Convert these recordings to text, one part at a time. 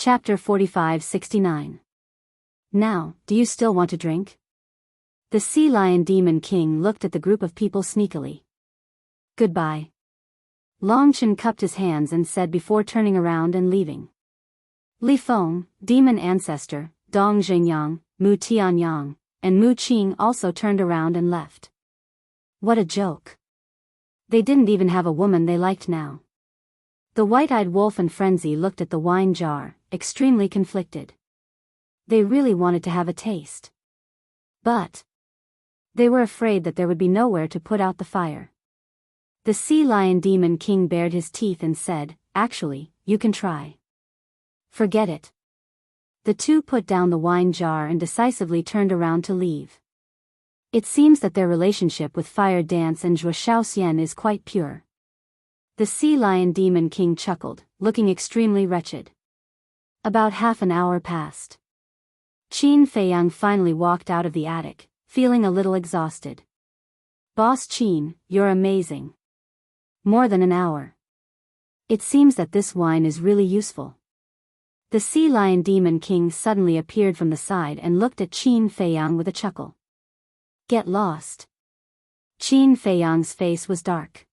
Chapter 45-69. Now, do you still want to drink? The Sea Lion Demon King looked at the group of people sneakily. Goodbye. Longchen cupped his hands and said before turning around and leaving. Li Feng, Demon Ancestor, Dong Zhengyang, Mu Tianyang, and Mu Qing also turned around and left. What a joke. They didn't even have a woman they liked now. The white-eyed wolf and Frenzy looked at the wine jar, extremely conflicted. They really wanted to have a taste. But they were afraid that there would be nowhere to put out the fire. The Sea Lion Demon King bared his teeth and said, "Actually, you can try." Forget it. The two put down the wine jar and decisively turned around to leave. It seems that their relationship with Fire Dance and Zhuo Shaoxian is quite pure. The Sea Lion Demon King chuckled, looking extremely wretched. About half an hour passed. Qin Feiyang finally walked out of the attic, feeling a little exhausted. Boss Qin, you're amazing. More than an hour. It seems that this wine is really useful. The Sea Lion Demon King suddenly appeared from the side and looked at Qin Feiyang with a chuckle. Get lost. Qin Feiyang's face was dark.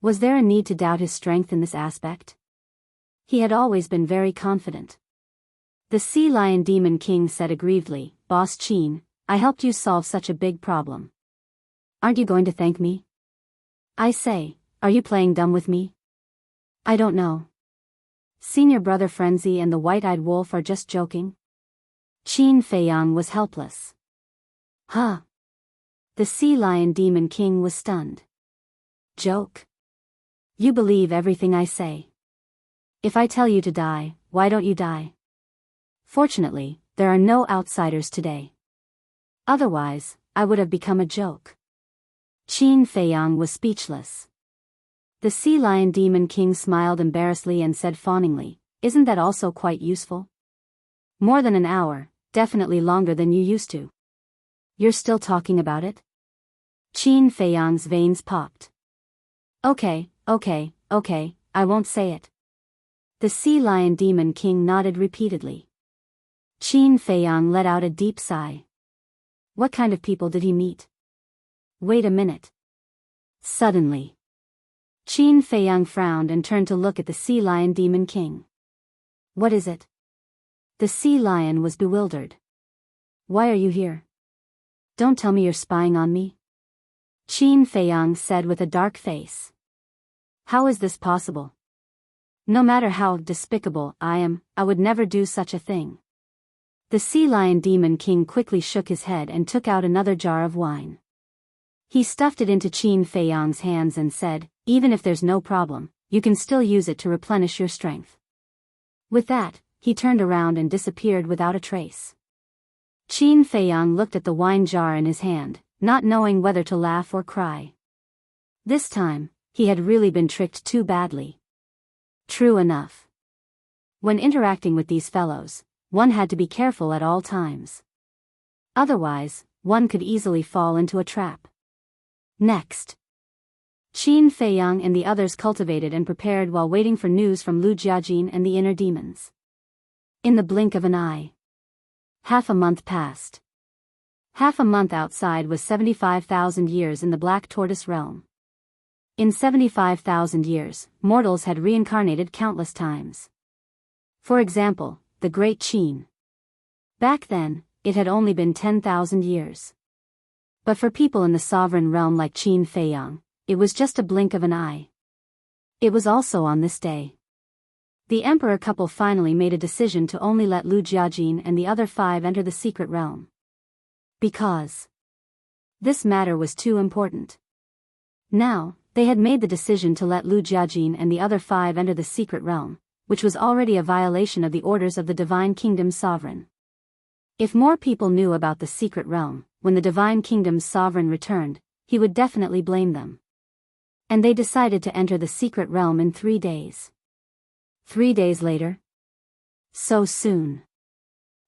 Was there a need to doubt his strength in this aspect? He had always been very confident. The Sea Lion Demon King said aggrievedly, "Boss Qin, I helped you solve such a big problem. Aren't you going to thank me? I say, are you playing dumb with me? I don't know. Senior Brother Frenzy and the White-Eyed Wolf are just joking?" Qin Feiyang was helpless. Huh? The Sea Lion Demon King was stunned. Joke? You believe everything I say. If I tell you to die, why don't you die? Fortunately, there are no outsiders today. Otherwise, I would have become a joke. Qin Feiyang was speechless. The Sea Lion Demon King smiled embarrassedly and said fawningly, "Isn't that also quite useful? More than an hour, definitely longer than you used to." You're still talking about it? Qin Feiyang's veins popped. Okay, I won't say it. The Sea Lion Demon King nodded repeatedly. Qin Feiyang let out a deep sigh. What kind of people did he meet? Wait a minute. Suddenly, Qin Feiyang frowned and turned to look at the Sea Lion Demon King. What is it? The Sea Lion was bewildered. Why are you here? Don't tell me you're spying on me. Qin Feiyang said with a dark face. How is this possible? No matter how despicable I am, I would never do such a thing. The Sea Lion Demon King quickly shook his head and took out another jar of wine. He stuffed it into Qin Feiyang's hands and said, "Even if there's no problem, you can still use it to replenish your strength." With that, he turned around and disappeared without a trace. Qin Feiyang looked at the wine jar in his hand, not knowing whether to laugh or cry. This time, he had really been tricked too badly. True enough. When interacting with these fellows, one had to be careful at all times. Otherwise, one could easily fall into a trap. Next, Qin Feiyang and the others cultivated and prepared while waiting for news from Lu Jiajin and the inner demons. In the blink of an eye, half a month passed. Half a month outside was 75,000 years in the Black Tortoise realm. In 75,000 years, mortals had reincarnated countless times. For example, the Great Qin. Back then, it had only been 10,000 years. But for people in the sovereign realm like Qin Feiyang, it was just a blink of an eye. It was also on this day. The emperor couple finally made a decision to only let Lu Jiajin and the other 5 enter the secret realm. Because this matter was too important. Now, they had made the decision to let Lu Jiajin and the other 5 enter the secret realm, which was already a violation of the orders of the Divine Kingdom's sovereign. If more people knew about the secret realm, when the Divine Kingdom's sovereign returned, he would definitely blame them. And they decided to enter the secret realm in 3 days. 3 days later? So soon.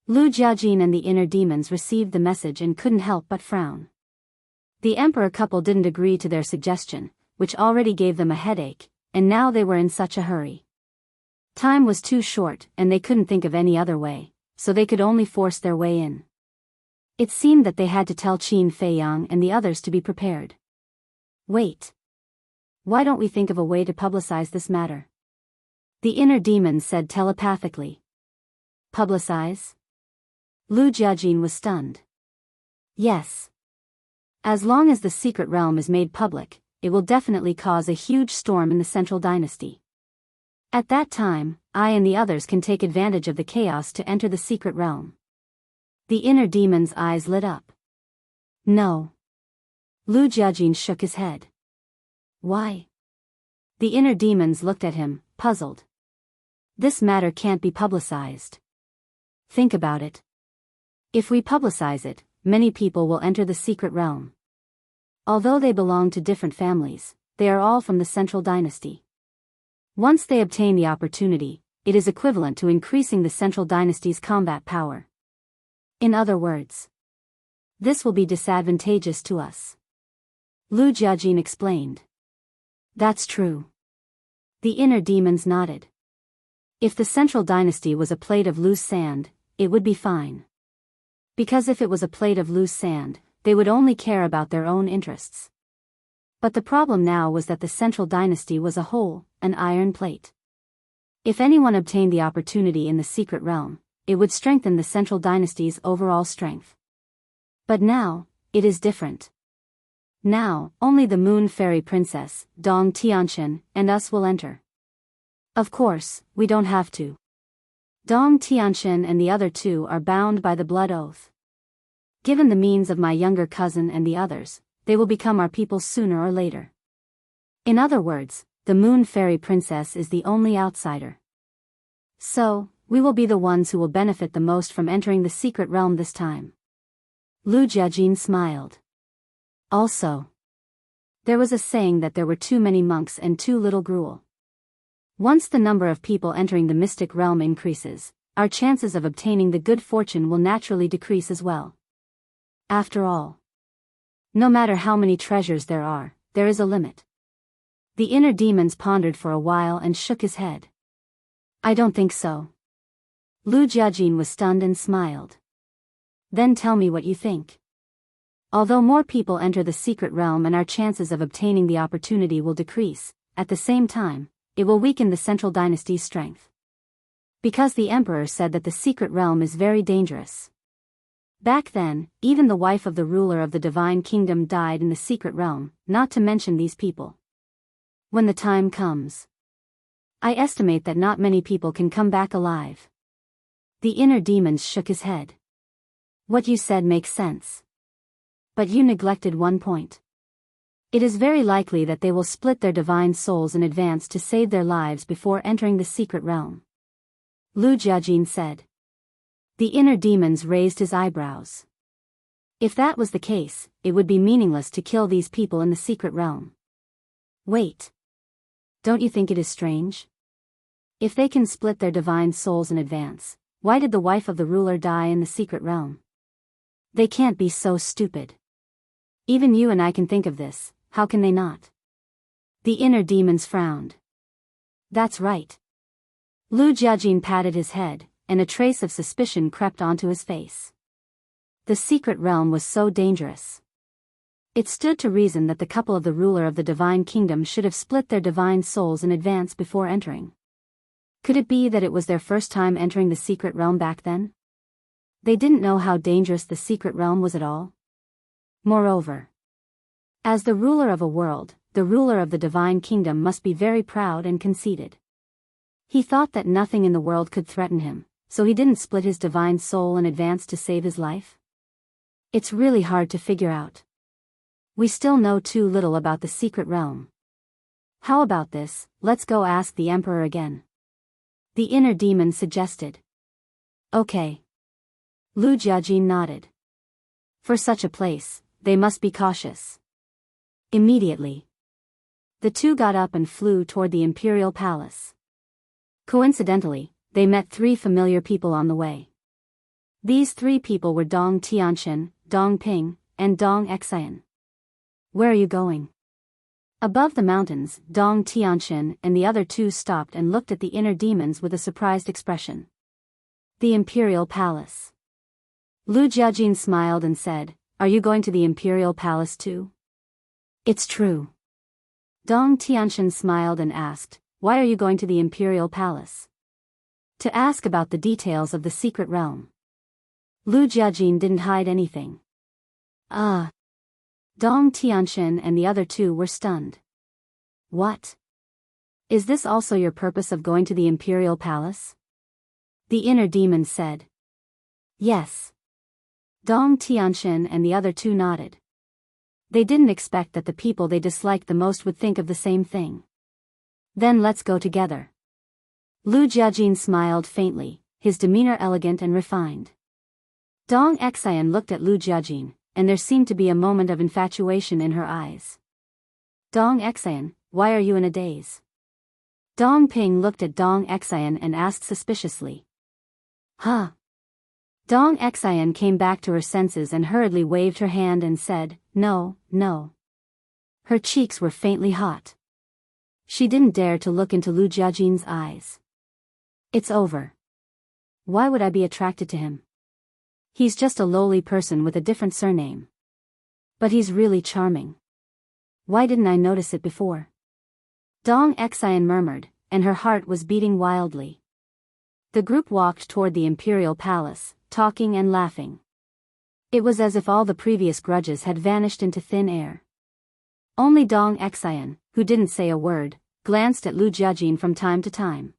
Lu Jiajin and the inner demons received the message and couldn't help but frown. The emperor couple didn't agree to their suggestion, which already gave them a headache, and now they were in such a hurry. Time was too short and they couldn't think of any other way, so they could only force their way in. It seemed that they had to tell Qin Feiyang and the others to be prepared. Wait. Why don't we think of a way to publicize this matter? The inner demon said telepathically. Publicize? Lu Jiajin was stunned. Yes. As long as the secret realm is made public, it will definitely cause a huge storm in the Central Dynasty. At that time, I and the others can take advantage of the chaos to enter the secret realm. The inner demon's eyes lit up. No. Lu Jiajin shook his head. Why? The inner demons looked at him, puzzled. This matter can't be publicized. Think about it. If we publicize it, many people will enter the secret realm. Although they belong to different families, they are all from the Central Dynasty. Once they obtain the opportunity, it is equivalent to increasing the Central Dynasty's combat power. In other words, this will be disadvantageous to us. Lu Jiajin explained. That's true. The inner demons nodded. If the Central Dynasty was a plate of loose sand, it would be fine. Because if it was a plate of loose sand, they would only care about their own interests. But the problem now was that the Central Dynasty was a whole, an iron plate. If anyone obtained the opportunity in the secret realm, it would strengthen the Central Dynasty's overall strength. But now, it is different. Now, only the Moon Fairy Princess, Dong Tianqian, and us will enter. Of course, we don't have to. Dong Tianqian and the other two are bound by the blood oath. Given the means of my younger cousin and the others, they will become our people sooner or later. In other words, the Moon Fairy Princess is the only outsider. So, we will be the ones who will benefit the most from entering the secret realm this time. Lu Jiajin smiled. Also, there was a saying that there were too many monks and too little gruel. Once the number of people entering the mystic realm increases, our chances of obtaining the good fortune will naturally decrease as well. After all, no matter how many treasures there is a limit. The inner demons pondered for a while and shook his head. I don't think so. Lu Jiajin was stunned and smiled. Then tell me what you think. Although more people enter the secret realm and our chances of obtaining the opportunity will decrease, at the same time, it will weaken the Central Dynasty's strength. Because the Emperor said that the secret realm is very dangerous. Back then, even the wife of the ruler of the Divine Kingdom died in the secret realm, not to mention these people. When the time comes, I estimate that not many people can come back alive. The inner demons shook his head. What you said makes sense. But you neglected one point. It is very likely that they will split their divine souls in advance to save their lives before entering the secret realm. Lu Jiajin said. The inner demons raised his eyebrows. If that was the case, it would be meaningless to kill these people in the secret realm. Wait. Don't you think it is strange? If they can split their divine souls in advance, why did the wife of the ruler die in the secret realm? They can't be so stupid. Even you and I can think of this, how can they not? The inner demons frowned. That's right. Lu Jiajin patted his head, and a trace of suspicion crept onto his face. The secret realm was so dangerous. It stood to reason that the couple of the ruler of the Divine Kingdom should have split their divine souls in advance before entering. Could it be that it was their first time entering the secret realm back then? They didn't know how dangerous the secret realm was at all. Moreover, as the ruler of a world, the ruler of the Divine Kingdom must be very proud and conceited. He thought that nothing in the world could threaten him, so he didn't split his divine soul in advance to save his life? It's really hard to figure out. We still know too little about the secret realm. How about this, let's go ask the Emperor again. The inner demon suggested. Okay. Lu Jiajin nodded. For such a place, they must be cautious. Immediately, the two got up and flew toward the imperial palace. Coincidentally, they met three familiar people on the way. These three people were Dong Tianqian, Dong Ping, and Dong Xian. Where are you going? Above the mountains, Dong Tianxian and the other two stopped and looked at the inner demons with a surprised expression. The Imperial Palace. Lu Jiajin smiled and said, "Are you going to the Imperial Palace too?" "It's true." Dong Tianxian smiled and asked, "Why are you going to the Imperial Palace?" "To ask about the details of the secret realm." Lu Jiajin didn't hide anything. Dong Tianxian and the other two were stunned. "What? Is this also your purpose of going to the Imperial Palace?" The inner demon said. "Yes." Dong Tianxian and the other two nodded. They didn't expect that the people they disliked the most would think of the same thing. "Then let's go together." Lu Jiajin smiled faintly, his demeanor elegant and refined. Dong Xian looked at Lu Jiajin, and there seemed to be a moment of infatuation in her eyes. "Dong Xian, why are you in a daze?" Dong Ping looked at Dong Xian and asked suspiciously. "Huh?" Dong Xian came back to her senses and hurriedly waved her hand and said, "No, no." Her cheeks were faintly hot. She didn't dare to look into Lu Jiajin's eyes. "It's over. Why would I be attracted to him? He's just a lowly person with a different surname. But he's really charming. Why didn't I notice it before?" Dong Xian murmured, and her heart was beating wildly. The group walked toward the Imperial Palace, talking and laughing. It was as if all the previous grudges had vanished into thin air. Only Dong Xian, who didn't say a word, glanced at Lu Jiajin from time to time.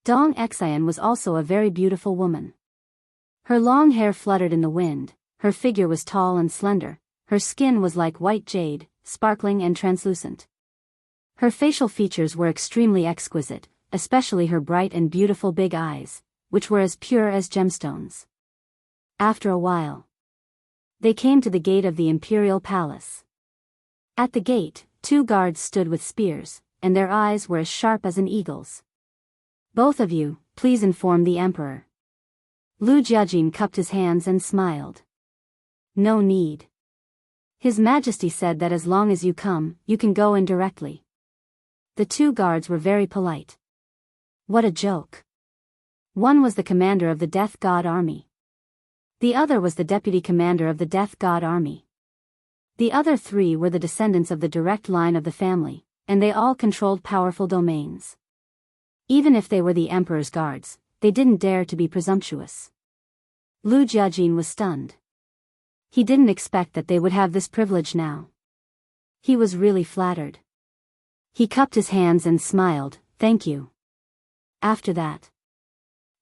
Dong Xian was also a very beautiful woman. Her long hair fluttered in the wind, her figure was tall and slender, her skin was like white jade, sparkling and translucent. Her facial features were extremely exquisite, especially her bright and beautiful big eyes, which were as pure as gemstones. After a while, they came to the gate of the Imperial Palace. At the gate, two guards stood with spears, and their eyes were as sharp as an eagle's. "Both of you, please inform the Emperor." Lu Jiajin cupped his hands and smiled. "No need. His Majesty said that as long as you come, you can go in directly." The two guards were very polite. What a joke. One was the commander of the Death God Army. The other was the deputy commander of the Death God Army. The other three were the descendants of the direct line of the family, and they all controlled powerful domains. Even if they were the Emperor's guards, they didn't dare to be presumptuous. Lu Jiajin was stunned. He didn't expect that they would have this privilege now. He was really flattered. He cupped his hands and smiled, "Thank you." After that,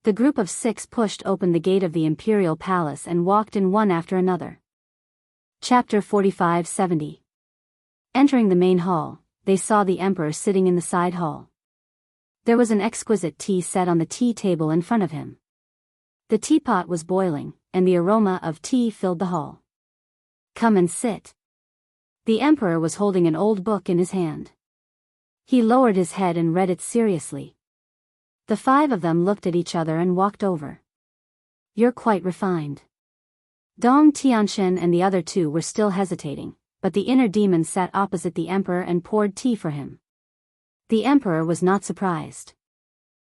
the group of 6 pushed open the gate of the Imperial Palace and walked in one after another. Chapter 45-70. Entering the main hall, they saw the Emperor sitting in the side hall. There was an exquisite tea set on the tea table in front of him. The teapot was boiling, and the aroma of tea filled the hall. "Come and sit." The Emperor was holding an old book in his hand. He lowered his head and read it seriously. The 5 of them looked at each other and walked over. "You're quite refined." Dong Tianxian and the other 2 were still hesitating, but the inner demon sat opposite the Emperor and poured tea for him. The Emperor was not surprised.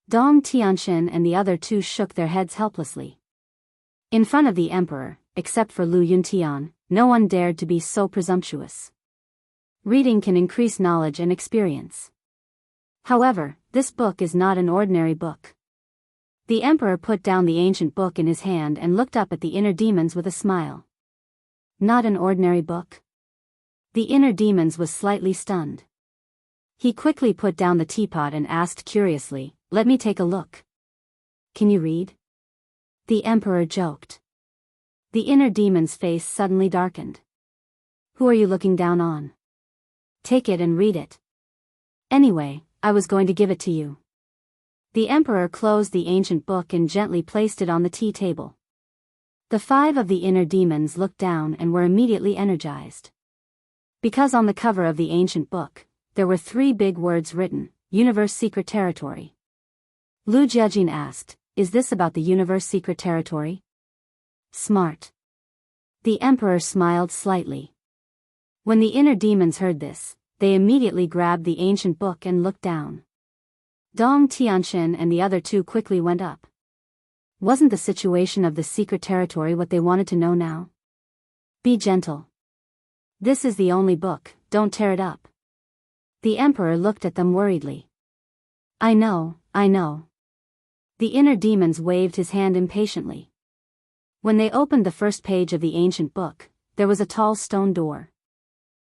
Dong Tianxian and the other 2 shook their heads helplessly. In front of the Emperor, except for Lu Yuntian, no one dared to be so presumptuous. Reading can increase knowledge and experience. However, this book is not an ordinary book. The Emperor put down the ancient book in his hand and looked up at the inner demons with a smile. "Not an ordinary book?" The inner demons was slightly stunned. He quickly put down the teapot and asked curiously, "Let me take a look." "Can you read?" The Emperor joked. The inner demon's face suddenly darkened. "Who are you looking down on? Take it and read it." "Anyway, I was going to give it to you." The Emperor closed the ancient book and gently placed it on the tea table. The 5 of the inner demons looked down and were immediately energized. Because on the cover of the ancient book, there were 3 big words written, "Universe Secret Territory." Lu Jiajin asked, "Is this about the Universe Secret Territory?" "Smart." The Emperor smiled slightly. When the inner demons heard this, they immediately grabbed the ancient book and looked down. Dong Tianxin and the other two quickly went up. Wasn't the situation of the secret territory what they wanted to know now? Be gentle. This is the only book, don't tear it up. The emperor looked at them worriedly. I know. The inner demons waved his hand impatiently. When they opened the first page of the ancient book, there was a tall stone door.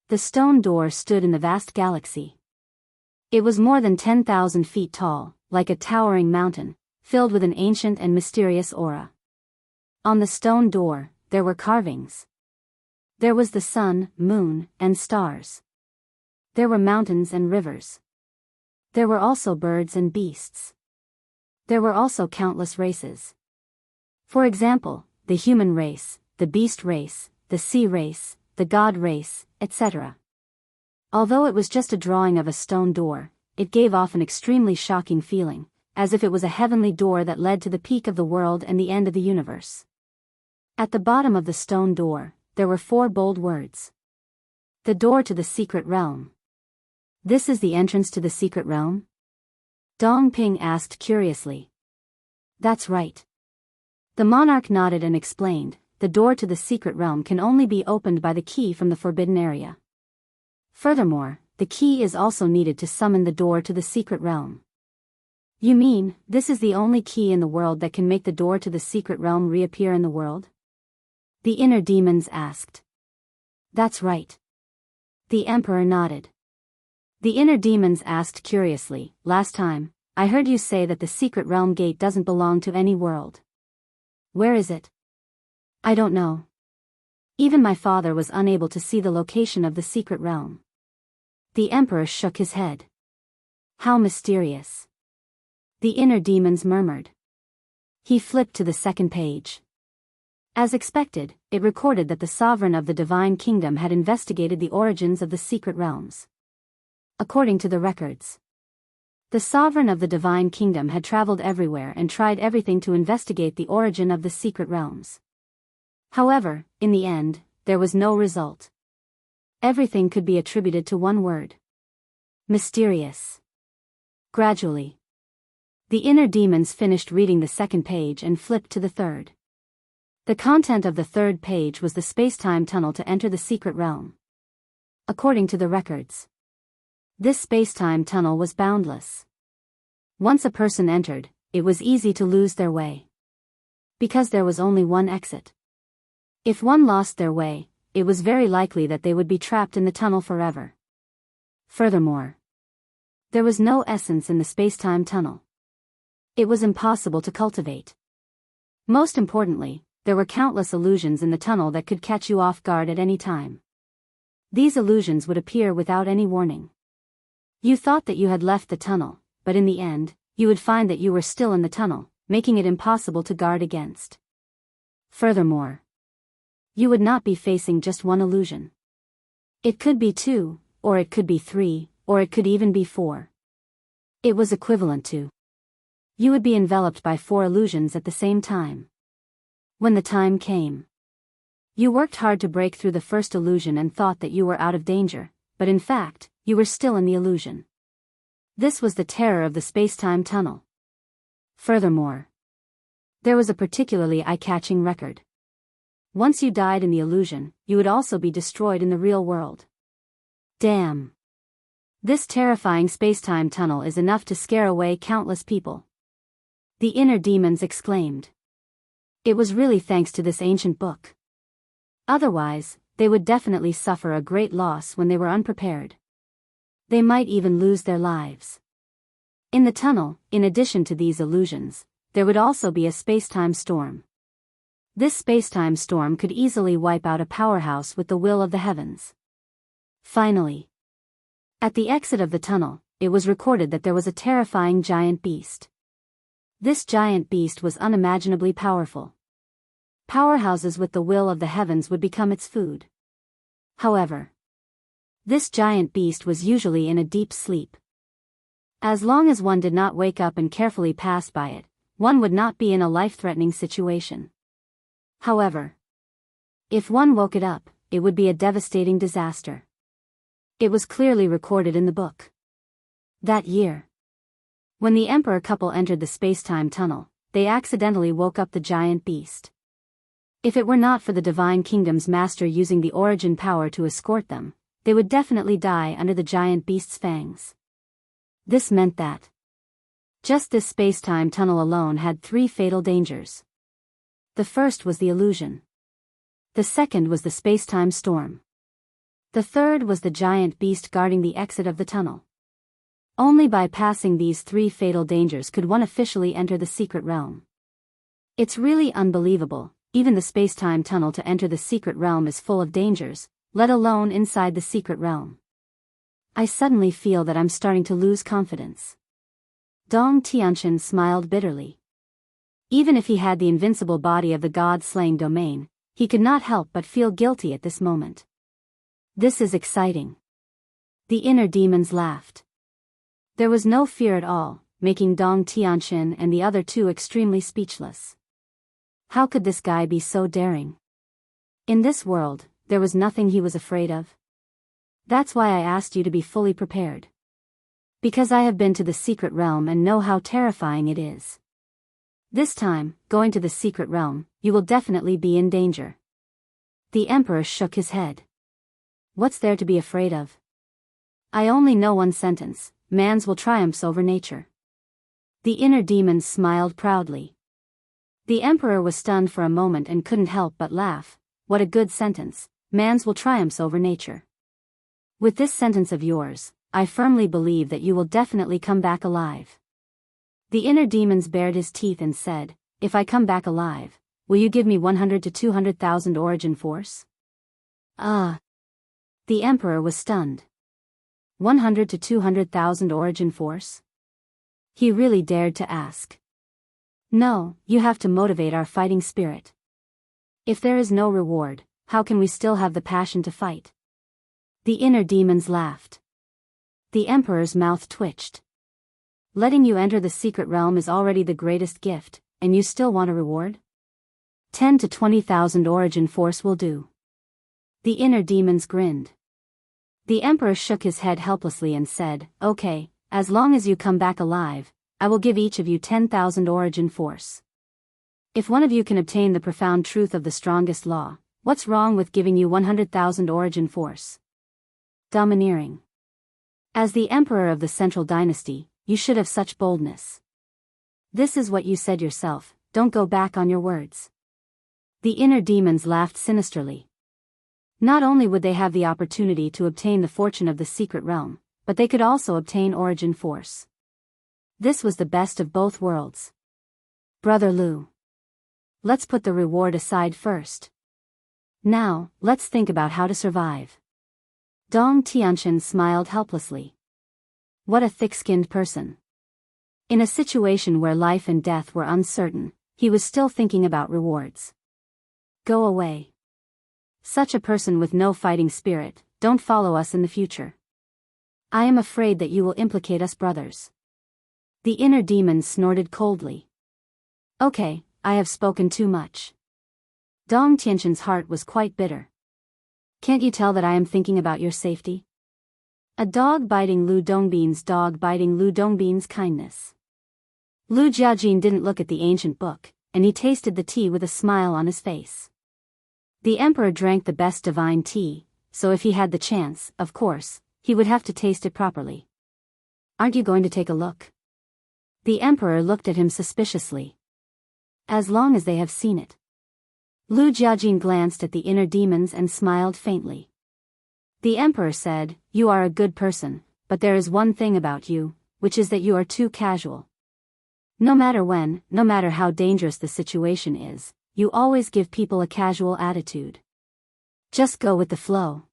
The stone door stood in the vast galaxy. It was more than 10,000 feet tall, like a towering mountain, filled with an ancient and mysterious aura. On the stone door, there were carvings. There was the sun, moon, and stars. There were mountains and rivers. There were also birds and beasts. There were also countless races. For example, the human race, the beast race, the sea race, the god race, etc. Although it was just a drawing of a stone door, it gave off an extremely shocking feeling, as if it was a heavenly door that led to the peak of the world and the end of the universe. At the bottom of the stone door, there were 4 bold words. The door to the secret realm. This is the entrance to the secret realm? Dong Ping asked curiously. That's right. The monarch nodded and explained, the door to the secret realm can only be opened by the key from the forbidden area. Furthermore, the key is also needed to summon the door to the secret realm. You mean, this is the only key in the world that can make the door to the secret realm reappear in the world? The inner demons asked. That's right. The emperor nodded. The inner demons asked curiously, last time, I heard you say that the secret realm gate doesn't belong to any world. Where is it? I don't know. Even my father was unable to see the location of the secret realm. The emperor shook his head. How mysterious. The inner demons murmured. He flipped to the second page. As expected, it recorded that the sovereign of the divine kingdom had investigated the origins of the secret realms. According to the records, the sovereign of the divine kingdom had traveled everywhere and tried everything to investigate the origin of the secret realms. However, in the end, there was no result. Everything could be attributed to one word. Mysterious. Gradually, the inner demons finished reading the second page and flipped to the third. The content of the third page was the space-time tunnel to enter the secret realm. According to the records, this space-time tunnel was boundless. Once a person entered, it was easy to lose their way. Because there was only one exit. If one lost their way, it was very likely that they would be trapped in the tunnel forever. Furthermore, there was no essence in the space-time tunnel. It was impossible to cultivate. Most importantly, there were countless illusions in the tunnel that could catch you off guard at any time. These illusions would appear without any warning. You thought that you had left the tunnel, but in the end, you would find that you were still in the tunnel, making it impossible to guard against. Furthermore, you would not be facing just one illusion. It could be 2, or it could be 3, or it could even be 4. It was equivalent to. You would be enveloped by 4 illusions at the same time. When the time came, you worked hard to break through the first illusion and thought that you were out of danger, but in fact, you were still in the illusion. This was the terror of the space-time tunnel. Furthermore, there was a particularly eye-catching record. Once you died in the illusion, you would also be destroyed in the real world. Damn. This terrifying space-time tunnel is enough to scare away countless people. The inner demons exclaimed. It was really thanks to this ancient book. Otherwise, they would definitely suffer a great loss when they were unprepared. They might even lose their lives. In the tunnel, in addition to these illusions, there would also be a space-time storm. This space-time storm could easily wipe out a powerhouse with the will of the heavens. Finally, at the exit of the tunnel, it was recorded that there was a terrifying giant beast. This giant beast was unimaginably powerful. Powerhouses with the will of the heavens would become its food. However, this giant beast was usually in a deep sleep. As long as one did not wake up and carefully pass by it, one would not be in a life-threatening situation. However, if one woke it up, it would be a devastating disaster. It was clearly recorded in the book. That year, when the Emperor couple entered the space-time tunnel, they accidentally woke up the giant beast. If it were not for the Divine Kingdom's master using the origin power to escort them, they would definitely die under the giant beast's fangs. This meant that just this space-time tunnel alone had 3 fatal dangers. The first was the illusion. The second was the space-time storm. The third was the giant beast guarding the exit of the tunnel. Only by passing these 3 fatal dangers could one officially enter the secret realm. It's really unbelievable, even the space-time tunnel to enter the secret realm is full of dangers, let alone inside the secret realm. I suddenly feel that I'm starting to lose confidence. Dong Tianqian smiled bitterly. Even if he had the invincible body of the god-slaying domain, he could not help but feel guilty at this moment. This is exciting. The inner demons laughed. There was no fear at all, making Dong Tianqian and the other 2 extremely speechless. How could this guy be so daring? In this world, there was nothing he was afraid of. That's why I asked you to be fully prepared. Because I have been to the secret realm and know how terrifying it is. This time, going to the secret realm, you will definitely be in danger. The Emperor shook his head. What's there to be afraid of? I only know one sentence, man's will triumphs over nature. The inner demons smiled proudly. The Emperor was stunned for a moment and couldn't help but laugh. What a good sentence, man's will triumphs over nature. With this sentence of yours, I firmly believe that you will definitely come back alive. The inner demons bared his teeth and said, if I come back alive, will you give me 100 to 200,000 origin force? The Emperor was stunned. 100 to 200,000 origin force? He really dared to ask. No, you have to motivate our fighting spirit. If there is no reward, how can we still have the passion to fight? The inner demons laughed. The Emperor's mouth twitched. Letting you enter the secret realm is already the greatest gift, and you still want a reward? 10 to 20,000 origin force will do. The inner demons grinned. The Emperor shook his head helplessly and said, okay, as long as you come back alive, I will give each of you 10,000 origin force. If one of you can obtain the profound truth of the strongest law, what's wrong with giving you 100,000 origin force? Domineering. As the Emperor of the Central Dynasty, you should have such boldness. This is what you said yourself, don't go back on your words. The inner demons laughed sinisterly. Not only would they have the opportunity to obtain the fortune of the secret realm, but they could also obtain origin force. This was the best of both worlds. Brother Lu. Let's put the reward aside first. Now, let's think about how to survive. Dong Tianqian smiled helplessly. What a thick-skinned person. In a situation where life and death were uncertain, he was still thinking about rewards. Go away. Such a person with no fighting spirit, don't follow us in the future. I am afraid that you will implicate us brothers. The inner demon snorted coldly. Okay, I have spoken too much. Dong Tianqian's heart was quite bitter. Can't you tell that I am thinking about your safety? A dog biting Lu Dongbin's dog biting Lu Dongbin's kindness. Lu Jiajin didn't look at the ancient book, and he tasted the tea with a smile on his face. The Emperor drank the best divine tea, so if he had the chance, of course, he would have to taste it properly. Aren't you going to take a look? The Emperor looked at him suspiciously. As long as they have seen it. Lu Jiajin glanced at the inner demons and smiled faintly. The Emperor said, you are a good person, but there is one thing about you, which is that you are too casual. No matter when, no matter how dangerous the situation is, you always give people a casual attitude. Just go with the flow.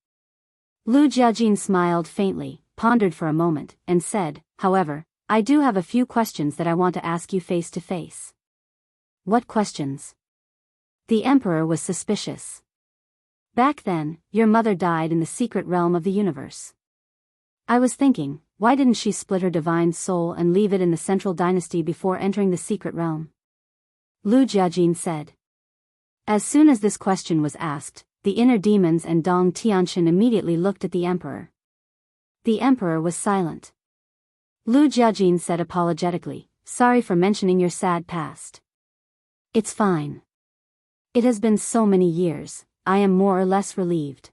Lu Jiajin smiled faintly, pondered for a moment, and said, however, I do have a few questions that I want to ask you face to face. What questions? The Emperor was suspicious. Back then, your mother died in the secret realm of the universe. I was thinking, why didn't she split her divine soul and leave it in the Central Dynasty before entering the secret realm? Lu Jiajin said. As soon as this question was asked, the inner demons and Dong Tianqian immediately looked at the Emperor. The emperor was silent. Lu Jiajin said apologetically, "Sorry for mentioning your sad past." "It's fine. It has been so many years, I am more or less relieved."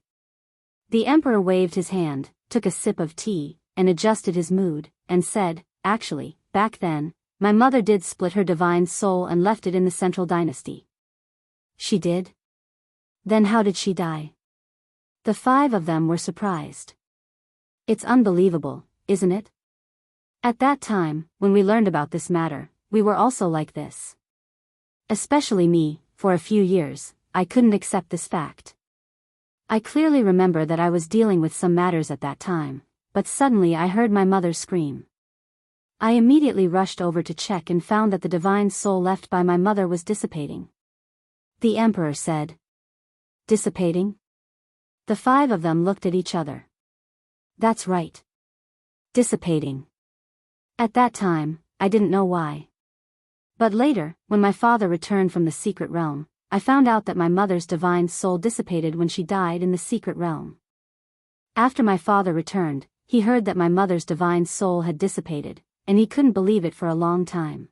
The emperor waved his hand, took a sip of tea, and adjusted his mood, and said, "Actually, back then, my mother did split her divine soul and left it in the central dynasty." "She did? Then how did she die?" The five of them were surprised. "It's unbelievable, isn't it? At that time, when we learned about this matter, we were also like this. Especially me, for a few years, I couldn't accept this fact. I clearly remember that I was dealing with some matters at that time, but suddenly I heard my mother scream. I immediately rushed over to check and found that the divine soul left by my mother was dissipating." The emperor said. "Dissipating?" The five of them looked at each other. "That's right. Dissipating. At that time, I didn't know why. But later, when my father returned from the secret realm, I found out that my mother's divine soul dissipated when she died in the secret realm. After my father returned, he heard that my mother's divine soul had dissipated, and he couldn't believe it for a long time.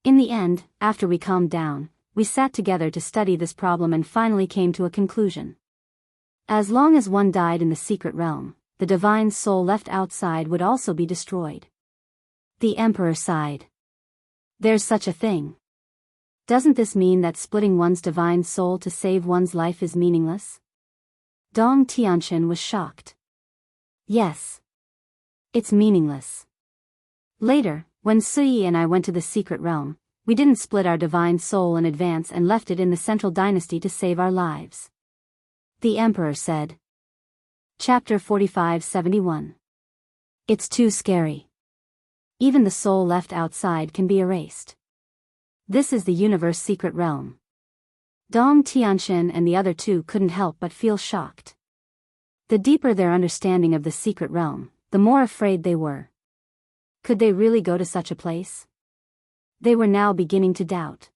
In the end, after we calmed down, we sat together to study this problem and finally came to a conclusion. As long as one died in the secret realm, the divine soul left outside would also be destroyed." The emperor sighed. "There's such a thing. Doesn't this mean that splitting one's divine soul to save one's life is meaningless?" Dong Tianqian was shocked. "Yes. It's meaningless. Later, when Sui and I went to the secret realm, we didn't split our divine soul in advance and left it in the central dynasty to save our lives," the emperor said. Chapter 45-71. It's too scary. Even the soul left outside can be erased. This is the universe secret realm. Dong Tianqian and the other two couldn't help but feel shocked. The deeper their understanding of the secret realm, the more afraid they were. Could they really go to such a place? They were now beginning to doubt.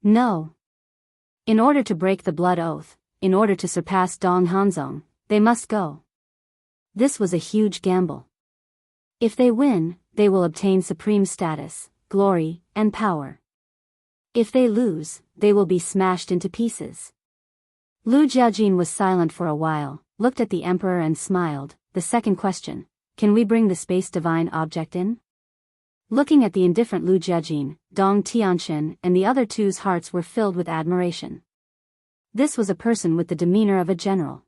No. In order to break the blood oath, in order to surpass Dong Hanzong, they must go. This was a huge gamble. If they win, they will obtain supreme status, glory, and power. If they lose, they will be smashed into pieces. Lu Jiajin was silent for a while, looked at the emperor and smiled. The second question, can we bring the space divine object in? Looking at the indifferent Lu Jiajin, Dong Tianqian and the other two's hearts were filled with admiration. This was a person with the demeanor of a general.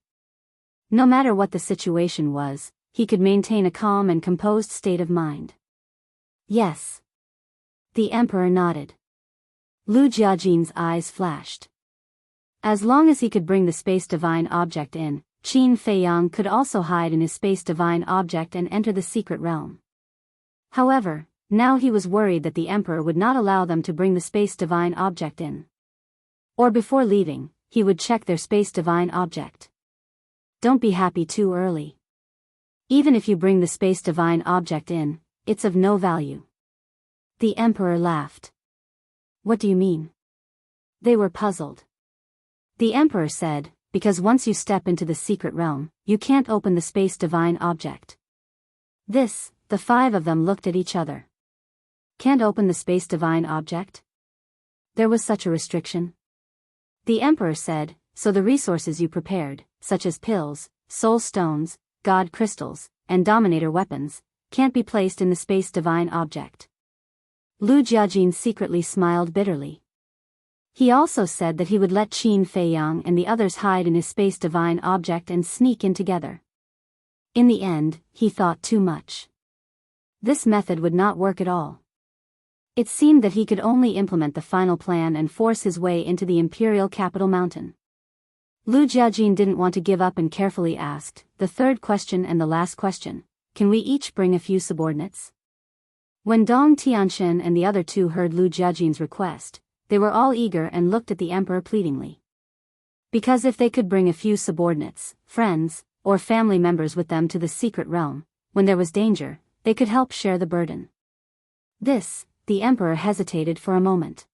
No matter what the situation was, he could maintain a calm and composed state of mind. Yes. The emperor nodded. Lu Jiajin's eyes flashed. As long as he could bring the space divine object in, Qin Feiyang could also hide in his space divine object and enter the secret realm. However, now he was worried that the emperor would not allow them to bring the space divine object in. Or before leaving, he would check their space divine object. Don't be happy too early. Even if you bring the space divine object in, it's of no value. The emperor laughed. What do you mean? They were puzzled. The emperor said, because once you step into the secret realm, you can't open the space divine object. This, the five of them looked at each other. Can't open the space divine object? There was such a restriction? The emperor said, so the resources you prepared, such as pills, soul stones, god crystals, and dominator weapons, can't be placed in the space divine object. Lu Jiajin secretly smiled bitterly. He also said that he would let Qin Feiyang and the others hide in his space divine object and sneak in together. In the end, he thought too much. This method would not work at all. It seemed that he could only implement the final plan and force his way into the imperial capital mountain. Lu Jiajin didn't want to give up and carefully asked, the third question and the last question, can we each bring a few subordinates? When Dong Tianqian and the other two heard Lu Jiajin's request, they were all eager and looked at the emperor pleadingly. Because if they could bring a few subordinates, friends, or family members with them to the secret realm, when there was danger, they could help share the burden. This, the emperor hesitated for a moment.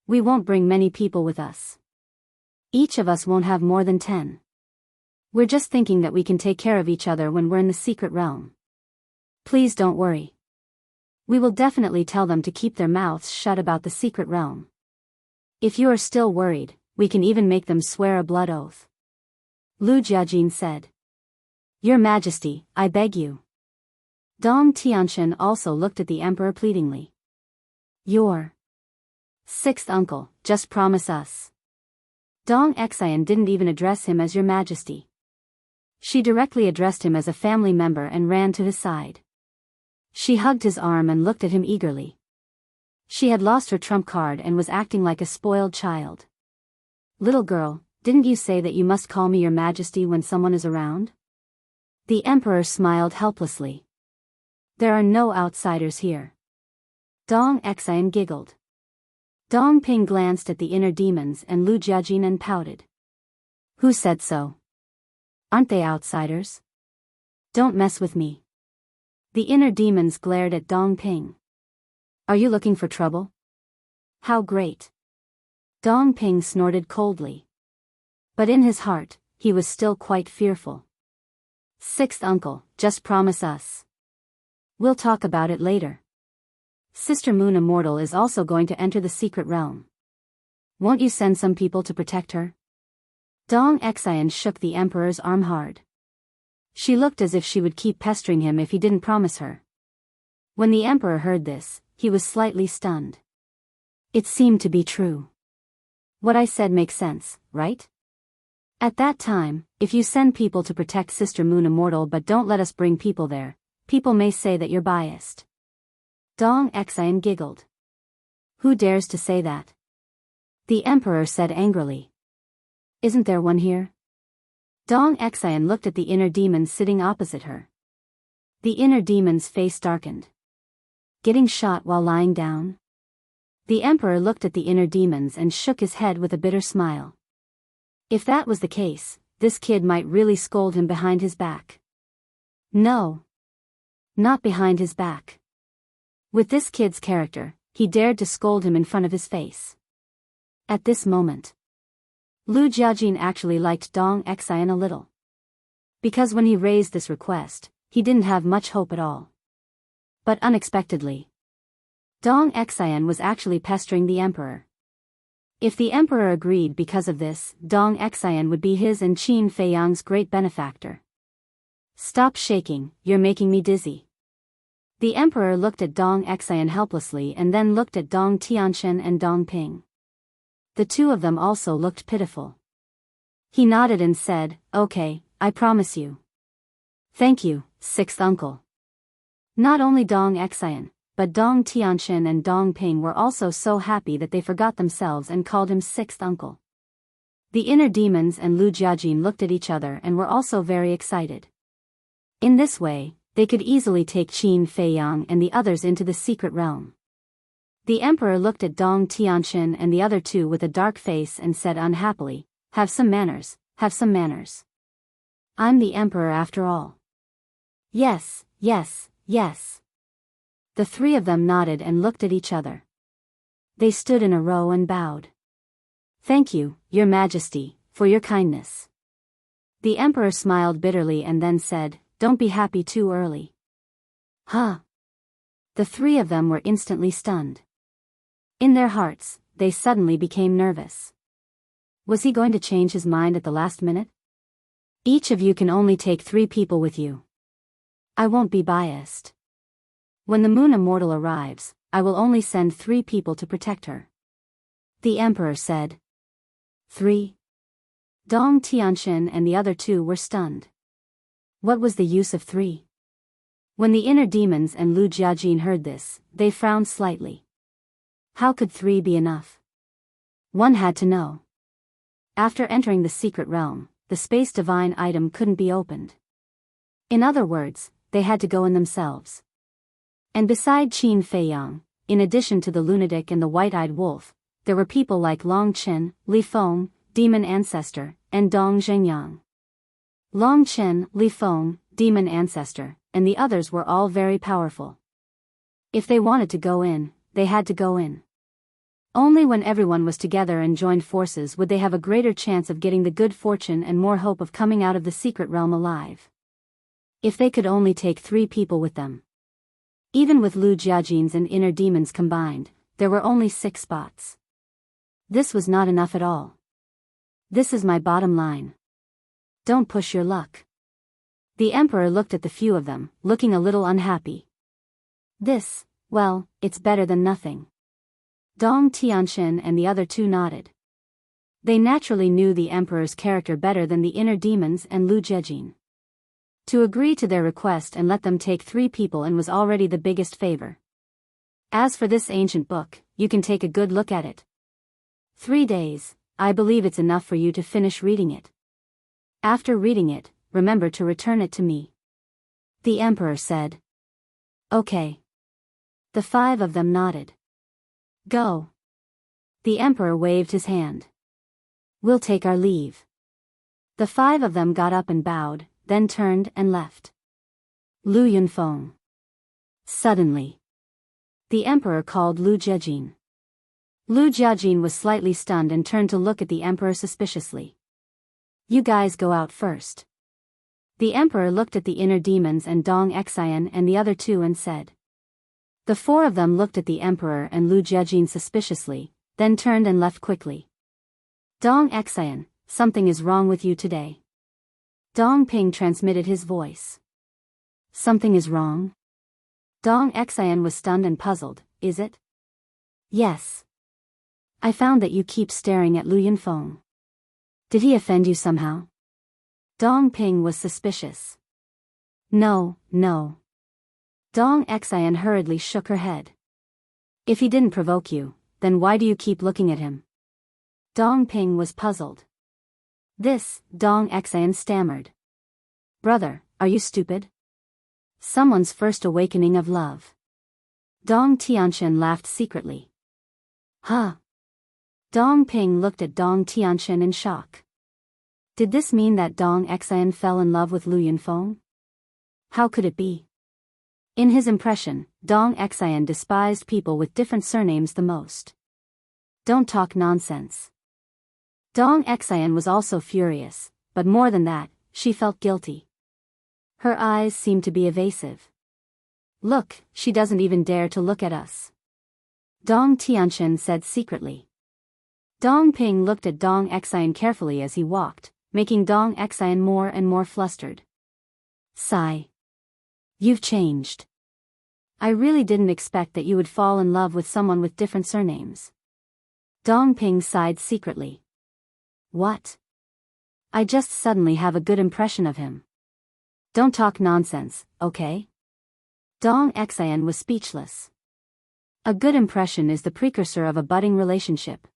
We won't bring many people with us. Each of us won't have more than 10. We're just thinking that we can take care of each other when we're in the secret realm. Please don't worry. We will definitely tell them to keep their mouths shut about the secret realm. If you are still worried, we can even make them swear a blood oath. Lu Jiajin said. Your Majesty, I beg you. Dong Tianqian also looked at the emperor pleadingly. Your sixth uncle, just promise us. Dong Xian didn't even address him as Your Majesty. She directly addressed him as a family member and ran to his side. She hugged his arm and looked at him eagerly. She had lost her trump card and was acting like a spoiled child. Little girl, didn't you say that you must call me Your Majesty when someone is around? The emperor smiled helplessly. There are no outsiders here. Dong Xian giggled. Dong Ping glanced at the inner demons and Lu Jiajin and pouted. Who said so? Aren't they outsiders? Don't mess with me. The inner demons glared at Dong Ping. Are you looking for trouble? How great. Dong Ping snorted coldly. But in his heart, he was still quite fearful. Sixth uncle, just promise us. We'll talk about it later. Sister Moon Immortal is also going to enter the secret realm. Won't you send some people to protect her? Dong Xian shook the emperor's arm hard. She looked as if she would keep pestering him if he didn't promise her. When the emperor heard this, he was slightly stunned. It seemed to be true. What I said makes sense, right? At that time, if you send people to protect Sister Moon Immortal but don't let us bring people there, people may say that you're biased. Dong Xian giggled. Who dares to say that? The emperor said angrily. Isn't there one here? Dong Xian looked at the inner demons sitting opposite her. The inner demon's face darkened. Getting shot while lying down? The emperor looked at the inner demons and shook his head with a bitter smile. If that was the case, this kid might really scold him behind his back. No. Not behind his back. With this kid's character, he dared to scold him in front of his face. At this moment, Lu Jiajin actually liked Dong Xian a little. Because when he raised this request, he didn't have much hope at all. But unexpectedly, Dong Xian was actually pestering the emperor. If the emperor agreed because of this, Dong Xian would be his and Qin Feiyang's great benefactor. Stop shaking, you're making me dizzy. The emperor looked at Dong Xian helplessly and then looked at Dong Tianqian and Dong Ping. The two of them also looked pitiful. He nodded and said, Okay, I promise you. Thank you, sixth uncle. Not only Dong Xian, but Dong Tianqian and Dong Ping were also so happy that they forgot themselves and called him sixth uncle. The inner demons and Lu Jiajin looked at each other and were also very excited. In this way, they could easily take Qin Feiyang and the others into the secret realm. The emperor looked at Dong Tianqian and the other two with a dark face and said unhappily, Have some manners, have some manners. I'm the emperor after all. Yes, yes, yes. The three of them nodded and looked at each other. They stood in a row and bowed. Thank you, Your Majesty, for your kindness. The emperor smiled bitterly and then said, Don't be happy too early. Huh? The three of them were instantly stunned. In their hearts, they suddenly became nervous. Was he going to change his mind at the last minute? Each of you can only take 3 people with you. I won't be biased. When the Moon Immortal arrives, I will only send 3 people to protect her. The emperor said. 3. Dong Tianqian and the other 2 were stunned. What was the use of 3? When the inner demons and Lu Jiajin heard this, they frowned slightly. How could 3 be enough? One had to know. After entering the secret realm, the space divine item couldn't be opened. In other words, they had to go in themselves. And beside Qin Feiyang, in addition to the lunatic and the white-eyed wolf, there were people like Long Chen, Li Feng, Demon Ancestor, and Dong Zhengyang. Long Chen, Li Feng, Demon Ancestor, and the others were all very powerful. If they wanted to go in, they had to go in. Only when everyone was together and joined forces would they have a greater chance of getting the good fortune and more hope of coming out of the secret realm alive. If they could only take 3 people with them. Even with Lu Jiajin's and inner demons combined, there were only 6 spots. This was not enough at all. This is my bottom line. Don't push your luck. The emperor looked at the few of them, looking a little unhappy. This, well, it's better than nothing. Dong Tianxin and the other 2 nodded. They naturally knew the emperor's character better than the inner demons and Lu Jiajin. To agree to their request and let them take 3 people and was already the biggest favor. As for this ancient book, you can take a good look at it. 3 days, I believe it's enough for you to finish reading it. After reading it, remember to return it to me. The emperor said. Okay. The 5 of them nodded. Go. The emperor waved his hand. We'll take our leave. The 5 of them got up and bowed, then turned and left. Lu Yunfeng. Suddenly. The emperor called Lu Jiajin. Lu Jiajin was slightly stunned and turned to look at the emperor suspiciously. You guys go out first. The emperor looked at the inner demons and Dong Xian and the other 2 and said. The 4 of them looked at the emperor and Lu Jiajin suspiciously, then turned and left quickly. Dong Xian, something is wrong with you today. Dong Ping transmitted his voice. Something is wrong? Dong Xian was stunned and puzzled, is it? Yes. I found that you keep staring at Lu Yunfeng. Did he offend you somehow? Dong Ping was suspicious. No, no. Dong Xian hurriedly shook her head. If he didn't provoke you, then why do you keep looking at him? Dong Ping was puzzled. This, Dong Xian stammered. Brother, are you stupid? Someone's first awakening of love. Dong Tianxin laughed secretly. Huh? Dong Ping looked at Dong Tianxin in shock. Did this mean that Dong Xian fell in love with Lu Yunfeng? How could it be? In his impression, Dong Xian despised people with different surnames the most. Don't talk nonsense. Dong Xian was also furious, but more than that, she felt guilty. Her eyes seemed to be evasive. Look, she doesn't even dare to look at us. Dong Tianxin said secretly. Dong Ping looked at Dong Xian carefully as he walked, making Dong Xian more and more flustered. Sigh. You've changed. I really didn't expect that you would fall in love with someone with different surnames. Dong Ping sighed secretly. What? I just suddenly have a good impression of him. Don't talk nonsense, okay? Dong Xian was speechless. A good impression is the precursor of a budding relationship.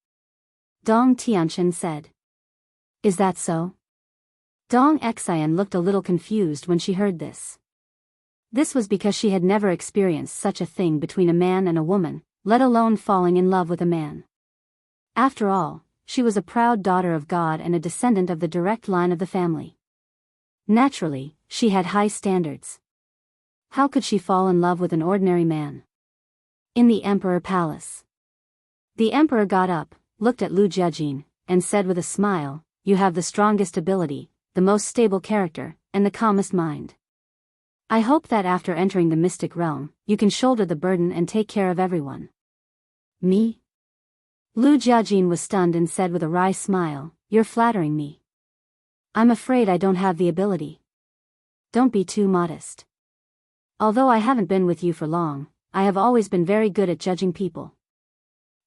Dong Tianxin said. Is that so? Dong Xian looked a little confused when she heard this. This was because she had never experienced such a thing between a man and a woman, let alone falling in love with a man. After all, she was a proud daughter of God and a descendant of the direct line of the family. Naturally, she had high standards. How could she fall in love with an ordinary man? In the Emperor Palace. The Emperor got up, looked at Lu Jiajin, and said with a smile, You have the strongest ability, the most stable character, and the calmest mind. I hope that after entering the mystic realm, you can shoulder the burden and take care of everyone. Me? Lu Jiajin was stunned and said with a wry smile, You're flattering me. I'm afraid I don't have the ability. Don't be too modest. Although I haven't been with you for long, I have always been very good at judging people.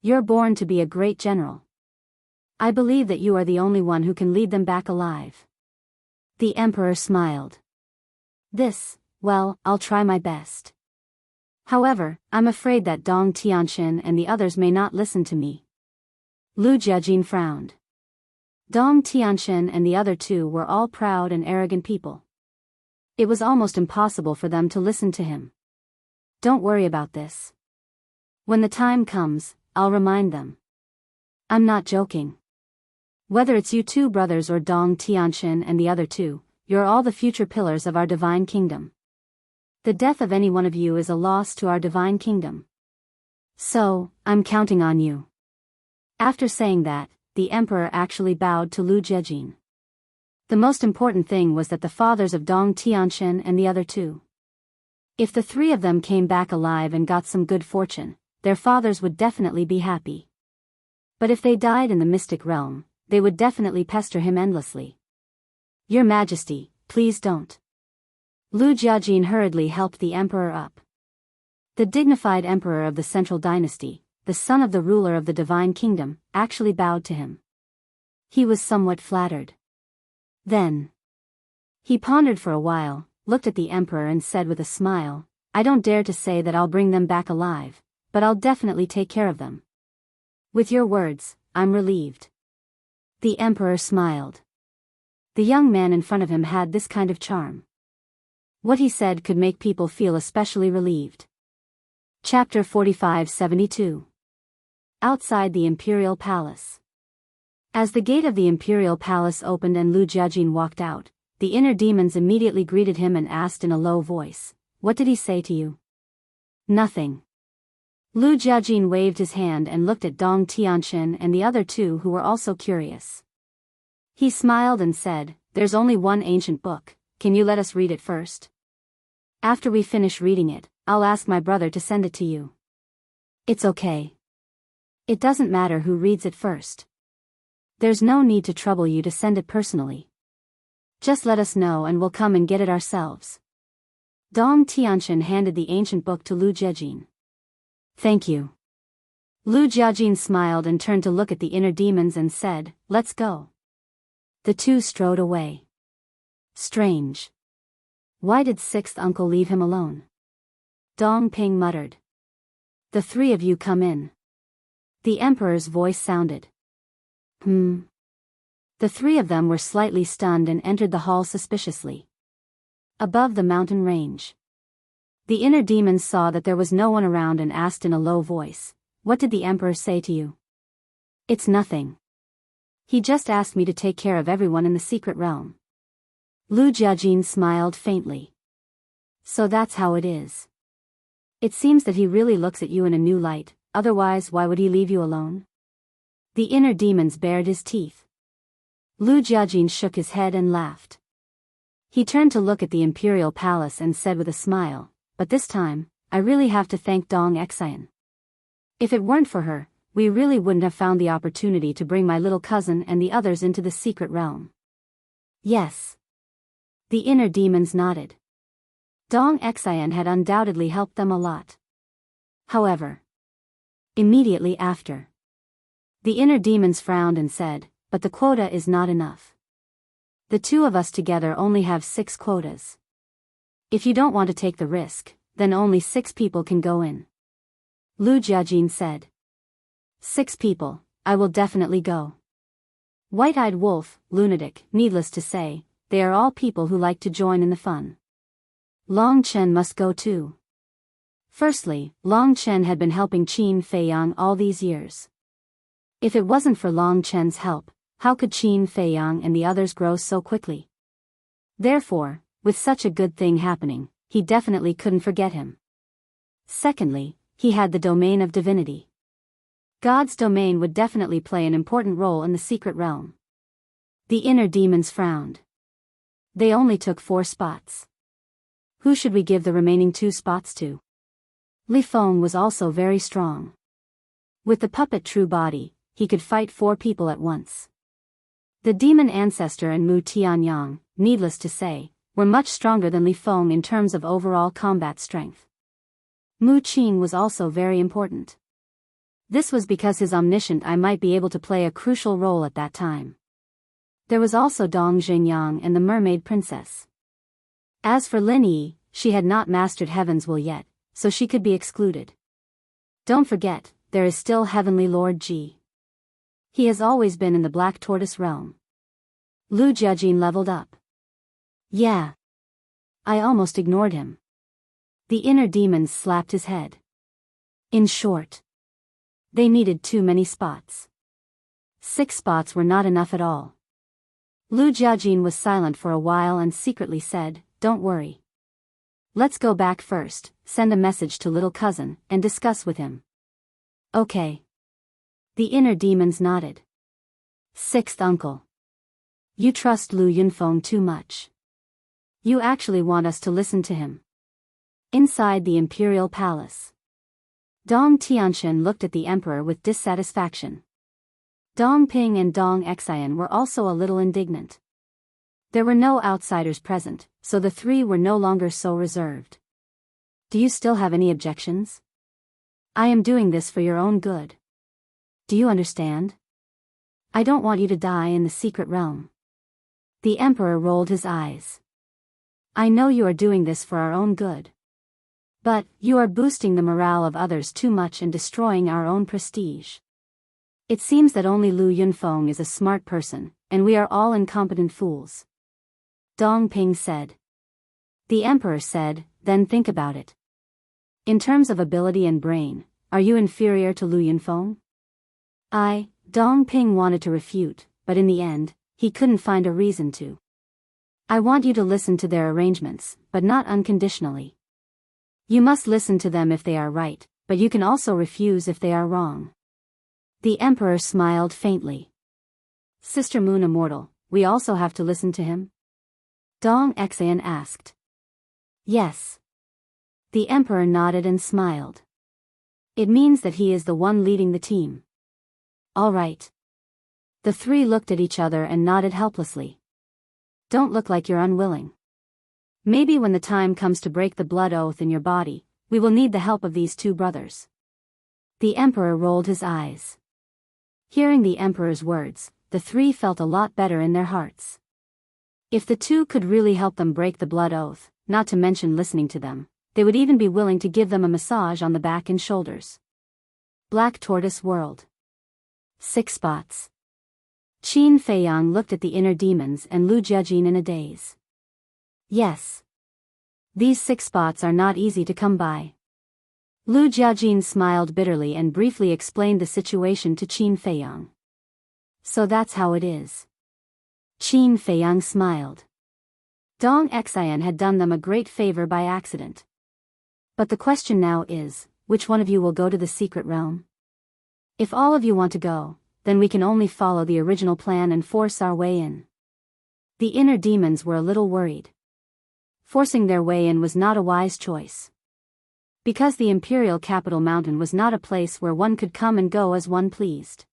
You're born to be a great general. I believe that you are the only one who can lead them back alive. The Emperor smiled. Well, I'll try my best. However, I'm afraid that Dong Tianxin and the others may not listen to me. Lu Jiajin frowned. Dong Tianxin and the other 2 were all proud and arrogant people. It was almost impossible for them to listen to him. Don't worry about this. When the time comes, I'll remind them. I'm not joking. Whether it's you 2 brothers or Dong Tianxin and the other 2, you're all the future pillars of our divine kingdom. The death of any one of you is a loss to our divine kingdom. So, I'm counting on you. After saying that, the emperor actually bowed to Lu Jiejin. The most important thing was that the fathers of Dong Tianqian and the other two. If the three of them came back alive and got some good fortune, their fathers would definitely be happy. But if they died in the mystic realm, they would definitely pester him endlessly. Your Majesty, please don't. Lu Jiejin hurriedly helped the emperor up. The dignified emperor of the Central Dynasty, the son of the ruler of the Divine Kingdom, actually bowed to him. He was somewhat flattered. Then he pondered for a while, looked at the emperor and said with a smile, I don't dare to say that I'll bring them back alive, but I'll definitely take care of them. With your words, I'm relieved. The emperor smiled. The young man in front of him had this kind of charm. What he said could make people feel especially relieved. Chapter 45-72. Outside the Imperial Palace. As the gate of the Imperial Palace opened and Lu Jiejin walked out, the inner demons immediately greeted him and asked in a low voice, What did he say to you? Nothing. Lu Jiejin waved his hand and looked at Dong Tianqian and the other two who were also curious. He smiled and said, There's only one ancient book, can you let us read it first? After we finish reading it, I'll ask my brother to send it to you. It's okay. It doesn't matter who reads it first. There's no need to trouble you to send it personally. Just let us know and we'll come and get it ourselves. Dong Tianqian handed the ancient book to Lu Jiejin. Thank you. Lu Jiejin smiled and turned to look at the inner demons and said, Let's go. The two strode away. Strange. Why did sixth uncle leave him alone? Dong Ping muttered. The three of you come in. The emperor's voice sounded. The three of them were slightly stunned and entered the hall suspiciously. Above the mountain range. The inner demons saw that there was no one around and asked in a low voice, What did the emperor say to you? It's nothing. He just asked me to take care of everyone in the secret realm. Lu Jiejin smiled faintly. So that's how it is. It seems that he really looks at you in a new light, otherwise why would he leave you alone? The inner demons bared his teeth. Lu Jiejin shook his head and laughed. He turned to look at the imperial palace and said with a smile, But this time, I really have to thank Dong Xian. If it weren't for her, we really wouldn't have found the opportunity to bring my little cousin and the others into the secret realm. Yes. The inner demons nodded. Dong Xian had undoubtedly helped them a lot. However, immediately after, the inner demons frowned and said, But the quota is not enough. The two of us together only have 6 quotas. If you don't want to take the risk, then only 6 people can go in. Lu Jiejin said. 6 people, I will definitely go. White-eyed wolf, lunatic, needless to say, they are all people who like to join in the fun. Long Chen must go too. Firstly, Long Chen had been helping Qin Feiyang all these years. If it wasn't for Long Chen's help, how could Qin Feiyang and the others grow so quickly? Therefore, with such a good thing happening, he definitely couldn't forget him. Secondly, he had the domain of divinity. God's domain would definitely play an important role in the secret realm. The inner demons frowned. They only took 4 spots. Who should we give the remaining 2 spots to? Li Feng was also very strong. With the puppet true body, he could fight 4 people at once. The demon ancestor and Mu Tianyang, needless to say, were much stronger than Li Feng in terms of overall combat strength. Mu Qing was also very important. This was because his omniscient eye might be able to play a crucial role at that time. There was also Dong Xingyang and the mermaid princess. As for Lin Yi, she had not mastered Heaven's Will yet, so she could be excluded. Don't forget, there is still Heavenly Lord Ji. He has always been in the Black Tortoise realm. Lu Jiejin leveled up. Yeah. I almost ignored him. The inner demons slapped his head. In short, they needed too many spots. 6 spots were not enough at all. Lu Jiejin was silent for a while and secretly said, Don't worry. Let's go back first, send a message to little cousin, and discuss with him. Okay. The inner demons nodded. Sixth uncle. You trust Lu Yunfeng too much. You actually want us to listen to him. Inside the imperial palace. Dong Tianxian looked at the emperor with dissatisfaction. Dong Ping and Dong Xian were also a little indignant. There were no outsiders present, so the three were no longer so reserved. Do you still have any objections? I am doing this for your own good. Do you understand? I don't want you to die in the secret realm. The emperor rolled his eyes. I know you are doing this for our own good. But, you are boosting the morale of others too much and destroying our own prestige. It seems that only Lu Yunfeng is a smart person, and we are all incompetent fools. Dong Ping said. The emperor said, then think about it. In terms of ability and brain, are you inferior to Lu Yunfeng? Dong Ping wanted to refute, but in the end, he couldn't find a reason to. I want you to listen to their arrangements, but not unconditionally. You must listen to them if they are right, but you can also refuse if they are wrong. The emperor smiled faintly. Sister Moon Immortal, we also have to listen to him? Dong Xian asked. Yes. The emperor nodded and smiled. It means that he is the one leading the team. All right. The three looked at each other and nodded helplessly. Don't look like you're unwilling. Maybe when the time comes to break the blood oath in your body, we will need the help of these two brothers. The emperor rolled his eyes. Hearing the emperor's words, the three felt a lot better in their hearts. If the two could really help them break the blood oath, not to mention listening to them, they would even be willing to give them a massage on the back and shoulders. Black Tortoise World. 6 spots. Qin Feiyang looked at the inner demons and Lu Jiajin in a daze. Yes. These 6 spots are not easy to come by. Lu Jiajin smiled bitterly and briefly explained the situation to Qin Feiyang. So that's how it is. Qin Feiyang smiled. Dong Xian had done them a great favor by accident. But the question now is, which one of you will go to the secret realm? If all of you want to go, then we can only follow the original plan and force our way in. The inner demons were a little worried. Forcing their way in was not a wise choice. Because the imperial capital mountain was not a place where one could come and go as one pleased.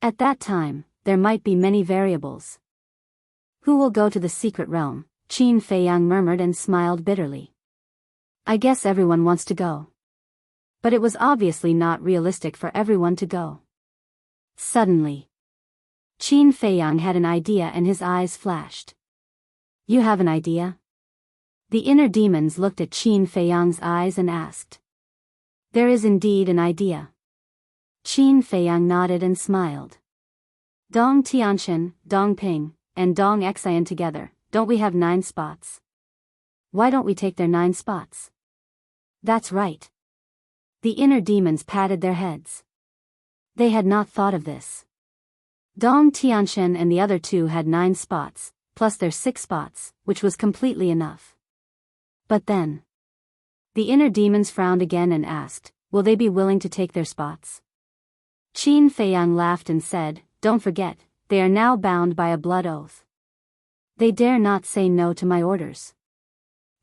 At that time, there might be many variables. Who will go to the secret realm? Qin Feiyang murmured and smiled bitterly. I guess everyone wants to go. But it was obviously not realistic for everyone to go. Suddenly, Qin Feiyang had an idea and his eyes flashed. You have an idea? The inner demons looked at Qin Feiyang's eyes and asked. There is indeed an idea. Qin Feiyang nodded and smiled. Dong Tianxian, Dong Ping, and Dong Xian together, don't we have 9 spots? Why don't we take their 9 spots? That's right. The inner demons patted their heads. They had not thought of this. Dong Tianxian and the other 2 had 9 spots, plus their 6 spots, which was completely enough. But then, the inner demons frowned again and asked, will they be willing to take their spots? Qin Feiyang laughed and said, don't forget, they are now bound by a blood oath. They dare not say no to my orders.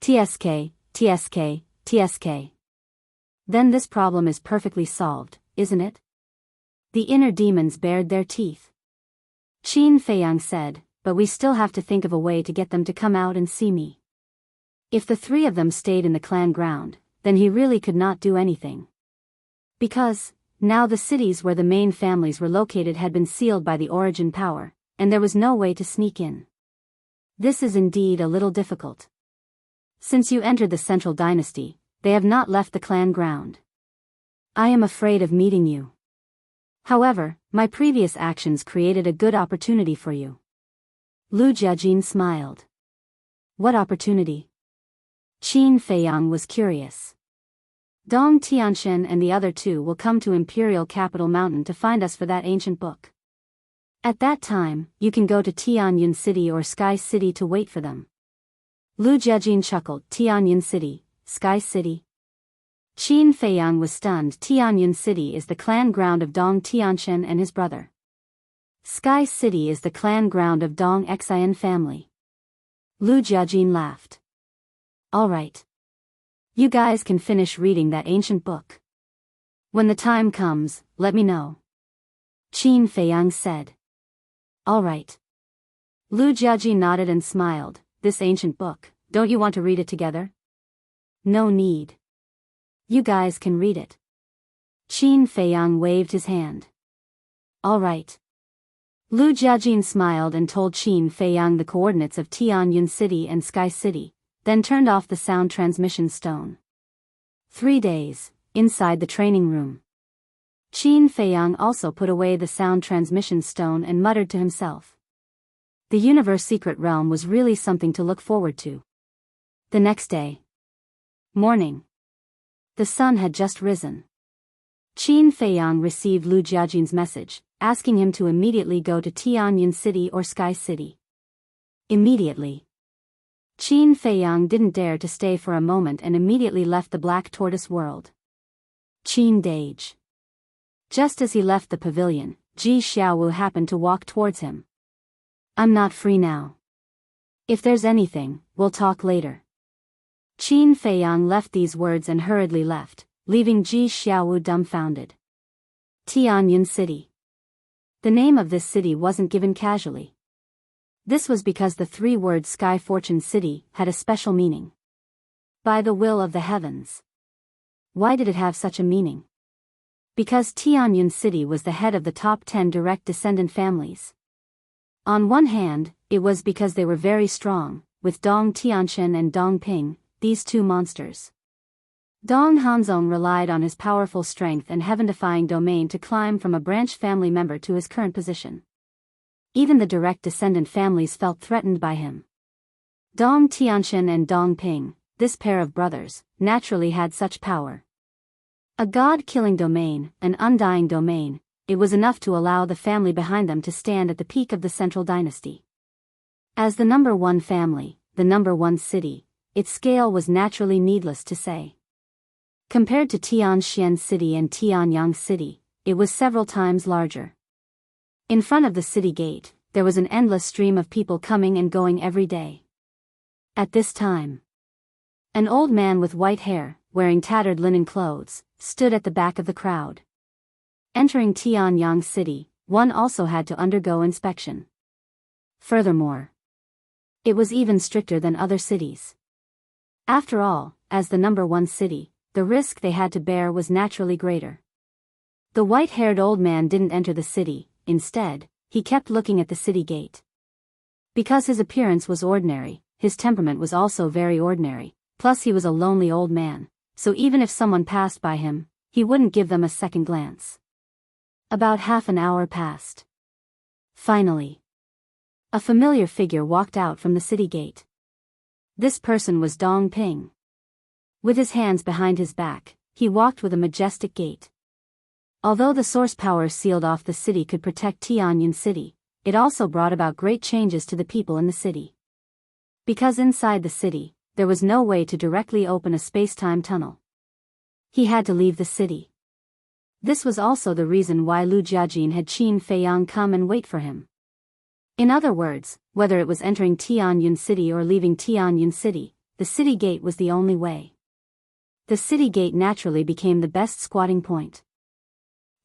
TSK, TSK, TSK. Then this problem is perfectly solved, isn't it? The inner demons bared their teeth. Qin Feiyang said, but we still have to think of a way to get them to come out and see me. If the 3 of them stayed in the clan ground, then he really could not do anything. Because, now the cities where the main families were located had been sealed by the origin power, and there was no way to sneak in. This is indeed a little difficult. Since you entered the central dynasty, they have not left the clan ground. I am afraid of meeting you. However, my previous actions created a good opportunity for you. Lu Jiajin smiled. What opportunity? Qin Feiyang was curious. Dong Tianxian and the other 2 will come to Imperial Capital Mountain to find us for that ancient book. At that time, you can go to Tianyun City or Sky City to wait for them. Lu Jiajin chuckled. Tianyun City, Sky City. Qin Feiyang was stunned. Tianyun City is the clan ground of Dong Tianshan and his brother. Sky City is the clan ground of Dong Xian family. Lu Jiajin laughed. All right. You guys can finish reading that ancient book. When the time comes, let me know. Qin Feiyang said. All right. Lu Jiajin nodded and smiled. This ancient book, don't you want to read it together? No need. You guys can read it. Qin Feiyang waved his hand. All right. Lu Jiajin smiled and told Qin Feiyang the coordinates of Tianyun City and Sky City, then turned off the sound transmission stone. 3 days, inside the training room. Qin Feiyang also put away the sound transmission stone and muttered to himself. The universe secret realm was really something to look forward to. The next day. Morning. The sun had just risen. Qin Feiyang received Lu Jiajin's message, asking him to immediately go to Tianyun City or Sky City. Immediately. Qin Feiyang didn't dare to stay for a moment and immediately left the Black Tortoise world. Qin Dage. Just as he left the pavilion, Ji Xiaowu happened to walk towards him. I'm not free now. If there's anything, we'll talk later. Qin Feiyang left these words and hurriedly left, leaving Ji Xiaowu dumbfounded. Tianyun City. The name of this city wasn't given casually. This was because the 3 words Sky Fortune City had a special meaning. By the will of the heavens. Why did it have such a meaning? Because Tianyun City was the head of the top 10 direct descendant families. On one hand, it was because they were very strong, with Dong Tianshan and Dong Ping, these 2 monsters. Dong Hanzong relied on his powerful strength and heaven-defying domain to climb from a branch family member to his current position. Even the direct descendant families felt threatened by him. Dong Tianshan and Dong Ping, this pair of brothers, naturally had such power. A god-killing domain, an undying domain, it was enough to allow the family behind them to stand at the peak of the central dynasty. As the number 1 family, the number 1 city, its scale was naturally needless to say. Compared to Tianxian City and Tianyang City, it was several times larger. In front of the city gate, there was an endless stream of people coming and going every day. At this time, an old man with white hair, wearing tattered linen clothes, stood at the back of the crowd. Entering Tianyang City, one also had to undergo inspection. Furthermore, it was even stricter than other cities. After all, as the number 1 city, the risk they had to bear was naturally greater. The white-haired old man didn't enter the city, instead, he kept looking at the city gate. Because his appearance was ordinary, his temperament was also very ordinary, plus he was a lonely old man, so even if someone passed by him, he wouldn't give them a second glance. About half an hour passed. Finally, a familiar figure walked out from the city gate. This person was Dong Ping. With his hands behind his back, he walked with a majestic gait. Although the source power sealed off the city could protect Tianyun City, it also brought about great changes to the people in the city. Because inside the city, there was no way to directly open a space-time tunnel. He had to leave the city. This was also the reason why Lu Jiajin had Qin Feiyang come and wait for him. In other words, whether it was entering Tianyun City or leaving Tianyun City, the city gate was the only way. The city gate naturally became the best squatting point.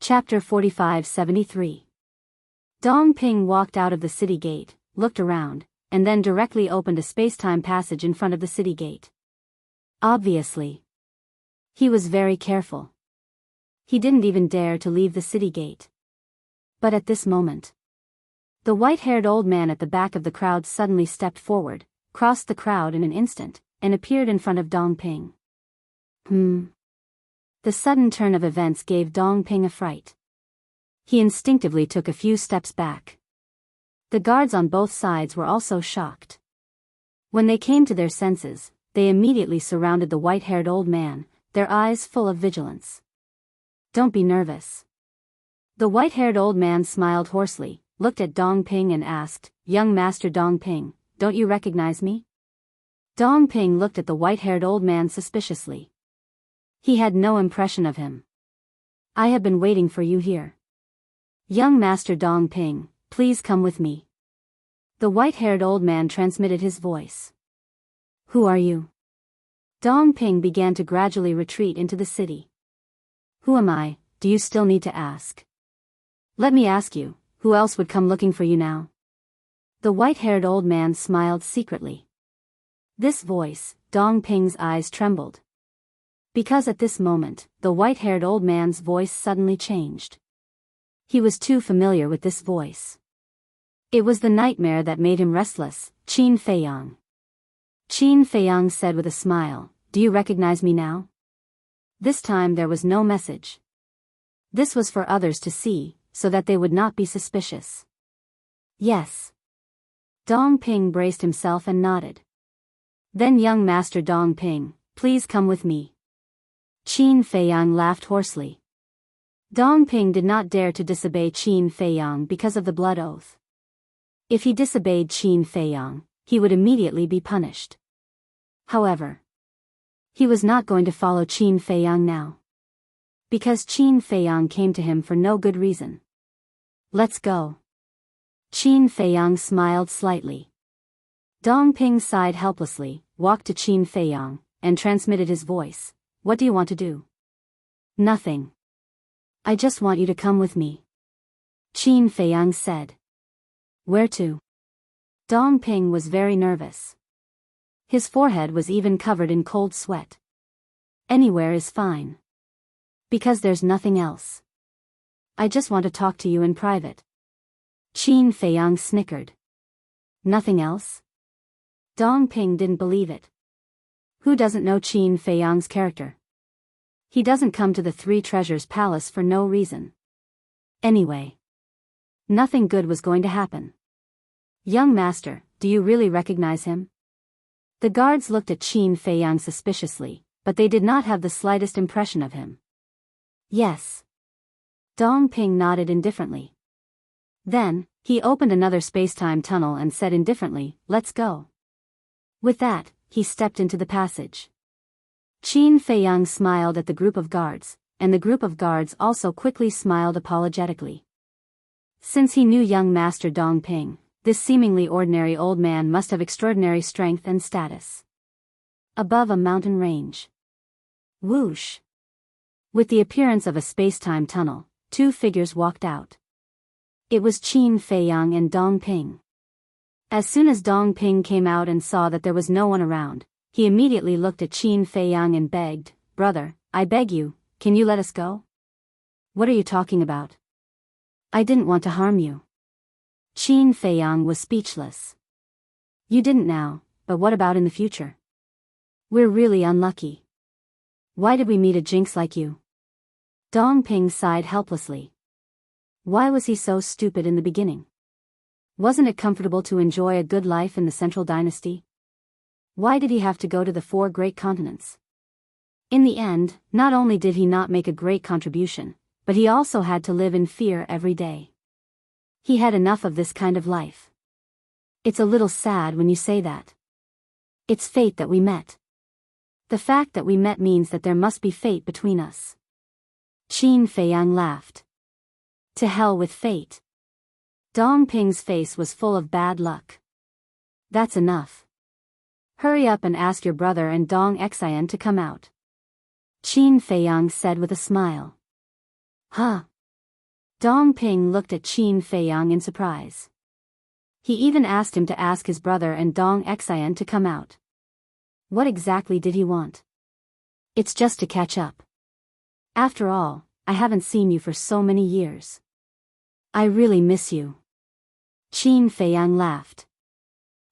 Chapter 45-73. Dong Ping walked out of the city gate, looked around, and then directly opened a space-time passage in front of the city gate. Obviously, he was very careful. He didn't even dare to leave the city gate. But at this moment, the white-haired old man at the back of the crowd suddenly stepped forward, crossed the crowd in an instant, and appeared in front of Dong Ping. The sudden turn of events gave Dong Ping a fright. He instinctively took a few steps back. The guards on both sides were also shocked. When they came to their senses, they immediately surrounded the white-haired old man, their eyes full of vigilance. Don't be nervous. The white-haired old man smiled hoarsely, looked at Dong Ping and asked, "Young Master Dong Ping, don't you recognize me?" Dong Ping looked at the white-haired old man suspiciously. He had no impression of him. I have been waiting for you here. Young Master Dong Ping, please come with me. The white-haired old man transmitted his voice. Who are you? Dong Ping began to gradually retreat into the city. Who am I, do you still need to ask? Let me ask you, who else would come looking for you now? The white-haired old man smiled secretly. This voice, Dong Ping's eyes trembled. Because at this moment, the white-haired old man's voice suddenly changed. He was too familiar with this voice. It was the nightmare that made him restless, Qin Feiyang. Qin Feiyang said with a smile, do you recognize me now? This time there was no message. This was for others to see, so that they would not be suspicious. Yes. Dong Ping braced himself and nodded. Then young Master Dong Ping, please come with me. Qin Feiyang laughed hoarsely. Dong Ping did not dare to disobey Qin Feiyang because of the blood oath. If he disobeyed Qin Feiyang, he would immediately be punished. However, he was not going to follow Qin Feiyang now. Because Qin Feiyang came to him for no good reason. Let's go. Qin Feiyang smiled slightly. Dong Ping sighed helplessly, walked to Qin Feiyang, and transmitted his voice. What do you want to do? Nothing. I just want you to come with me. Qin Feiyang said. Where to? Dong Ping was very nervous. His forehead was even covered in cold sweat. Anywhere is fine. Because there's nothing else. I just want to talk to you in private. Qin Feiyang snickered. Nothing else? Dong Ping didn't believe it. Who doesn't know Qin Feiyang's character? He doesn't come to the Three Treasures Palace for no reason. Anyway. Nothing good was going to happen. Young master, do you really recognize him? The guards looked at Qin Feiyang suspiciously, but they did not have the slightest impression of him. Yes. Dong Ping nodded indifferently. Then, he opened another space-time tunnel and said indifferently, let's go. With that, he stepped into the passage. Qin Feiyang smiled at the group of guards, and the group of guards also quickly smiled apologetically. Since he knew young Master Dong Ping, this seemingly ordinary old man must have extraordinary strength and status. Above a mountain range. Whoosh! With the appearance of a space-time tunnel, two figures walked out. It was Qin Feiyang and Dong Ping. As soon as Dong Ping came out and saw that there was no one around, he immediately looked at Qin Feiyang and begged, Brother, I beg you, can you let us go? What are you talking about? I didn't want to harm you. Qin Feiyang was speechless. You didn't now, but what about in the future? We're really unlucky. Why did we meet a jinx like you? Dong Ping sighed helplessly. Why was he so stupid in the beginning? Wasn't it comfortable to enjoy a good life in the Central Dynasty? Why did he have to go to the 4 great continents? In the end, not only did he not make a great contribution, but he also had to live in fear every day. He had enough of this kind of life. It's a little sad when you say that. It's fate that we met. The fact that we met means that there must be fate between us. Qin Feiyang laughed. To hell with fate. Dong Ping's face was full of bad luck. That's enough. Hurry up and ask your brother and Dong Xian to come out. Qin Feiyang said with a smile. Huh? Dong Ping looked at Qin Feiyang in surprise. He even asked him to ask his brother and Dong Xian to come out. What exactly did he want? It's just to catch up. After all, I haven't seen you for so many years. I really miss you. Qin Feiyang laughed.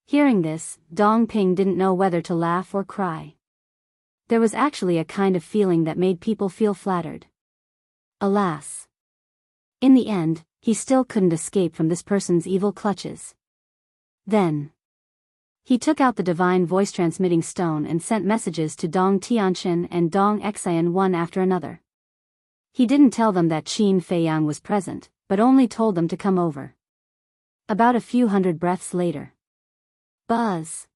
Hearing this, Dong Ping didn't know whether to laugh or cry. There was actually a kind of feeling that made people feel flattered. Alas. In the end, he still couldn't escape from this person's evil clutches. Then, he took out the divine voice-transmitting stone and sent messages to Dong Tianqin and Dong Xian one after another. He didn't tell them that Qin Feiyang was present, but only told them to come over. About a few hundred breaths later. Buzz!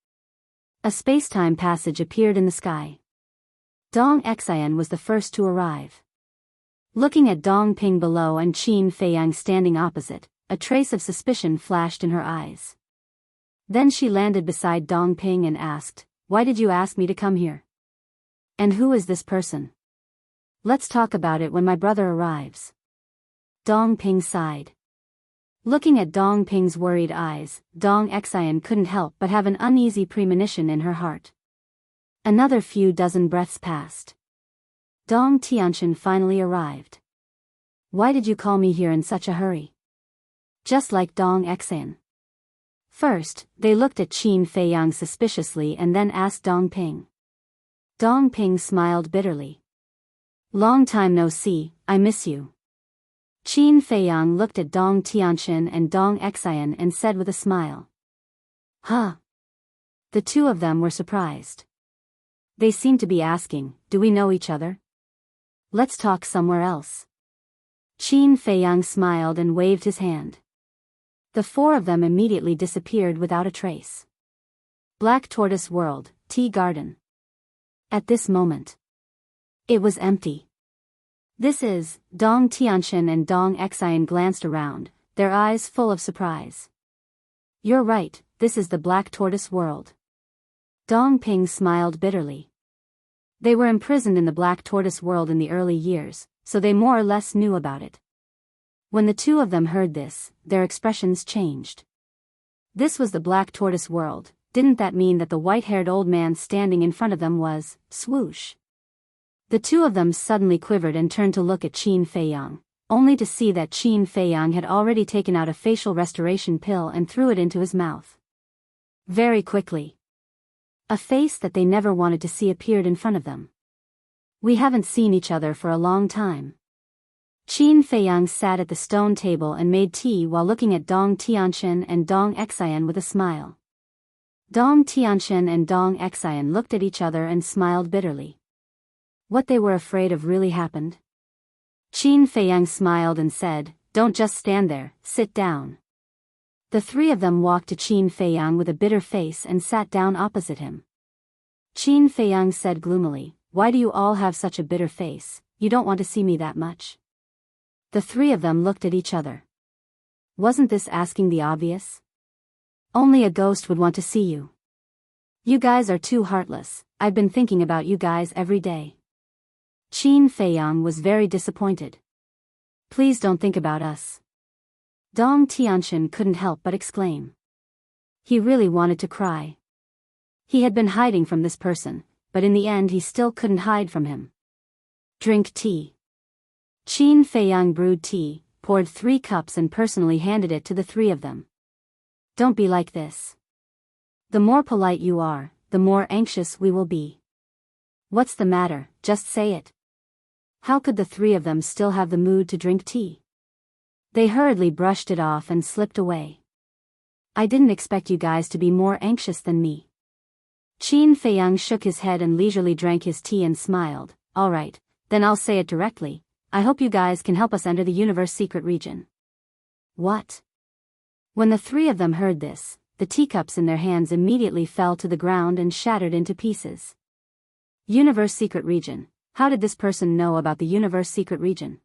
A space-time passage appeared in the sky. Dong Xian was the first to arrive. Looking at Dong Ping below and Qin Feiyang standing opposite, a trace of suspicion flashed in her eyes. Then she landed beside Dong Ping and asked, "Why did you ask me to come here? And who is this person? Let's talk about it when my brother arrives." Dong Ping sighed. Looking at Dong Ping's worried eyes, Dong Xian couldn't help but have an uneasy premonition in her heart. Another few dozen breaths passed. Dong Tianqian finally arrived. "Why did you call me here in such a hurry?" Just like Dong Xian. First, they looked at Qin Feiyang suspiciously and then asked Dong Ping. Dong Ping smiled bitterly. "Long time no see, I miss you." Qin Feiyang looked at Dong Tianqian and Dong Xian and said with a smile. "Huh?" The two of them were surprised. They seemed to be asking, "Do we know each other? Let's talk somewhere else." Qin Feiyang smiled and waved his hand. The four of them immediately disappeared without a trace. Black Tortoise World, Tea Garden. At this moment, it was empty. "This is," Dong Tianqian and Dong Xian glanced around, their eyes full of surprise. "You're right, this is the Black Tortoise World." Dong Ping smiled bitterly. They were imprisoned in the Black Tortoise World in the early years, so they more or less knew about it. When the two of them heard this, their expressions changed. This was the Black Tortoise World. Didn't that mean that the white-haired old man standing in front of them was, swoosh? The two of them suddenly quivered and turned to look at Qin Feiyang, only to see that Qin Feiyang had already taken out a facial restoration pill and threw it into his mouth. Very quickly. A face that they never wanted to see appeared in front of them. "We haven't seen each other for a long time." Qin Feiyang sat at the stone table and made tea while looking at Dong Tianqian and Dong Xian with a smile. Dong Tianqian and Dong Xian looked at each other and smiled bitterly. What they were afraid of really happened. Qin Feiyang smiled and said, "Don't just stand there, sit down." The three of them walked to Qin Feiyang with a bitter face and sat down opposite him. Qin Feiyang said gloomily, "Why do you all have such a bitter face? You don't want to see me that much?" The three of them looked at each other. Wasn't this asking the obvious? Only a ghost would want to see you. You guys are too heartless. I've been thinking about you guys every day. Qin Feiyang was very disappointed. Please don't think about us. Dong Tianqian couldn't help but exclaim. He really wanted to cry. He had been hiding from this person, but in the end he still couldn't hide from him. Drink tea. Qin Feiyang brewed tea, poured 3 cups and personally handed it to the three of them. Don't be like this. The more polite you are, the more anxious we will be. What's the matter, just say it. How could the three of them still have the mood to drink tea? They hurriedly brushed it off and slipped away. I didn't expect you guys to be more anxious than me. Qin Feiyang shook his head and leisurely drank his tea and smiled. All right, then I'll say it directly. I hope you guys can help us enter the universe secret region. What? When the three of them heard this, the teacups in their hands immediately fell to the ground and shattered into pieces. Universe secret region. How did this person know about the universe secret region?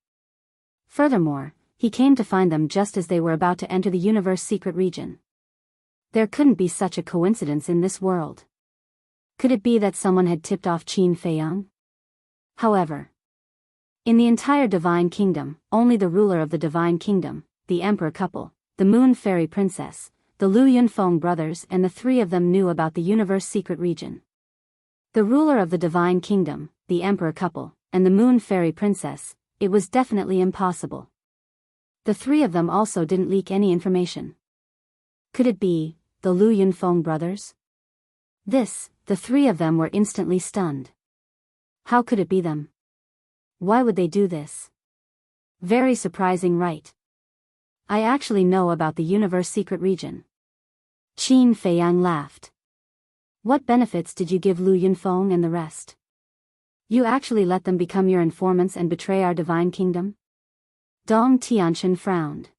Furthermore, he came to find them just as they were about to enter the universe secret region. There couldn't be such a coincidence in this world. Could it be that someone had tipped off Qin Feiyang? However, in the entire Divine Kingdom, only the ruler of the Divine Kingdom, the Emperor couple, the Moon Fairy Princess, the Lu Yunfeng brothers and the three of them knew about the universe secret region. The ruler of the Divine Kingdom, the Emperor couple, and the Moon Fairy Princess, it was definitely impossible. The three of them also didn't leak any information. Could it be the Lu Yunfeng brothers? The three of them were instantly stunned. How could it be them? Why would they do this? Very surprising, right? I actually know about the universe secret region. Qin Feiyang laughed. What benefits did you give Lu Yunfeng and the rest? You actually let them become your informants and betray our divine kingdom? Dong Tianqian frowned.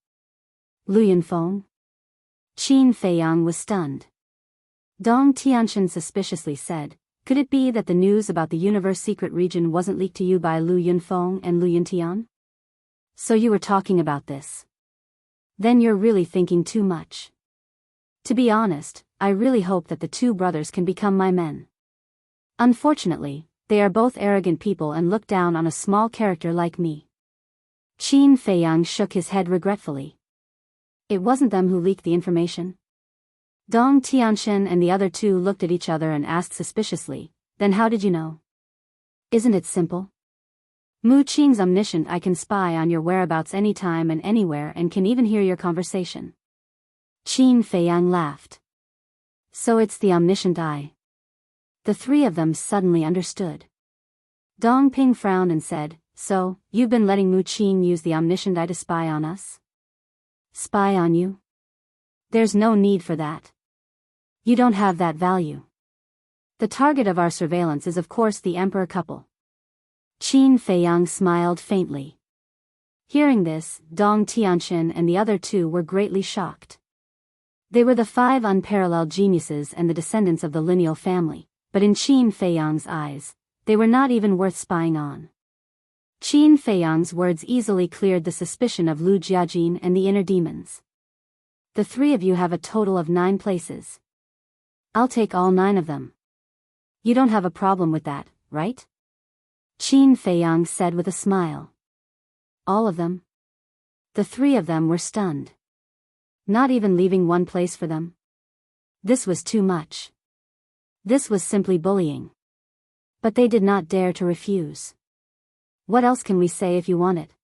Lu Yunfeng? Qin Feiyang was stunned. Dong Tianqian suspiciously said, Could it be that the news about the universe secret region wasn't leaked to you by Lu Yunfeng and Lu Yuntian? So you were talking about this. Then you're really thinking too much. To be honest, I really hope that the two brothers can become my men. Unfortunately, they are both arrogant people and look down on a small character like me. Qin Feiyang shook his head regretfully. It wasn't them who leaked the information. Dong Tianxian and the other two looked at each other and asked suspiciously, then how did you know? Isn't it simple? Mu Qing's omniscient. I can spy on your whereabouts anytime and anywhere and can even hear your conversation. Qin Feiyang laughed. So it's the omniscient eye. The three of them suddenly understood. Dong Ping frowned and said, so, you've been letting Mu Qing use the omniscient eye to spy on us? Spy on you? There's no need for that. You don't have that value. The target of our surveillance is of course the emperor couple. Qin Feiyang smiled faintly. Hearing this, Dong Tianxian and the other two were greatly shocked. They were the 5 unparalleled geniuses and the descendants of the lineal family, but in Qin Feiyang's eyes, they were not even worth spying on. Qin Feiyang's words easily cleared the suspicion of Lu Jiajin and the inner demons. The three of you have a total of 9 places. I'll take all 9 of them. You don't have a problem with that, right? Qin Feiyang said with a smile. All of them? The three of them were stunned. Not even leaving one place for them? This was too much. This was simply bullying. But they did not dare to refuse. What else can we say if you want it?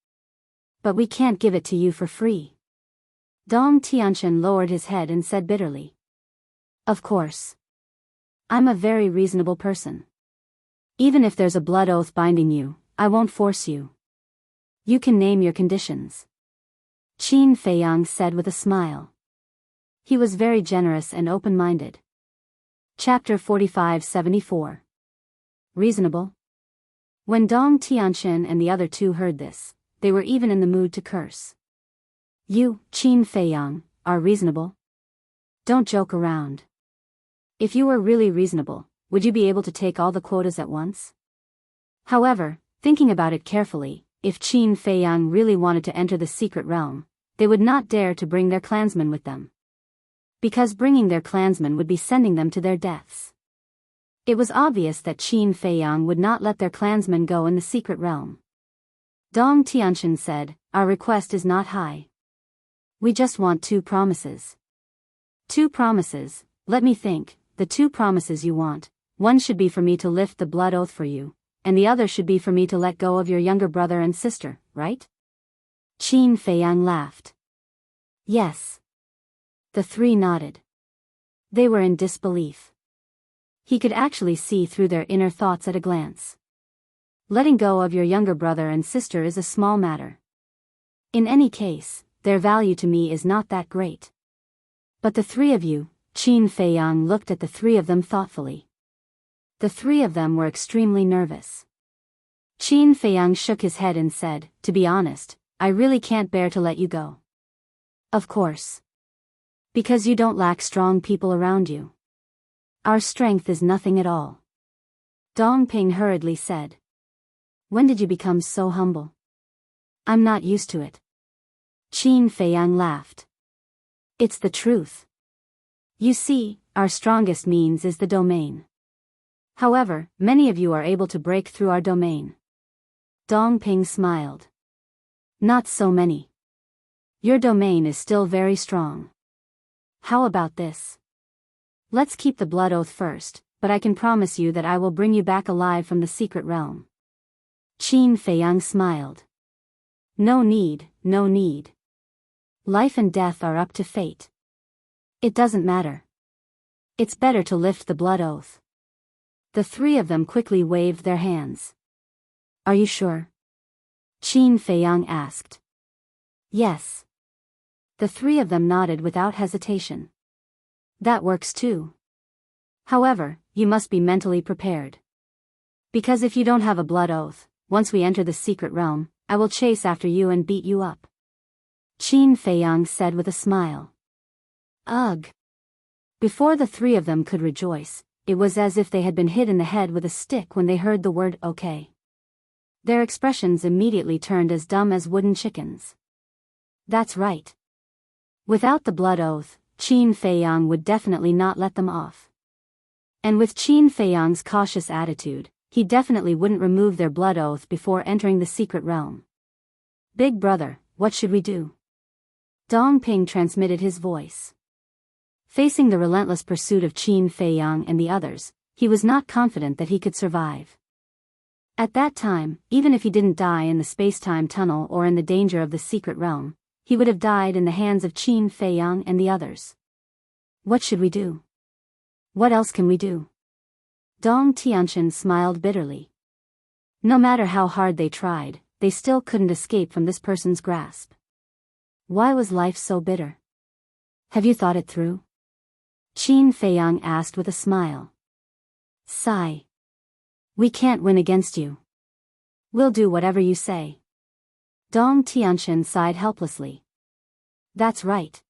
But we can't give it to you for free. Dong Tianxian lowered his head and said bitterly. Of course. I'm a very reasonable person. Even if there's a blood oath binding you, I won't force you. You can name your conditions. Qin Feiyang said with a smile. He was very generous and open-minded. Chapter 45-74. Reasonable? When Dong Tianxian and the other two heard this, they were even in the mood to curse. You, Qin Feiyang, are reasonable? Don't joke around. If you were really reasonable, would you be able to take all the quotas at once? However, thinking about it carefully, if Qin Feiyang really wanted to enter the secret realm, they would not dare to bring their clansmen with them. Because bringing their clansmen would be sending them to their deaths. It was obvious that Qin Feiyang would not let their clansmen go in the secret realm. Dong Tianxian said, our request is not high. We just want 2 promises. 2 promises, let me think. The 2 promises you want, one should be for me to lift the blood oath for you, and the other should be for me to let go of your younger brother and sister, right? Qin Feiyang laughed. Yes. The 3 nodded. They were in disbelief. He could actually see through their inner thoughts at a glance. Letting go of your younger brother and sister is a small matter. In any case, their value to me is not that great. But the 3 of you, Qin Feiyang looked at the 3 of them thoughtfully. The 3 of them were extremely nervous. Qin Feiyang shook his head and said, to be honest, I really can't bear to let you go. Of course. Because you don't lack strong people around you. Our strength is nothing at all. Dong Ping hurriedly said. When did you become so humble? I'm not used to it. Qin Feiyang laughed. It's the truth. You see, our strongest means is the domain. However, many of you are able to break through our domain. Dong Ping smiled. Not so many. Your domain is still very strong. How about this? Let's keep the blood oath first, but I can promise you that I will bring you back alive from the secret realm. Qin Feiyang smiled. No need, no need. Life and death are up to fate. It doesn't matter. It's better to lift the blood oath. The 3 of them quickly waved their hands. Are you sure? Qin Feiyang asked. Yes. The 3 of them nodded without hesitation. That works too. However, you must be mentally prepared. Because if you don't have a blood oath, once we enter the secret realm, I will chase after you and beat you up. Qin Feiyang said with a smile. Ugh. Before the 3 of them could rejoice, it was as if they had been hit in the head with a stick when they heard the word okay. Their expressions immediately turned as dumb as wooden chickens. That's right. Without the blood oath, Qin Feiyang would definitely not let them off. And with Qin Feiyang's cautious attitude, he definitely wouldn't remove their blood oath before entering the secret realm. Big brother, what should we do? Dong Ping transmitted his voice. Facing the relentless pursuit of Qin Feiyang and the others, he was not confident that he could survive. At that time, even if he didn't die in the space-time tunnel or in the danger of the secret realm, he would have died in the hands of Qin Feiyang and the others. What should we do? What else can we do? Dong Tianqian smiled bitterly. No matter how hard they tried, they still couldn't escape from this person's grasp. Why was life so bitter? Have you thought it through? Qin Feiyang asked with a smile. Sigh. We can't win against you. We'll do whatever you say. Dong Tianqian sighed helplessly. That's right.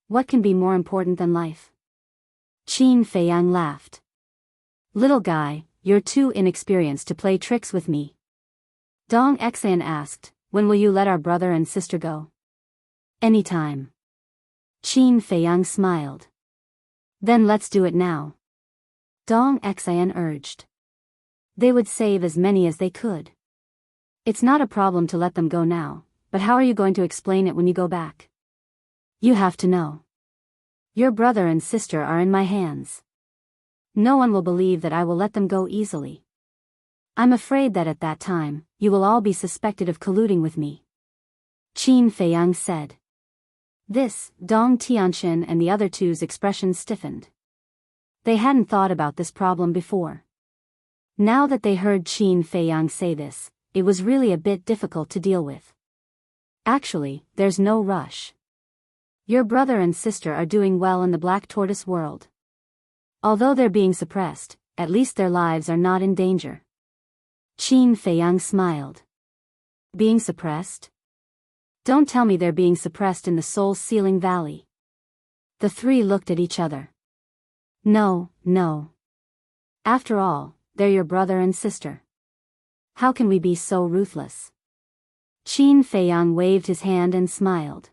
What can be more important than life? Qin Feiyang laughed. Little guy, you're too inexperienced to play tricks with me. Dong Xian asked, when will you let our brother and sister go? Anytime. Qin Feiyang smiled. Then let's do it now. Dong Xian urged. They would save as many as they could. It's not a problem to let them go now, but how are you going to explain it when you go back? You have to know. Your brother and sister are in my hands. No one will believe that I will let them go easily. I'm afraid that at that time, you will all be suspected of colluding with me. Qin Feiyang said. This, Dong Tianqian and the other two's expressions stiffened. They hadn't thought about this problem before. Now that they heard Qin Feiyang say this, it was really a bit difficult to deal with. Actually, there's no rush. Your brother and sister are doing well in the Black Tortoise world. Although they're being suppressed, at least their lives are not in danger. Qin Feiyang smiled. Being suppressed? Don't tell me they're being suppressed in the Soul-Sealing Valley. The three looked at each other. No. After all, they're your brother and sister. How can we be so ruthless? Qin Feiyang waved his hand and smiled.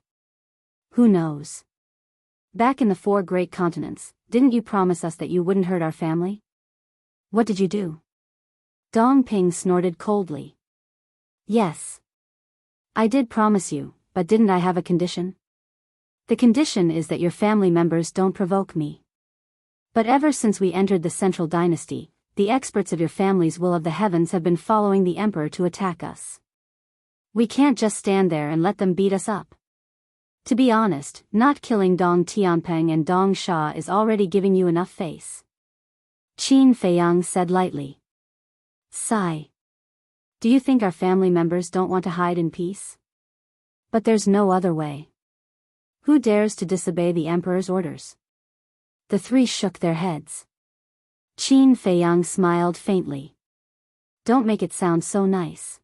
Who knows? Back in the 4 great continents, didn't you promise us that you wouldn't hurt our family? What did you do? Dong Ping snorted coldly. Yes. I did promise you, but didn't I have a condition? The condition is that your family members don't provoke me. But ever since we entered the Central Dynasty, the experts of your family's will of the heavens have been following the Emperor to attack us. We can't just stand there and let them beat us up. To be honest, not killing Dong Tianpeng and Dong Sha is already giving you enough face. Qin Feiyang said lightly. Sigh. Do you think our family members don't want to hide in peace? But there's no other way. Who dares to disobey the Emperor's orders? The three shook their heads. Qin Feiyang smiled faintly. Don't make it sound so nice.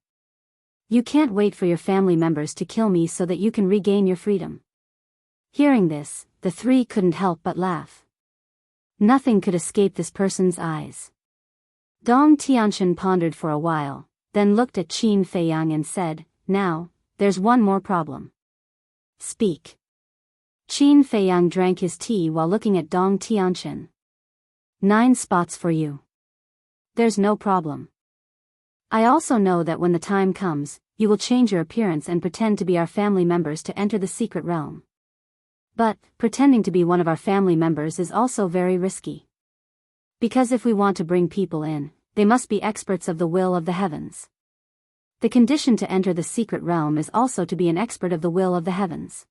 You can't wait for your family members to kill me so that you can regain your freedom. Hearing this, the three couldn't help but laugh. Nothing could escape this person's eyes. Dong Tianqian pondered for a while, then looked at Qin Feiyang and said, Now, there's one more problem. Speak. Qin Feiyang drank his tea while looking at Dong Tianqian. 9 spots for you. There's no problem. I also know that when the time comes, you will change your appearance and pretend to be our family members to enter the secret realm. But, pretending to be one of our family members is also very risky. Because if we want to bring people in, they must be experts of the will of the heavens. The condition to enter the secret realm is also to be an expert of the will of the heavens.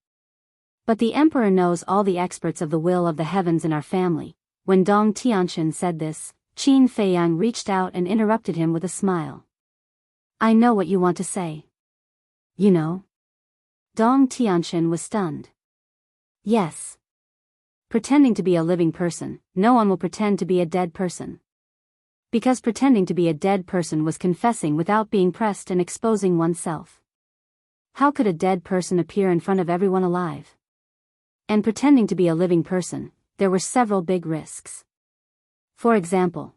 But the Emperor knows all the experts of the will of the heavens in our family. When Dong Tianqian said this, Qin Feiyang reached out and interrupted him with a smile. I know what you want to say. You know? Dong Tianqian was stunned. Yes. Pretending to be a living person, no one will pretend to be a dead person. Because pretending to be a dead person was confessing without being pressed and exposing oneself. How could a dead person appear in front of everyone alive? And pretending to be a living person, there were several big risks. For example,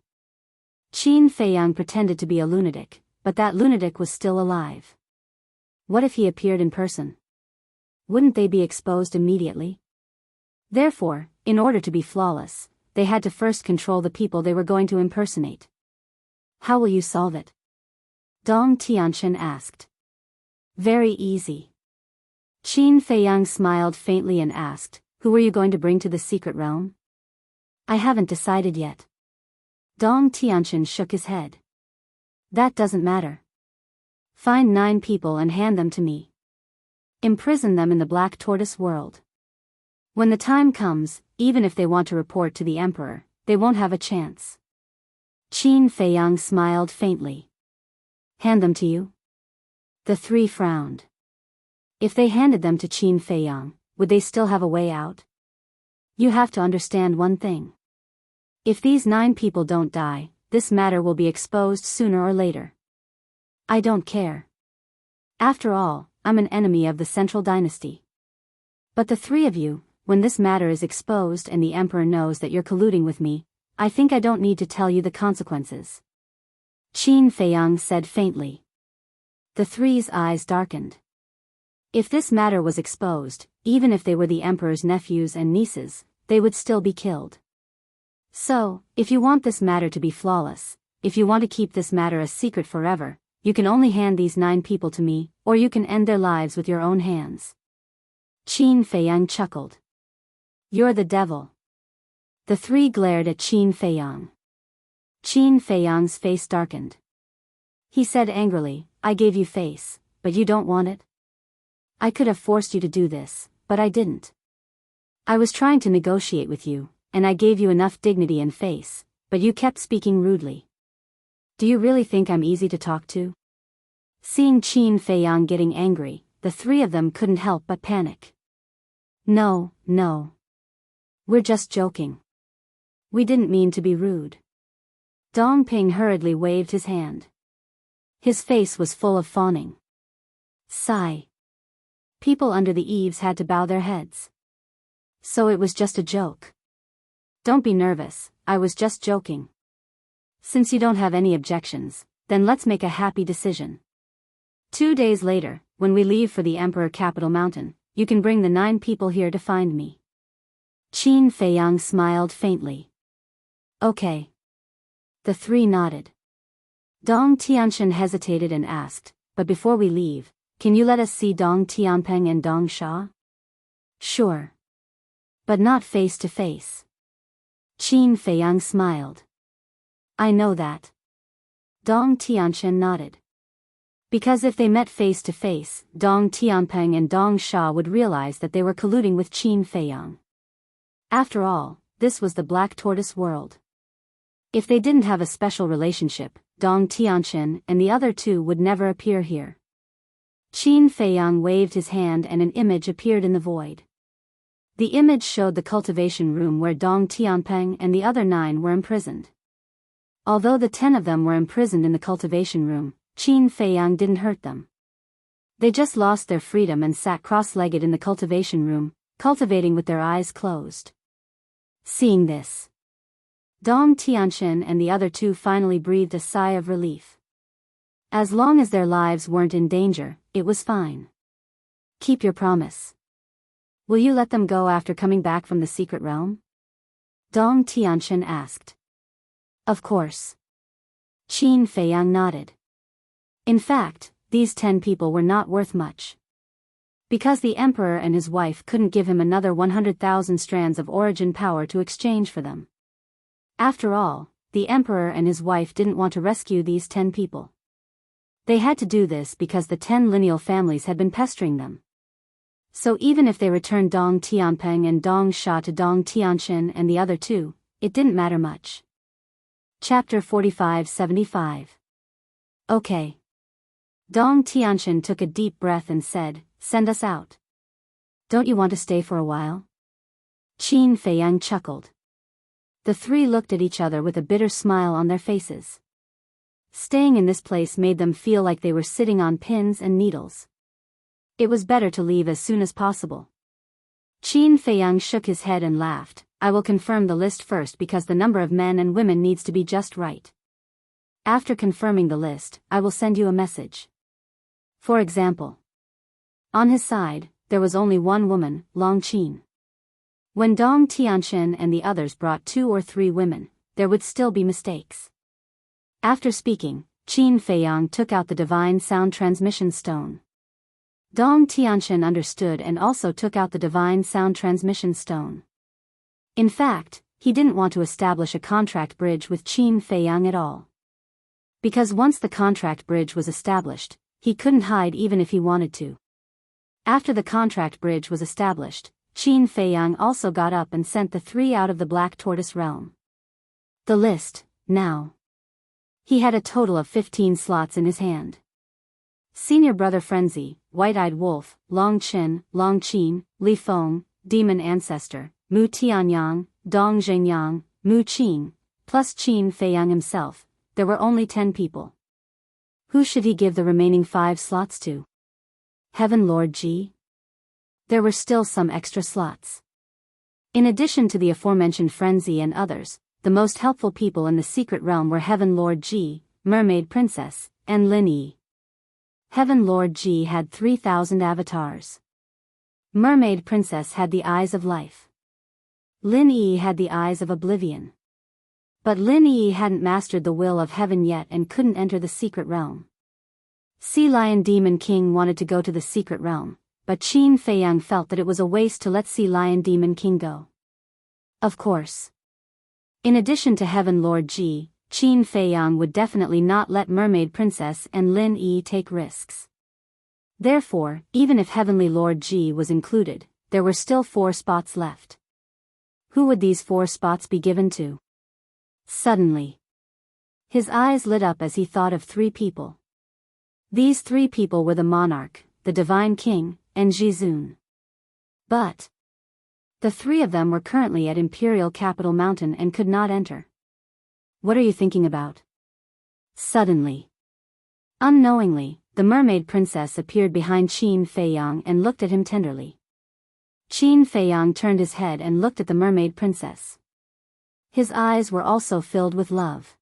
Qin Feiyang pretended to be a lunatic, but that lunatic was still alive. What if he appeared in person? Wouldn't they be exposed immediately? Therefore, in order to be flawless, they had to first control the people they were going to impersonate. How will you solve it? Dong Tianqian asked. Very easy. Qin Feiyang smiled faintly and asked, who are you going to bring to the secret realm? I haven't decided yet. Dong Tianqian shook his head. That doesn't matter. Find 9 people and hand them to me. Imprison them in the Black Tortoise world. When the time comes, even if they want to report to the emperor, they won't have a chance. Qin Feiyang smiled faintly. Hand them to you? The 3 frowned. If they handed them to Qin Feiyang, would they still have a way out? You have to understand one thing. If these 9 people don't die, this matter will be exposed sooner or later. I don't care. After all, I'm an enemy of the Central Dynasty. But the 3 of you, when this matter is exposed and the emperor knows that you're colluding with me, I think I don't need to tell you the consequences. Qin Feiyang said faintly. The 3's eyes darkened. If this matter was exposed, even if they were the emperor's nephews and nieces, they would still be killed. So, if you want this matter to be flawless, if you want to keep this matter a secret forever, you can only hand these 9 people to me, or you can end their lives with your own hands. Qin Feiyang chuckled. You're the devil. The 3 glared at Qin Feiyang. Qin Feiyang's face darkened. He said angrily, I gave you face, but you don't want it? I could have forced you to do this, but I didn't. I was trying to negotiate with you, and I gave you enough dignity and face, but you kept speaking rudely. Do you really think I'm easy to talk to? Seeing Qin Feiyang getting angry, the 3 of them couldn't help but panic. No. We're just joking. We didn't mean to be rude. Dong Ping hurriedly waved his hand. His face was full of fawning. Sigh. People under the eaves had to bow their heads. So it was just a joke. Don't be nervous, I was just joking. Since you don't have any objections, then let's make a happy decision. 2 days later, when we leave for the Emperor Capital Mountain, you can bring the 9 people here to find me. Qin Feiyang smiled faintly. Okay. The 3 nodded. Dong Tianqian hesitated and asked, but before we leave, can you let us see Dong Tianpeng and Dong Sha? Sure. But not face to face. Qin Feiyang smiled. I know that. Dong Tianqian nodded. Because if they met face to face, Dong Tianpeng and Dong Sha would realize that they were colluding with Qin Feiyang. After all, this was the Black Tortoise world. If they didn't have a special relationship, Dong Tianqian and the other 2 would never appear here. Qin Feiyang waved his hand and an image appeared in the void. The image showed the cultivation room where Dong Tianpeng and the other 9 were imprisoned. Although the 10 of them were imprisoned in the cultivation room, Qin Feiyang didn't hurt them. They just lost their freedom and sat cross-legged in the cultivation room, cultivating with their eyes closed. Seeing this, Dong Tianqian and the other 2 finally breathed a sigh of relief. As long as their lives weren't in danger, it was fine. Keep your promise. Will you let them go after coming back from the secret realm? Dong Tianqian asked. Of course. Qin Feiyang nodded. In fact, these 10 people were not worth much. Because the emperor and his wife couldn't give him another 100,000 strands of origin power to exchange for them. After all, the emperor and his wife didn't want to rescue these 10 people. They had to do this because the 10 lineal families had been pestering them. So even if they returned Dong Tianpeng and Dong Sha to Dong Tianqian and the other 2, it didn't matter much. Chapter 45-75. Okay. Dong Tianqian took a deep breath and said, send us out. Don't you want to stay for a while? Qin Feiyang chuckled. The 3 looked at each other with a bitter smile on their faces. Staying in this place made them feel like they were sitting on pins and needles. It was better to leave as soon as possible. Qin Feiyang shook his head and laughed, I will confirm the list first because the number of men and women needs to be just right. After confirming the list, I will send you a message. For example. On his side, there was only one woman, Long Qin. When Dong Tianxin and the others brought 2 or 3 women, there would still be mistakes. After speaking, Qin Feiyang took out the divine sound transmission stone. Dong Tianxin understood and also took out the divine sound transmission stone. In fact, he didn't want to establish a contract bridge with Qin Feiyang at all. Because once the contract bridge was established, he couldn't hide even if he wanted to. After the contract bridge was established, Qin Feiyang also got up and sent the 3 out of the Black Tortoise realm. The list, now. He had a total of 15 slots in his hand. Senior Brother Frenzy, White-Eyed Wolf, Long Qin, Li Feng, Demon Ancestor, Mu Tianyang, Dong Zhengyang, Mu Qin, plus Qin Feiyang himself, there were only 10 people. Who should he give the remaining 5 slots to? Heaven Lord Ji? There were still some extra slots. In addition to the aforementioned Frenzy and others, the most helpful people in the secret realm were Heaven Lord Ji, Mermaid Princess, and Lin Yi. Heaven Lord Ji had 3,000 avatars. Mermaid Princess had the eyes of life. Lin Yi had the eyes of oblivion. But Lin Yi hadn't mastered the will of heaven yet and couldn't enter the secret realm. Sea Lion Demon King wanted to go to the secret realm, but Qin Feiyang felt that it was a waste to let Sea Lion Demon King go. Of course. In addition to Heaven Lord Ji, Qin Feiyang would definitely not let Mermaid Princess and Lin Yi take risks. Therefore, even if Heavenly Lord Ji was included, there were still 4 spots left. Who would these 4 spots be given to? Suddenly, his eyes lit up as he thought of 3 people. These 3 people were the monarch, the divine king, and Jizun. But the 3 of them were currently at Imperial Capital Mountain and could not enter. What are you thinking about? Suddenly, unknowingly, the Mermaid Princess appeared behind Qin Feiyang and looked at him tenderly. Qin Feiyang turned his head and looked at the Mermaid Princess. His eyes were also filled with love.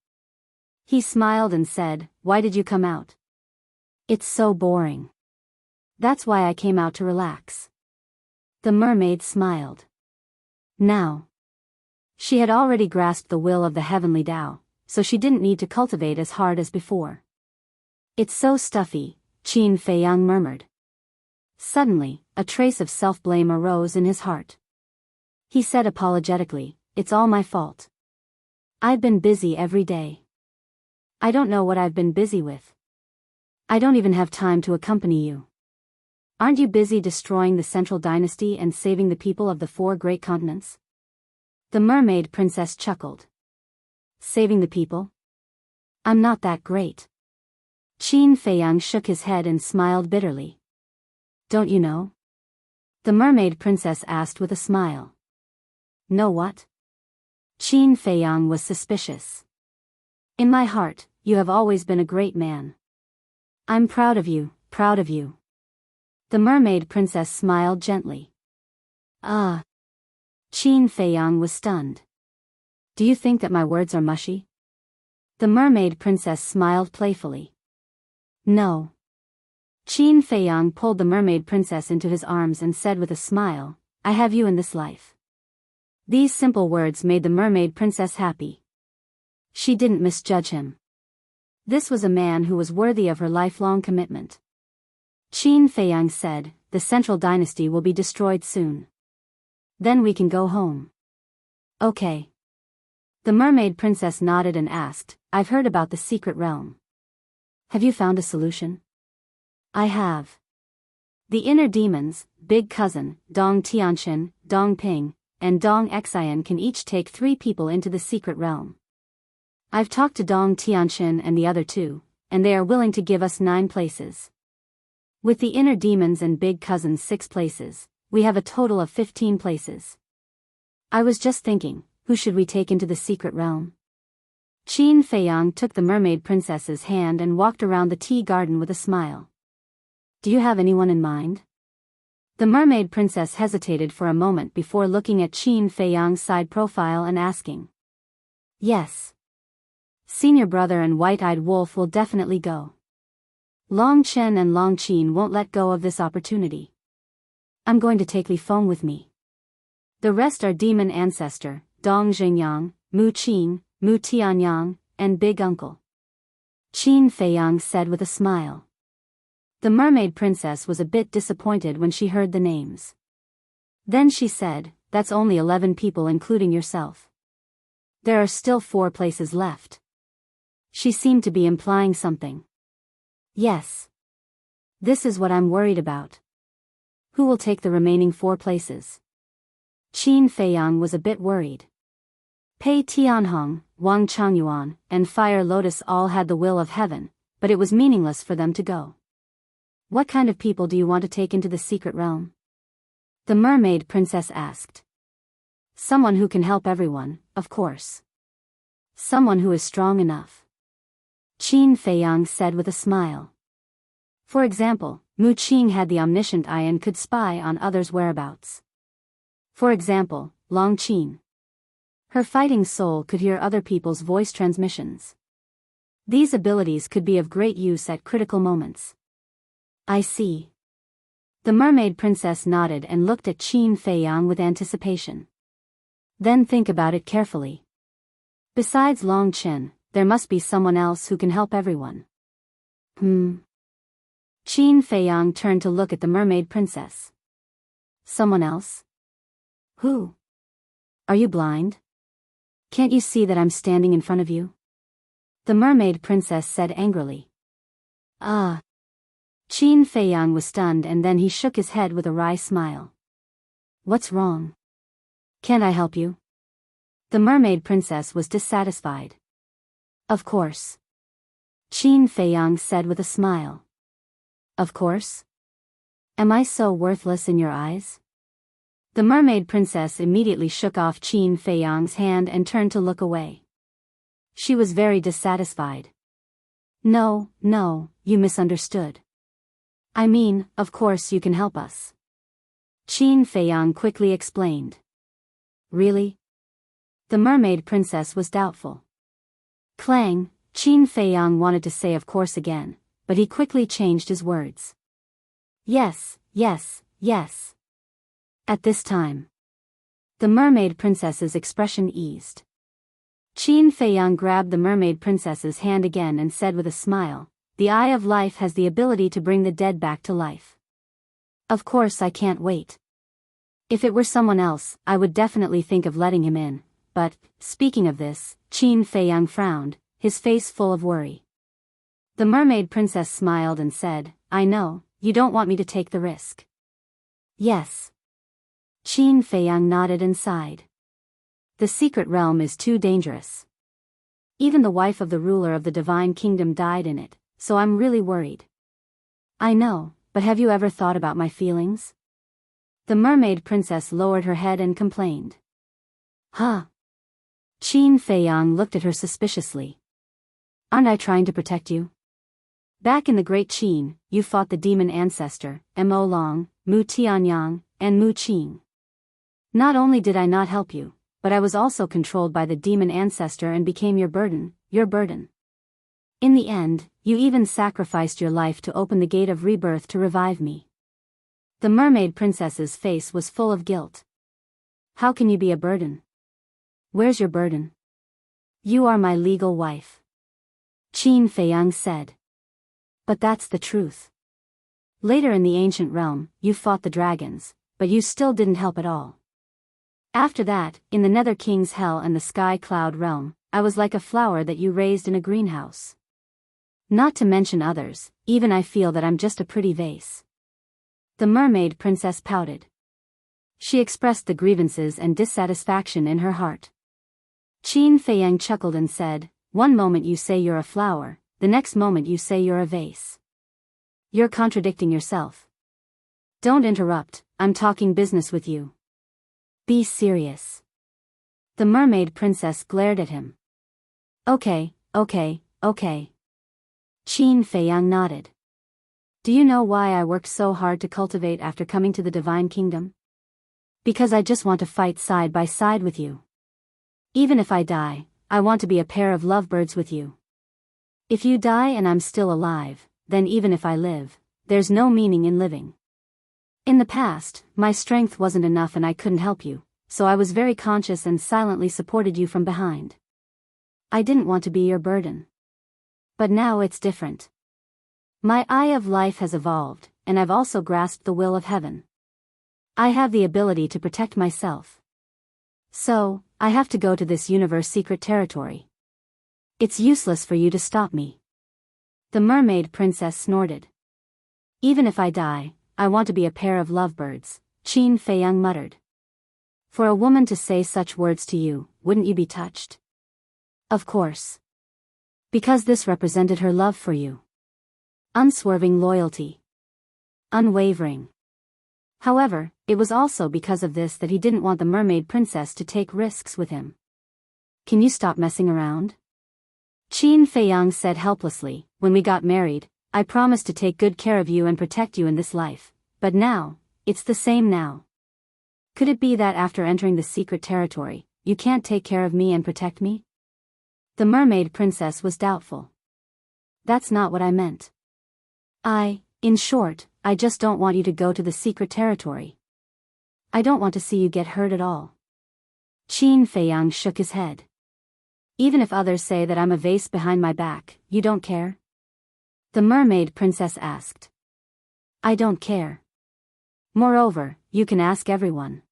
He smiled and said, "Why did you come out?" "It's so boring." "That's why I came out to relax." The mermaid smiled. Now, she had already grasped the will of the heavenly Tao, so she didn't need to cultivate as hard as before. "It's so stuffy," Qin Feiyang murmured. Suddenly, a trace of self-blame arose in his heart. He said apologetically, "It's all my fault. I've been busy every day. I don't know what I've been busy with. I don't even have time to accompany you. Aren't you busy destroying the Central Dynasty and saving the people of the 4 great continents?" The Mermaid Princess chuckled. "Saving the people? I'm not that great." Qin Feiyang shook his head and smiled bitterly. "Don't you know?" The Mermaid Princess asked with a smile. "Know what?" Qin Feiyang was suspicious. "In my heart, you have always been a great man. I'm proud of you, proud of you." The Mermaid Princess smiled gently. "Ah." Qin Feiyang was stunned. "Do you think that my words are mushy?" The Mermaid Princess smiled playfully. "No." Qin Feiyang pulled the Mermaid Princess into his arms and said with a smile, "I have you in this life." These simple words made the Mermaid Princess happy. She didn't misjudge him. This was a man who was worthy of her lifelong commitment. Qin Feiyang said, "The Central Dynasty will be destroyed soon. Then we can go home." "Okay." The Mermaid Princess nodded and asked, "I've heard about the secret realm. Have you found a solution?" "I have. The inner demons, Big Cousin, Dong Tianxin, Dong Ping, and Dong Xian can each take 3 people into the secret realm. I've talked to Dong Tianxin and the other 2, and they are willing to give us 9 places. With the inner demons and Big Cousin's 6 places, we have a total of 15 places. I was just thinking, who should we take into the secret realm?" Qin Feiyang took the Mermaid Princess's hand and walked around the tea garden with a smile. "Do you have anyone in mind?" The mermaid princess hesitated for a moment before looking at Qin Feiyang's side profile and asking. Yes. Senior brother and white-eyed wolf will definitely go. Long Chen and Long Qin won't let go of this opportunity. I'm going to take Li Feng with me. The rest are demon ancestor, Dong Xingyang, Mu Qin, Mu Tianyang, and Big Uncle. Qin Feiyang said with a smile. The mermaid princess was a bit disappointed when she heard the names. Then she said, that's only 11 people including yourself. There are still 4 places left. She seemed to be implying something. Yes. This is what I'm worried about. Who will take the remaining 4 places? Qin Feiyang was a bit worried. Pei Tianhong, Wang Changyuan, and Fire Lotus all had the will of heaven, but it was meaningless for them to go. What kind of people do you want to take into the secret realm? The mermaid princess asked. Someone who can help everyone, of course. Someone who is strong enough. Qin Feiyang said with a smile. For example, Mu Qing had the omniscient eye and could spy on others' whereabouts. For example, Long Qin. Her fighting soul could hear other people's voice transmissions. These abilities could be of great use at critical moments. I see. The mermaid princess nodded and looked at Qin Feiyang with anticipation. Then think about it carefully. Besides Long Chen, there must be someone else who can help everyone. Qin Feiyang turned to look at the mermaid princess. Someone else? Who? Are you blind? Can't you see that I'm standing in front of you? The mermaid princess said angrily. Ah. Qin Feiyang was stunned and then he shook his head with a wry smile. What's wrong? Can't I help you? The mermaid princess was dissatisfied. Of course. Qin Feiyang said with a smile. Of course? Am I so worthless in your eyes? The mermaid princess immediately shook off Qin Feiyang's hand and turned to look away. She was very dissatisfied. No, you misunderstood. I mean, of course you can help us. Qin Feiyang quickly explained. Really? The mermaid princess was doubtful. Clang, Qin Feiyang wanted to say of course again, but he quickly changed his words. Yes. At this time, the mermaid princess's expression eased. Qin Feiyang grabbed the mermaid princess's hand again and said with a smile, the Eye of Life has the ability to bring the dead back to life. Of course I can't wait. If it were someone else, I would definitely think of letting him in, but, speaking of this, Qin Feiyang frowned, his face full of worry. The mermaid princess smiled and said, I know, you don't want me to take the risk. Yes. Qin Feiyang nodded and sighed. The secret realm is too dangerous. Even the wife of the ruler of the divine kingdom died in it, so I'm really worried. I know, but have you ever thought about my feelings? The mermaid princess lowered her head and complained. Huh? Qin Feiyang looked at her suspiciously. Aren't I trying to protect you? Back in the Great Qin, you fought the demon ancestor, Mo Long, Mu Tianyang, and Mu Qing. Not only did I not help you, but I was also controlled by the demon ancestor and became your burden. In the end, you even sacrificed your life to open the gate of rebirth to revive me. The mermaid princess's face was full of guilt. How can you be a burden? Where's your burden? You are my legal wife. Qin Feiyang said. But that's the truth. Later in the ancient realm, you fought the dragons, but you still didn't help at all. After that, in the Nether King's Hell and the Sky Cloud realm, I was like a flower that you raised in a greenhouse. Not to mention others, even I feel that I'm just a pretty vase. The mermaid princess pouted. She expressed the grievances and dissatisfaction in her heart. Qin Feiyang chuckled and said, one moment you say you're a flower, the next moment you say you're a vase. You're contradicting yourself. Don't interrupt, I'm talking business with you. Be serious. The mermaid princess glared at him. Okay. Qin Feiyang nodded. Do you know why I worked so hard to cultivate after coming to the divine kingdom? Because I just want to fight side by side with you. Even if I die, I want to be a pair of lovebirds with you. If you die and I'm still alive, then even if I live, there's no meaning in living. In the past, my strength wasn't enough and I couldn't help you, so I was very conscious and silently supported you from behind. I didn't want to be your burden. But now it's different. My eye of life has evolved, and I've also grasped the will of heaven. I have the ability to protect myself. So, I have to go to this universe secret territory. It's useless for you to stop me. The mermaid princess snorted. Even if I die, I want to be a pair of lovebirds, Qin Feiyang muttered. For a woman to say such words to you, wouldn't you be touched? Of course. Because this represented her love for you. Unswerving loyalty. Unwavering. However, it was also because of this that he didn't want the mermaid princess to take risks with him. Can you stop messing around? Qin Feiyang said helplessly, when we got married, I promised to take good care of you and protect you in this life, but now, it's the same now. Could it be that after entering the secret territory, you can't take care of me and protect me? The mermaid princess was doubtful. That's not what I meant. In short, I just don't want you to go to the secret territory. I don't want to see you get hurt at all. Qin Feiyang shook his head. Even if others say that I'm a vase behind my back, you don't care? The mermaid princess asked. I don't care. Moreover, you can ask everyone.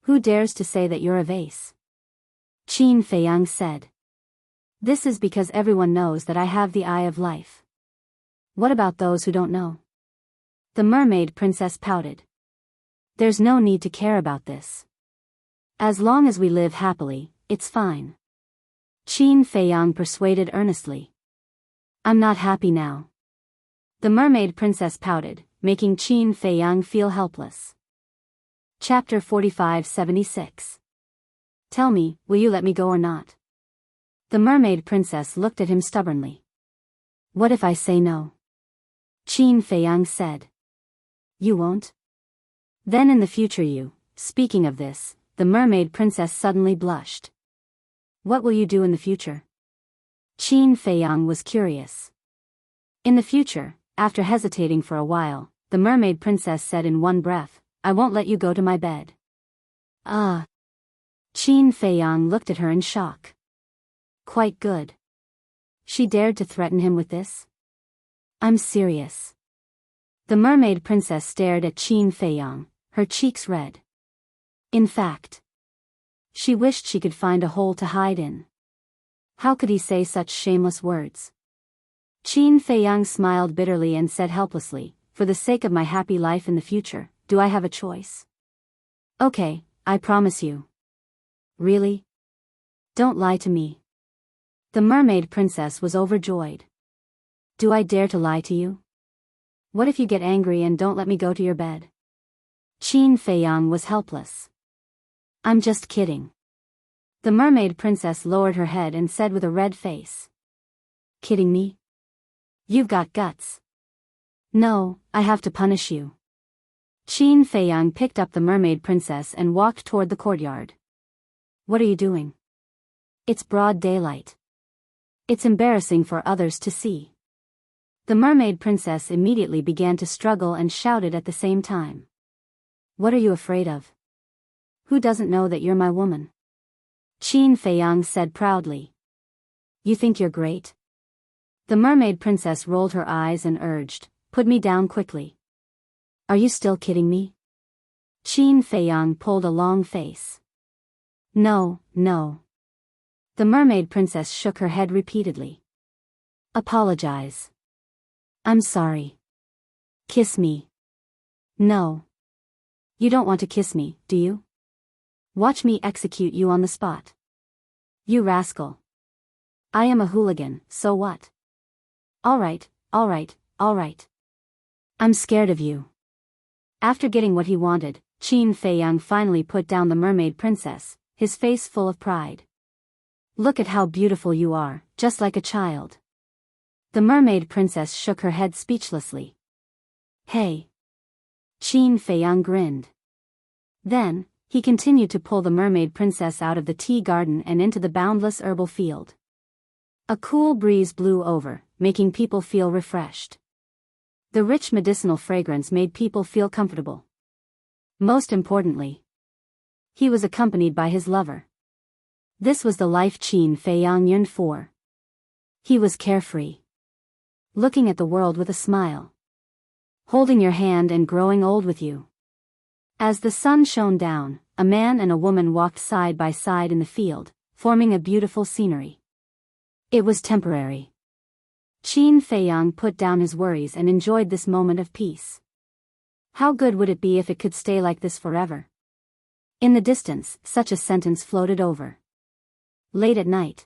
Who dares to say that you're a vase? Qin Feiyang said. This is because everyone knows that I have the eye of life. What about those who don't know? The mermaid princess pouted. There's no need to care about this. As long as we live happily, it's fine. Qin Feiyang persuaded earnestly. I'm not happy now. The mermaid princess pouted, making Qin Feiyang feel helpless. Chapter 45-76. Tell me, will you let me go or not? The mermaid princess looked at him stubbornly. What if I say no? Qin Feiyang said. You won't? Then in the future speaking of this, the mermaid princess suddenly blushed. What will you do in the future? Qin Feiyang was curious. In the future, after hesitating for a while, the mermaid princess said in one breath, I won't let you go to my bed. Ah. Qin Feiyang looked at her in shock. Quite good. She dared to threaten him with this? I'm serious. The mermaid princess stared at Qin Feiyang, her cheeks red. In fact, she wished she could find a hole to hide in. How could he say such shameless words? Qin Feiyang smiled bitterly and said helplessly, for the sake of my happy life in the future, do I have a choice? Okay, I promise you. Really? Don't lie to me. The mermaid princess was overjoyed. Do I dare to lie to you? What if you get angry and don't let me go to your bed? Qin Feiyang was helpless. I'm just kidding. The mermaid princess lowered her head and said with a red face. Kidding me? You've got guts. No, I have to punish you. Qin Feiyang picked up the mermaid princess and walked toward the courtyard. What are you doing? It's broad daylight. It's embarrassing for others to see. The mermaid princess immediately began to struggle and shouted at the same time. What are you afraid of? Who doesn't know that you're my woman? Qin Feiyang said proudly. You think you're great? The mermaid princess rolled her eyes and urged, put me down quickly. Are you still kidding me? Qin Feiyang pulled a long face. No, no. The mermaid princess shook her head repeatedly. Apologize. I'm sorry. Kiss me. No. You don't want to kiss me, do you? Watch me execute you on the spot. You rascal. I am a hooligan, so what? Alright, alright, alright. I'm scared of you. After getting what he wanted, Qin Feiyang finally put down the mermaid princess, his face full of pride. Look at how beautiful you are, just like a child. The mermaid princess shook her head speechlessly. Hey. Qin Feiyang grinned. Then, he continued to pull the mermaid princess out of the tea garden and into the boundless herbal field. A cool breeze blew over, making people feel refreshed. The rich medicinal fragrance made people feel comfortable. Most importantly, he was accompanied by his lover. This was the life Qin Feiyang yearned for. He was carefree, looking at the world with a smile, holding your hand and growing old with you. As the sun shone down, a man and a woman walked side by side in the field, forming a beautiful scenery. It was temporary. Qin Feiyang put down his worries and enjoyed this moment of peace. How good would it be if it could stay like this forever? In the distance, such a sentence floated over. Late at night,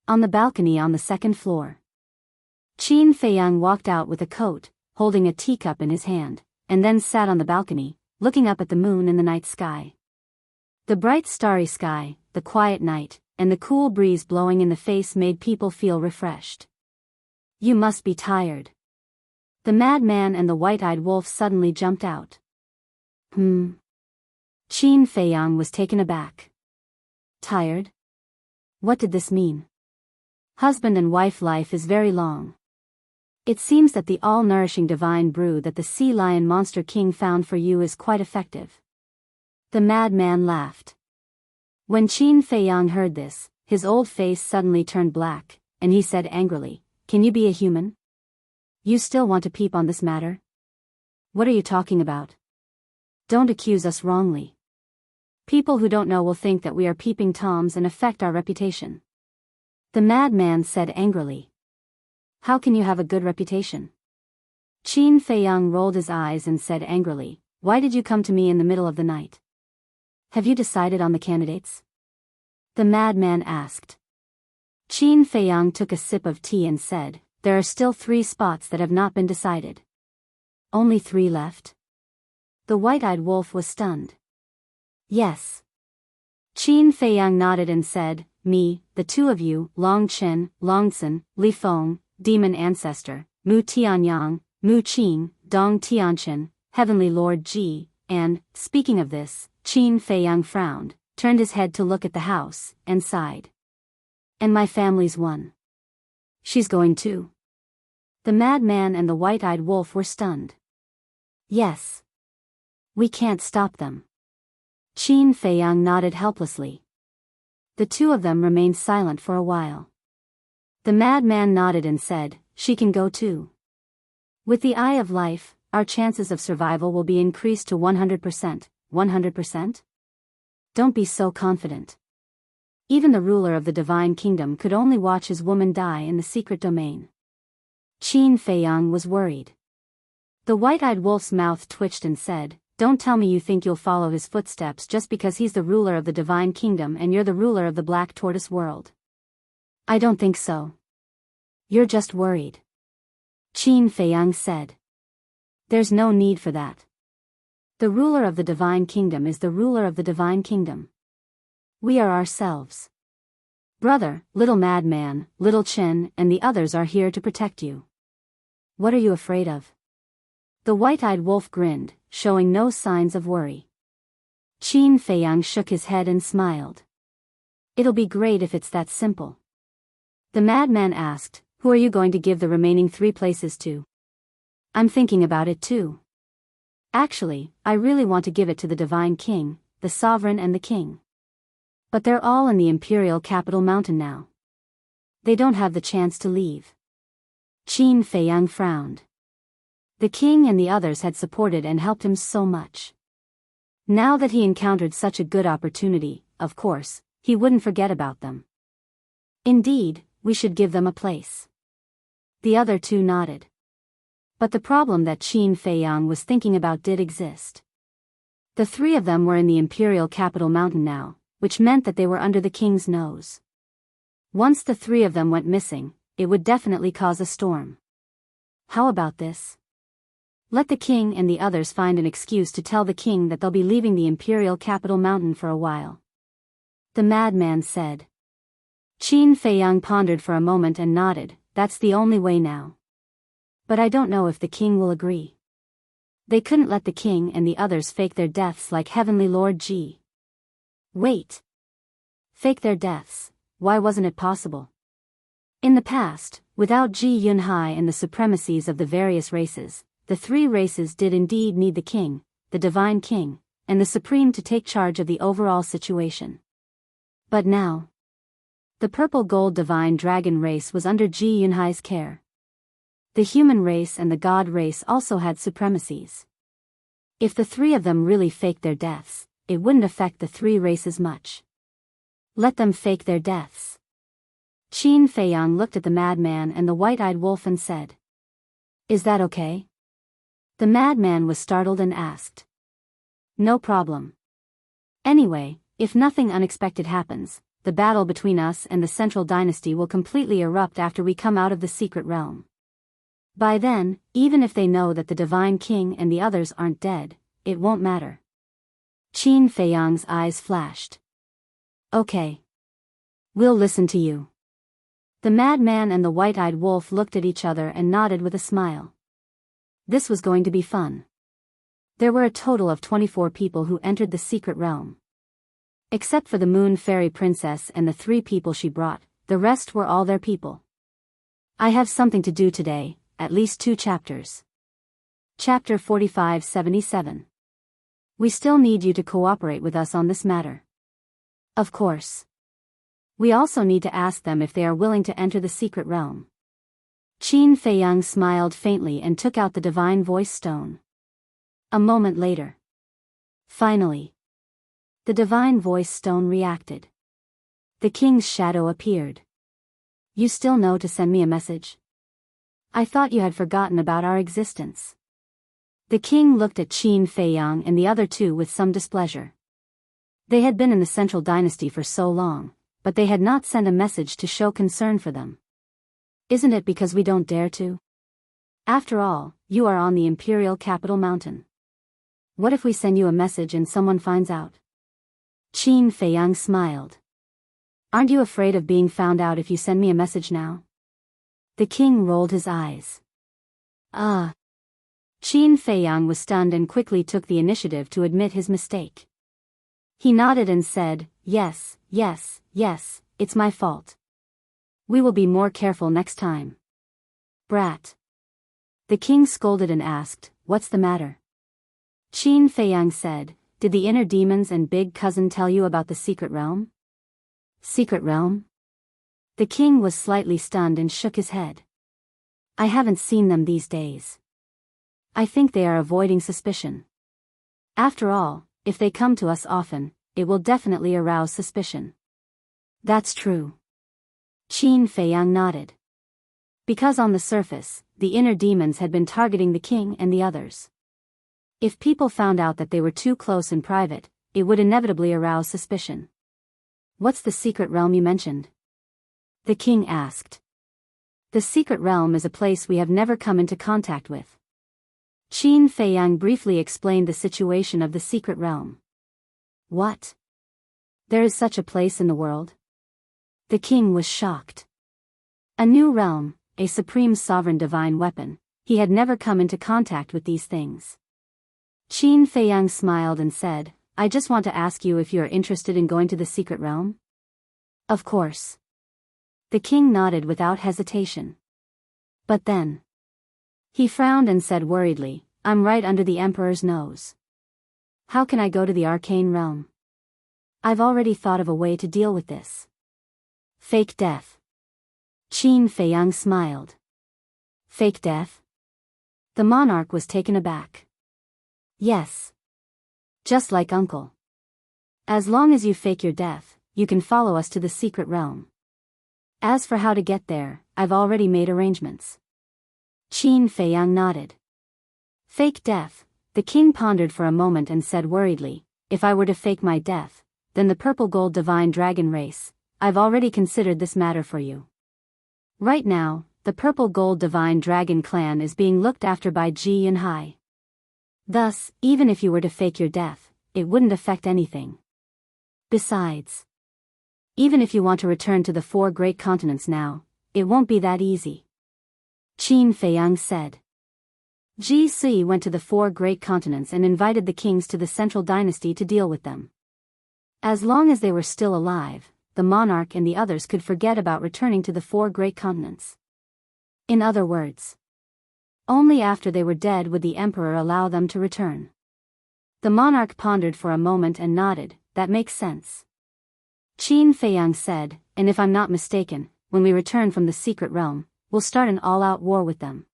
on the balcony on the second floor, Qin Feiyang walked out with a coat, holding a teacup in his hand, and then sat on the balcony, looking up at the moon in the night sky. The bright starry sky, the quiet night, and the cool breeze blowing in the face made people feel refreshed. You must be tired. The madman and the white-eyed wolf suddenly jumped out. Qin Feiyang was taken aback. Tired? What did this mean? Husband and wife life is very long. It seems that the all-nourishing divine brew that the sea lion monster king found for you is quite effective. The madman laughed. When Qin Feiyang heard this, his old face suddenly turned black, and he said angrily, "Can you be a human? You still want to peep on this matter? What are you talking about? Don't accuse us wrongly. People who don't know will think that we are peeping toms and affect our reputation." The madman said angrily. How can you have a good reputation? Qin Feiyang rolled his eyes and said angrily, Why did you come to me in the middle of the night? Have you decided on the candidates? The madman asked. Qin Feiyang took a sip of tea and said, There are still 3 spots that have not been decided. Only 3 left? The white-eyed wolf was stunned. Yes. Qin Feiyang nodded and said, Me, the 2 of you, Long Chen, Longcen, Li Feng, Demon Ancestor, Mu Tianyang, Mu Qing, Dong Tianchen, Heavenly Lord Ji, and, speaking of this, Qin Feiyang frowned, turned his head to look at the house, and sighed. And my family's one. She's going too. The madman and the white-eyed wolf were stunned. Yes. We can't stop them. Qin Feiyang nodded helplessly. The 2 of them remained silent for a while. The madman nodded and said, She can go too. With the eye of life, our chances of survival will be increased to 100%. 100%? Don't be so confident. Even the ruler of the divine kingdom could only watch his woman die in the secret domain. Qin Feiyang was worried. The white-eyed wolf's mouth twitched and said, Don't tell me you think you'll follow his footsteps just because he's the ruler of the divine kingdom and you're the ruler of the black tortoise world. I don't think so. You're just worried. Qin Feiyang said. There's no need for that. The ruler of the divine kingdom is the ruler of the divine kingdom. We are ourselves. Brother, little madman, little Chen, and the others are here to protect you. What are you afraid of? The white-eyed wolf grinned, showing no signs of worry. Qin Feiyang shook his head and smiled. It'll be great if it's that simple. The madman asked, Who are you going to give the remaining 3 places to? I'm thinking about it too. Actually, I really want to give it to the divine king, the sovereign and the king. But they're all in the imperial capital mountain now. They don't have the chance to leave. Qin Feiyang frowned. The king and the others had supported and helped him so much. Now that he encountered such a good opportunity, of course, he wouldn't forget about them. Indeed, we should give them a place. The other 2 nodded. But the problem that Qin Feiyang was thinking about did exist. The 3 of them were in the imperial capital mountain now, which meant that they were under the king's nose. Once the 3 of them went missing, it would definitely cause a storm. How about this? Let the king and the others find an excuse to tell the king that they'll be leaving the imperial capital mountain for a while. The madman said. Qin Feiyang pondered for a moment and nodded, That's the only way now. But I don't know if the king will agree. They couldn't let the king and the others fake their deaths like Heavenly Lord Ji. Wait. Fake their deaths, why wasn't it possible? In the past, without Ji Yunhai and the supremacies of the various races, the three races did indeed need the king, the divine king, and the supreme to take charge of the overall situation. But now, the purple gold divine dragon race was under Ji Yunhai's care. The human race and the god race also had supremacies. If the three of them really faked their deaths, it wouldn't affect the three races much. Let them fake their deaths. Qin Feiyang looked at the madman and the white-eyed wolf and said, "Is that okay?" The madman was startled and asked, "No problem. Anyway, if nothing unexpected happens, the battle between us and the Central Dynasty will completely erupt after we come out of the secret realm. By then, even if they know that the Divine King and the others aren't dead, it won't matter." Qin Feiyang's eyes flashed. "Okay. We'll listen to you." The madman and the white-eyed wolf looked at each other and nodded with a smile. This was going to be fun. There were a total of 24 people who entered the secret realm. Except for the Moon Fairy Princess and the 3 people she brought, the rest were all their people. I have something to do today, at least 2 chapters. Chapter 45-77. We still need you to cooperate with us on this matter. Of course. We also need to ask them if they are willing to enter the secret realm. Qin Feiyang smiled faintly and took out the divine voice stone. A moment later. Finally. The divine voice stone reacted. The king's shadow appeared. "You still know to send me a message? I thought you had forgotten about our existence." The king looked at Qin Feiyang and the other 2 with some displeasure. They had been in the Central Dynasty for so long, but they had not sent a message to show concern for them. "Isn't it because we don't dare to? After all, you are on the Imperial Capital Mountain. What if we send you a message and someone finds out?" Qin Feiyang smiled. "Aren't you afraid of being found out if you send me a message now?" The king rolled his eyes. Qin Feiyang was stunned and quickly took the initiative to admit his mistake. He nodded and said, yes, it's my fault. We will be more careful next time." "Brat." The king scolded and asked, "What's the matter?" Qin Feiyang said, "Did the inner demons and big cousin tell you about the secret realm?" "Secret realm?" The king was slightly stunned and shook his head. "I haven't seen them these days. I think they are avoiding suspicion. After all, if they come to us often, it will definitely arouse suspicion." "That's true." Qin Feiyang nodded. Because on the surface, the inner demons had been targeting the king and the others. If people found out that they were too close in private, it would inevitably arouse suspicion. "What's the secret realm you mentioned?" the king asked. "The secret realm is a place we have never come into contact with." Qin Feiyang briefly explained the situation of the secret realm. "What? There is such a place in the world?" The king was shocked. A new realm, a supreme sovereign divine weapon, he had never come into contact with these things. Qin Feiyang smiled and said, "I just want to ask you if you are interested in going to the secret realm?" "Of course." The king nodded without hesitation. But then, he frowned and said worriedly, "I'm right under the emperor's nose. How can I go to the arcane realm? I've already thought of a way to deal with this." "Fake death." Qin Feiyang smiled. "Fake death?" The monarch was taken aback. "Yes. Just like uncle. As long as you fake your death, you can follow us to the secret realm. As for how to get there, I've already made arrangements." Qin Feiyang nodded. "Fake death," the king pondered for a moment and said worriedly, "If I were to fake my death, then the purple gold divine dragon race, I've already considered this matter for you. Right now, the purple gold divine dragon clan is being looked after by Ji Yunhai. Thus, even if you were to fake your death, it wouldn't affect anything. Besides, even if you want to return to the 4 great continents now, it won't be that easy." Qin Feiyang said. Ji Sui went to the 4 great continents and invited the kings to the central dynasty to deal with them. As long as they were still alive, the monarch and the others could forget about returning to the 4 great continents. In other words, only after they were dead would the emperor allow them to return. The monarch pondered for a moment and nodded. That makes sense. Qin Feiyang said, and if I'm not mistaken, when we return from the secret realm, we'll start an all-out war with them.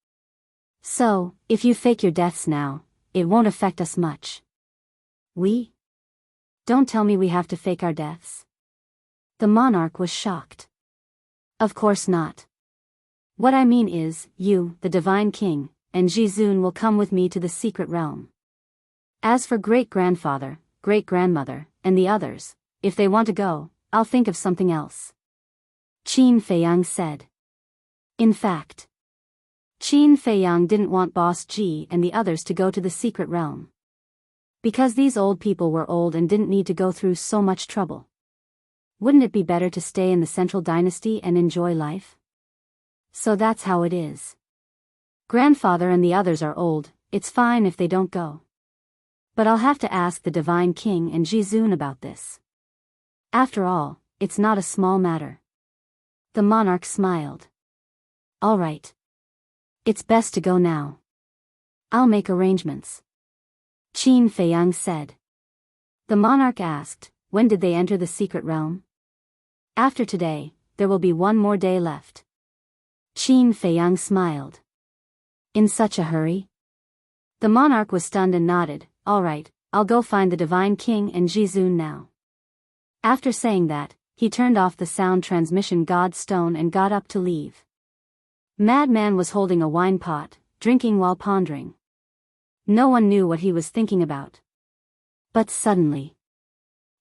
So, if you fake your deaths now, it won't affect us much. We? Don't tell me we have to fake our deaths. The monarch was shocked. Of course not. What I mean is, you, the divine king, and Jizun will come with me to the secret realm. As for great-grandfather, great-grandmother, and the others, if they want to go, I'll think of something else. Qin Feiyang said. In fact, Qin Feiyang didn't want Boss Ji and the others to go to the secret realm. Because these old people were old and didn't need to go through so much trouble. Wouldn't it be better to stay in the central dynasty and enjoy life? So that's how it is. Grandfather and the others are old, it's fine if they don't go. But I'll have to ask the Divine King and Jizun about this. After all, it's not a small matter. The monarch smiled. All right. It's best to go now. I'll make arrangements. Qin Feiyang said. The monarch asked, when did they enter the secret realm? After today, there will be one more day left. Qin Feiyang smiled. In such a hurry? The monarch was stunned and nodded. All right, I'll go find the Divine King and Jizun now. After saying that, he turned off the sound transmission god stone and got up to leave. Madman was holding a wine pot, drinking while pondering. No one knew what he was thinking about. But suddenly,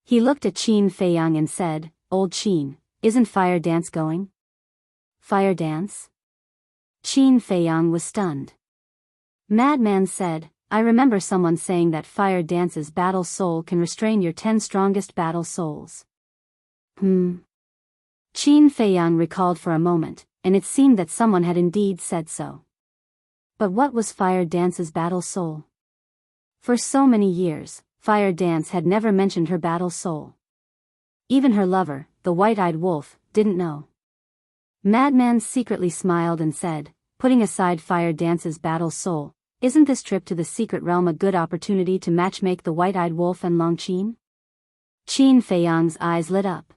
he looked at Qin Feiyang and said, Old Qin, isn't fire dance going? Fire dance? Qin Feiyang was stunned. Madman said, I remember someone saying that fire dance's battle soul can restrain your 10 strongest battle souls. Qin Feiyang recalled for a moment, and it seemed that someone had indeed said so. But what was fire dance's battle soul? For so many years, fire dance had never mentioned her battle soul. Even her lover, the white-eyed wolf, didn't know. Madman secretly smiled and said, putting aside fire dance's battle soul, isn't this trip to the secret realm a good opportunity to matchmake the white-eyed wolf and Long Qin? Qin Feiyang's eyes lit up.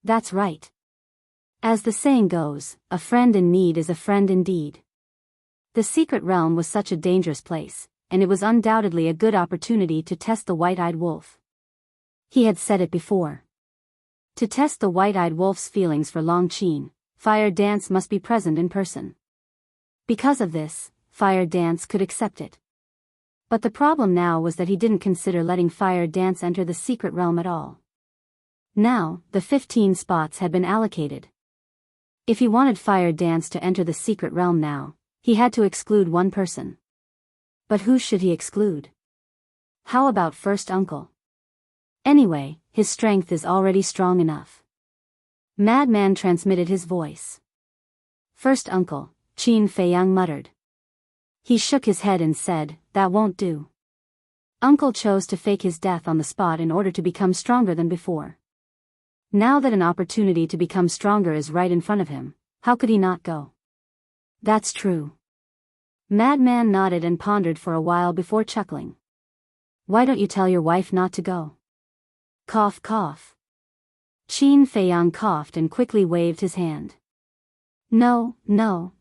That's right. As the saying goes, a friend in need is a friend indeed. The secret realm was such a dangerous place, and it was undoubtedly a good opportunity to test the white-eyed wolf. He had said it before. To test the white-eyed wolf's feelings for Long Qin, fire dance must be present in person. Because of this, fire dance could accept it. But the problem now was that he didn't consider letting fire dance enter the secret realm at all. Now, the 15 spots had been allocated. If he wanted fire dance to enter the secret realm now, he had to exclude one person. But who should he exclude? How about first uncle? Anyway, his strength is already strong enough. Madman transmitted his voice. First uncle, Qin Feiyang muttered. He shook his head and said, that won't do. Uncle chose to fake his death on the spot in order to become stronger than before. Now that an opportunity to become stronger is right in front of him, how could he not go? That's true. Madman nodded and pondered for a while before chuckling. Why don't you tell your wife not to go? Cough cough. Qin Feiyang coughed and quickly waved his hand. No,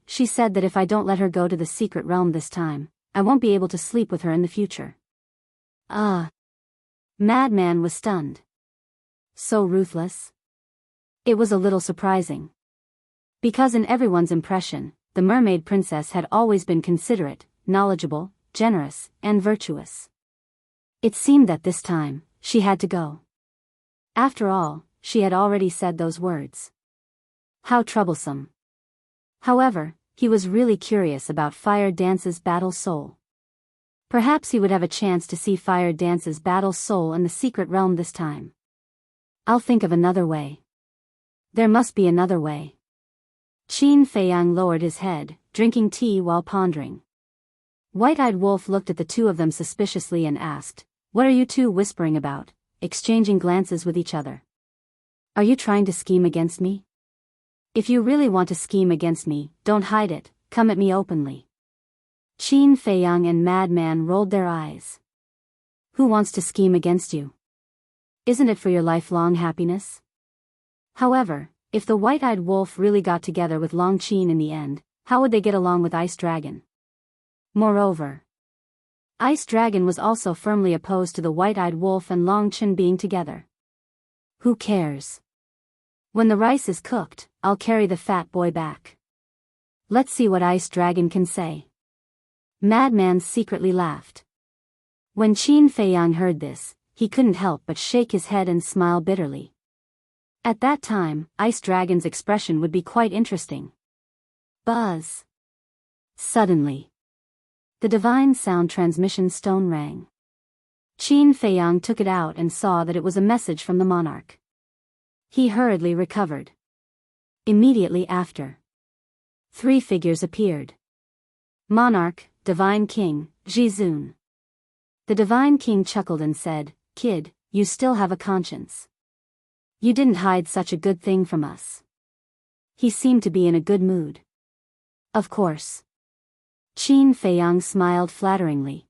she said that if I don't let her go to the secret realm this time, I won't be able to sleep with her in the future. Ah. Madman was stunned. So ruthless? It was a little surprising. Because in everyone's impression, the mermaid princess had always been considerate, knowledgeable, generous, and virtuous. It seemed that this time, she had to go. After all, she had already said those words. How troublesome. However, he was really curious about Fire Dance's battle soul. Perhaps he would have a chance to see Fire Dance's battle soul in the secret realm this time. I'll think of another way. There must be another way. Qin Feiyang lowered his head, drinking tea while pondering. White-Eyed Wolf looked at the two of them suspiciously and asked, "What are you two whispering about?" exchanging glances with each other. "Are you trying to scheme against me? If you really want to scheme against me, don't hide it, come at me openly." Qin Feiyang and Madman rolled their eyes. "Who wants to scheme against you? Isn't it for your lifelong happiness?" However, if the White-Eyed Wolf really got together with Long Qin in the end, how would they get along with Ice Dragon? Moreover, Ice Dragon was also firmly opposed to the White-Eyed Wolf and Long Qin being together. Who cares? When the rice is cooked, I'll carry the fat boy back. Let's see what Ice Dragon can say. Madman secretly laughed. When Qin Feiyang heard this, he couldn't help but shake his head and smile bitterly. At that time, Ice Dragon's expression would be quite interesting. Buzz. Suddenly, the divine sound transmission stone rang. Qin Feiyang took it out and saw that it was a message from the monarch. He hurriedly recovered. Immediately after, 3 figures appeared. Monarch, Divine King, Jizun. The Divine King chuckled and said, "Kid, you still have a conscience. You didn't hide such a good thing from us." He seemed to be in a good mood. Of course. Qin Feiyang smiled flatteringly.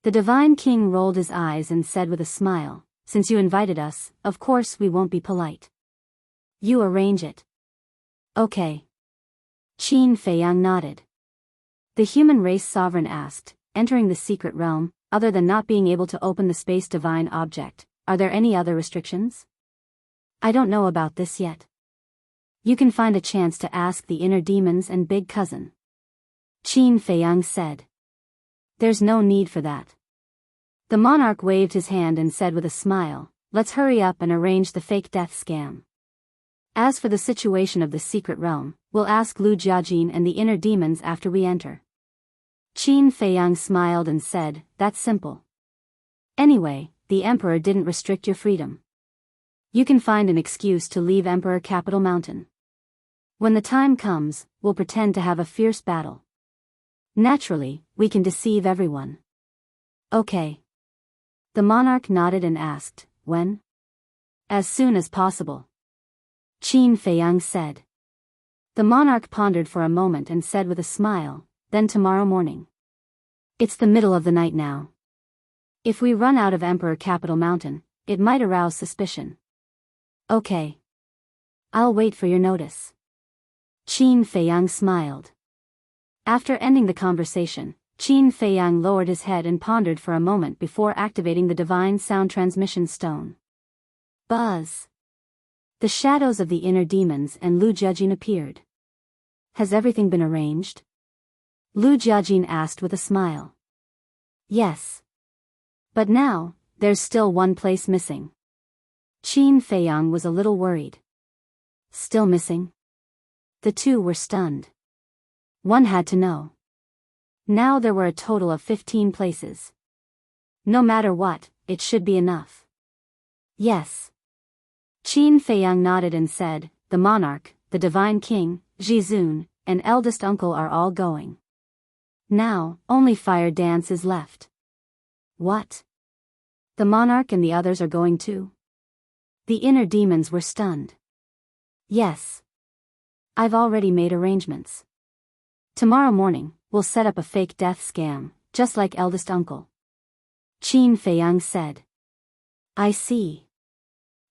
The Divine King rolled his eyes and said with a smile, "Since you invited us, of course we won't be polite. You arrange it." "Okay." Qin Feiyang nodded. The human race sovereign asked, "Entering the secret realm, other than not being able to open the space divine object, are there any other restrictions?" "I don't know about this yet. You can find a chance to ask the inner demons and big cousin," Qin Feiyang said. "There's no need for that." The monarch waved his hand and said with a smile, "Let's hurry up and arrange the fake death scam. As for the situation of the secret realm, we'll ask Lu Jiajin and the inner demons after we enter." Qin Feiyang smiled and said, "That's simple. Anyway, the emperor didn't restrict your freedom. You can find an excuse to leave Emperor Capital Mountain. When the time comes, we'll pretend to have a fierce battle. Naturally, we can deceive everyone." "Okay." The monarch nodded and asked, "When?" "As soon as possible," Qin Feiyang said. The monarch pondered for a moment and said with a smile, "Then tomorrow morning. It's the middle of the night now. If we run out of Emperor Capital Mountain, it might arouse suspicion." "Okay. I'll wait for your notice." Qin Feiyang smiled. After ending the conversation, Qin Feiyang lowered his head and pondered for a moment before activating the divine sound transmission stone. Buzz. The shadows of the inner demons and Lu Jiajin appeared. "Has everything been arranged?" Lu Jiajin asked with a smile. "Yes. But now, there's still one place missing." Qin Feiyang was a little worried. "Still missing?" The two were stunned. One had to know. Now there were a total of 15 places. No matter what, it should be enough. "Yes." Qin Feiyang nodded and said, "The monarch, the divine king, Jizun, and eldest uncle are all going. Now, only Fire Dance is left." "What? The monarch and the others are going too?" The inner demons were stunned. "Yes. I've already made arrangements. Tomorrow morning, we'll set up a fake death scam, just like eldest uncle," Qin Feiyang said. "I see."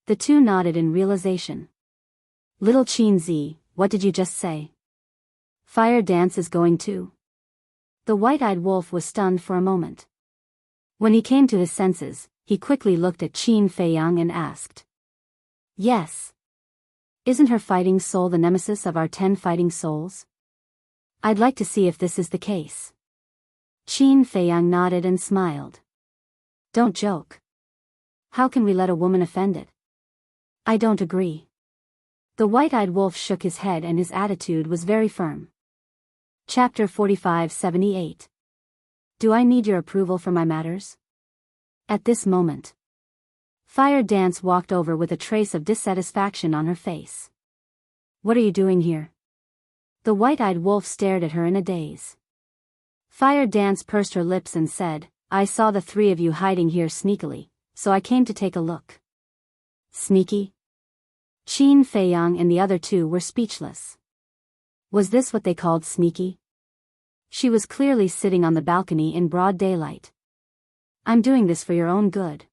The two nodded in realization. "Little Qin Zi, what did you just say? Fire Dance is going too?" The White-Eyed Wolf was stunned for a moment. When he came to his senses, he quickly looked at Qin Feiyang and asked, "Yes. Isn't her fighting soul the nemesis of our 10 fighting souls? I'd like to see if this is the case." Qin Feiyang nodded and smiled. "Don't joke. How can we let a woman offend it?" "I don't agree." The White-Eyed Wolf shook his head and his attitude was very firm. Chapter 4578. Do I need your approval for my matters? At this moment, Fire Dance walked over with a trace of dissatisfaction on her face. "What are you doing here?" The White-Eyed Wolf stared at her in a daze. Fire Dance pursed her lips and said, I saw the three of you hiding here sneakily, so I came to take a look. Sneaky? Qin Feiyang and the other two were speechless. Was this what they called sneaky? She was clearly sitting on the balcony in broad daylight. I'm doing this for your own good.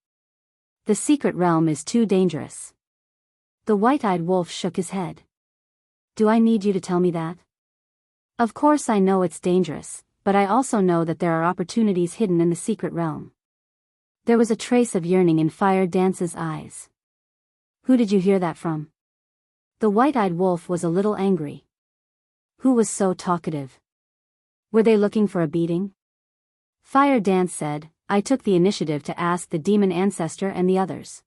The secret realm is too dangerous. The white-eyed wolf shook his head. Do I need you to tell me that? Of course I know it's dangerous, but I also know that there are opportunities hidden in the secret realm. There was a trace of yearning in Fire Dance's eyes. Who did you hear that from? The white-eyed wolf was a little angry. Who was so talkative? Were they looking for a beating? Fire Dance said, I took the initiative to ask the demon ancestor and the others.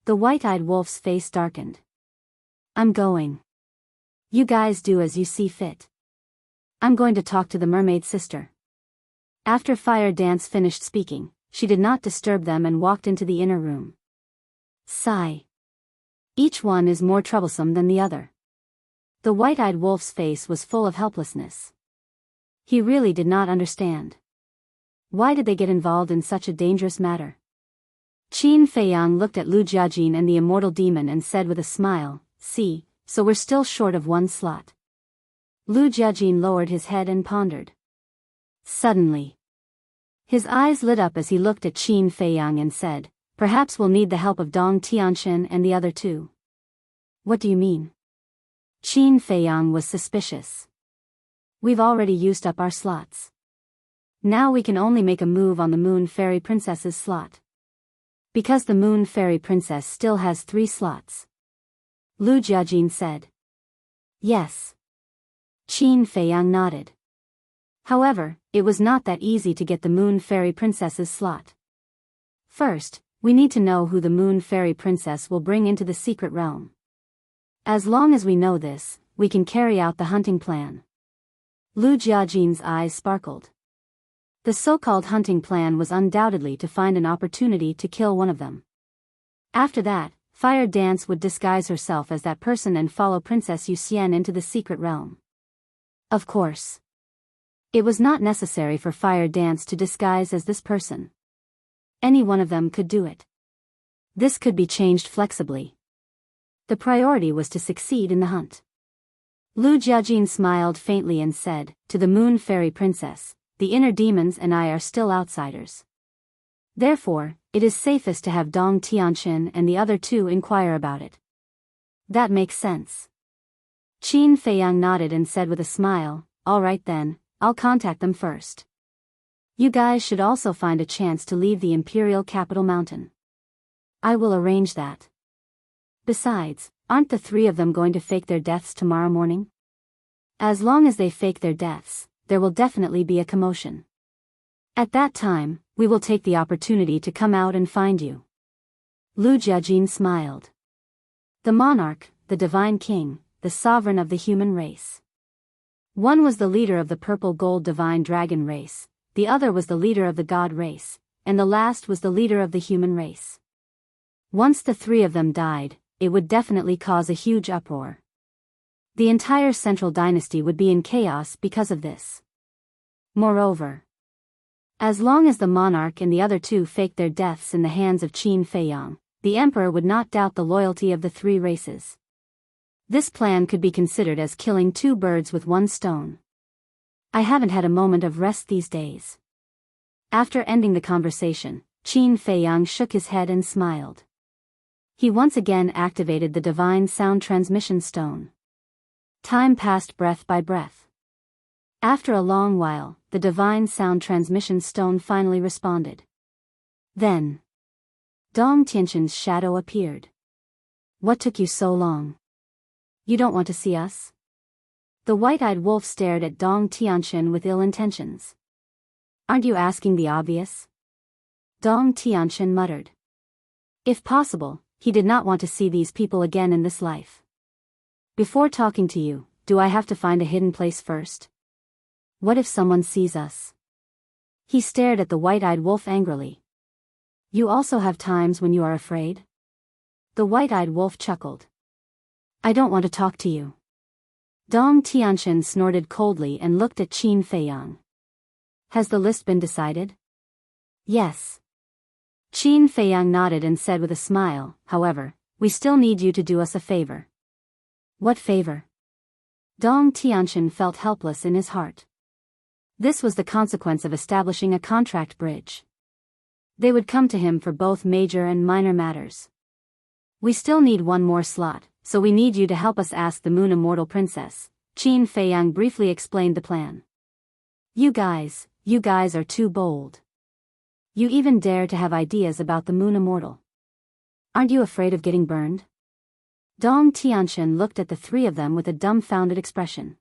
The white-eyed wolf's face darkened. I'm going. You guys do as you see fit. I'm going to talk to the mermaid sister. After Fire Dance finished speaking, she did not disturb them and walked into the inner room. Sigh. Each one is more troublesome than the other. The white-eyed wolf's face was full of helplessness. He really did not understand. Why did they get involved in such a dangerous matter? Qin Feiyang looked at Lu Jiajin and the immortal demon and said with a smile, see, so we're still short of one slot. Lu Jiajin lowered his head and pondered. Suddenly, his eyes lit up as he looked at Qin Feiyang and said, perhaps we'll need the help of Dong Tianqian and the other two. What do you mean? Qin Feiyang was suspicious. We've already used up our slots. Now we can only make a move on the Moon Fairy Princess's slot. Because the Moon Fairy Princess still has 3 slots. Lu Jiajin said. Yes. Qin Feiyang nodded. However, it was not that easy to get the Moon Fairy Princess's slot. First, we need to know who the Moon Fairy Princess will bring into the secret realm. As long as we know this, we can carry out the hunting plan. Lu Jiajin's eyes sparkled. The so-called hunting plan was undoubtedly to find an opportunity to kill one of them. After that, Fire Dance would disguise herself as that person and follow Princess Yuxian into the secret realm. Of course. It was not necessary for Fire Dance to disguise as this person. Any one of them could do it. This could be changed flexibly. The priority was to succeed in the hunt. Lu Jiajin smiled faintly and said, to the Moon Fairy Princess, the inner demons and I are still outsiders. Therefore, it is safest to have Dong Tianqian and the other two inquire about it. That makes sense. Qin Feiyang nodded and said with a smile, all right then, I'll contact them first. You guys should also find a chance to leave the Imperial Capital Mountain. I will arrange that. Besides, aren't the 3 of them going to fake their deaths tomorrow morning? As long as they fake their deaths, there will definitely be a commotion. At that time, we will take the opportunity to come out and find you. Lu Jiajin smiled. The monarch, the divine king, the sovereign of the human race. One was the leader of the purple gold divine dragon race, the other was the leader of the god race, and the last was the leader of the human race. Once the 3 of them died, it would definitely cause a huge uproar. The entire central dynasty would be in chaos because of this. Moreover, as long as the monarch and the other 2 faked their deaths in the hands of Qin Feiyang, the emperor would not doubt the loyalty of the 3 races. This plan could be considered as killing 2 birds with 1 stone. I haven't had a moment of rest these days. After ending the conversation, Qin Feiyang shook his head and smiled. He once again activated the divine sound transmission stone. Time passed breath by breath. After a long while, the divine sound transmission stone finally responded. Then, Dong Tianqian's shadow appeared. What took you so long? You don't want to see us? The white-eyed wolf stared at Dong Tianqian with ill intentions. Aren't you asking the obvious? Dong Tianqian muttered. If possible, he did not want to see these people again in this life. Before talking to you, do I have to find a hidden place first? What if someone sees us? He stared at the white-eyed wolf angrily. You also have times when you are afraid? The white-eyed wolf chuckled. I don't want to talk to you. Dong Tianqian snorted coldly and looked at Qin Feiyang. Has the list been decided? Yes. Qin Feiyang nodded and said with a smile, however, we still need you to do us a favor. What favor? Dong Tianqian felt helpless in his heart. This was the consequence of establishing a contract bridge. They would come to him for both major and minor matters. We still need one more slot, so we need you to help us ask the Moon Immortal Princess. Qin Feiyang briefly explained the plan. You guys are too bold. You even dare to have ideas about the Moon Immortal. Aren't you afraid of getting burned? Dong Tianqian looked at the three of them with a dumbfounded expression.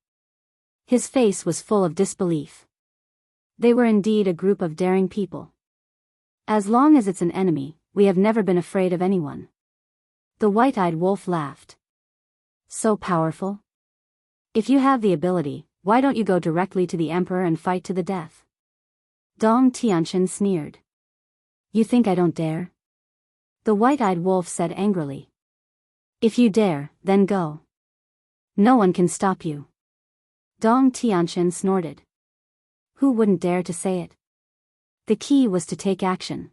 His face was full of disbelief. They were indeed a group of daring people. As long as it's an enemy, we have never been afraid of anyone. The white-eyed wolf laughed. So powerful? If you have the ability, why don't you go directly to the emperor and fight to the death? Dong Tianqian sneered. You think I don't dare? The white-eyed wolf said angrily. If you dare, then go. No one can stop you. Dong Tianqian snorted. Who wouldn't dare to say it? The key was to take action.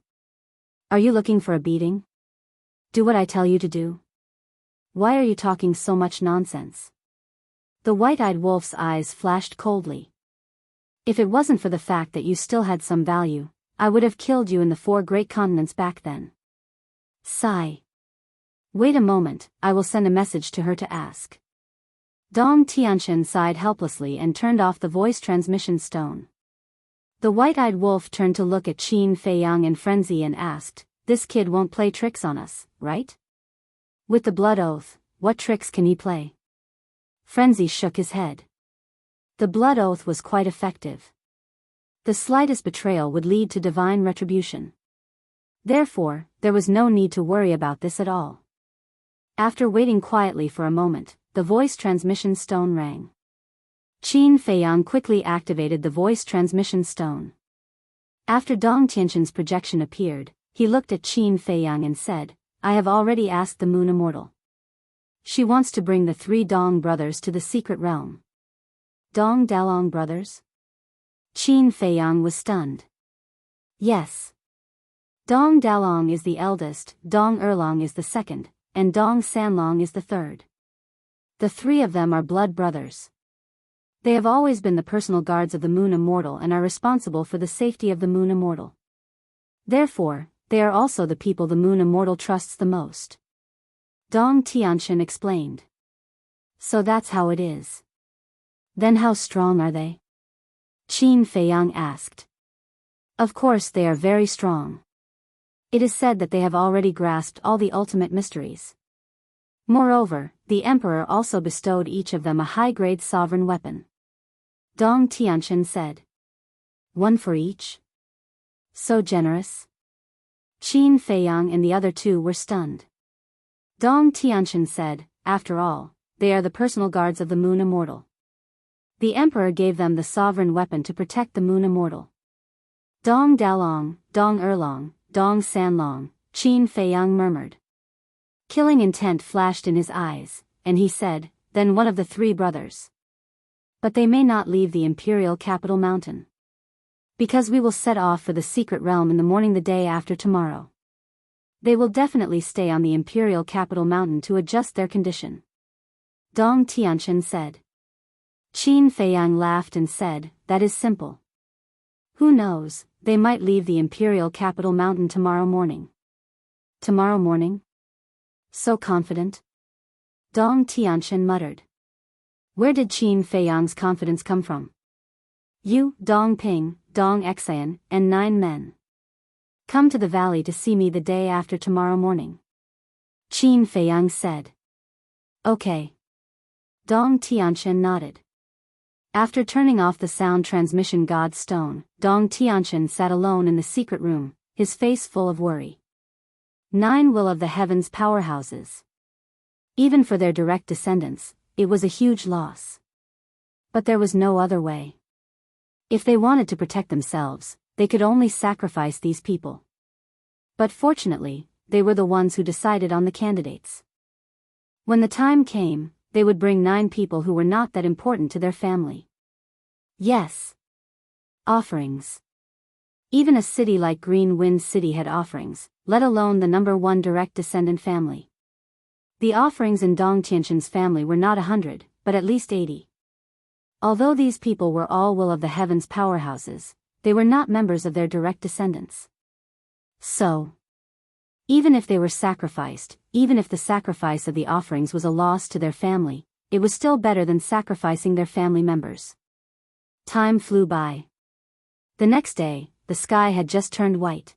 Are you looking for a beating? Do what I tell you to do. Why are you talking so much nonsense? The white-eyed wolf's eyes flashed coldly. If it wasn't for the fact that you still had some value, I would have killed you in the 4 great continents back then. Sigh. Wait a moment, I will send a message to her to ask. Dong Tianqian sighed helplessly and turned off the voice transmission stone. The white-eyed wolf turned to look at Qin Feiyang in frenzy and asked, this kid won't play tricks on us, right? With the blood oath, what tricks can he play? Frenzy shook his head. The blood oath was quite effective. The slightest betrayal would lead to divine retribution. Therefore, there was no need to worry about this at all. After waiting quietly for a moment, the voice transmission stone rang. Qin Feiyang quickly activated the voice transmission stone. After Dong Tianqian's projection appeared, he looked at Qin Feiyang and said, I have already asked the Moon Immortal. She wants to bring the 3 Dong brothers to the secret realm. Dong Dalong brothers? Qin Feiyang was stunned. Yes. Dong Dalong is the eldest, Dong Erlong is the second, and Dong Sanlong is the third. The 3 of them are blood brothers. They have always been the personal guards of the Moon Immortal and are responsible for the safety of the Moon Immortal. Therefore, they are also the people the Moon Immortal trusts the most. Dong Tianqian explained. So that's how it is. Then how strong are they? Qin Feiyang asked. Of course they are very strong. It is said that they have already grasped all the ultimate mysteries. Moreover, the emperor also bestowed each of them a high-grade sovereign weapon. Dong Tianqian said. One for each? So generous? Qin Feiyang and the other 2 were stunned. Dong Tianqian said, after all, they are the personal guards of the Moon Immortal. The emperor gave them the sovereign weapon to protect the Moon Immortal. Dong Dalong, Dong Erlong, Dong Sanlong, Qin Feiyang murmured. Killing intent flashed in his eyes, and he said, then one of the 3 brothers. But they may not leave the imperial capital mountain. Because we will set off for the secret realm in the morning the day after tomorrow. They will definitely stay on the imperial capital mountain to adjust their condition. Dong Tianqian said. Qin Feiyang laughed and said, that is simple. Who knows, they might leave the imperial capital mountain tomorrow morning. Tomorrow morning? So confident? Dong Tianqian muttered. Where did Qin Feiyang's confidence come from? You, Dong Ping, Dong Xian, and 9 men. Come to the valley to see me the day after tomorrow morning. Qin Feiyang said. Okay. Dong Tianqian nodded. After turning off the sound transmission god stone, Dong Tianqian sat alone in the secret room, his face full of worry. 9 will of the heavens powerhouses. Even for their direct descendants, it was a huge loss. But there was no other way. If they wanted to protect themselves, they could only sacrifice these people. But fortunately, they were the ones who decided on the candidates. When the time came, they would bring 9 people who were not that important to their family. Yes. Offerings. Even a city like Green Wind City had offerings, let alone the number one direct descendant family. The offerings in Dong Tianxin's family were not 100, but at least 80. Although these people were all will of the heavens powerhouses, they were not members of their direct descendants. So, even if they were sacrificed, even if the sacrifice of the offerings was a loss to their family, it was still better than sacrificing their family members. Time flew by. The next day, the sky had just turned white.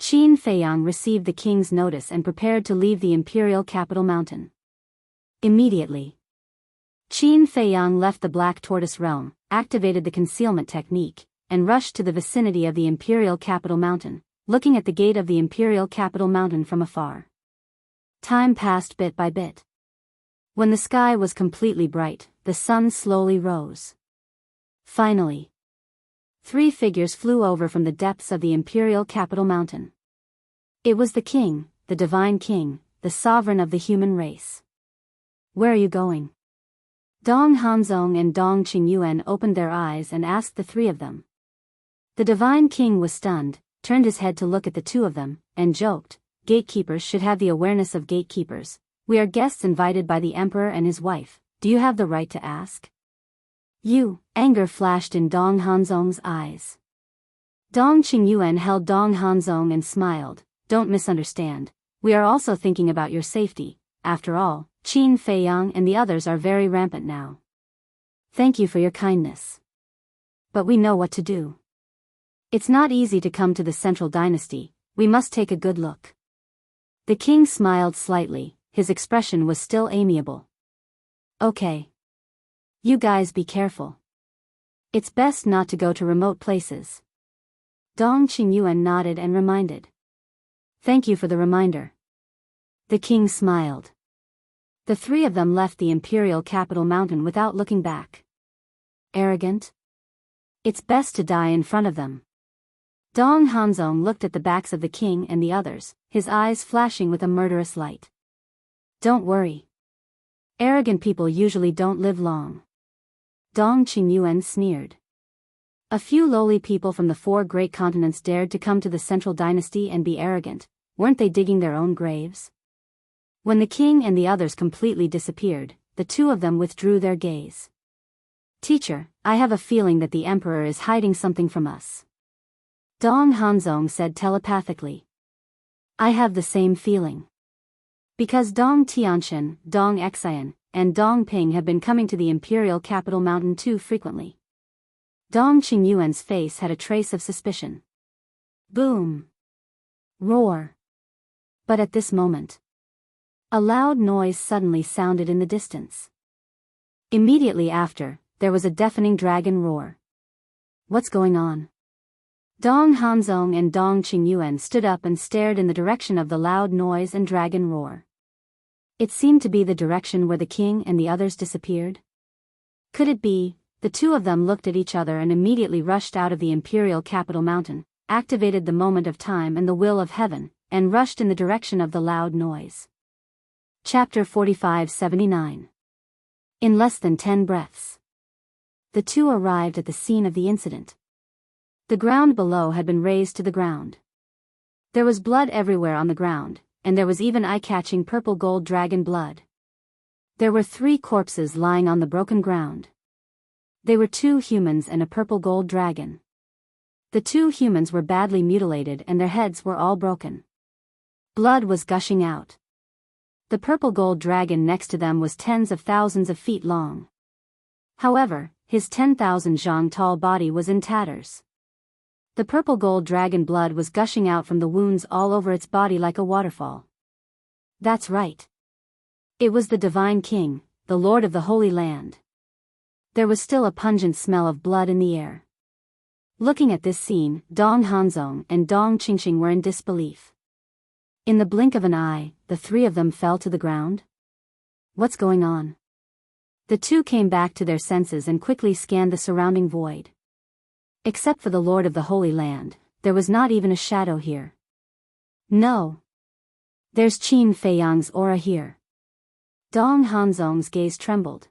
Qin Feiyang received the king's notice and prepared to leave the imperial capital mountain. Immediately, Qin Feiyang left the Black Tortoise realm, activated the concealment technique, and rushed to the vicinity of the imperial capital mountain, looking at the gate of the imperial capital mountain from afar. Time passed bit by bit. When the sky was completely bright, the sun slowly rose. Finally, 3 figures flew over from the depths of the imperial capital mountain. It was the king, the divine king, the sovereign of the human race. Where are you going? Dong Hanzong and Dong Qingyuan opened their eyes and asked the 3 of them. The divine king was stunned, turned his head to look at the 2 of them, and joked, "Gatekeepers should have the awareness of gatekeepers. We are guests invited by the emperor and his wife. Do you have the right to ask?" Anger flashed in Dong Hanzong's eyes. Dong Qingyuan held Dong Hanzong and smiled, "Don't misunderstand. We are also thinking about your safety. After all, Qin Feiyang and the others are very rampant now. Thank you for your kindness. But we know what to do. It's not easy to come to the central dynasty. We must take a good look." The king smiled slightly, his expression was still amiable. "Okay. You guys be careful. It's best not to go to remote places." Dong Qingyuan nodded and reminded. "Thank you for the reminder." The king smiled. The 3 of them left the imperial capital mountain without looking back. Arrogant? It's best to die in front of them. Dong Hanzong looked at the backs of the king and the others, his eyes flashing with a murderous light. "Don't worry. Arrogant people usually don't live long." Dong Qingyuan sneered. A few lowly people from the 4 great continents dared to come to the central dynasty and be arrogant. Weren't they digging their own graves? When the king and the others completely disappeared, the 2 of them withdrew their gaze. "Teacher, I have a feeling that the emperor is hiding something from us." Dong Hanzong said telepathically. "I have the same feeling. Because Dong Tianxin, Dong Xian, and Dong Ping have been coming to the imperial capital mountain too frequently." Dong Qingyuan's face had a trace of suspicion. Boom. Roar. But at this moment, a loud noise suddenly sounded in the distance. Immediately after, there was a deafening dragon roar. What's going on? Dong Hanzong and Dong Qingyuan stood up and stared in the direction of the loud noise and dragon roar. It seemed to be the direction where the king and the others disappeared. Could it be? The 2 of them looked at each other and immediately rushed out of the imperial capital mountain, activated the moment of time and the will of heaven, and rushed in the direction of the loud noise. Chapter 45-79. In less than 10 breaths, the 2 arrived at the scene of the incident. The ground below had been razed to the ground. There was blood everywhere on the ground, and there was even eye-catching purple gold dragon blood. There were 3 corpses lying on the broken ground. They were 2 humans and a purple gold dragon. The 2 humans were badly mutilated and their heads were all broken. Blood was gushing out. The purple gold dragon next to them was tens of thousands of feet long. However, his 10,000 zhang tall body was in tatters. The purple gold dragon blood was gushing out from the wounds all over its body like a waterfall. That's right. It was the divine king, the lord of the Holy Land. There was still a pungent smell of blood in the air. Looking at this scene, Dong Hanzong and Dong Qingqing were in disbelief. In the blink of an eye, the 3 of them fell to the ground. What's going on? The 2 came back to their senses and quickly scanned the surrounding void. Except for the Lord of the Holy Land, there was not even a shadow here. No. There's Qin Feiyang's aura here. Dong Hanzong's gaze trembled.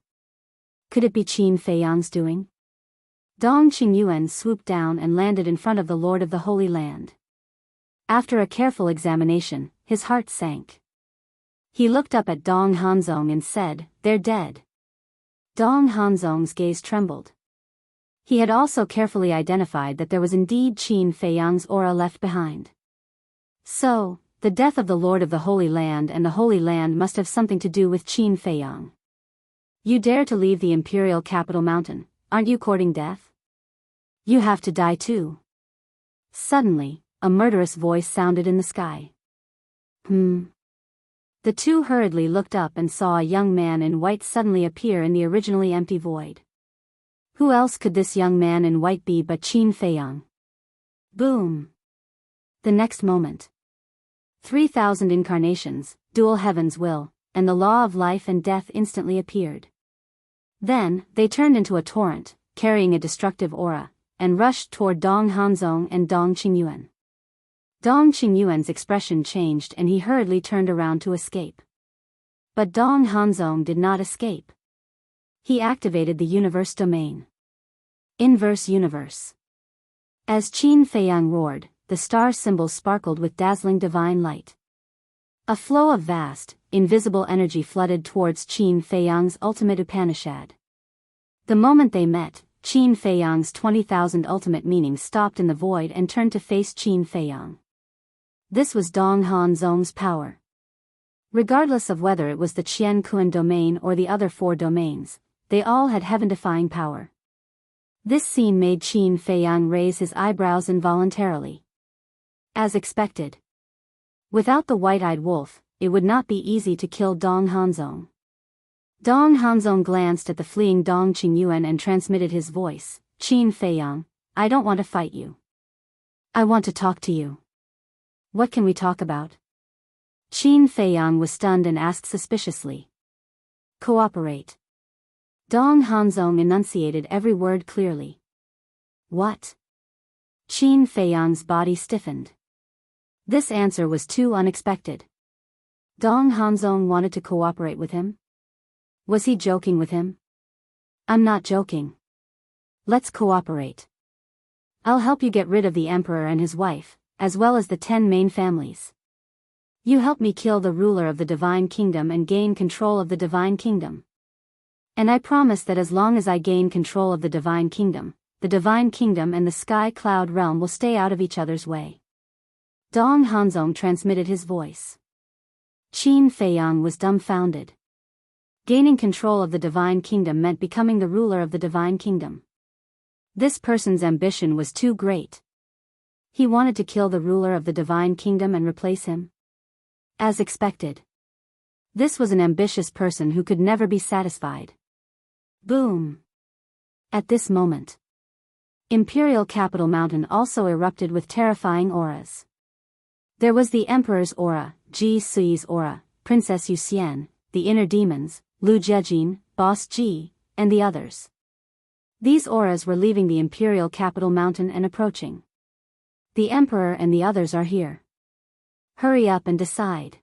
Could it be Qin Feiyang's doing? Dong Qingyuan swooped down and landed in front of the Lord of the Holy Land. After a careful examination, his heart sank. He looked up at Dong Hanzong and said, "They're dead." Dong Hanzong's gaze trembled. He had also carefully identified that there was indeed Qin Feiyang's aura left behind. So, the death of the Lord of the Holy Land and the Holy Land must have something to do with Qin Feiyang. You dare to leave the imperial capital mountain, aren't you courting death? You have to die too. Suddenly, a murderous voice sounded in the sky. The two hurriedly looked up and saw a young man in white suddenly appear in the originally empty void. Who else could this young man in white be but Qin Feiyang? Boom! The next moment. 3,000 incarnations, dual heaven's will, and the law of life and death instantly appeared. Then, they turned into a torrent, carrying a destructive aura, and rushed toward Dong Hanzong and Dong Qingyuan. Dong Qingyuan's expression changed and he hurriedly turned around to escape. But Dong Hanzong did not escape. He activated the universe domain. Inverse universe. As Qin Feiyang roared, the star symbol sparkled with dazzling divine light. A flow of vast, invisible energy flooded towards Qin Feiyang's ultimate Upanishad. The moment they met, Qin Feiyang's 20,000 ultimate meaning stopped in the void and turned to face Qin Feiyang. This was Dong Hanzong's power. Regardless of whether it was the Qian Kuan domain or the other 4 domains, they all had heaven-defying power. This scene made Qin Feiyang raise his eyebrows involuntarily. As expected. Without the white-eyed wolf, it would not be easy to kill Dong Hanzong. Dong Hanzong glanced at the fleeing Dong Qingyuan and transmitted his voice, "Qin Feiyang, I don't want to fight you. I want to talk to you." "What can we talk about?" Qin Feiyang was stunned and asked suspiciously. "Cooperate." Dong Hanzong enunciated every word clearly. "What?" Qin Feiyang's body stiffened. This answer was too unexpected. Dong Hanzong wanted to cooperate with him? Was he joking with him? "I'm not joking. Let's cooperate. I'll help you get rid of the emperor and his wife, as well as the 10 main families. You help me kill the ruler of the divine kingdom and gain control of the divine kingdom. And I promise that as long as I gain control of the divine kingdom and the sky cloud realm will stay out of each other's way." Dong Hanzong transmitted his voice. Qin Feiyang was dumbfounded. Gaining control of the divine kingdom meant becoming the ruler of the divine kingdom. This person's ambition was too great. He wanted to kill the ruler of the divine kingdom and replace him. As expected. This was an ambitious person who could never be satisfied. Boom! At this moment, Imperial Capital Mountain also erupted with terrifying auras. There was the Emperor's aura, Ji Sui's aura, Princess Yuxian, the inner demons, Lu Jiejin, Boss Ji, and the others. These auras were leaving the Imperial Capital Mountain and approaching. The Emperor and the others are here. Hurry up and decide.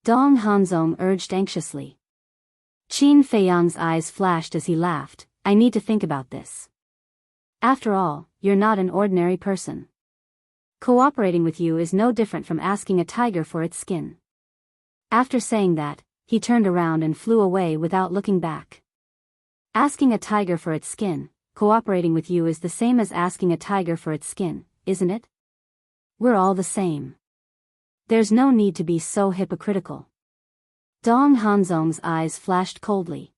Dong Hanzong urged anxiously. Qin Feiyang's eyes flashed as he laughed. "I need to think about this. After all, you're not an ordinary person. Cooperating with you is no different from asking a tiger for its skin." After saying that, he turned around and flew away without looking back. Asking a tiger for its skin, cooperating with you is the same as asking a tiger for its skin, isn't it? We're all the same. There's no need to be so hypocritical. Dong Hanzong's eyes flashed coldly.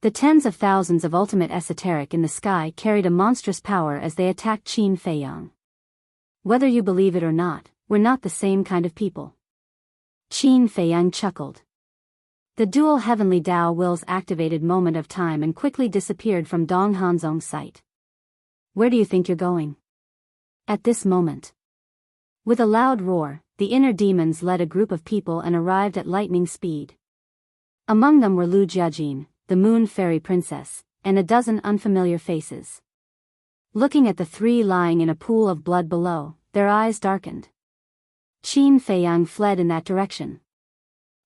The tens of thousands of ultimate esoteric in the sky carried a monstrous power as they attacked Qin Feiyang. Whether you believe it or not, we're not the same kind of people. Qin Feiyang chuckled. The dual heavenly Tao wills activated moment of time and quickly disappeared from Dong Hanzong's sight. "Where do you think you're going?" At this moment. With a loud roar, the inner demons led a group of people and arrived at lightning speed. Among them were Lu Jiejin, the Moon Fairy Princess, and a dozen unfamiliar faces. Looking at the 3 lying in a pool of blood below, their eyes darkened. Qin Feiyang fled in that direction.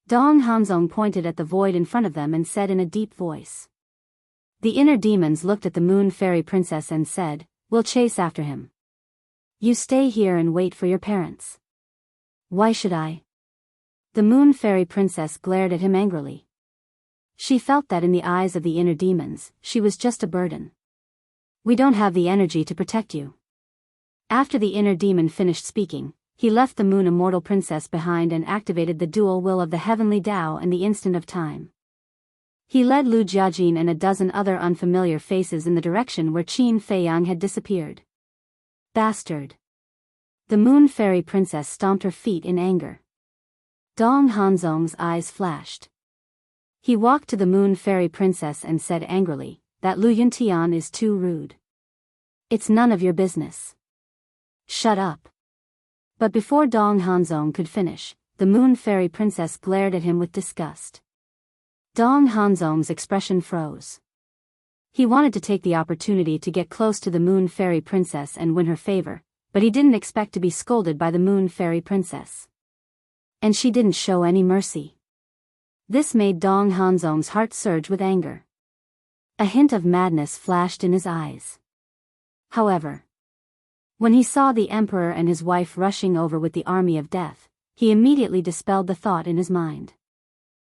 Dong Hanzong pointed at the void in front of them and said in a deep voice. The inner demons looked at the Moon Fairy Princess and said, "We'll chase after him. You stay here and wait for your parents." "Why should I?" The Moon Fairy Princess glared at him angrily. She felt that in the eyes of the inner demons, she was just a burden. "We don't have the energy to protect you." After the inner demon finished speaking, he left the Moon Immortal Princess behind and activated the dual will of the Heavenly Tao and the Instant of Time. He led Lu Jiajin and a dozen other unfamiliar faces in the direction where Qin Feiyang had disappeared. Bastard! The Moon Fairy Princess stomped her feet in anger. Dong Hanzong's eyes flashed. He walked to the Moon Fairy Princess and said angrily, "That Lu Yuntian is too rude. It's none of your business. Shut up." But before Dong Hanzong could finish, the Moon Fairy Princess glared at him with disgust. Dong Hanzong's expression froze. He wanted to take the opportunity to get close to the Moon Fairy Princess and win her favor, but he didn't expect to be scolded by the Moon Fairy Princess. And she didn't show any mercy. This made Dong Hanzong's heart surge with anger. A hint of madness flashed in his eyes. However, when he saw the Emperor and his wife rushing over with the army of death, he immediately dispelled the thought in his mind.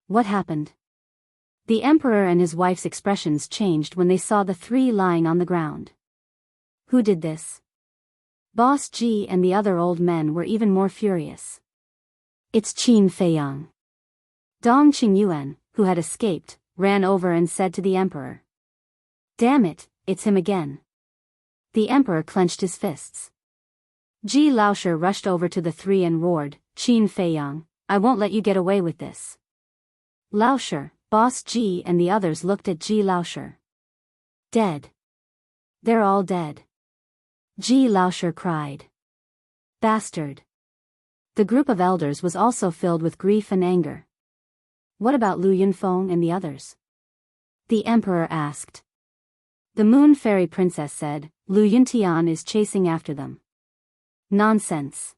What happened? The Emperor and his wife's expressions changed when they saw the three lying on the ground. Who did this? Boss Ji and the other old men were even more furious. It's Qin Feiyang. Dong Qingyuan, who had escaped, ran over and said to the Emperor. "Damn it, it's him again." The Emperor clenched his fists. Ji Laoshe rushed over to the three and roared, "Qin Feiyang, I won't let you get away with this." Laoshe, Boss Ji and the others looked at Ji Laoshe. "Dead. They're all dead." Ji Laoshe cried. "Bastard." The group of elders was also filled with grief and anger. "What about Lu Yunfeng and the others?" the Emperor asked. The Moon Fairy Princess said, "Lu Yuntian is chasing after them." "Nonsense.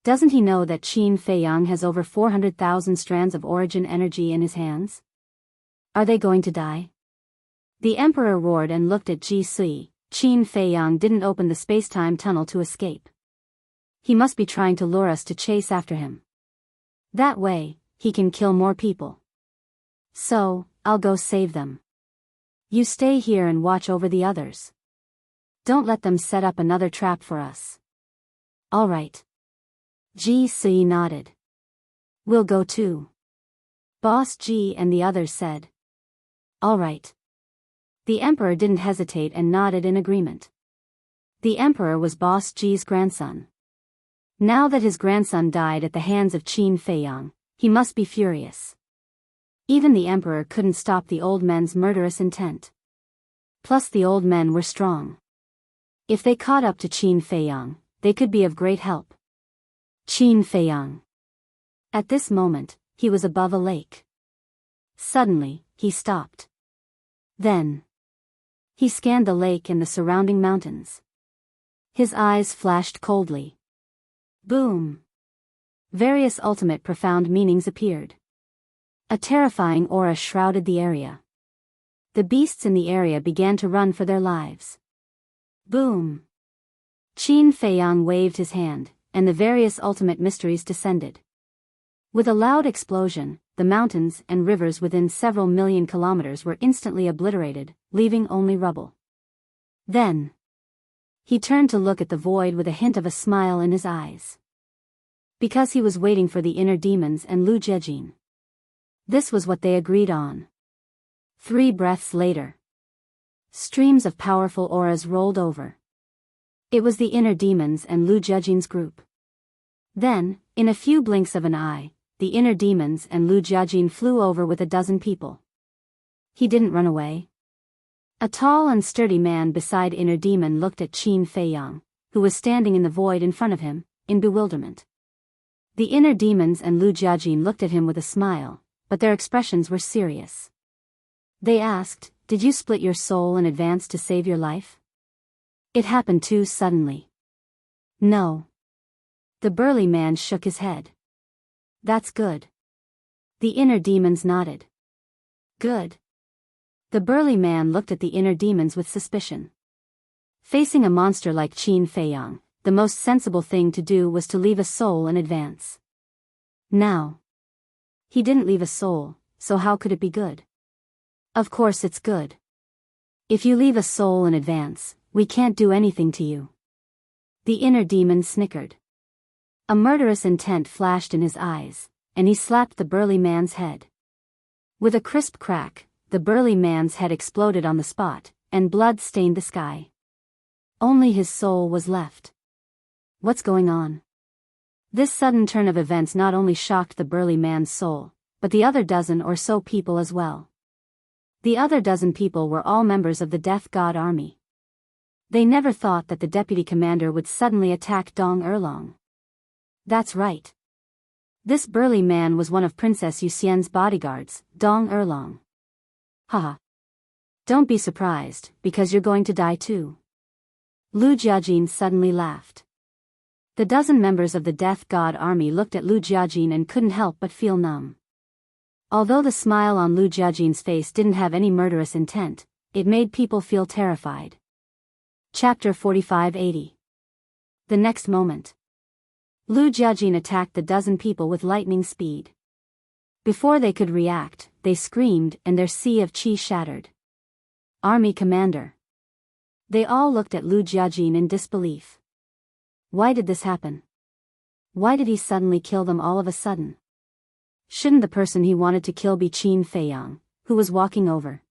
Doesn't he know that Qin Feiyang has over 400,000 strands of origin energy in his hands? Are they going to die?" The Emperor roared and looked at Ji Sui. Qin Feiyang didn't open the space-time tunnel to escape. He must be trying to lure us to chase after him. That way, he can kill more people. So, I'll go save them. You stay here and watch over the others. Don't let them set up another trap for us. All right. Ji Sui nodded. "We'll go too." Boss Ji and the others said. "All right." The Emperor didn't hesitate and nodded in agreement. The Emperor was Boss Ji's grandson. Now that his grandson died at the hands of Qin Feiyang, he must be furious. Even the Emperor couldn't stop the old men's murderous intent. Plus the old men were strong. If they caught up to Qin Feiyang, they could be of great help. Qin Feiyang. At this moment, he was above a lake. Suddenly, he stopped. Then, he scanned the lake and the surrounding mountains. His eyes flashed coldly. Boom! Various ultimate profound meanings appeared. A terrifying aura shrouded the area. The beasts in the area began to run for their lives. Boom! Qin Feiyang waved his hand, and the various ultimate mysteries descended. With a loud explosion, the mountains and rivers within several million kilometers were instantly obliterated, leaving only rubble. Then, he turned to look at the void with a hint of a smile in his eyes. Because he was waiting for the inner demons and Lu Jiajin. This was what they agreed on. 3 breaths later, streams of powerful auras rolled over. It was the inner demons and Lu Jiajin's group. Then, in a few blinks of an eye, the inner demons and Lu Jiajin flew over with a dozen people. He didn't run away. A tall and sturdy man beside inner demon looked at Qin Feiyang, who was standing in the void in front of him, in bewilderment. The inner demons and Lu Jiajin looked at him with a smile, but their expressions were serious. They asked, "Did you split your soul in advance to save your life?" It happened too suddenly. No. The burly man shook his head. That's good. The inner demons nodded. Good. The burly man looked at the inner demons with suspicion. Facing a monster like Qin Feiyang, the most sensible thing to do was to leave a soul in advance. Now, he didn't leave a soul, so how could it be good? Of course it's good. If you leave a soul in advance, we can't do anything to you. The inner demon snickered. A murderous intent flashed in his eyes, and he slapped the burly man's head. With a crisp crack, the burly man's head exploded on the spot, and blood stained the sky. Only his soul was left. What's going on? This sudden turn of events not only shocked the burly man's soul, but the other dozen or so people as well. The other dozen people were all members of the Death God army. They never thought that the deputy commander would suddenly attack Dong Erlong. That's right. This burly man was one of Princess Yuxian's bodyguards, Dong Erlong. Haha. Don't be surprised, because you're going to die too. Lu Jiajin suddenly laughed. The dozen members of the Death God army looked at Lu Jiajin and couldn't help but feel numb. Although the smile on Lu Jiajin's face didn't have any murderous intent, it made people feel terrified. Chapter 4580. The next moment, Lu Jiajin attacked the dozen people with lightning speed. Before they could react, they screamed and their sea of qi shattered. Army commander. They all looked at Lu Jiajin in disbelief. Why did this happen? Why did he suddenly kill them all of a sudden? Shouldn't the person he wanted to kill be Qin Feiyang, who was walking over?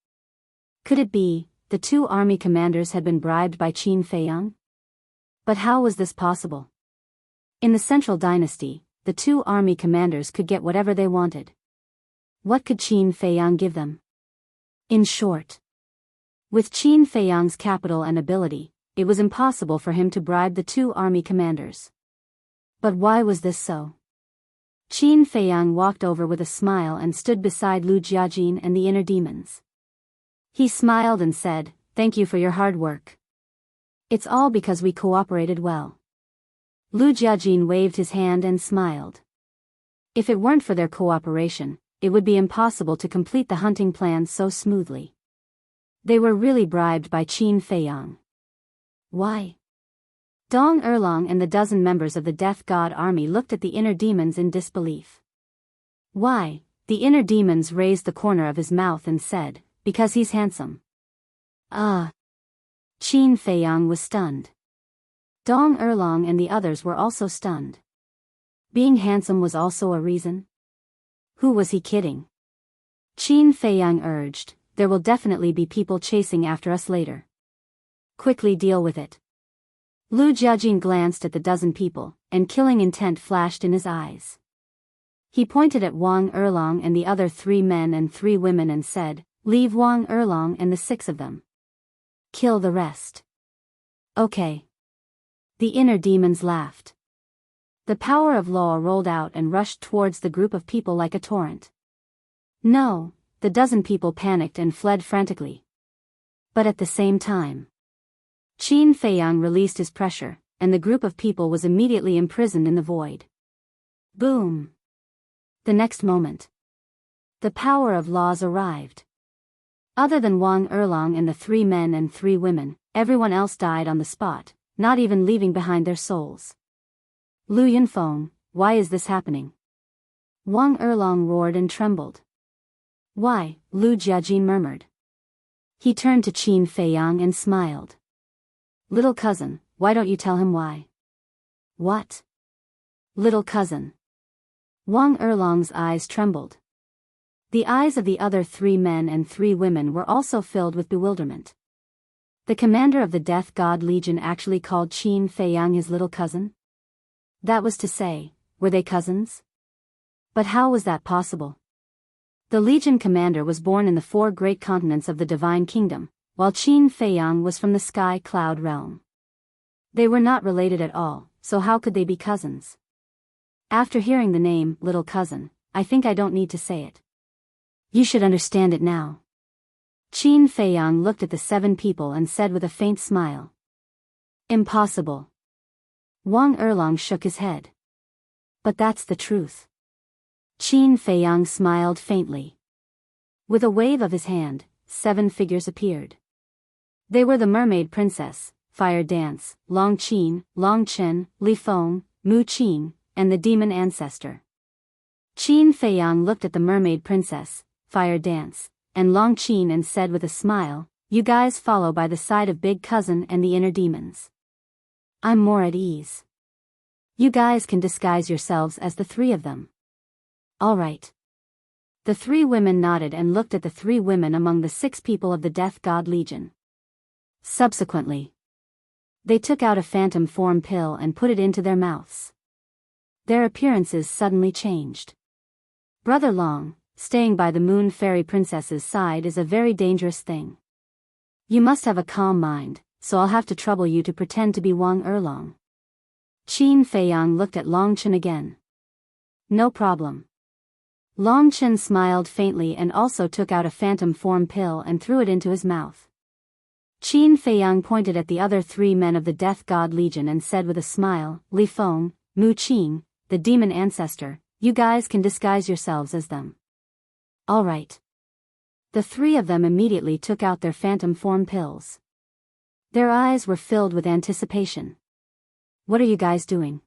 Could it be, the two army commanders had been bribed by Qin Feiyang? But how was this possible? In the Central Dynasty, the two army commanders could get whatever they wanted. What could Qin Feiyang give them? In short, with Qin Feiyang's capital and ability, it was impossible for him to bribe the two army commanders. But why was this so? Qin Feiyang walked over with a smile and stood beside Lu Jiajin and the inner demons. He smiled and said, "Thank you for your hard work. It's all because we cooperated well." Lu Jiajin waved his hand and smiled. If it weren't for their cooperation, it would be impossible to complete the hunting plan so smoothly. They were really bribed by Qin Feiyang. Why? Dong Erlong and the dozen members of the Death God army looked at the inner demons in disbelief. Why? The inner demons raised the corner of his mouth and said, "Because he's handsome." Qin Feiyang was stunned. Dong Erlong and the others were also stunned. Being handsome was also a reason? Who was he kidding? Qin Feiyang urged, "There will definitely be people chasing after us later. Quickly deal with it." Lu Jiajin glanced at the dozen people, and killing intent flashed in his eyes. He pointed at Wang Erlong and the other 3 men and 3 women and said, "Leave Wang Erlong and the 6 of them. Kill the rest." Okay. The inner demons laughed. The power of law rolled out and rushed towards the group of people like a torrent. No, the dozen people panicked and fled frantically. But at the same time, Qin Feiyang released his pressure, and the group of people was immediately imprisoned in the void. Boom! The next moment, the power of laws arrived. Other than Wang Erlong and the 3 men and 3 women, everyone else died on the spot, not even leaving behind their souls. Lu Yunfeng, why is this happening? Wang Erlong roared and trembled. Why? Lu Jiajin murmured. He turned to Qin Feiyang and smiled. Little cousin, why don't you tell him why? What? Little cousin. Wang Erlong's eyes trembled. The eyes of the other 3 men and 3 women were also filled with bewilderment. The commander of the Death God Legion actually called Qin Feiyang his little cousin? That was to say, were they cousins? But how was that possible? The Legion commander was born in the 4 great continents of the Divine Kingdom, while Qin Feiyang was from the Sky Cloud realm. They were not related at all, so how could they be cousins? After hearing the name, little cousin, I think I don't need to say it. You should understand it now. Qin Feiyang looked at the 7 people and said with a faint smile. Impossible. Wang Erlong shook his head. But that's the truth. Qin Feiyang smiled faintly. With a wave of his hand, 7 figures appeared. They were the Mermaid Princess, Fire Dance, Long Chen, Li Feng, Mu Qing, and the Demon Ancestor. Qin Feiyang looked at the Mermaid Princess, Fire Dance, and Long Chen and said with a smile, "You guys follow by the side of Big Cousin and the inner demons. I'm more at ease. You guys can disguise yourselves as the 3 of them." "All right." The 3 women nodded and looked at the 3 women among the 6 people of the Death God Legion. Subsequently, they took out a phantom form pill and put it into their mouths. Their appearances suddenly changed. Brother Long, staying by the Moon Fairy Princess's side is a very dangerous thing. You must have a calm mind, so I'll have to trouble you to pretend to be Wang Erlong. Qin Feiyang looked at Long Chen again. "No problem." Long Chen smiled faintly and also took out a phantom form pill and threw it into his mouth. Qin Feiyang pointed at the other 3 men of the Death God Legion and said with a smile, "Li Feng, Mu Qing, the Demon Ancestor, you guys can disguise yourselves as them." "All right." The 3 of them immediately took out their phantom form pills. Their eyes were filled with anticipation. "What are you guys doing?"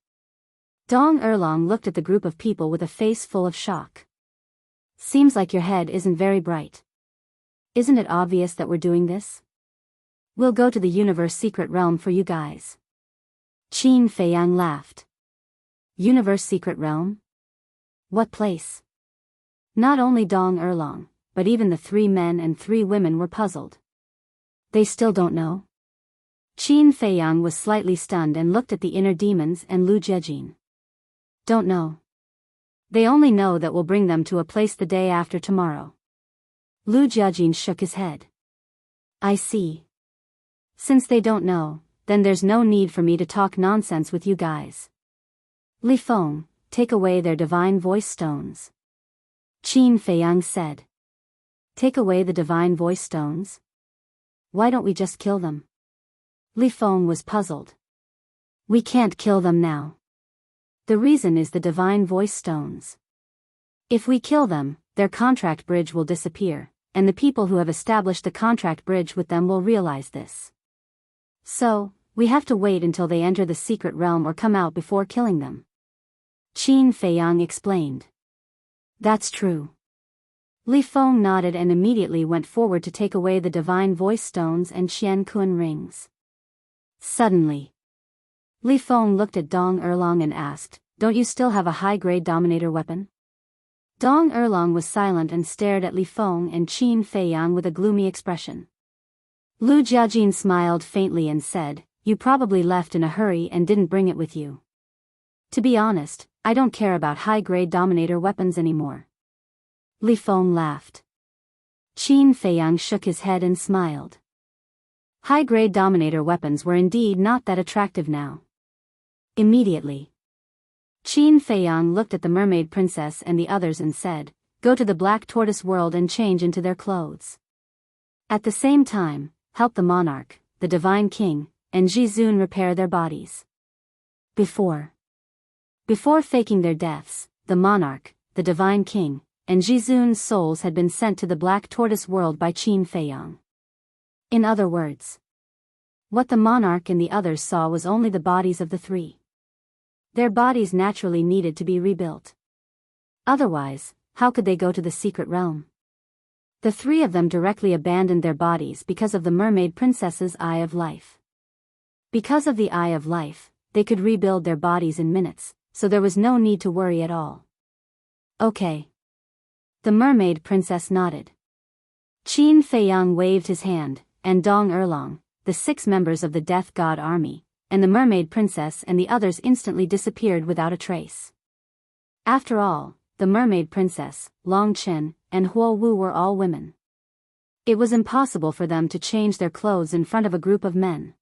Dong Erlong looked at the group of people with a face full of shock. "Seems like your head isn't very bright. Isn't it obvious that we're doing this? We'll go to the Universe Secret Realm for you guys." Qin Feiyang laughed. "Universe Secret Realm? What place?" Not only Dong Erlong, but even the 3 men and 3 women were puzzled. They still don't know? Qin Feiyang was slightly stunned and looked at the inner demons and Lu Jiejin. "Don't know. They only know that we'll bring them to a place the day after tomorrow." Lu Jiejin shook his head. "I see. Since they don't know, then there's no need for me to talk nonsense with you guys. Li Feng, take away their divine voice stones." Qin Feiyang said. "Take away the divine voice stones? Why don't we just kill them?" Li Feng was puzzled. "We can't kill them now. The reason is the divine voice stones. If we kill them, their contract bridge will disappear, and the people who have established the contract bridge with them will realize this. So, we have to wait until they enter the secret realm or come out before killing them." Qin Feiyang explained. "That's true." Li Feng nodded and immediately went forward to take away the divine voice stones and Qian Kun rings. Suddenly, Li Feng looked at Dong Erlong and asked, "Don't you still have a high-grade Dominator weapon?" Dong Erlong was silent and stared at Li Feng and Qin Feiyang with a gloomy expression. Lu Jiejin smiled faintly and said, "You probably left in a hurry and didn't bring it with you. To be honest, I don't care about high-grade Dominator weapons anymore." Li Feng laughed. Qin Feiyang shook his head and smiled. High-grade Dominator weapons were indeed not that attractive now. Immediately, Qin Feiyang looked at the Mermaid Princess and the others and said, "Go to the Black Tortoise world and change into their clothes. At the same time, help the monarch, the Divine King, and Jizun repair their bodies." Before faking their deaths, the monarch, the Divine King, and Jizun's souls had been sent to the Black Tortoise world by Qin Feiyang. In other words, what the monarch and the others saw was only the bodies of the 3. Their bodies naturally needed to be rebuilt. Otherwise, how could they go to the secret realm? The 3 of them directly abandoned their bodies because of the Mermaid Princess's Eye of Life. Because of the Eye of Life, they could rebuild their bodies in minutes, so there was no need to worry at all. "Okay." The Mermaid Princess nodded. Qin Feiyang waved his hand, and Dong Erlong, the 6 members of the Death God Army, and the Mermaid Princess and the others instantly disappeared without a trace. After all, the Mermaid Princess, Long Chen, and Huo Wu were all women. It was impossible for them to change their clothes in front of a group of men.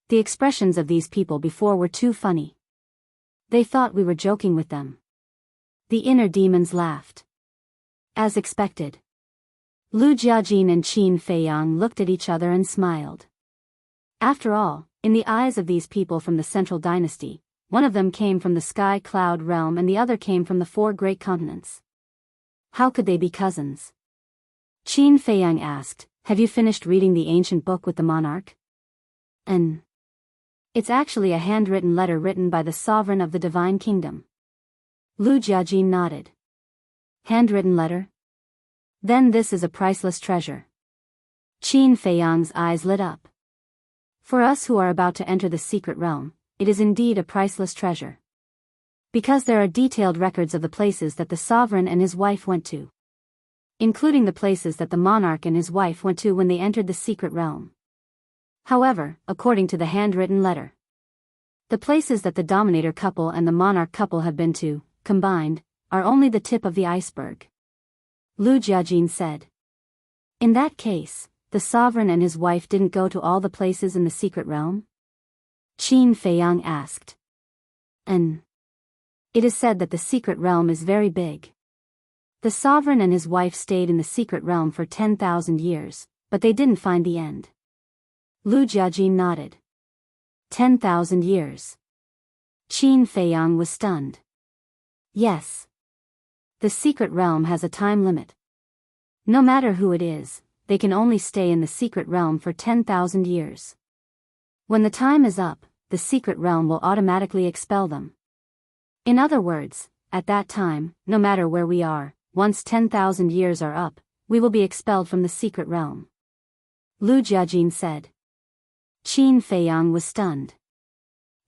The expressions of these people before were too funny. They thought we were joking with them. The inner demons laughed. As expected, Lu Jiejin and Qin Feiyang looked at each other and smiled. After all, in the eyes of these people from the Central Dynasty, one of them came from the Sky Cloud realm and the other came from the 4 great continents. How could they be cousins? Qin Feiyang asked, have you finished reading the ancient book with the monarch? It's actually a handwritten letter written by the sovereign of the divine kingdom. Lu Jiajin nodded. Handwritten letter? Then this is a priceless treasure. Qin Feiyang's eyes lit up. For us who are about to enter the secret realm, it is indeed a priceless treasure. Because there are detailed records of the places that the sovereign and his wife went to, including the places that the monarch and his wife went to when they entered the secret realm. However, according to the handwritten letter, the places that the Dominator couple and the monarch couple have been to, combined, are only the tip of the iceberg. Lu Jiajin said. In that case, the sovereign and his wife didn't go to all the places in the secret realm? Qin Feiyang asked. It is said that the secret realm is very big. The sovereign and his wife stayed in the secret realm for 10,000 years, but they didn't find the end. Lu Jiajin nodded. 10,000 years. Qin Feiyang was stunned. Yes. The secret realm has a time limit. No matter who it is, they can only stay in the secret realm for 10,000 years. When the time is up, the secret realm will automatically expel them. In other words, at that time, no matter where we are, once 10,000 years are up, we will be expelled from the secret realm. Lu Jiajin said. Qin Feiyang was stunned.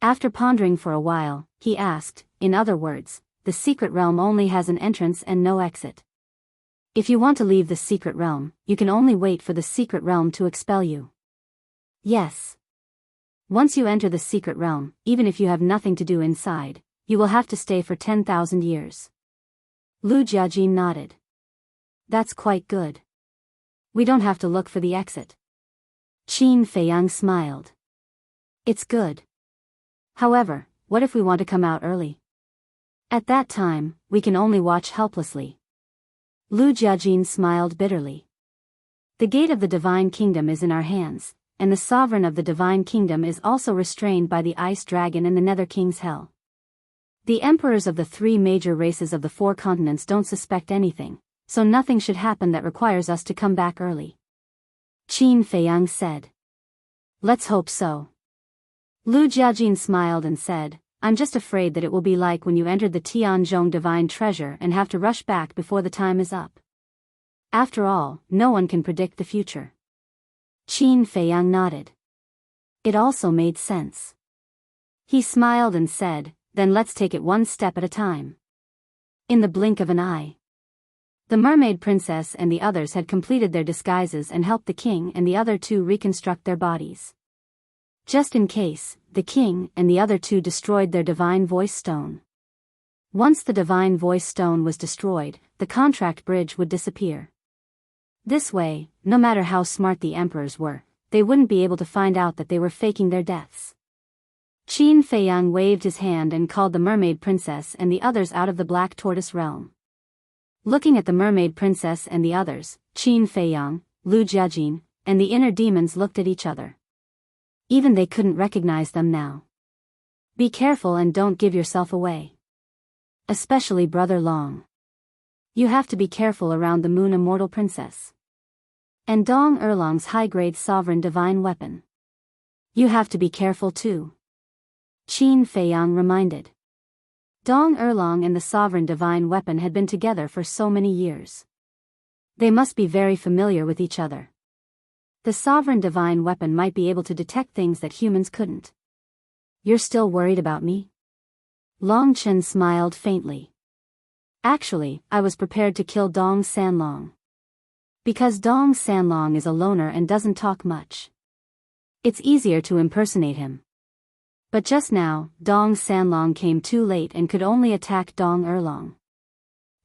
After pondering for a while, he asked, in other words, the secret realm only has an entrance and no exit. If you want to leave the secret realm, you can only wait for the secret realm to expel you. Yes. Once you enter the secret realm, even if you have nothing to do inside, you will have to stay for 10,000 years. Lu Jiajin nodded. That's quite good. We don't have to look for the exit. Qin Feiyang smiled. It's good. However, what if we want to come out early? At that time, we can only watch helplessly. Lu Jiajin smiled bitterly. The gate of the divine kingdom is in our hands, and the sovereign of the divine kingdom is also restrained by the ice dragon and the Nether King's hell. The emperors of the three major races of the four continents don't suspect anything, so nothing should happen that requires us to come back early. Qin Feiyang said. Let's hope so. Lu Jiajin smiled and said, I'm just afraid that it will be like when you entered the Tianzhong divine treasure and have to rush back before the time is up. After all, no one can predict the future. Qin Feiyang nodded. It also made sense. He smiled and said, then let's take it one step at a time. In the blink of an eye, the mermaid princess and the others had completed their disguises and helped the king and the other two reconstruct their bodies. Just in case, the king and the other two destroyed their divine voice stone. Once the divine voice stone was destroyed, the contract bridge would disappear. This way, no matter how smart the emperors were, they wouldn't be able to find out that they were faking their deaths. Qin Feiyang waved his hand and called the mermaid princess and the others out of the black tortoise realm. Looking at the mermaid princess and the others, Qin Feiyang, Lu Jiajin, and the inner demons looked at each other. Even they couldn't recognize them now. Be careful and don't give yourself away. Especially Brother Long. You have to be careful around the Moon Immortal Princess. And Dong Erlong's high-grade sovereign divine weapon. You have to be careful too. Qin Feiyang reminded. Dong Erlong and the sovereign divine weapon had been together for so many years. They must be very familiar with each other. The sovereign divine weapon might be able to detect things that humans couldn't. You're still worried about me? Long Chen smiled faintly. Actually, I was prepared to kill Dong Sanlong. Because Dong Sanlong is a loner and doesn't talk much. It's easier to impersonate him. But just now, Dong Sanlong came too late and could only attack Dong Erlong.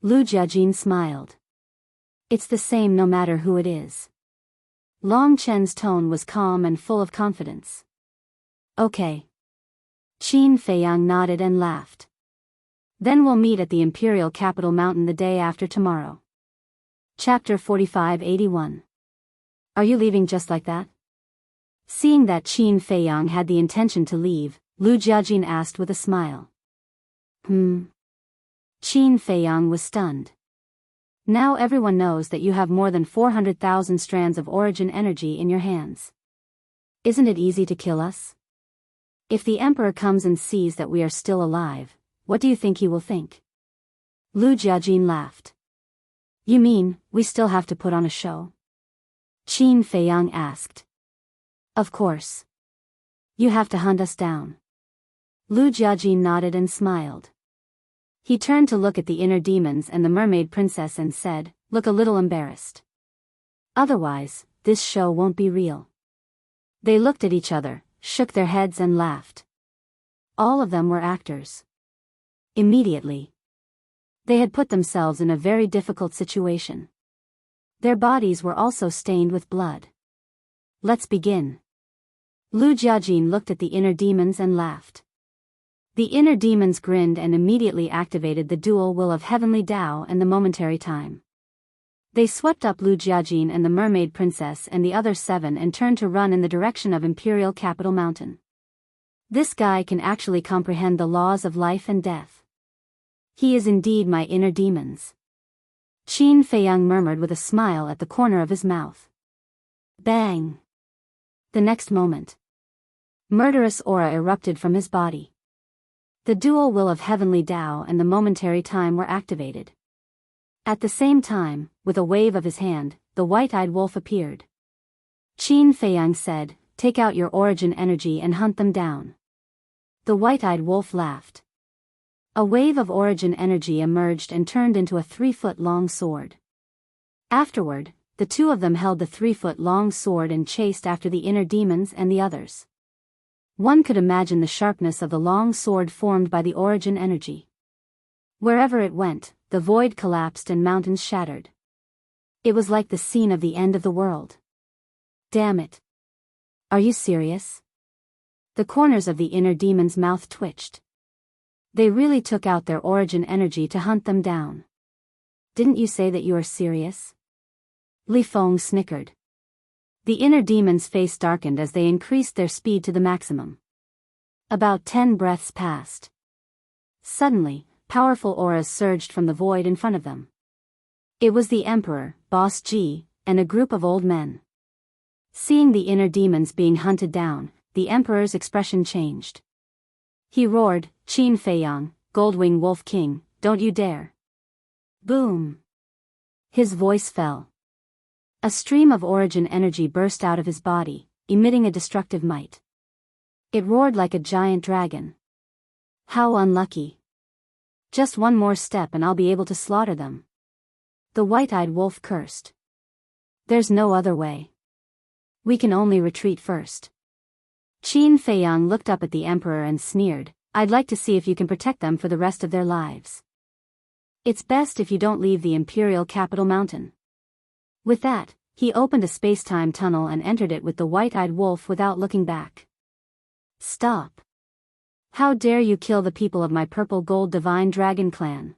Lu Jiajin smiled. It's the same no matter who it is. Long Chen's tone was calm and full of confidence. Okay. Qin Feiyang nodded and laughed. Then we'll meet at the Imperial Capital Mountain the day after tomorrow. Chapter 45-81. Are you leaving just like that? Seeing that Qin Feiyang had the intention to leave, Lu Jiajin asked with a smile. Qin Feiyang was stunned. Now everyone knows that you have more than 400,000 strands of origin energy in your hands. Isn't it easy to kill us? If the Emperor comes and sees that we are still alive, what do you think he will think? Lu Jiajin laughed. You mean, we still have to put on a show? Qin Feiyang asked. Of course. You have to hunt us down. Lu Jiajin nodded and smiled. He turned to look at the inner demons and the mermaid princess and said, look a little embarrassed. Otherwise, this show won't be real. They looked at each other, shook their heads and laughed. All of them were actors. Immediately, they had put themselves in a very difficult situation. Their bodies were also stained with blood. Let's begin. Lu Jiajin looked at the inner demons and laughed. The inner demons grinned and immediately activated the dual will of heavenly Tao and the momentary time. They swept up Lu Jiajin and the mermaid princess and the other 7 and turned to run in the direction of Imperial Capital Mountain. This guy can actually comprehend the laws of life and death. He is indeed my inner demons. Qin Feiyang murmured with a smile at the corner of his mouth. Bang! The next moment, murderous aura erupted from his body. The dual will of heavenly Tao and the momentary time were activated. At the same time, with a wave of his hand, the white-eyed wolf appeared. Qin Feiyang said, take out your origin energy and hunt them down. The white-eyed wolf laughed. A wave of origin energy emerged and turned into a 3-foot-long sword. Afterward, the two of them held the 3-foot-long sword and chased after the inner demons and the others. One could imagine the sharpness of the long sword formed by the origin energy. Wherever it went, the void collapsed and mountains shattered. It was like the scene of the end of the world. Damn it. Are you serious? The corners of the inner demon's mouth twitched. They really took out their origin energy to hunt them down. Didn't you say that you are serious? Li Feng snickered. The inner demon's face darkened as they increased their speed to the maximum. About 10 breaths passed. Suddenly, powerful auras surged from the void in front of them. It was the Emperor, Boss Ji, and a group of old men. Seeing the inner demons being hunted down, the Emperor's expression changed. He roared, Qin Feiyang, Goldwing Wolf King, don't you dare. Boom! His voice fell. A stream of origin energy burst out of his body, emitting a destructive might. It roared like a giant dragon. How unlucky. Just one more step and I'll be able to slaughter them. The white-eyed wolf cursed. There's no other way. We can only retreat first. Qin Feiyang looked up at the Emperor and sneered, I'd like to see if you can protect them for the rest of their lives. It's best if you don't leave the Imperial Capital Mountain. With that, he opened a space-time tunnel and entered it with the white-eyed wolf without looking back. Stop. How dare you kill the people of my purple gold divine dragon clan?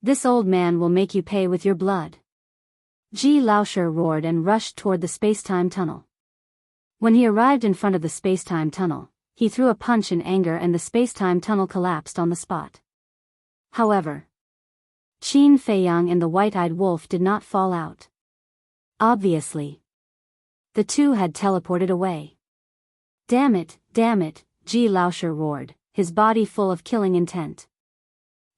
This old man will make you pay with your blood. Ji Laoshe roared and rushed toward the space-time tunnel. When he arrived in front of the space-time tunnel, he threw a punch in anger and the space-time tunnel collapsed on the spot. However, Qin Feiyang and the white-eyed wolf did not fall out. Obviously, the two had teleported away. Damn it, Ji Laoshe roared, his body full of killing intent.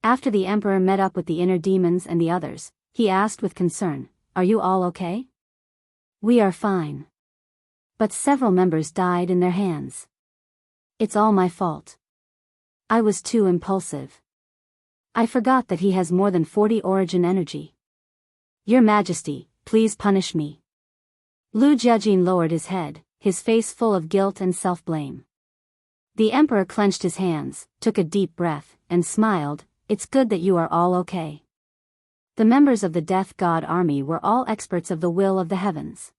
After the Emperor met up with the inner demons and the others, he asked with concern, are you all okay? We are fine. But several members died in their hands. It's all my fault. I was too impulsive. I forgot that he has more than 40 origin energy. Your Majesty, please punish me. Lu Jiajin lowered his head, his face full of guilt and self-blame. The Emperor clenched his hands, took a deep breath, and smiled, it's good that you are all okay. The members of the Death God Army were all experts of the will of the heavens.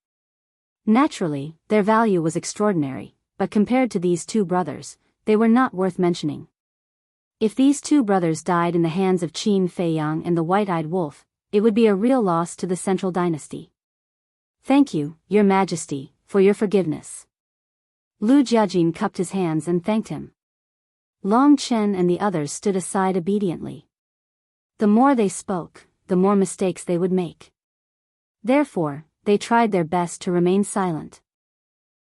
Naturally, their value was extraordinary, but compared to these two brothers, they were not worth mentioning. If these two brothers died in the hands of Qin Feiyang and the white-eyed wolf, it would be a real loss to the central dynasty. Thank you, Your Majesty, for your forgiveness. Lu Jiajin cupped his hands and thanked him. Long Chen and the others stood aside obediently. The more they spoke, the the more mistakes they would make. Therefore, they tried their best to remain silent.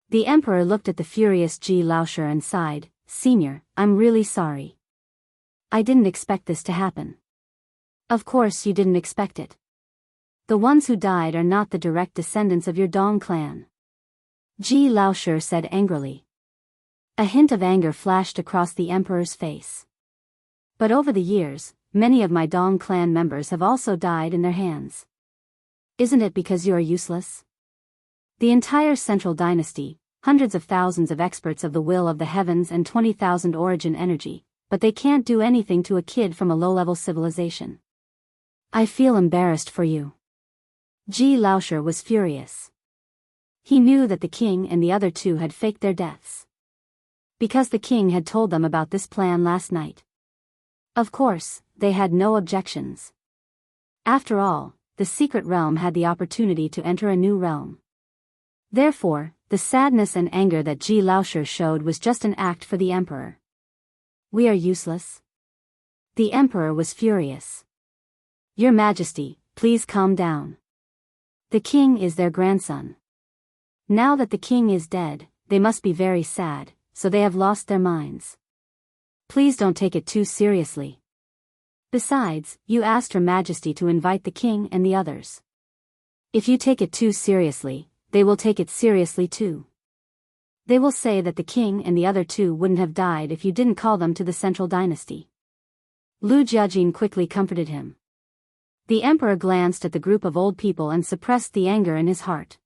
The emperor looked at the furious Ji Laoshi and sighed, "Senior, I'm really sorry. I didn't expect this to happen." "Of course you didn't expect it. The ones who died are not the direct descendants of your Dong clan," Ji Laoshi said angrily. A hint of anger flashed across the emperor's face. "But over the years, many of my Dong clan members have also died in their hands. Isn't it because you are useless? The entire Central Dynasty, hundreds of thousands of experts of the will of the heavens and 20,000 origin energy, but they can't do anything to a kid from a low-level civilization. I feel embarrassed for you." Ji Laoshi was furious. He knew that the king and the other two had faked their deaths, because the king had told them about this plan last night. Of course, they had no objections. After all, the secret realm had the opportunity to enter a new realm. Therefore, the sadness and anger that Ji Laoshi showed was just an act for the emperor. "We are useless?" The emperor was furious. "Your Majesty, please calm down. The king is their grandson. Now that the king is dead, they must be very sad, so they have lost their minds. Please don't take it too seriously. Besides, you asked Her Majesty to invite the king and the others. If you take it too seriously, they will take it seriously too. They will say that the king and the other two wouldn't have died if you didn't call them to the Central Dynasty." Lu Jiajin quickly comforted him. The emperor glanced at the group of old people and suppressed the anger in his heart.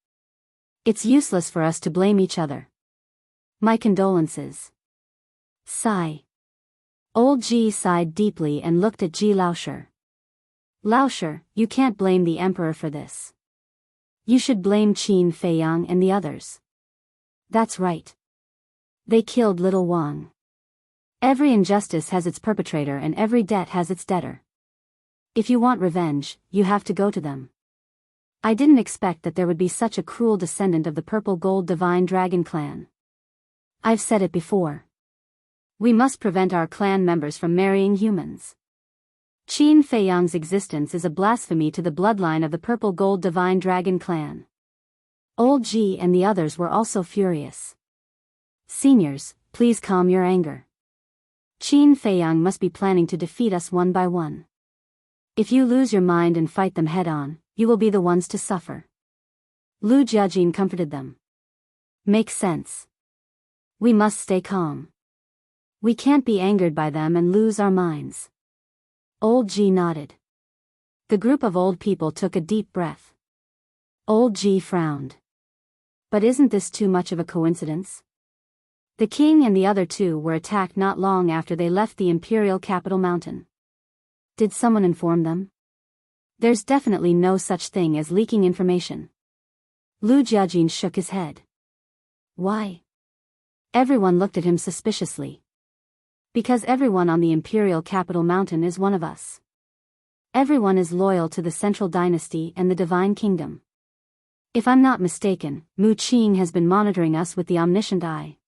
"It's useless for us to blame each other. My condolences." Sigh. Old Ji sighed deeply and looked at Ji Laoshi. "Laoshi, you can't blame the emperor for this. You should blame Qin Feiyang and the others." "That's right. They killed little Wang. Every injustice has its perpetrator and every debt has its debtor. If you want revenge, you have to go to them. I didn't expect that there would be such a cruel descendant of the purple gold divine dragon clan. I've said it before. We must prevent our clan members from marrying humans. Qin Feiyang's existence is a blasphemy to the bloodline of the purple gold divine dragon clan." Old Ji and the others were also furious. "Seniors, please calm your anger. Qin Feiyang must be planning to defeat us one by one. If you lose your mind and fight them head-on, you will be the ones to suffer." Lu Jiajin comforted them. "Makes sense. We must stay calm. We can't be angered by them and lose our minds." Old Ji nodded. The group of old people took a deep breath. Old Ji frowned. "But isn't this too much of a coincidence? The king and the other two were attacked not long after they left the imperial capital mountain. Did someone inform them? There's definitely no such thing as leaking information." Lu Jiajin shook his head. "Why?" Everyone looked at him suspiciously. "Because everyone on the imperial capital mountain is one of us. Everyone is loyal to the Central Dynasty and the Divine Kingdom. If I'm not mistaken, Mu Qing has been monitoring us with the omniscient eye.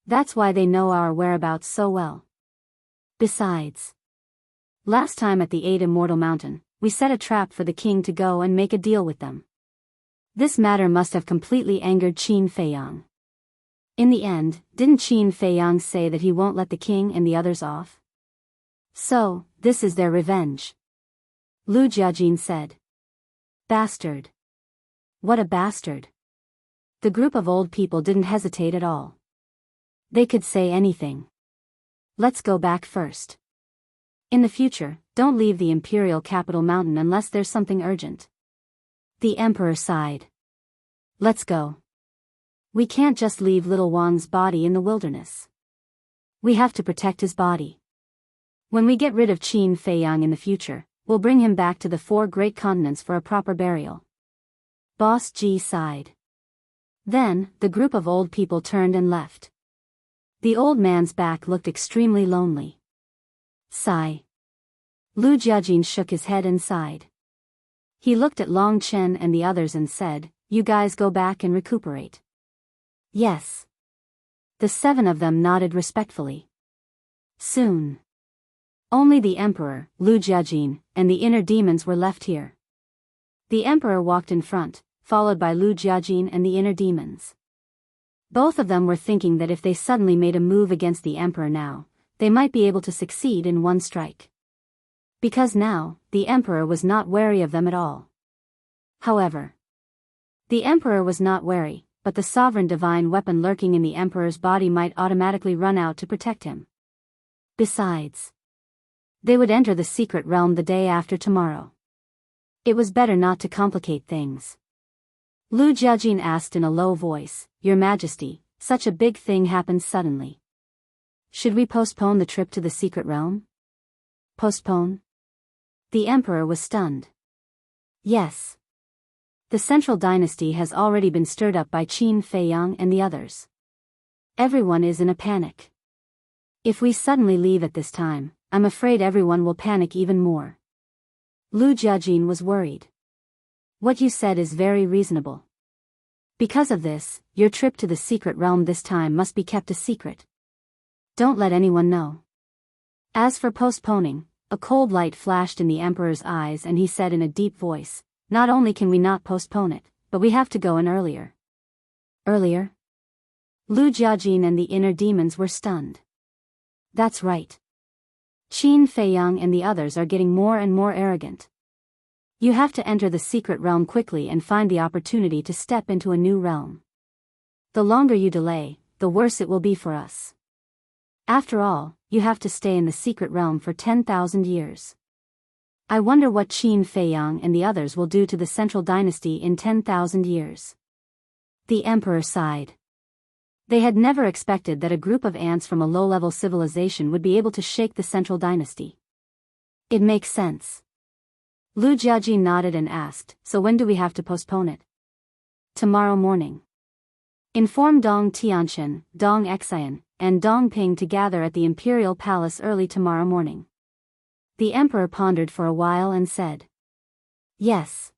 That's why they know our whereabouts so well. Besides, last time at the Eight Immortal Mountain, we set a trap for the king to go and make a deal with them. This matter must have completely angered Qin Feiyang. In the end, didn't Qin Feiyang say that he won't let the king and the others off? So, this is their revenge." Lu Jiajin said. "Bastard. What a bastard." The group of old people didn't hesitate at all. They could say anything. "Let's go back first. In the future, don't leave the imperial capital mountain unless there's something urgent." The emperor sighed. "Let's go. We can't just leave little Wang's body in the wilderness. We have to protect his body. When we get rid of Qin Feiyang in the future, we'll bring him back to the 4 great continents for a proper burial." Boss Ji sighed. Then, the group of old people turned and left. The old man's back looked extremely lonely. Sigh. Lu Jiajin shook his head and sighed. He looked at Long Chen and the others and said, "You guys go back and recuperate." "Yes." The 7 of them nodded respectfully. Soon, Only the emperor, Lu Jiajin, and the inner demons were left here. The emperor walked in front, followed by Lu Jiajin and the inner demons. Both of them were thinking that if they suddenly made a move against the emperor now, they might be able to succeed in one strike. Because now, the emperor was not wary of them at all. However, the emperor was not wary, but the sovereign divine weapon lurking in the emperor's body might automatically run out to protect him. Besides, they would enter the secret realm the day after tomorrow. It was better not to complicate things. Lu Jiajin asked in a low voice, "Your Majesty, such a big thing happened suddenly. Should we postpone the trip to the secret realm?" Postpone? The emperor was stunned. Yes. The central dynasty has already been stirred up by Qin Feiyang and the others. Everyone is in a panic. If we suddenly leave at this time, I'm afraid everyone will panic even more. Lu Jiajin was worried. What you said is very reasonable. Because of this, your trip to the secret realm this time must be kept a secret. Don't let anyone know. As for postponing, a cold light flashed in the emperor's eyes and he said in a deep voice, "Not only can we not postpone it, but we have to go in earlier." Earlier? Lu Jiajin and the inner demons were stunned. That's right. Qin Feiyang and the others are getting more and more arrogant. You have to enter the secret realm quickly and find the opportunity to step into a new realm. The longer you delay, the worse it will be for us. After all, you have to stay in the secret realm for 10,000 years. I wonder what Qin Feiyang and the others will do to the central dynasty in 10,000 years. The emperor sighed. They had never expected that a group of ants from a low-level civilization would be able to shake the central dynasty. It makes sense. Lu Jiajin nodded and asked, "So when do we have to postpone it?" "Tomorrow morning. Inform Dong Tianqian, Dong Xian, and Dong Ping to gather at the imperial palace early tomorrow morning." The emperor pondered for a while and said, "Yes."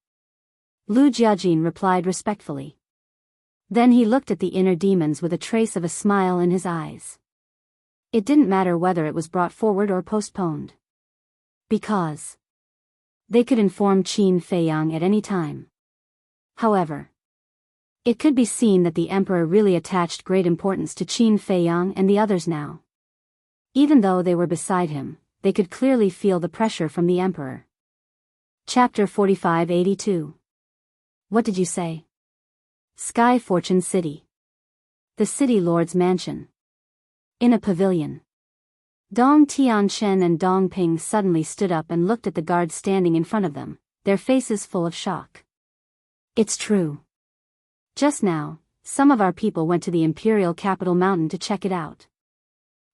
Lu Jiajin replied respectfully. Then he looked at the inner demons with a trace of a smile in his eyes. It didn't matter whether it was brought forward or postponed. Because they could inform Qin Feiyang at any time. However, it could be seen that the emperor really attached great importance to Qin Feiyang and the others now. Even though they were beside him, they could clearly feel the pressure from the emperor. Chapter 4582. What did you say? Sky Fortune City. The city lord's mansion. In a pavilion. Dong Tianqian and Dong Ping suddenly stood up and looked at the guards standing in front of them, their faces full of shock. It's true. Just now, some of our people went to the imperial capital mountain to check it out.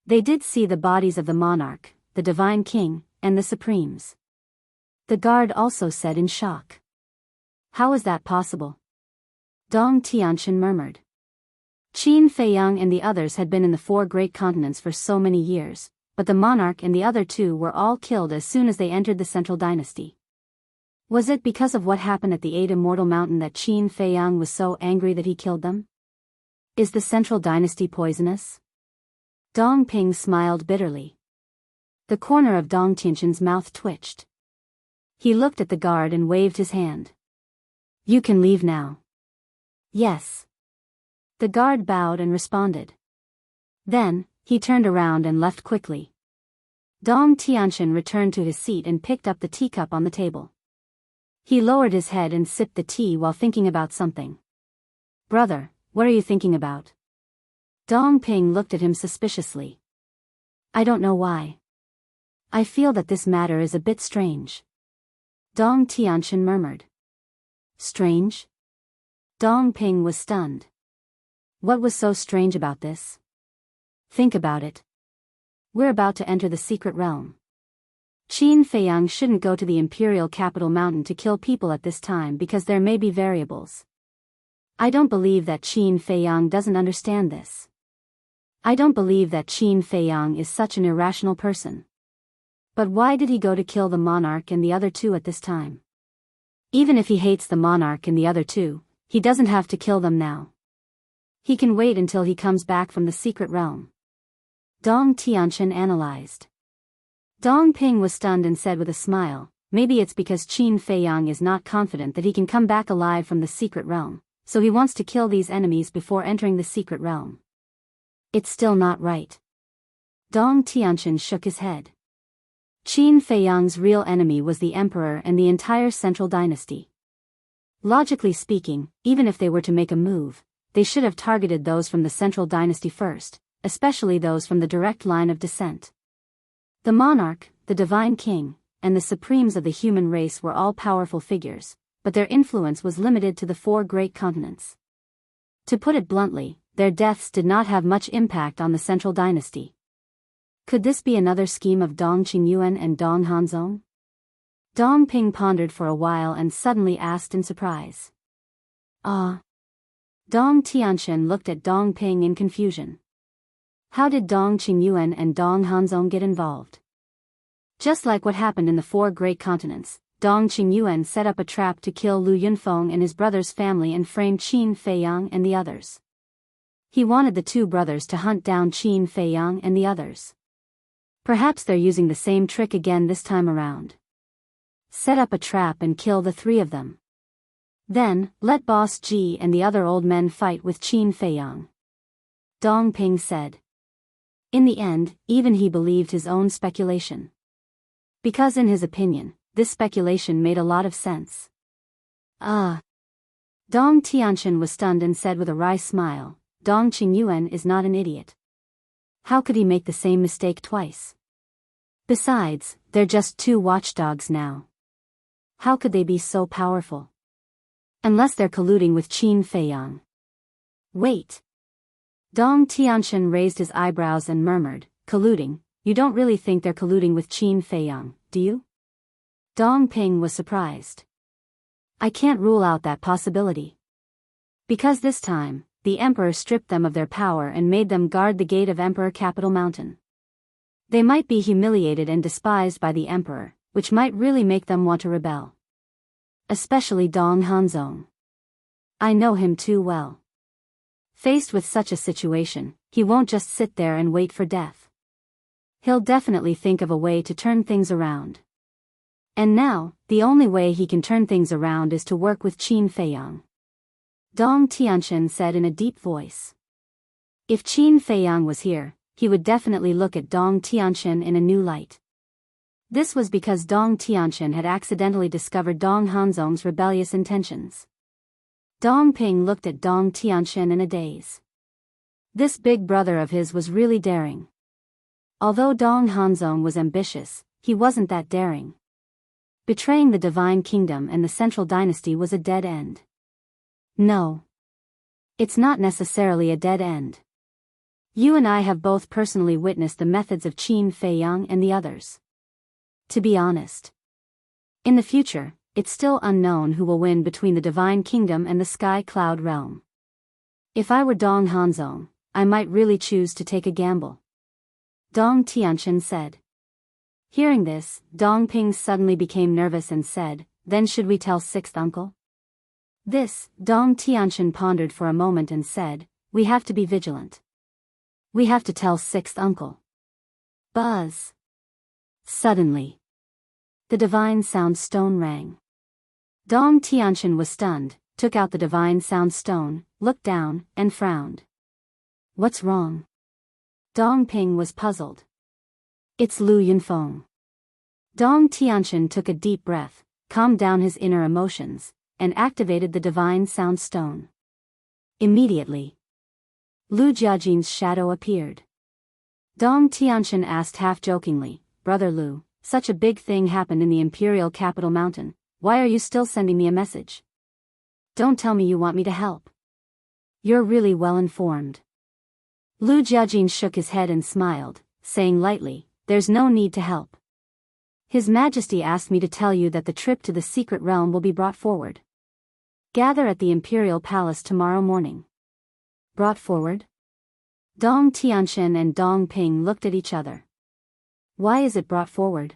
They did see the bodies of the monarch, the divine king, and the supremes. The guard also said in shock. How is that possible? Dong Tianqian murmured. Qin Feiyang and the others had been in the 4 great continents for so many years, but the monarch and the other 2 were all killed as soon as they entered the central dynasty. Was it because of what happened at the 8 Immortal Mountain that Qin Feiyang was so angry that he killed them? Is the central dynasty poisonous? Dong Ping smiled bitterly. The corner of Dong Tianqian's mouth twitched. He looked at the guard and waved his hand. You can leave now. Yes. The guard bowed and responded. Then, he turned around and left quickly. Dong Tianqian returned to his seat and picked up the teacup on the table. He lowered his head and sipped the tea while thinking about something. Brother, what are you thinking about? Dong Ping looked at him suspiciously. I don't know why. I feel that this matter is a bit strange. Dong Tianqian murmured. Strange? Dong Ping was stunned. What was so strange about this? Think about it. We're about to enter the secret realm. Qin Feiyang shouldn't go to the imperial capital mountain to kill people at this time because there may be variables. I don't believe that Qin Feiyang doesn't understand this. I don't believe that Qin Feiyang is such an irrational person. But why did he go to kill the monarch and the other 2 at this time? Even if he hates the monarch and the other 2, he doesn't have to kill them now. He can wait until he comes back from the secret realm. Dong Tianqian analyzed. Dong Ping was stunned and said with a smile, maybe it's because Qin Feiyang is not confident that he can come back alive from the secret realm, so he wants to kill these enemies before entering the secret realm. It's still not right. Dong Tianqian shook his head. Qin Feiyang's real enemy was the emperor and the entire central dynasty. Logically speaking, even if they were to make a move, they should have targeted those from the central dynasty first, especially those from the direct line of descent. The monarch, the divine king, and the supremes of the human race were all powerful figures, but their influence was limited to the 4 great continents. To put it bluntly, their deaths did not have much impact on the central dynasty. Could this be another scheme of Dong Qingyuan and Dong Hanzong? Dong Ping pondered for a while and suddenly asked in surprise. Ah. Dong Tianqian looked at Dong Ping in confusion. How did Dong Qingyuan and Dong Hanzong get involved? Just like what happened in the 4 great continents, Dong Qingyuan set up a trap to kill Lu Yunfeng and his brother's family and frame Qin Feiyang and the others. He wanted the 2 brothers to hunt down Qin Feiyang and the others. Perhaps they're using the same trick again this time around. Set up a trap and kill the 3 of them. Then, let Boss Ji and the other old men fight with Qin Feiyang. Dong Ping said. In the end, even he believed his own speculation. Because in his opinion, this speculation made a lot of sense. Ah. Dong Tianqian was stunned and said with a wry smile, Dong Qingyuan is not an idiot. How could he make the same mistake twice? Besides, they're just 2 watchdogs now. How could they be so powerful? Unless they're colluding with Qin Feiyang. Wait. Dong Tianqian raised his eyebrows and murmured, colluding, you don't really think they're colluding with Qin Feiyang, do you? Dong Ping was surprised. I can't rule out that possibility. Because this time, the emperor stripped them of their power and made them guard the gate of Emperor Capital Mountain. They might be humiliated and despised by the emperor, which might really make them want to rebel. Especially Dong Hanzong. I know him too well. Faced with such a situation, he won't just sit there and wait for death. He'll definitely think of a way to turn things around. And now, the only way he can turn things around is to work with Qin Feiyang. Dong Tianqian said in a deep voice. If Qin Feiyang was here, he would definitely look at Dong Tianqian in a new light. This was because Dong Tianqian had accidentally discovered Dong Hanzong's rebellious intentions. Dong Ping looked at Dong Tianqian in a daze. This big brother of his was really daring. Although Dong Hanzong was ambitious, he wasn't that daring. Betraying the divine kingdom and the central dynasty was a dead end. No. It's not necessarily a dead end. You and I have both personally witnessed the methods of Qin Feiyang and the others. To be honest. In the future, it's still unknown who will win between the divine kingdom and the sky cloud realm. If I were Dong Hanzong, I might really choose to take a gamble. Dong Tianqian said. Hearing this, Dong Ping suddenly became nervous and said, then should we tell 6th uncle? This, Dong Tianqian pondered for a moment and said, we have to be vigilant. We have to tell 6th uncle. Buzz. Suddenly. The divine sound stone rang. Dong Tianqian was stunned, took out the divine sound stone, looked down, and frowned. What's wrong? Dong Ping was puzzled. It's Lu Yunfeng. Dong Tianqian took a deep breath, calmed down his inner emotions, and activated the divine sound stone. Immediately, Lu Jiajin's shadow appeared. Dong Tianqian asked half-jokingly, Brother Lu, such a big thing happened in the imperial capital mountain, why are you still sending me a message? Don't tell me you want me to help. You're really well informed. Lu Jiajin shook his head and smiled, saying lightly, there's no need to help. His Majesty asked me to tell you that the trip to the secret realm will be brought forward. Gather at the imperial palace tomorrow morning. Brought forward? Dong Tianqian and Dong Ping looked at each other. Why is it brought forward?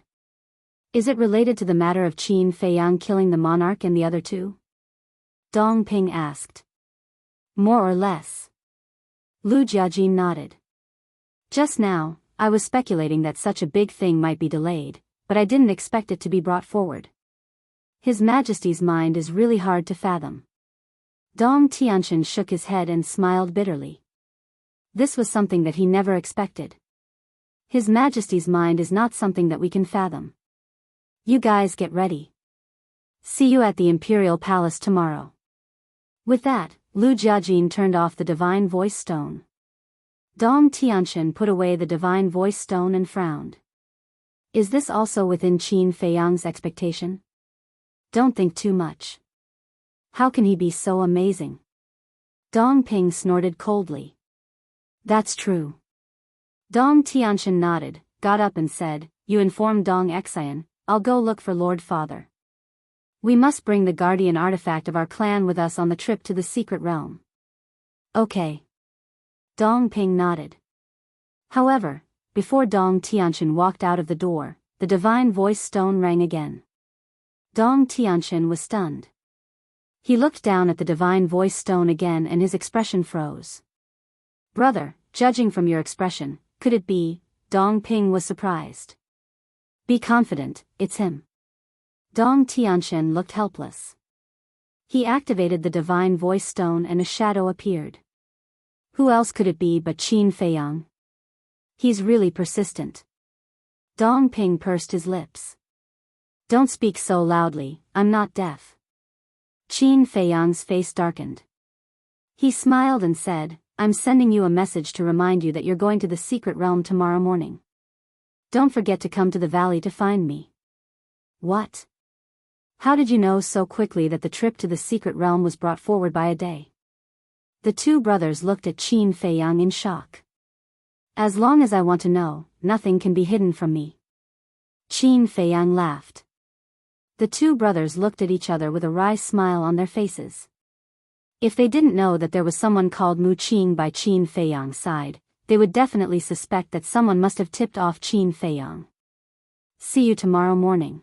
Is it related to the matter of Qin Feiyang killing the monarch and the other 2? Dong Ping asked. More or less. Lu Jiajin nodded. Just now, I was speculating that such a big thing might be delayed, but I didn't expect it to be brought forward. His Majesty's mind is really hard to fathom. Dong Tianqian shook his head and smiled bitterly. This was something that he never expected. His Majesty's mind is not something that we can fathom. You guys get ready. See you at the Imperial Palace tomorrow. With that, Lu Jiajin turned off the Divine Voice Stone. Dong Tianqian put away the Divine Voice Stone and frowned. Is this also within Qin Feiyang's expectation? Don't think too much. How can he be so amazing? Dong Ping snorted coldly. That's true. Dong Tianqian nodded, got up and said, You informed Dong Xian, I'll go look for Lord Father. We must bring the guardian artifact of our clan with us on the trip to the secret realm. Okay. Dong Ping nodded. However, before Dong Tianqian walked out of the door, the Divine Voice Stone rang again. Dong Tianqian was stunned. He looked down at the Divine Voice Stone again and his expression froze. Brother, judging from your expression, could it be? Dong Ping was surprised. Be confident, it's him. Dong Tianqian looked helpless. He activated the Divine Voice Stone and a shadow appeared. Who else could it be but Qin Feiyang? He's really persistent. Dong Ping pursed his lips. Don't speak so loudly, I'm not deaf. Qin Feiyang's face darkened. He smiled and said, I'm sending you a message to remind you that you're going to the secret realm tomorrow morning. Don't forget to come to the valley to find me. What? How did you know so quickly that the trip to the secret realm was brought forward by a day? The two brothers looked at Qin Feiyang in shock. As long as I want to know, nothing can be hidden from me. Qin Feiyang laughed. The two brothers looked at each other with a wry smile on their faces. If they didn't know that there was someone called Mu Qing by Qin Feiyang's side, they would definitely suspect that someone must have tipped off Qin Feiyang. See you tomorrow morning.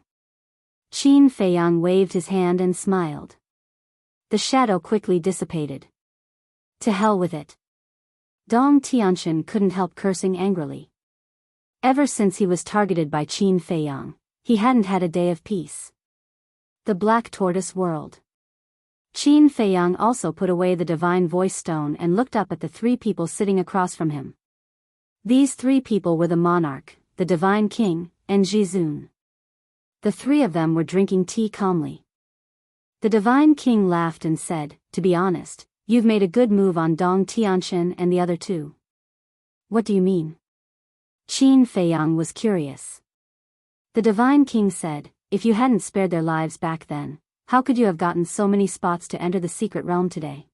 Qin Feiyang waved his hand and smiled. The shadow quickly dissipated. To hell with it. Dong Tianqian couldn't help cursing angrily. Ever since he was targeted by Qin Feiyang, he hadn't had a day of peace. The Black Tortoise whirled. Qin Feiyang also put away the Divine Voice Stone and looked up at the three people sitting across from him. These three people were the monarch, the Divine King, and Jizun. The three of them were drinking tea calmly. The Divine King laughed and said, To be honest, you've made a good move on Dong Tianqian and the other two. What do you mean? Qin Feiyang was curious. The Divine King said, If you hadn't spared their lives back then, how could you have gotten so many spots to enter the secret realm today?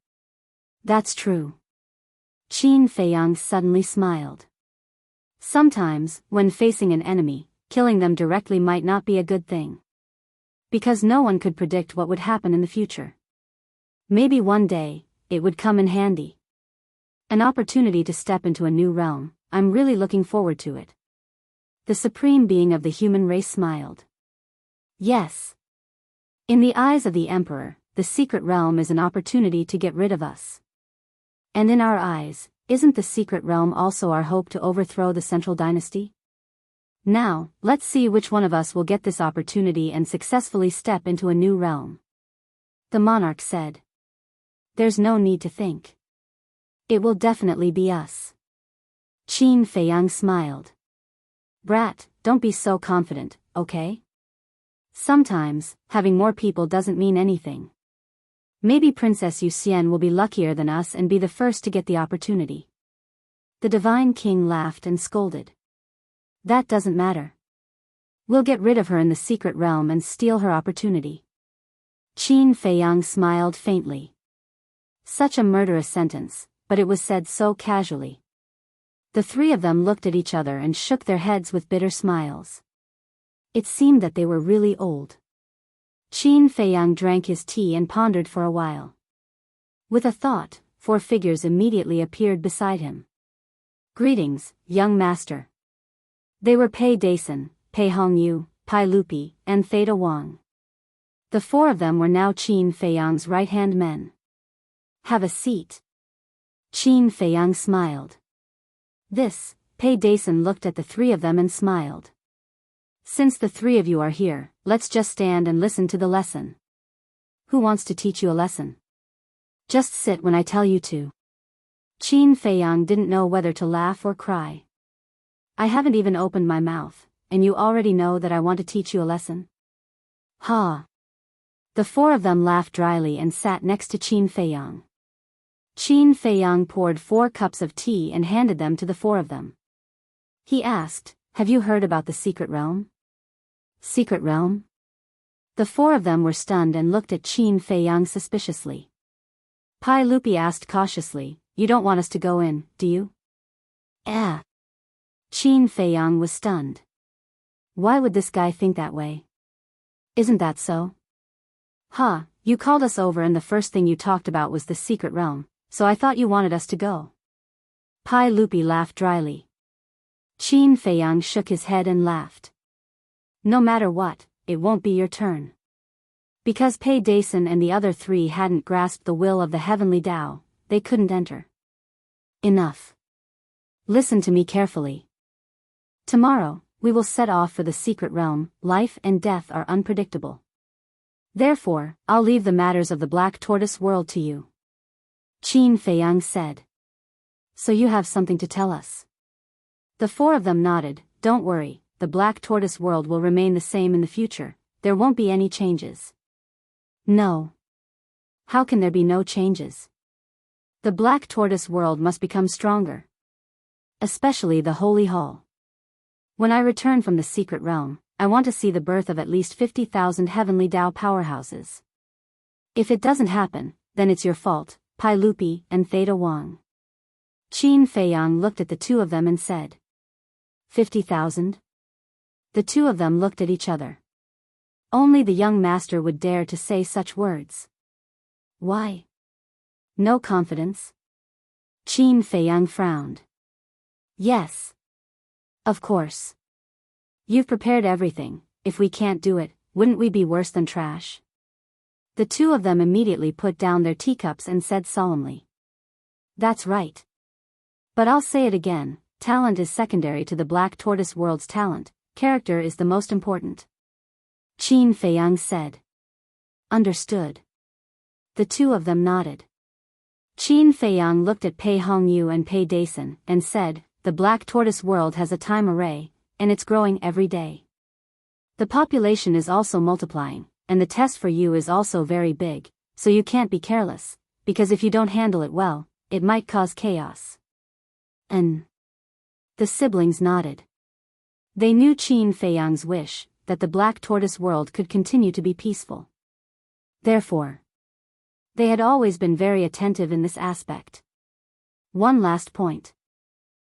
That's true. Qin Feiyang suddenly smiled. Sometimes, when facing an enemy, killing them directly might not be a good thing. Because no one could predict what would happen in the future. Maybe one day, it would come in handy. An opportunity to step into a new realm, I'm really looking forward to it. The supreme being of the human race smiled. Yes. In the eyes of the Emperor, the secret realm is an opportunity to get rid of us. And in our eyes, isn't the secret realm also our hope to overthrow the central dynasty? Now, let's see which one of us will get this opportunity and successfully step into a new realm. The monarch said. There's no need to think. It will definitely be us. Qin Feiyang smiled. Brat, don't be so confident, okay? Sometimes, having more people doesn't mean anything. Maybe Princess Yuxian will be luckier than us and be the first to get the opportunity. The Divine King laughed and scolded. That doesn't matter. We'll get rid of her in the secret realm and steal her opportunity. Qin Feiyang smiled faintly. Such a murderous sentence, but it was said so casually. The three of them looked at each other and shook their heads with bitter smiles. It seemed that they were really old. Qin Feiyang drank his tea and pondered for a while. With a thought, 4 figures immediately appeared beside him. Greetings, young master. They were Pei Dason, Pei Hongyu, Pai Lupi, and Theta Wang. The 4 of them were now Qin Feiyang's right-hand men. Have a seat. Qin Feiyang smiled. This Pei Dason looked at the three of them and smiled. Since the three of you are here, let's just stand and listen to the lesson. Who wants to teach you a lesson? Just sit when I tell you to. Qin Feiyang didn't know whether to laugh or cry. I haven't even opened my mouth, and you already know that I want to teach you a lesson? Ha! The four of them laughed dryly and sat next to Qin Feiyang. Qin Feiyang poured 4 cups of tea and handed them to the four of them. He asked, "Have you heard about the secret realm?" Secret realm? The four of them were stunned and looked at Qin Feiyang suspiciously. Pai Lupi asked cautiously, "You don't want us to go in, do you?" Eh. Qin Feiyang was stunned. Why would this guy think that way? Isn't that so? Huh, you called us over and the first thing you talked about was the secret realm, so I thought you wanted us to go. Pai Lupi laughed dryly. Qin Feiyang shook his head and laughed. No matter what, it won't be your turn. Because Pei Dason and the other 3 hadn't grasped the will of the heavenly Tao, they couldn't enter. Enough. Listen to me carefully. Tomorrow, we will set off for the secret realm. Life and death are unpredictable. Therefore, I'll leave the matters of the Black Tortoise world to you. Qin Feiyang said. So you have something to tell us? The four of them nodded. Don't worry, the Black Tortoise world will remain the same in the future. There won't be any changes. No. How can there be no changes? The Black Tortoise world must become stronger. Especially the Holy Hall. When I return from the secret realm, I want to see the birth of at least 50,000 heavenly Tao powerhouses. If it doesn't happen, then it's your fault, Pai Lupi and Theta Wang. Qin Feiyang looked at the two of them and said. 50,000? The two of them looked at each other. Only the young master would dare to say such words. Why? No confidence? Qin Feiyang frowned. Yes. Of course. You've prepared everything. If we can't do it, wouldn't we be worse than trash? The two of them immediately put down their teacups and said solemnly. That's right. But I'll say it again, talent is secondary to the Black Tortoise world's talent, character is the most important. Qin Feiyang said. Understood. The two of them nodded. Qin Feiyang looked at Pei Hongyu and Pei Dason and said, the Black Tortoise world has a time array, and it's growing every day. The population is also multiplying, and the test for you is also very big, so you can't be careless, because if you don't handle it well, it might cause chaos. And the siblings nodded. They knew Qin Feiyang's wish, that the Black Tortoise world could continue to be peaceful. Therefore, they had always been very attentive in this aspect. One last point.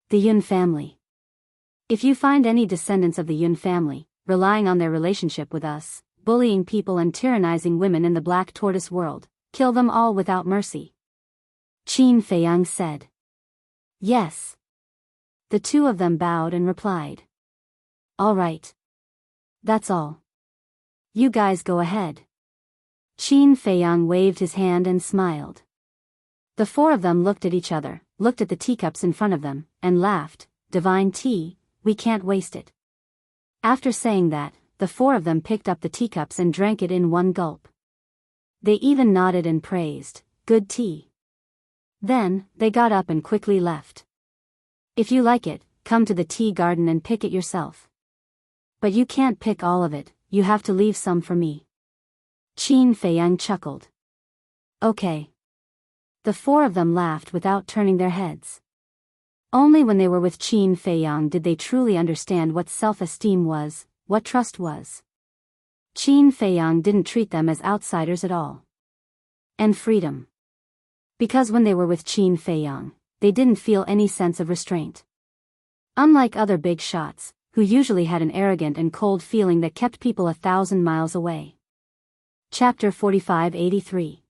The Yun family. If you find any descendants of the Yun family, relying on their relationship with us, bullying people and tyrannizing women in the Black Tortoise world, kill them all without mercy. Qin Feiyang said. Yes. The two of them bowed and replied. All right. That's all. You guys go ahead. Qin Feiyang waved his hand and smiled. The four of them looked at each other, looked at the teacups in front of them, and laughed. Divine tea, we can't waste it. After saying that, the four of them picked up the teacups and drank it in one gulp. They even nodded and praised, good tea. Then, they got up and quickly left. If you like it, come to the tea garden and pick it yourself. But you can't pick all of it, you have to leave some for me. Qin Feiyang chuckled. Okay. The four of them laughed without turning their heads. Only when they were with Qin Feiyang did they truly understand what self-esteem was, what trust was. Qin Feiyang didn't treat them as outsiders at all. And freedom. Because when they were with Qin Feiyang, they didn't feel any sense of restraint. Unlike other big shots, who usually had an arrogant and cold feeling that kept people 1,000 miles away. Chapter 4583.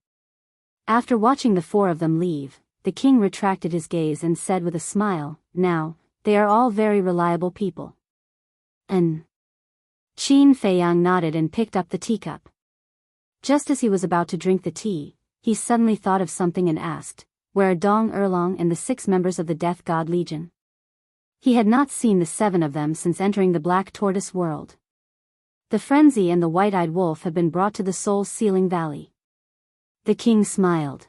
After watching the four of them leave, the king retracted his gaze and said with a smile, now, they are all very reliable people. And Qin Feiyang nodded and picked up the teacup. Just as he was about to drink the tea, he suddenly thought of something and asked, where are Dong Erlong and the 6 members of the Death God Legion? He had not seen the 7 of them since entering the Black Tortoise world. The Frenzy and the White-Eyed Wolf have been brought to the Soul-Sealing Valley. The king smiled.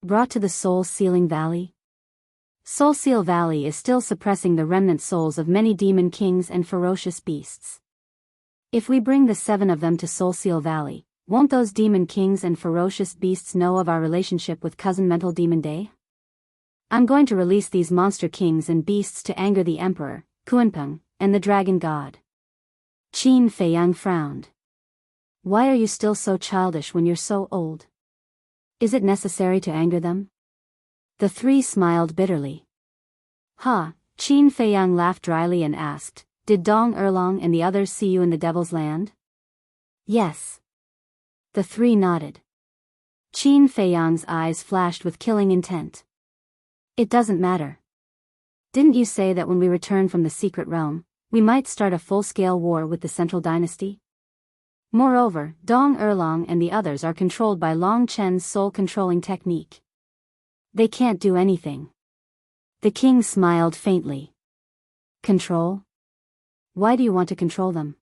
Brought to the Soul-Sealing Valley? Soul-Seal Valley is still suppressing the remnant souls of many demon kings and ferocious beasts. If we bring the 7 of them to Soul-Seal Valley, won't those demon kings and ferocious beasts know of our relationship with Cousin Mental Demon Day? I'm going to release these monster kings and beasts to anger the Emperor, Kuanpeng, and the Dragon God. Qin Feiyang frowned. Why are you still so childish when you're so old? Is it necessary to anger them? The 3 smiled bitterly. Qin Feiyang laughed dryly and asked, Did Dong Erlong and the others see you in the Devil's Land? Yes. The 3 nodded. Qin Feiyang's eyes flashed with killing intent. It doesn't matter. Didn't you say that when we return from the secret realm, we might start a full-scale war with the Central Dynasty? Moreover, Dong Erlong and the others are controlled by Long Chen's soul-controlling technique. They can't do anything. The king smiled faintly. Control? Why do you want to control them?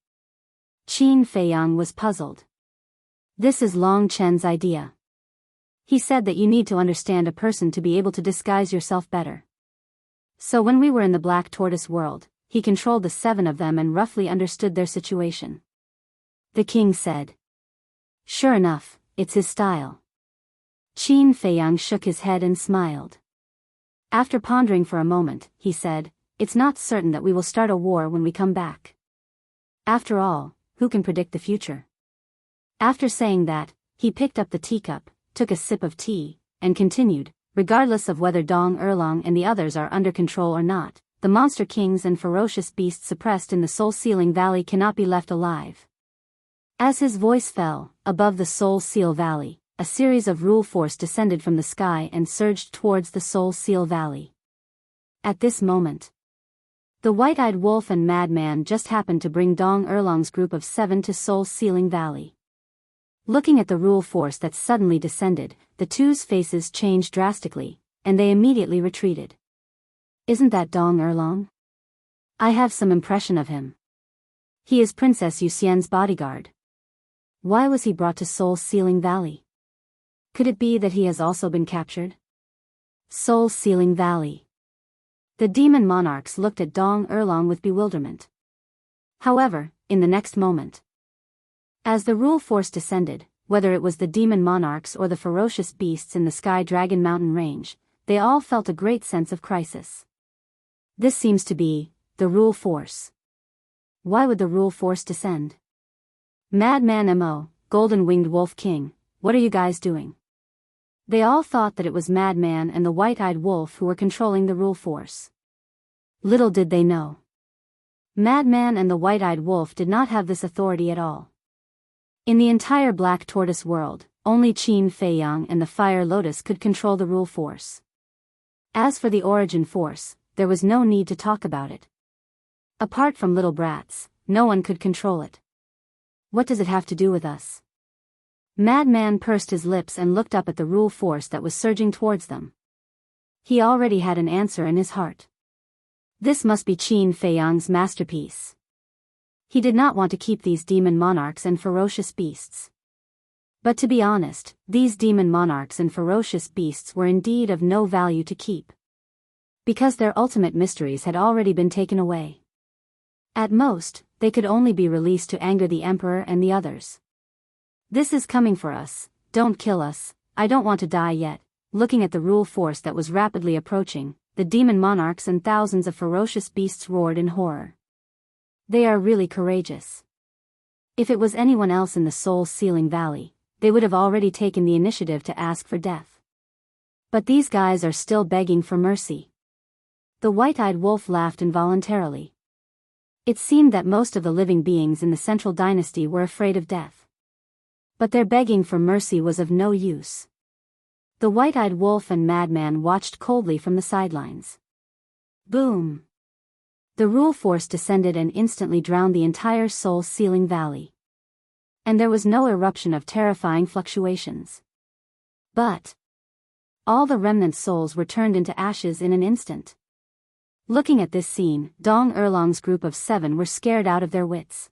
Qin Feiyang was puzzled. This is Long Chen's idea. He said that you need to understand a person to be able to disguise yourself better. So when we were in the Black Tortoise world, he controlled the 7 of them and roughly understood their situation. The king said. Sure enough, it's his style. Qin Feiyang shook his head and smiled. After pondering for a moment, he said, It's not certain that we will start a war when we come back. After all, who can predict the future? After saying that, he picked up the teacup, took a sip of tea, and continued, regardless of whether Dong Erlong and the others are under control or not, the monster kings and ferocious beasts suppressed in the Soul-Sealing Valley cannot be left alive. As his voice fell, above the Soul-Seal Valley, a series of rule force descended from the sky and surged towards the Soul-Seal Valley. At this moment, the White-Eyed Wolf and Madman just happened to bring Dong Erlong's group of 7 to Soul-Sealing Valley. Looking at the rule force that suddenly descended, the 2's faces changed drastically, and they immediately retreated. Isn't that Dong Erlong? I have some impression of him. He is Princess Yuxian's bodyguard. Why was he brought to Soul-Sealing Valley? Could it be that he has also been captured? Soul-Sealing Valley. The demon monarchs looked at Dong Erlong with bewilderment. However, in the next moment, as the rule force descended, whether it was the demon monarchs or the ferocious beasts in the Sky Dragon Mountain range, they all felt a great sense of crisis. This seems to be the rule force. Why would the rule force descend? Madman Mo, Golden-Winged Wolf King, what are you guys doing? They all thought that it was Madman and the White-Eyed Wolf who were controlling the rule force. Little did they know. Madman and the White-Eyed Wolf did not have this authority at all. In the entire Black Tortoise world, only Qin Feiyang and the Fire Lotus could control the rule force. As for the origin force, there was no need to talk about it. Apart from little brats, no one could control it. What does it have to do with us? Madman pursed his lips and looked up at the rule force that was surging towards them. He already had an answer in his heart. This must be Qin Feiyang's masterpiece. He did not want to keep these demon monarchs and ferocious beasts. But to be honest, these demon monarchs and ferocious beasts were indeed of no value to keep. Because their ultimate mysteries had already been taken away. At most, they could only be released to anger the Emperor and the others. This is coming for us, don't kill us, I don't want to die yet. Looking at the rule force that was rapidly approaching, the demon monarchs and thousands of ferocious beasts roared in horror. They are really courageous. If it was anyone else in the Soul-Sealing Valley, they would have already taken the initiative to ask for death. But these guys are still begging for mercy. The White-Eyed Wolf laughed involuntarily. It seemed that most of the living beings in the Central Dynasty were afraid of death. But their begging for mercy was of no use. The White-Eyed Wolf and Madman watched coldly from the sidelines. Boom! The rule force descended and instantly drowned the entire Soul-Sealing Valley. And there was no eruption of terrifying fluctuations. But all the remnant souls were turned into ashes in an instant. Looking at this scene, Dong Erlong's group of 7 were scared out of their wits.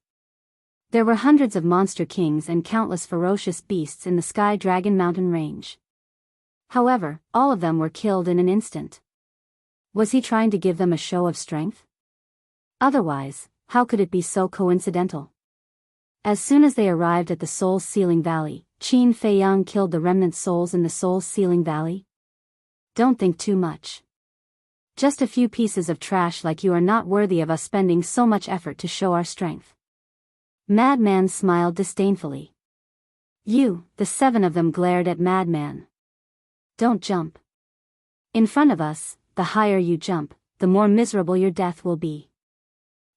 There were hundreds of monster kings and countless ferocious beasts in the Sky Dragon Mountain range. However, all of them were killed in an instant. Was he trying to give them a show of strength? Otherwise, how could it be so coincidental? As soon as they arrived at the Soul's Sealing Valley, Qin Feiyang killed the remnant souls in the Soul's Sealing Valley? Don't think too much. Just a few pieces of trash like you are not worthy of us spending so much effort to show our strength. Madman smiled disdainfully. The 7 of them glared at Madman. Don't jump. In front of us, the higher you jump, the more miserable your death will be.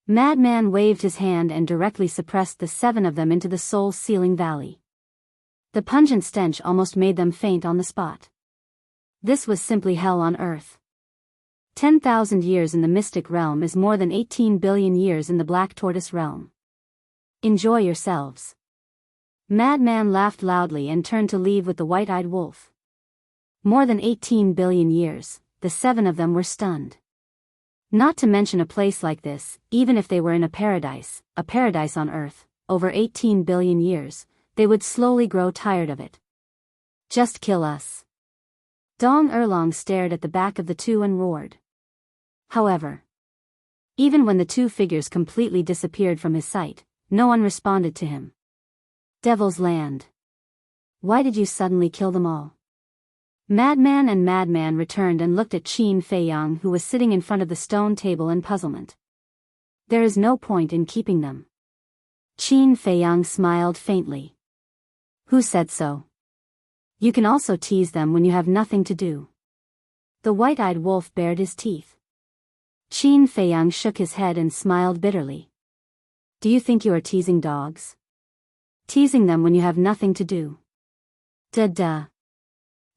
Madman waved his hand and directly suppressed the 7 of them into the Soul's Sealing Valley. The pungent stench almost made them faint on the spot. This was simply hell on earth. 10,000 years in the mystic realm is more than 18 billion years in the Black Tortoise realm. Enjoy yourselves. Madman laughed loudly and turned to leave with the white-eyed wolf. More than 18 billion years, the 7 of them were stunned. Not to mention a place like this, even if they were in a paradise on Earth, over 18 billion years, they would slowly grow tired of it. Just kill us. Dong Erlong stared at the back of the 2 and roared. However, even when the 2 figures completely disappeared from his sight, no one responded to him. Devil's Land. Why did you suddenly kill them all? Madman and Madman returned and looked at Qin Feiyang, who was sitting in front of the stone table in puzzlement. There is no point in keeping them. Qin Feiyang smiled faintly. Who said so? You can also tease them when you have nothing to do. The white-eyed wolf bared his teeth. Qin Feiyang shook his head and smiled bitterly. Do you think you are teasing dogs? Teasing them when you have nothing to do. Duh.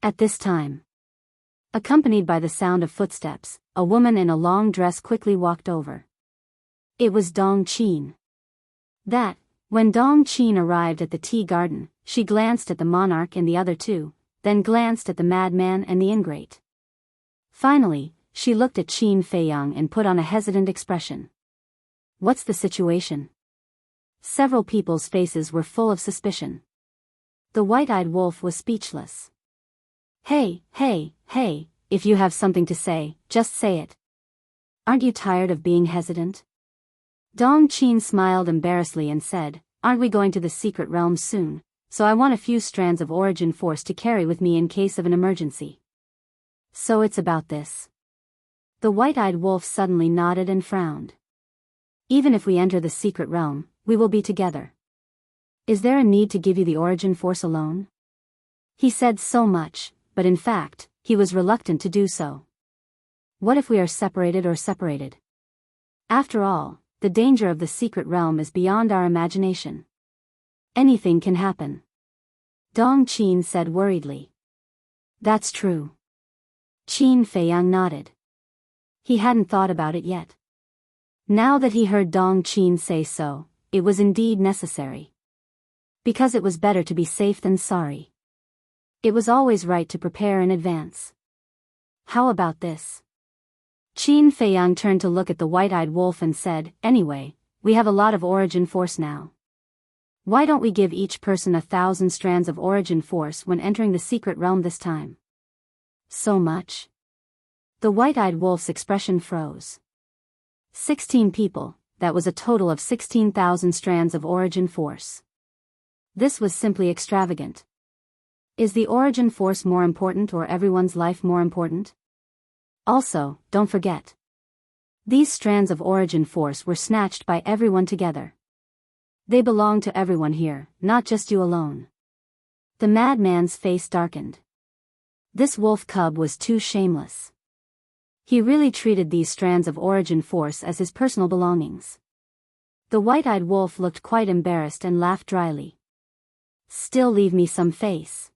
At this time, accompanied by the sound of footsteps, a woman in a long dress quickly walked over. It was Dong Qin. When Dong Qin arrived at the tea garden, she glanced at the monarch and the other 2, then glanced at the madman and the ingrate. Finally, she looked at Qin Feiyang and put on a hesitant expression. What's the situation? Several people's faces were full of suspicion. The white-eyed wolf was speechless. Hey, if you have something to say, just say it. Aren't you tired of being hesitant? Dong Qin smiled embarrassedly and said, aren't we going to the secret realm soon, so I want a few strands of origin force to carry with me in case of an emergency. So it's about this. The white-eyed wolf suddenly nodded and frowned. Even if we enter the secret realm, we will be together. Is there a need to give you the origin force alone? He said so much, but in fact, he was reluctant to do so. What if we are separated? After all, the danger of the secret realm is beyond our imagination. Anything can happen. Dong Qin said worriedly. That's true. Qin Feiyang nodded. He hadn't thought about it yet. Now that he heard Dong Qin say so, it was indeed necessary. Because it was better to be safe than sorry. It was always right to prepare in advance. How about this? Qin Feiyang turned to look at the white-eyed wolf and said, anyway, we have a lot of origin force now. Why don't we give each person 1,000 strands of origin force when entering the secret realm this time? So much? The white-eyed wolf's expression froze. 16 people, that was a total of 16,000 strands of origin force. This was simply extravagant. Is the origin force more important or everyone's life more important? Also, don't forget. These strands of origin force were snatched by everyone together. They belong to everyone here, not just you alone. The madman's face darkened. This wolf cub was too shameless. He really treated these strands of origin force as his personal belongings. The white-eyed wolf looked quite embarrassed and laughed dryly. Still leave me some face.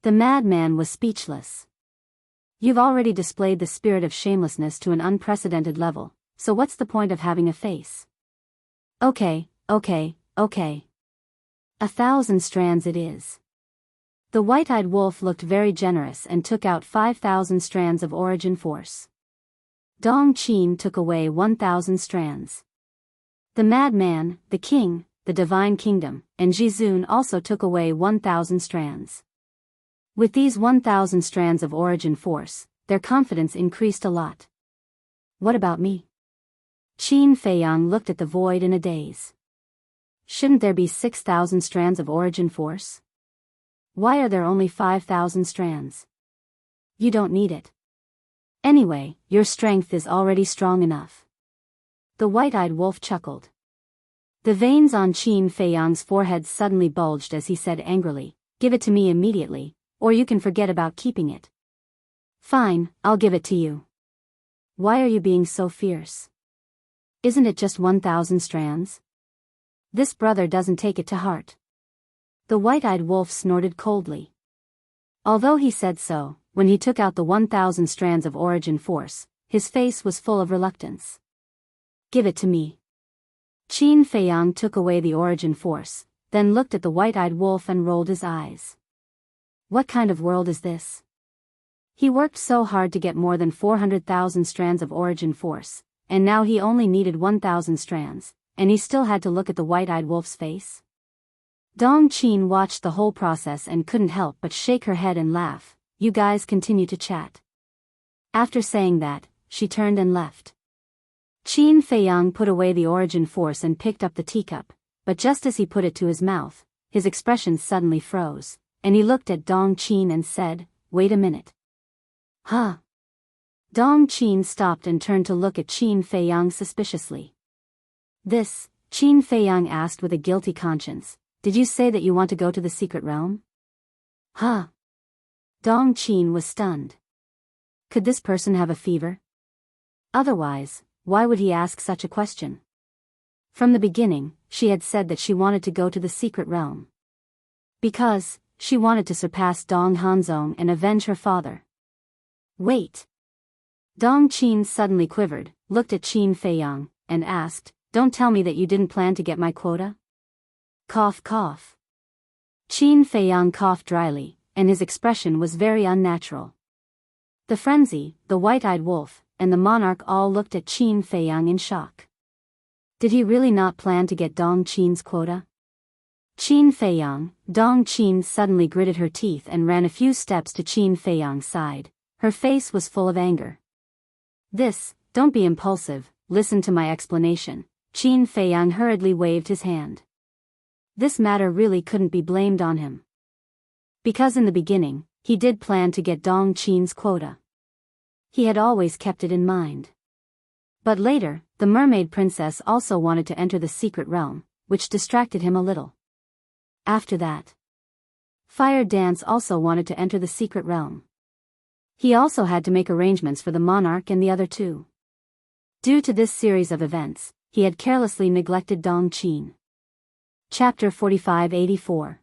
The madman was speechless. You've already displayed the spirit of shamelessness to an unprecedented level, so what's the point of having a face? Okay. 1,000 strands it is. The white-eyed wolf looked very generous and took out 5,000 strands of origin force. Dong Qin took away 1,000 strands. The madman, the king, the divine kingdom, and Jizun also took away 1,000 strands. With these 1,000 strands of origin force, their confidence increased a lot. What about me? Qin Feiyang looked at the void in a daze. Shouldn't there be 6,000 strands of origin force? Why are there only 5,000 strands? You don't need it. Anyway, your strength is already strong enough. The white-eyed wolf chuckled. The veins on Qin Feiyang's forehead suddenly bulged as he said angrily, "Give it to me immediately, or you can forget about keeping it." "Fine, I'll give it to you." "Why are you being so fierce? Isn't it just 1,000 strands?" This brother doesn't take it to heart. The white-eyed wolf snorted coldly. Although he said so, when he took out the 1,000 strands of origin force, his face was full of reluctance. "Give it to me." Qin Feiyang took away the origin force, then looked at the white-eyed wolf and rolled his eyes. What kind of world is this? He worked so hard to get more than 400,000 strands of origin force, and now he only needed 1,000 strands, and he still had to look at the white-eyed wolf's face? Dong Qin watched the whole process and couldn't help but shake her head and laugh. You guys continue to chat. After saying that, she turned and left. Qin Feiyang put away the origin force and picked up the teacup, but just as he put it to his mouth, his expression suddenly froze, and he looked at Dong Qin and said, "Wait a minute." "Huh?" Dong Qin stopped and turned to look at Qin Feiyang suspiciously. "This," Qin Feiyang asked with a guilty conscience, "did you say that you want to go to the secret realm?" "Huh?" Dong Qin was stunned. Could this person have a fever? Otherwise, why would he ask such a question? From the beginning, she had said that she wanted to go to the secret realm. Because, she wanted to surpass Dong Hanzong and avenge her father. Wait. Dong Qin suddenly quivered, looked at Qin Feiyang, and asked, "Don't tell me that you didn't plan to get my quota?" Cough cough. Qin Feiyang coughed dryly, and his expression was very unnatural. The frenzy, the white-eyed wolf, and the monarch all looked at Qin Feiyang in shock. Did he really not plan to get Dong Qin's quota? Qin Feiyang, Dong Qin suddenly gritted her teeth and ran a few steps to Qin Feiyang's side. Her face was full of anger. Don't be impulsive, listen to my explanation. Qin Feiyang hurriedly waved his hand. This matter really couldn't be blamed on him. Because in the beginning, he did plan to get Dong Qin's quota. He had always kept it in mind. But later, the mermaid princess also wanted to enter the secret realm, which distracted him a little. After that, Fire Dance also wanted to enter the secret realm. He also had to make arrangements for the monarch and the other two. Due to this series of events, he had carelessly neglected Dong Qin. Chapter 4584.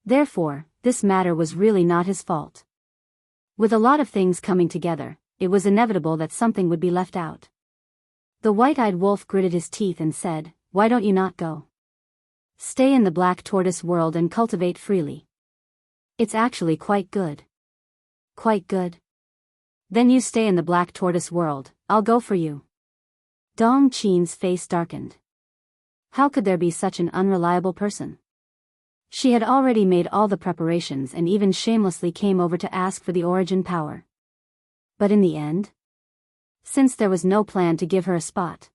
Therefore, this matter was really not his fault. With a lot of things coming together, it was inevitable that something would be left out. The white-eyed wolf gritted his teeth and said, "Why don't you not go? Stay in the black tortoise world and cultivate freely. It's actually quite good." "Quite good? Then you stay in the black tortoise world, I'll go for you." Dong Qin's face darkened. How could there be such an unreliable person? She had already made all the preparations and even shamelessly came over to ask for the origin power. But in the end? Since there was no plan to give her a spot.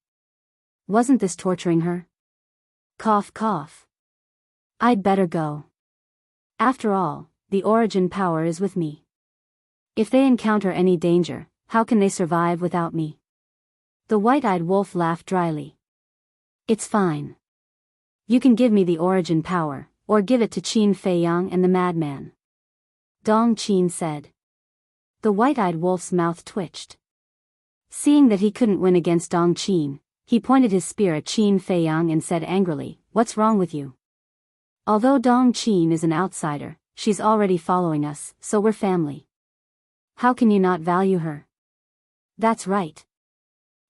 Wasn't this torturing her? Cough cough. I'd better go. After all, the origin power is with me. If they encounter any danger, how can they survive without me? The white-eyed wolf laughed dryly. It's fine. You can give me the origin power, or give it to Qin Feiyang and the madman. Dong Qin said. The white-eyed wolf's mouth twitched. Seeing that he couldn't win against Dong Qin, he pointed his spear at Qin Feiyang and said angrily, "What's wrong with you? Although Dong Qin is an outsider, she's already following us, so we're family. How can you not value her?" "That's right.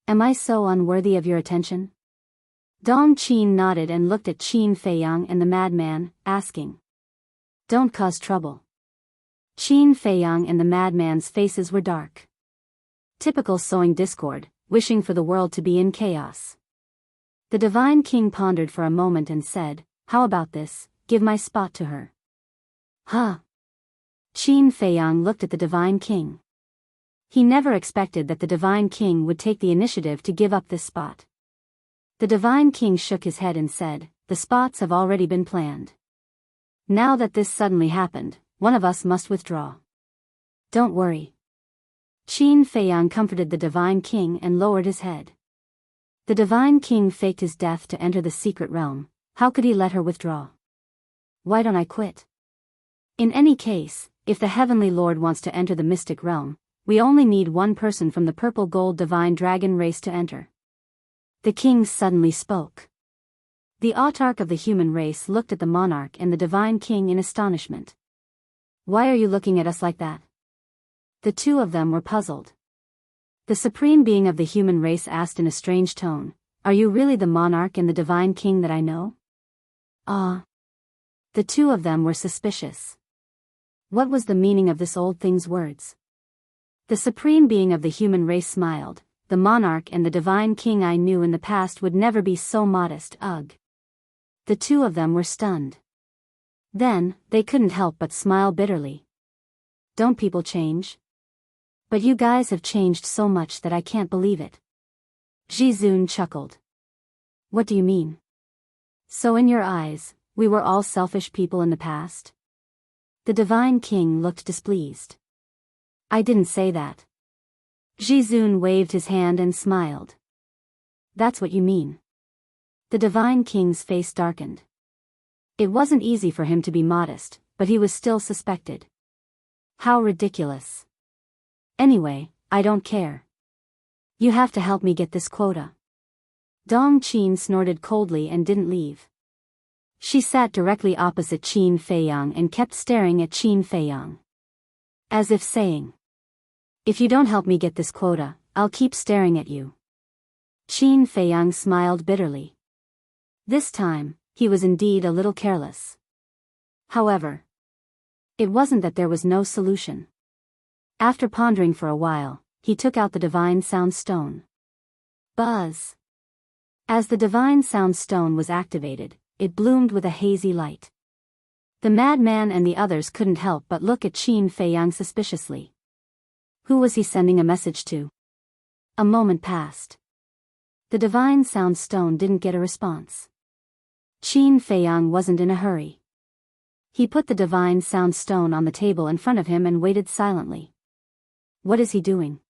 Am I so unworthy of your attention?" Dong Qin nodded and looked at Qin Feiyang and the madman, asking. "Don't cause trouble." Qin Feiyang and the madman's faces were dark. Typical sowing discord, wishing for the world to be in chaos. The divine king pondered for a moment and said, "How about this, give my spot to her." Huh? Qin Feiyang looked at the divine king. He never expected that the divine king would take the initiative to give up this spot. The divine king shook his head and said, "The spots have already been planned. Now that this suddenly happened, one of us must withdraw." "Don't worry." Qin Feiyang comforted the divine king and lowered his head. The divine king faked his death to enter the secret realm. How could he let her withdraw? "Why don't I quit? In any case, if the heavenly lord wants to enter the mystic realm, we only need one person from the purple gold divine dragon race to enter." The king suddenly spoke. The autarch of the human race looked at the monarch and the divine king in astonishment. "Why are you looking at us like that?" The two of them were puzzled. The supreme being of the human race asked in a strange tone, "Are you really the monarch and the divine king that I know?" Ah. The two of them were suspicious. What was the meaning of this old thing's words? The supreme being of the human race smiled. "The monarch and the divine king I knew in the past would never be so modest, ugh." The two of them were stunned. Then, they couldn't help but smile bitterly. "Don't people change? But you guys have changed so much that I can't believe it." Jizun chuckled. "What do you mean? So in your eyes, we were all selfish people in the past?" The divine king looked displeased. "I didn't say that." Jizun waved his hand and smiled. "That's what you mean." The divine king's face darkened. It wasn't easy for him to be modest, but he was still suspected. How ridiculous. "Anyway, I don't care. You have to help me get this quota." Dong Qin snorted coldly and didn't leave. She sat directly opposite Qin Feiyang and kept staring at Qin Feiyang. As if saying, "If you don't help me get this quota, I'll keep staring at you." Qin Feiyang smiled bitterly. This time, he was indeed a little careless. However, it wasn't that there was no solution. After pondering for a while, he took out the divine sound stone. Buzz! As the divine sound stone was activated, it bloomed with a hazy light. The madman and the others couldn't help but look at Qin Feiyang suspiciously. Who was he sending a message to? A moment passed. The divine sound stone didn't get a response. Qin Feiyang wasn't in a hurry. He put the divine sound stone on the table in front of him and waited silently. "What is he doing?"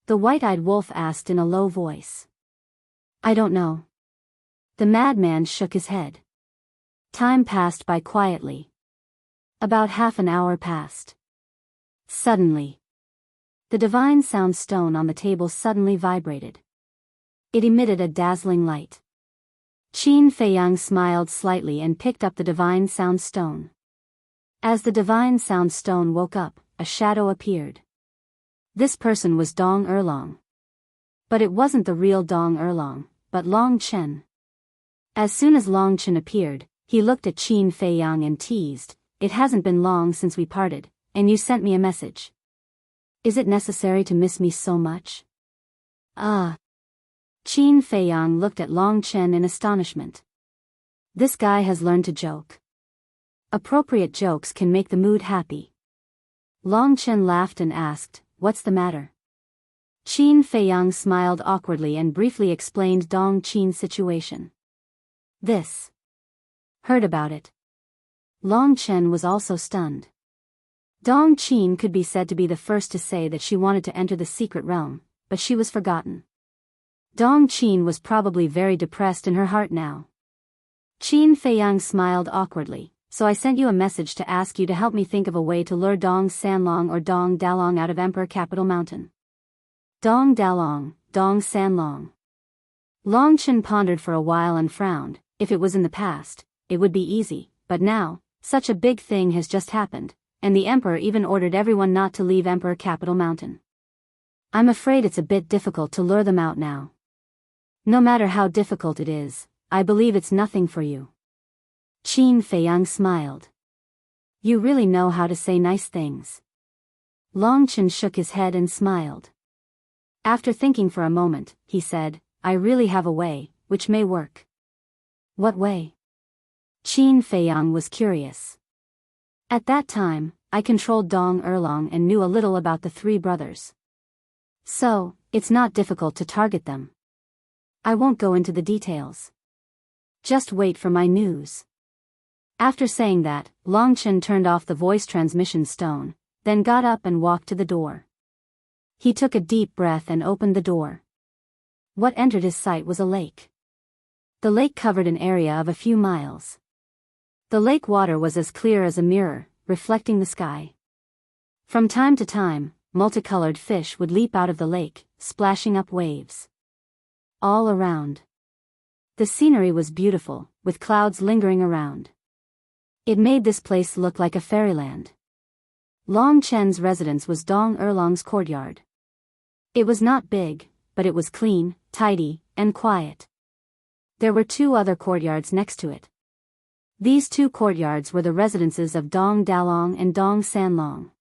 the white-eyed wolf asked in a low voice. "I don't know." The madman shook his head. Time passed by quietly. About half an hour passed. Suddenly, the divine sound stone on the table suddenly vibrated. It emitted a dazzling light. Qin Feiyang smiled slightly and picked up the divine sound stone. As the divine sound stone woke up, a shadow appeared. This person was Dong Erlong. But it wasn't the real Dong Erlong, but Long Chen. As soon as Long Chen appeared, he looked at Qin Feiyang and teased, "It hasn't been long since we parted, and you sent me a message. Is it necessary to miss me so much?" "Ah." Qin Feiyang looked at Long Chen in astonishment. This guy has learned to joke. Appropriate jokes can make the mood happy. Long Chen laughed and asked, "What's the matter?" Qin Feiyang smiled awkwardly and briefly explained Dong Qin's situation. "This." Heard about it. Long Chen was also stunned. Dong Qin could be said to be the first to say that she wanted to enter the secret realm, but she was forgotten. Dong Qin was probably very depressed in her heart now. Qin Feiyang smiled awkwardly. "So I sent you a message to ask you to help me think of a way to lure Dong Sanlong or Dong Dalong out of Emperor Capital Mountain." Dong Dalong, Dong Sanlong. Long Chen pondered for a while and frowned. If it was in the past, it would be easy, but now, such a big thing has just happened, and the Emperor even ordered everyone not to leave Emperor Capital Mountain. I'm afraid it's a bit difficult to lure them out now. No matter how difficult it is, I believe it's nothing for you. Qin Feiyang smiled. You really know how to say nice things. Long Chen shook his head and smiled. After thinking for a moment, he said, I really have a way, which may work. What way? Qin Feiyang was curious. At that time, I controlled Dong Erlong and knew a little about the three brothers. So, it's not difficult to target them. I won't go into the details. Just wait for my news. After saying that, Longchen turned off the voice transmission stone, then got up and walked to the door. He took a deep breath and opened the door. What entered his sight was a lake. The lake covered an area of a few miles. The lake water was as clear as a mirror, reflecting the sky. From time to time, multicolored fish would leap out of the lake, splashing up waves. All around. The scenery was beautiful, with clouds lingering around. It made this place look like a fairyland. Long Chen's residence was Dong Erlong's courtyard. It was not big, but it was clean, tidy, and quiet. There were two other courtyards next to it. These two courtyards were the residences of Dong Dalong and Dong Sanlong.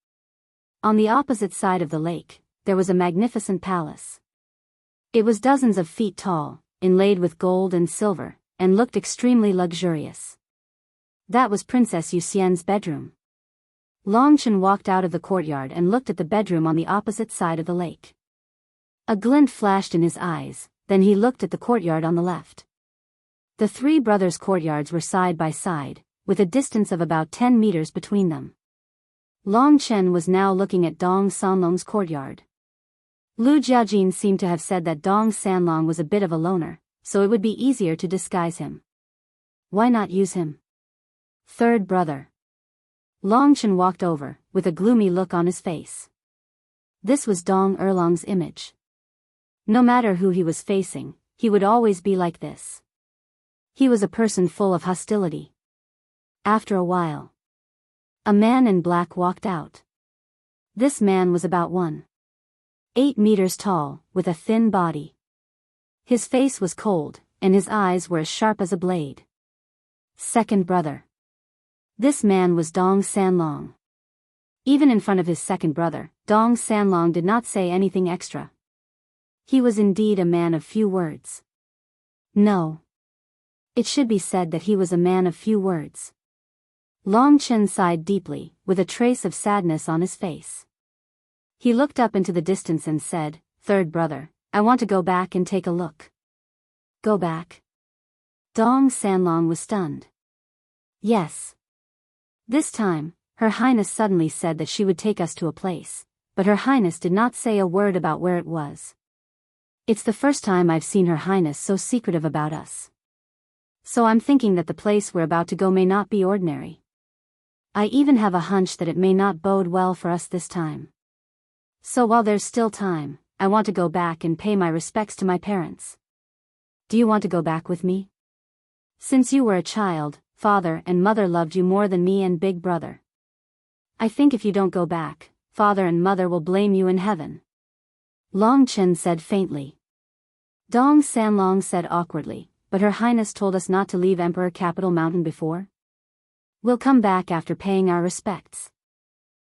On the opposite side of the lake, there was a magnificent palace. It was dozens of feet tall, inlaid with gold and silver, and looked extremely luxurious. That was Princess Yuxian's bedroom. Longchen walked out of the courtyard and looked at the bedroom on the opposite side of the lake. A glint flashed in his eyes, then he looked at the courtyard on the left. The three brothers' courtyards were side by side, with a distance of about 10 meters between them. Longchen was now looking at Dong Sanlong's courtyard. Lu Jiajin seemed to have said that Dong Sanlong was a bit of a loner, so it would be easier to disguise him. Why not use him? Third brother. Longchen walked over, with a gloomy look on his face. This was Dong Erlong's image. No matter who he was facing, he would always be like this. He was a person full of hostility. After a while, a man in black walked out. This man was about 1.8 meters tall, with a thin body. His face was cold, and his eyes were as sharp as a blade. Second brother. This man was Dong Sanlong. Even in front of his second brother, Dong Sanlong did not say anything extra. He was indeed a man of few words. No. It should be said that he was a man of few words. Longchen sighed deeply, with a trace of sadness on his face. He looked up into the distance and said, Third brother, I want to go back and take a look. Go back? Dong Sanlong was stunned. Yes. This time, Her Highness suddenly said that she would take us to a place, but Her Highness did not say a word about where it was. It's the first time I've seen Her Highness so secretive about us. So I'm thinking that the place we're about to go may not be ordinary. I even have a hunch that it may not bode well for us this time. So while there's still time, I want to go back and pay my respects to my parents. Do you want to go back with me? Since you were a child, father and mother loved you more than me and big brother. I think if you don't go back, father and mother will blame you in heaven. Longchen said faintly. Dong Sanlong said awkwardly, but Her Highness told us not to leave Emperor Capital Mountain before. We'll come back after paying our respects.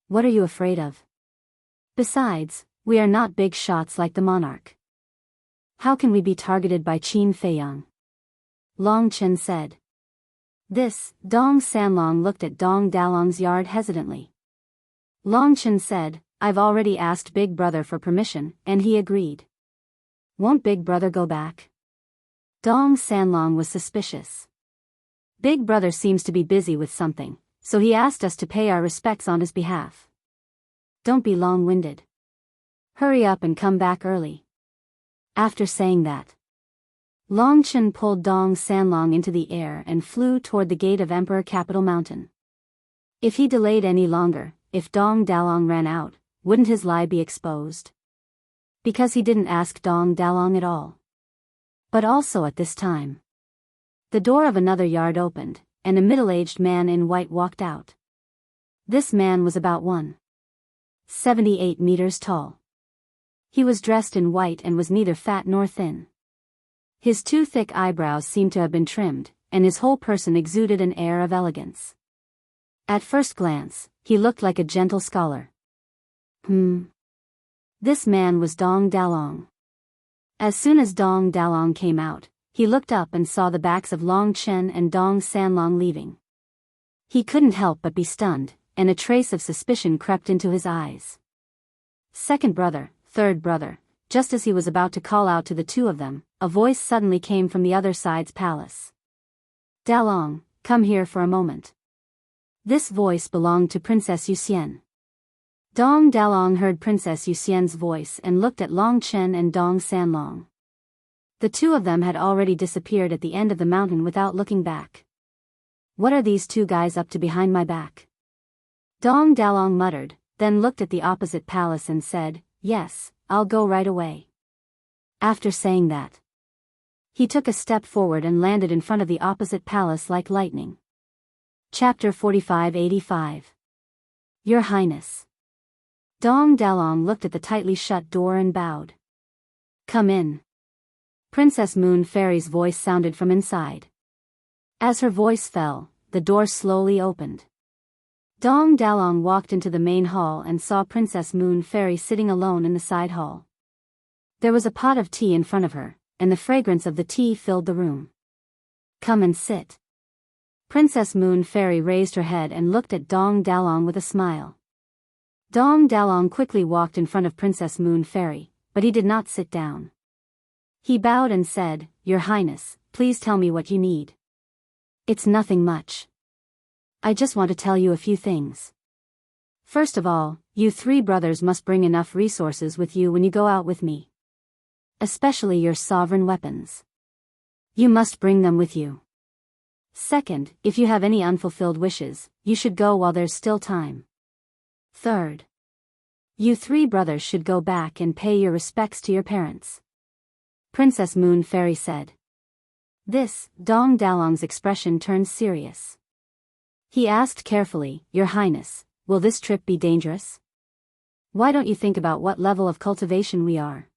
What are you afraid of? Besides, we are not big shots like the monarch. How can we be targeted by Qin Feiyang? Longchen said. This, Dong Sanlong looked at Dong Dalong's yard hesitantly. Longchen said, I've already asked Big Brother for permission, and he agreed. Won't Big Brother go back? Dong Sanlong was suspicious. Big Brother seems to be busy with something, so he asked us to pay our respects on his behalf. Don't be long-winded. Hurry up and come back early. After saying that, Longchen pulled Dong Sanlong into the air and flew toward the gate of Emperor Capital Mountain. If he delayed any longer, if Dong Dalong ran out, wouldn't his lie be exposed? Because he didn't ask Dong Dalong at all. But also at this time, the door of another yard opened, and a middle-aged man in white walked out. This man was about 1.78 meters tall. He was dressed in white and was neither fat nor thin. His two thick eyebrows seemed to have been trimmed, and his whole person exuded an air of elegance. At first glance, he looked like a gentle scholar. This man was Dong Dalong. As soon as Dong Dalong came out, he looked up and saw the backs of Long Chen and Dong Sanlong leaving. He couldn't help but be stunned, and a trace of suspicion crept into his eyes. Second brother, third brother. Just as he was about to call out to the two of them, a voice suddenly came from the other side's palace. Dalong, come here for a moment. This voice belonged to Princess Yuxian. Dong Dalong heard Princess Yuxian's voice and looked at Long Chen and Dong Sanlong. The two of them had already disappeared at the end of the mountain without looking back. What are these two guys up to behind my back? Dong Dalong muttered, then looked at the opposite palace and said, Yes, I'll go right away. After saying that, he took a step forward and landed in front of the opposite palace like lightning. Chapter 4585. Your Highness. Dong Dalong looked at the tightly shut door and bowed. Come in. Princess Moon Fairy's voice sounded from inside. As her voice fell, the door slowly opened. Dong Dalong walked into the main hall and saw Princess Moon Fairy sitting alone in the side hall. There was a pot of tea in front of her, and the fragrance of the tea filled the room. Come and sit. Princess Moon Fairy raised her head and looked at Dong Dalong with a smile. Dong Dalong quickly walked in front of Princess Moon Fairy, but he did not sit down. He bowed and said, Your Highness, please tell me what you need. It's nothing much. I just want to tell you a few things. First of all, you three brothers must bring enough resources with you when you go out with me. Especially your sovereign weapons. You must bring them with you. Second, if you have any unfulfilled wishes, you should go while there's still time. Third, you three brothers should go back and pay your respects to your parents. Princess Moon Fairy said. This, Dong Dalong's expression turned serious. He asked carefully, Your Highness, will this trip be dangerous? Why don't you think about what level of cultivation we are?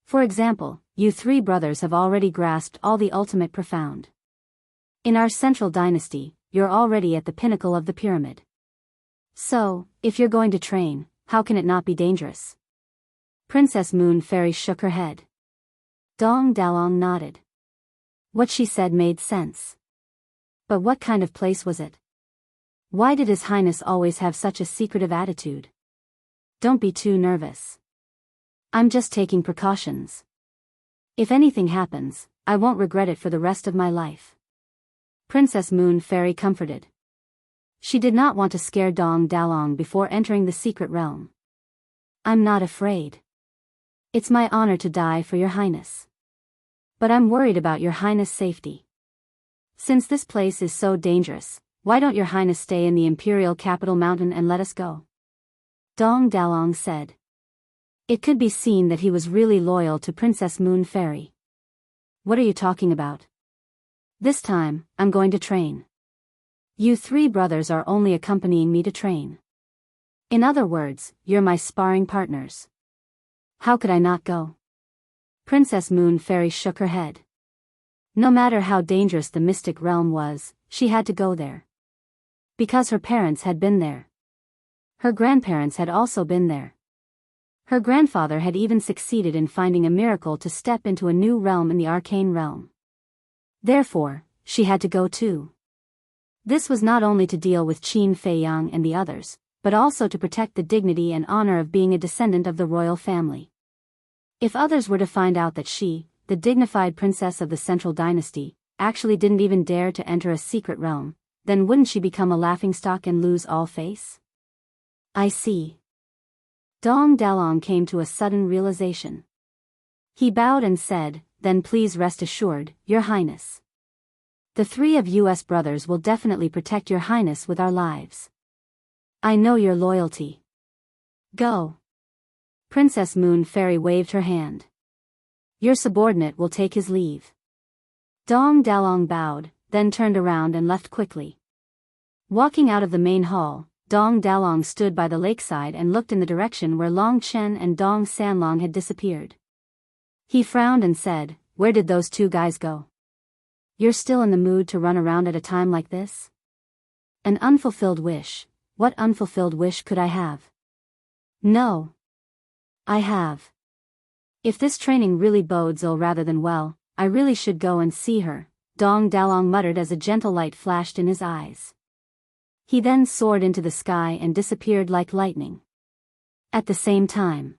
For example, you three brothers have already grasped all the ultimate profound. In our central dynasty, you're already at the pinnacle of the pyramid. So, if you're going to train, how can it not be dangerous? Princess Moon Fairy shook her head. Dong Dalong nodded. What she said made sense. But what kind of place was it? Why did His Highness always have such a secretive attitude? Don't be too nervous. I'm just taking precautions. If anything happens, I won't regret it for the rest of my life. Princess Moon Fairy comforted. She did not want to scare Dong Dalong before entering the secret realm. I'm not afraid. It's my honor to die for Your Highness. But I'm worried about Your Highness' safety. Since this place is so dangerous, why don't Your Highness stay in the imperial capital mountain and let us go? Dong Dalong said. It could be seen that he was really loyal to Princess Moon Fairy. What are you talking about? This time, I'm going to train. You three brothers are only accompanying me to train. In other words, you're my sparring partners. How could I not go? Princess Moon Fairy shook her head. No matter how dangerous the mystic realm was, she had to go there. Because her parents had been there. Her grandparents had also been there. Her grandfather had even succeeded in finding a miracle to step into a new realm in the arcane realm. Therefore, she had to go too. This was not only to deal with Qin Feiyang and the others, but also to protect the dignity and honor of being a descendant of the royal family. If others were to find out that she, the dignified princess of the central dynasty, actually didn't even dare to enter a secret realm, then wouldn't she become a laughingstock and lose all face? I see. Dong Dalong came to a sudden realization. He bowed and said, Then please rest assured, Your Highness. The three of us brothers will definitely protect Your Highness with our lives. I know your loyalty. Go. Princess Moon Fairy waved her hand. Your subordinate will take his leave. Dong Dalong bowed, then turned around and left quickly. Walking out of the main hall, Dong Dalong stood by the lakeside and looked in the direction where Long Chen and Dong Sanlong had disappeared. He frowned and said, Where did those two guys go? You're still in the mood to run around at a time like this? An unfulfilled wish. What unfulfilled wish could I have? No. I have. If this training really bodes ill rather than well, I really should go and see her, Dong Dalong muttered as a gentle light flashed in his eyes. He then soared into the sky and disappeared like lightning. At the same time,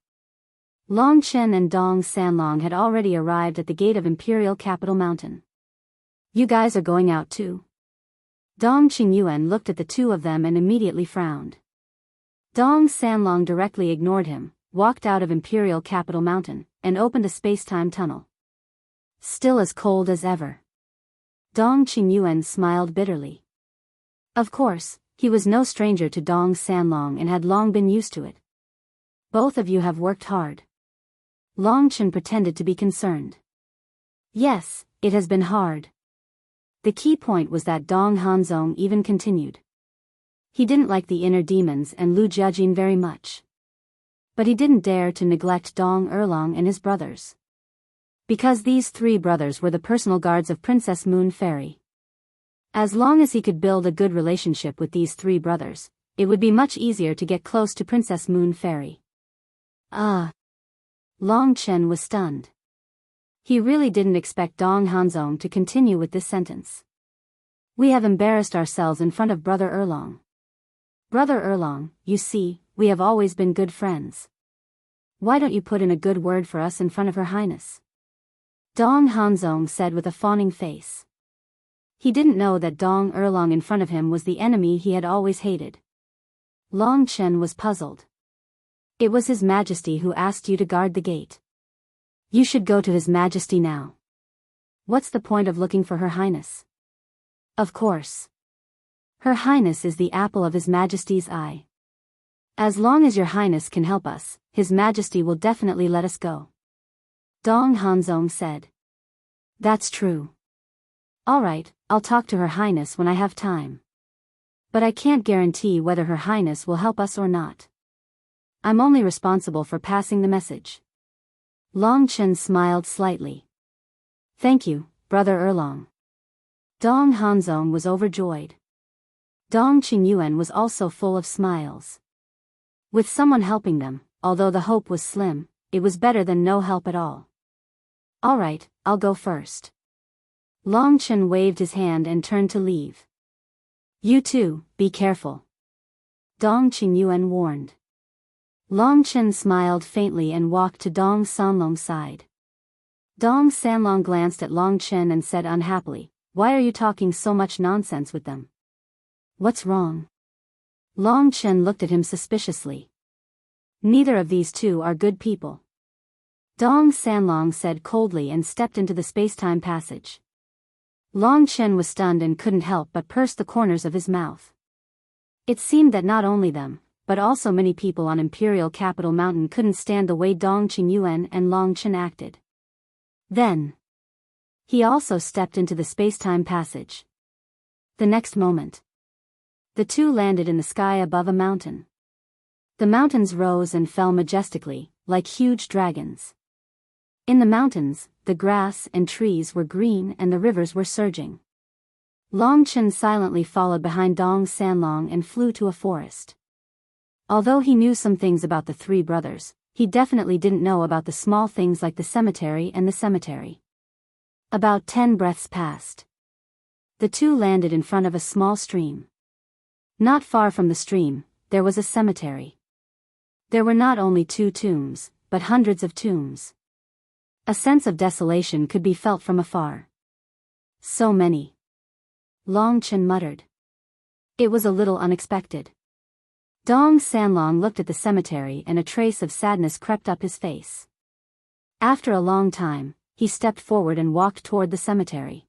Long Chen and Dong Sanlong had already arrived at the gate of Imperial Capital Mountain. You guys are going out too? Dong Qingyuan looked at the two of them and immediately frowned. Dong Sanlong directly ignored him, walked out of Imperial Capital Mountain, and opened a space-time tunnel. Still as cold as ever. Dong Qingyuan smiled bitterly. Of course, he was no stranger to Dong Sanlong and had long been used to it. Both of you have worked hard. Long Chen pretended to be concerned. Yes, it has been hard. The key point was that Dong Hanzong even continued. He didn't like the inner demons and Lu Jiajin very much. But he didn't dare to neglect Dong Erlong and his brothers. Because these three brothers were the personal guards of Princess Moon Fairy. As long as he could build a good relationship with these three brothers, it would be much easier to get close to Princess Moon Fairy. Long Chen was stunned. He really didn't expect Dong Hanzong to continue with this sentence. We have embarrassed ourselves in front of Brother Erlong. Brother Erlong, you see, we have always been good friends. Why don't you put in a good word for us in front of Her Highness? Dong Hanzong said with a fawning face. He didn't know that Dong Erlong in front of him was the enemy he had always hated. Long Chen was puzzled. It was His Majesty who asked you to guard the gate. You should go to His Majesty now. What's the point of looking for Her Highness? Of course. Her Highness is the apple of His Majesty's eye. As long as Your Highness can help us, His Majesty will definitely let us go. Dong Hanzong said. That's true. All right, I'll talk to Her Highness when I have time. But I can't guarantee whether Her Highness will help us or not. I'm only responsible for passing the message. Long Chen smiled slightly. Thank you, Brother Erlong. Dong Hanzong was overjoyed. Dong Qingyuan was also full of smiles. With someone helping them, although the hope was slim, it was better than no help at all. All right, I'll go first. Long Chen waved his hand and turned to leave. You too, be careful. Dong Qingyuan warned. Long Chen smiled faintly and walked to Dong Sanlong's side. Dong Sanlong glanced at Long Chen and said unhappily, Why are you talking so much nonsense with them? What's wrong? Long Chen looked at him suspiciously. Neither of these two are good people. Dong Sanlong said coldly and stepped into the space-time passage. Long Chen was stunned and couldn't help but purse the corners of his mouth. It seemed that not only them, but also many people on Imperial Capital Mountain couldn't stand the way Dong Qingyuan and Long Chen acted. Then, he also stepped into the space-time passage. The next moment, the two landed in the sky above a mountain. The mountains rose and fell majestically, like huge dragons. In the mountains, the grass and trees were green and the rivers were surging. Long Chen silently followed behind Dong Sanlong and flew to a forest. Although he knew some things about the three brothers, he definitely didn't know about the small things like the cemetery and the cemetery. About 10 breaths passed. The two landed in front of a small stream. Not far from the stream, there was a cemetery. There were not only 2 tombs, but hundreds of tombs. A sense of desolation could be felt from afar. So many. Long Chen muttered. It was a little unexpected. Dong Sanlong looked at the cemetery and a trace of sadness crept up his face. After a long time, he stepped forward and walked toward the cemetery.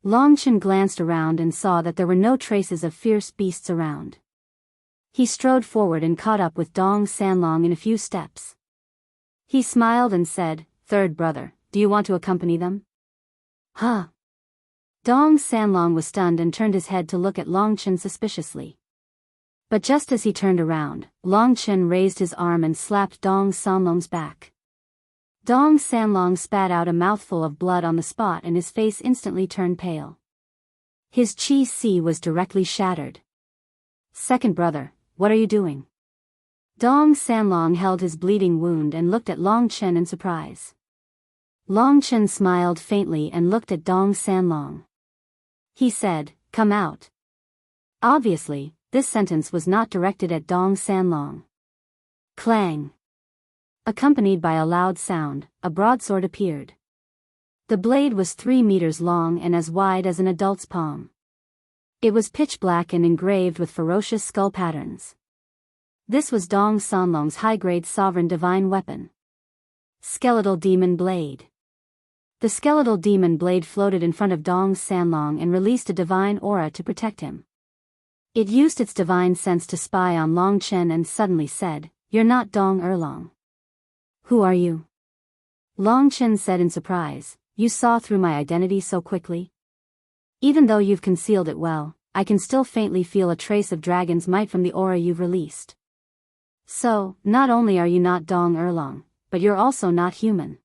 Long Chen glanced around and saw that there were no traces of fierce beasts around. He strode forward and caught up with Dong Sanlong in a few steps. He smiled and said, Third brother, do you want to accompany them? Huh? Dong Sanlong was stunned and turned his head to look at Long Chen suspiciously. But just as he turned around, Long Chen raised his arm and slapped Dong Sanlong's back. Dong Sanlong spat out a mouthful of blood on the spot and his face instantly turned pale. His chi was directly shattered. Second brother, what are you doing? Dong Sanlong held his bleeding wound and looked at Long Chen in surprise. Long Chen smiled faintly and looked at Dong Sanlong. He said, "Come out." Obviously, this sentence was not directed at Dong Sanlong. Clang! Accompanied by a loud sound, a broadsword appeared. The blade was 3 meters long and as wide as an adult's palm. It was pitch black and engraved with ferocious skull patterns. This was Dong Sanlong's high-grade sovereign divine weapon. Skeletal Demon Blade. The skeletal demon blade floated in front of Dong Sanlong and released a divine aura to protect him. It used its divine sense to spy on Long Chen and suddenly said, "You're not Dong Erlong." "Who are you?" Long Chen said in surprise, "You saw through my identity so quickly? Even though you've concealed it well, I can still faintly feel a trace of dragon's might from the aura you've released. So, not only are you not Dong Erlong, but you're also not human."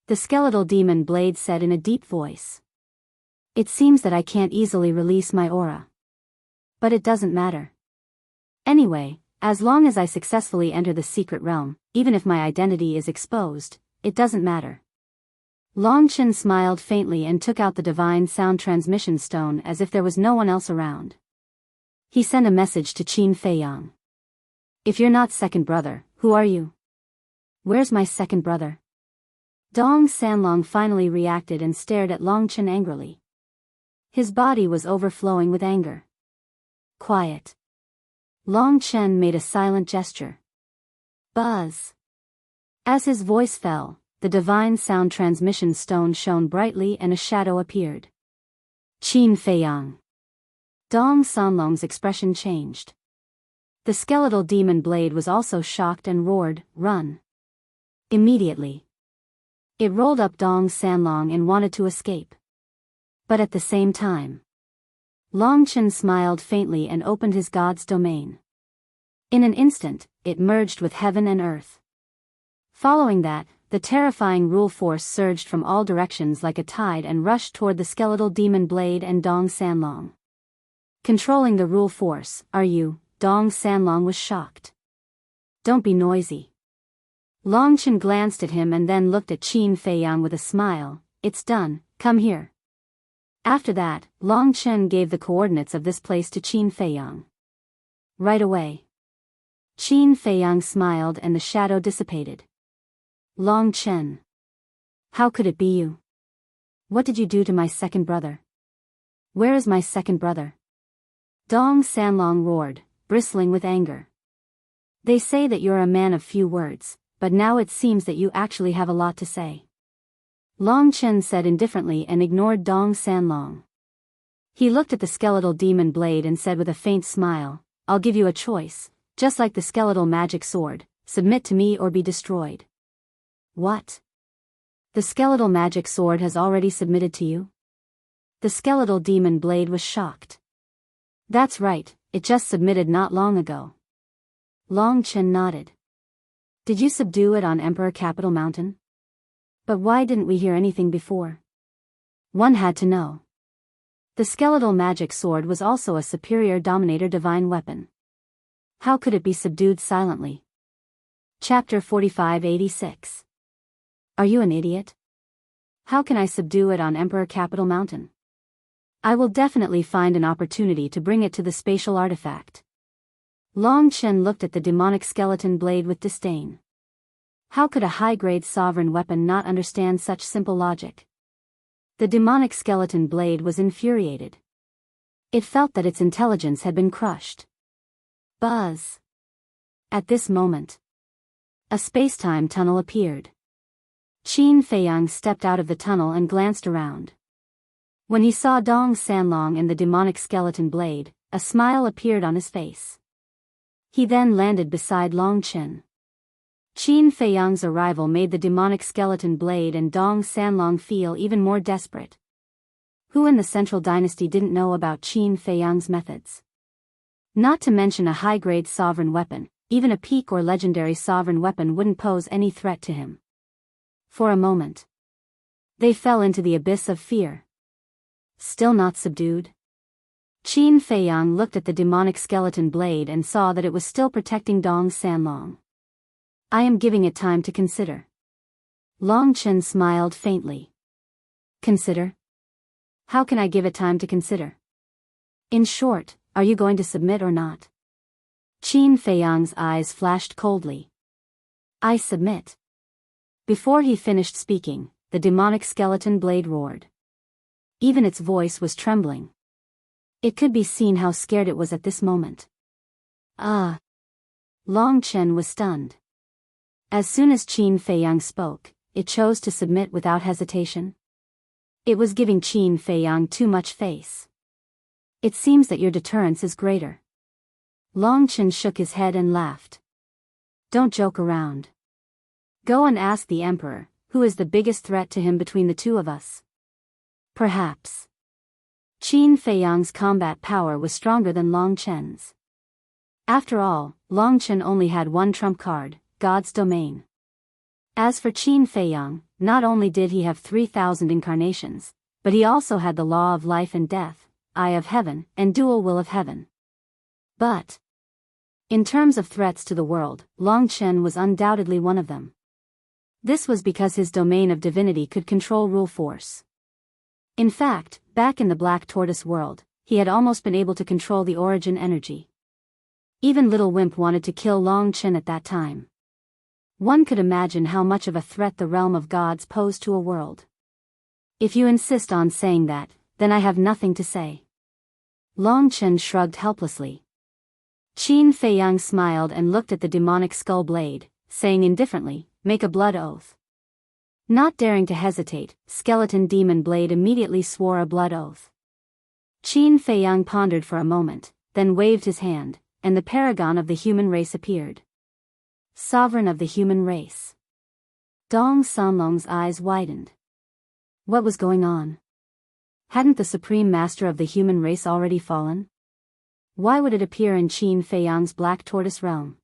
The skeletal demon blade said in a deep voice. "It seems that I can't easily release my aura. But it doesn't matter. Anyway, as long as I successfully enter the secret realm, even if my identity is exposed, it doesn't matter." Long Chen smiled faintly and took out the divine sound transmission stone as if there was no one else around. He sent a message to Qin Feiyang. "If you're not second brother, who are you?" "Where's my second brother?" Dong Sanlong finally reacted and stared at Long Chen angrily. His body was overflowing with anger. "Quiet." Long Chen made a silent gesture. Buzz. As his voice fell, the divine sound transmission stone shone brightly and a shadow appeared. Qin Feiyang. Dong Sanlong's expression changed. The skeletal demon blade was also shocked and roared, "Run!" Immediately. It rolled up Dong Sanlong and wanted to escape. But at the same time, Long Chen smiled faintly and opened his god's domain. In an instant, it merged with heaven and earth. Following that, the terrifying rule force surged from all directions like a tide and rushed toward the skeletal demon blade and Dong Sanlong. "Controlling the rule force, are you?" Dong Sanlong was shocked. "Don't be noisy." Long Chen glanced at him and then looked at Qin Feiyang with a smile. "It's done, come here." After that, Long Chen gave the coordinates of this place to Qin Feiyang. Right away. Qin Feiyang smiled and the shadow dissipated. "Long Chen. How could it be you? What did you do to my second brother? Where is my second brother?" Dong Sanlong roared, bristling with anger. "They say that you're a man of few words, but now it seems that you actually have a lot to say." Long Chen said indifferently and ignored Dong Sanlong. He looked at the skeletal demon blade and said with a faint smile, "I'll give you a choice, just like the skeletal magic sword, submit to me or be destroyed." "What? The skeletal magic sword has already submitted to you?" The skeletal demon blade was shocked. "That's right, it just submitted not long ago." Long Chen nodded. "Did you subdue it on Emperor Capital Mountain? But why didn't we hear anything before?" One had to know. The skeletal magic sword was also a superior dominator divine weapon. How could it be subdued silently? Chapter 4586. Are you an idiot? How can I subdue it on Emperor Capital Mountain? I will definitely find an opportunity to bring it to the spatial artifact. Long Chen looked at the demonic skeleton blade with disdain. How could a high-grade sovereign weapon not understand such simple logic? The demonic skeleton blade was infuriated. It felt that its intelligence had been crushed. Buzz. At this moment, a space-time tunnel appeared. Qin Feiyang stepped out of the tunnel and glanced around. When he saw Dong Sanlong and the demonic skeleton blade, a smile appeared on his face. He then landed beside Long Chen. Qin Feiyang's arrival made the demonic skeleton blade and Dong Sanlong feel even more desperate. Who in the Central Dynasty didn't know about Qin Feiyang's methods? Not to mention a high-grade sovereign weapon, even a peak or legendary sovereign weapon wouldn't pose any threat to him. For a moment, they fell into the abyss of fear. Still not subdued? Qin Feiyang looked at the demonic skeleton blade and saw that it was still protecting Dong Sanlong. I am giving it time to consider. Long Chen smiled faintly. Consider? How can I give it time to consider? In short, are you going to submit or not? Qin Feiyang's eyes flashed coldly. I submit. Before he finished speaking, the demonic skeleton blade roared. Even its voice was trembling. It could be seen how scared it was at this moment. Ah! Long Chen was stunned. As soon as Qin Feiyang spoke, it chose to submit without hesitation. It was giving Qin Feiyang too much face. It seems that your deterrence is greater. Long Chen shook his head and laughed. Don't joke around. Go and ask the emperor, who is the biggest threat to him between the two of us. Perhaps. Qin Feiyang's combat power was stronger than Long Chen's. After all, Long Chen only had one trump card, God's domain. As for Qin Feiyang, not only did he have 3,000 incarnations, but he also had the law of life and death, eye of heaven, and dual will of heaven. But, in terms of threats to the world, Long Chen was undoubtedly one of them. This was because his domain of divinity could control rule force. In fact, back in the Black Tortoise world, he had almost been able to control the origin energy. Even Little Wimp wanted to kill Long Chen at that time. One could imagine how much of a threat the realm of gods posed to a world. If you insist on saying that, then I have nothing to say. Long Chen shrugged helplessly. Qin Feiyang smiled and looked at the demonic skull blade, saying indifferently, make a blood oath. Not daring to hesitate, Skeleton Demon Blade immediately swore a blood oath. Qin Feiyang pondered for a moment, then waved his hand, and the paragon of the human race appeared. Sovereign of the human race. Dong Sanlong's eyes widened. What was going on? Hadn't the supreme master of the human race already fallen? Why would it appear in Qin Feiyang's Black Tortoise realm?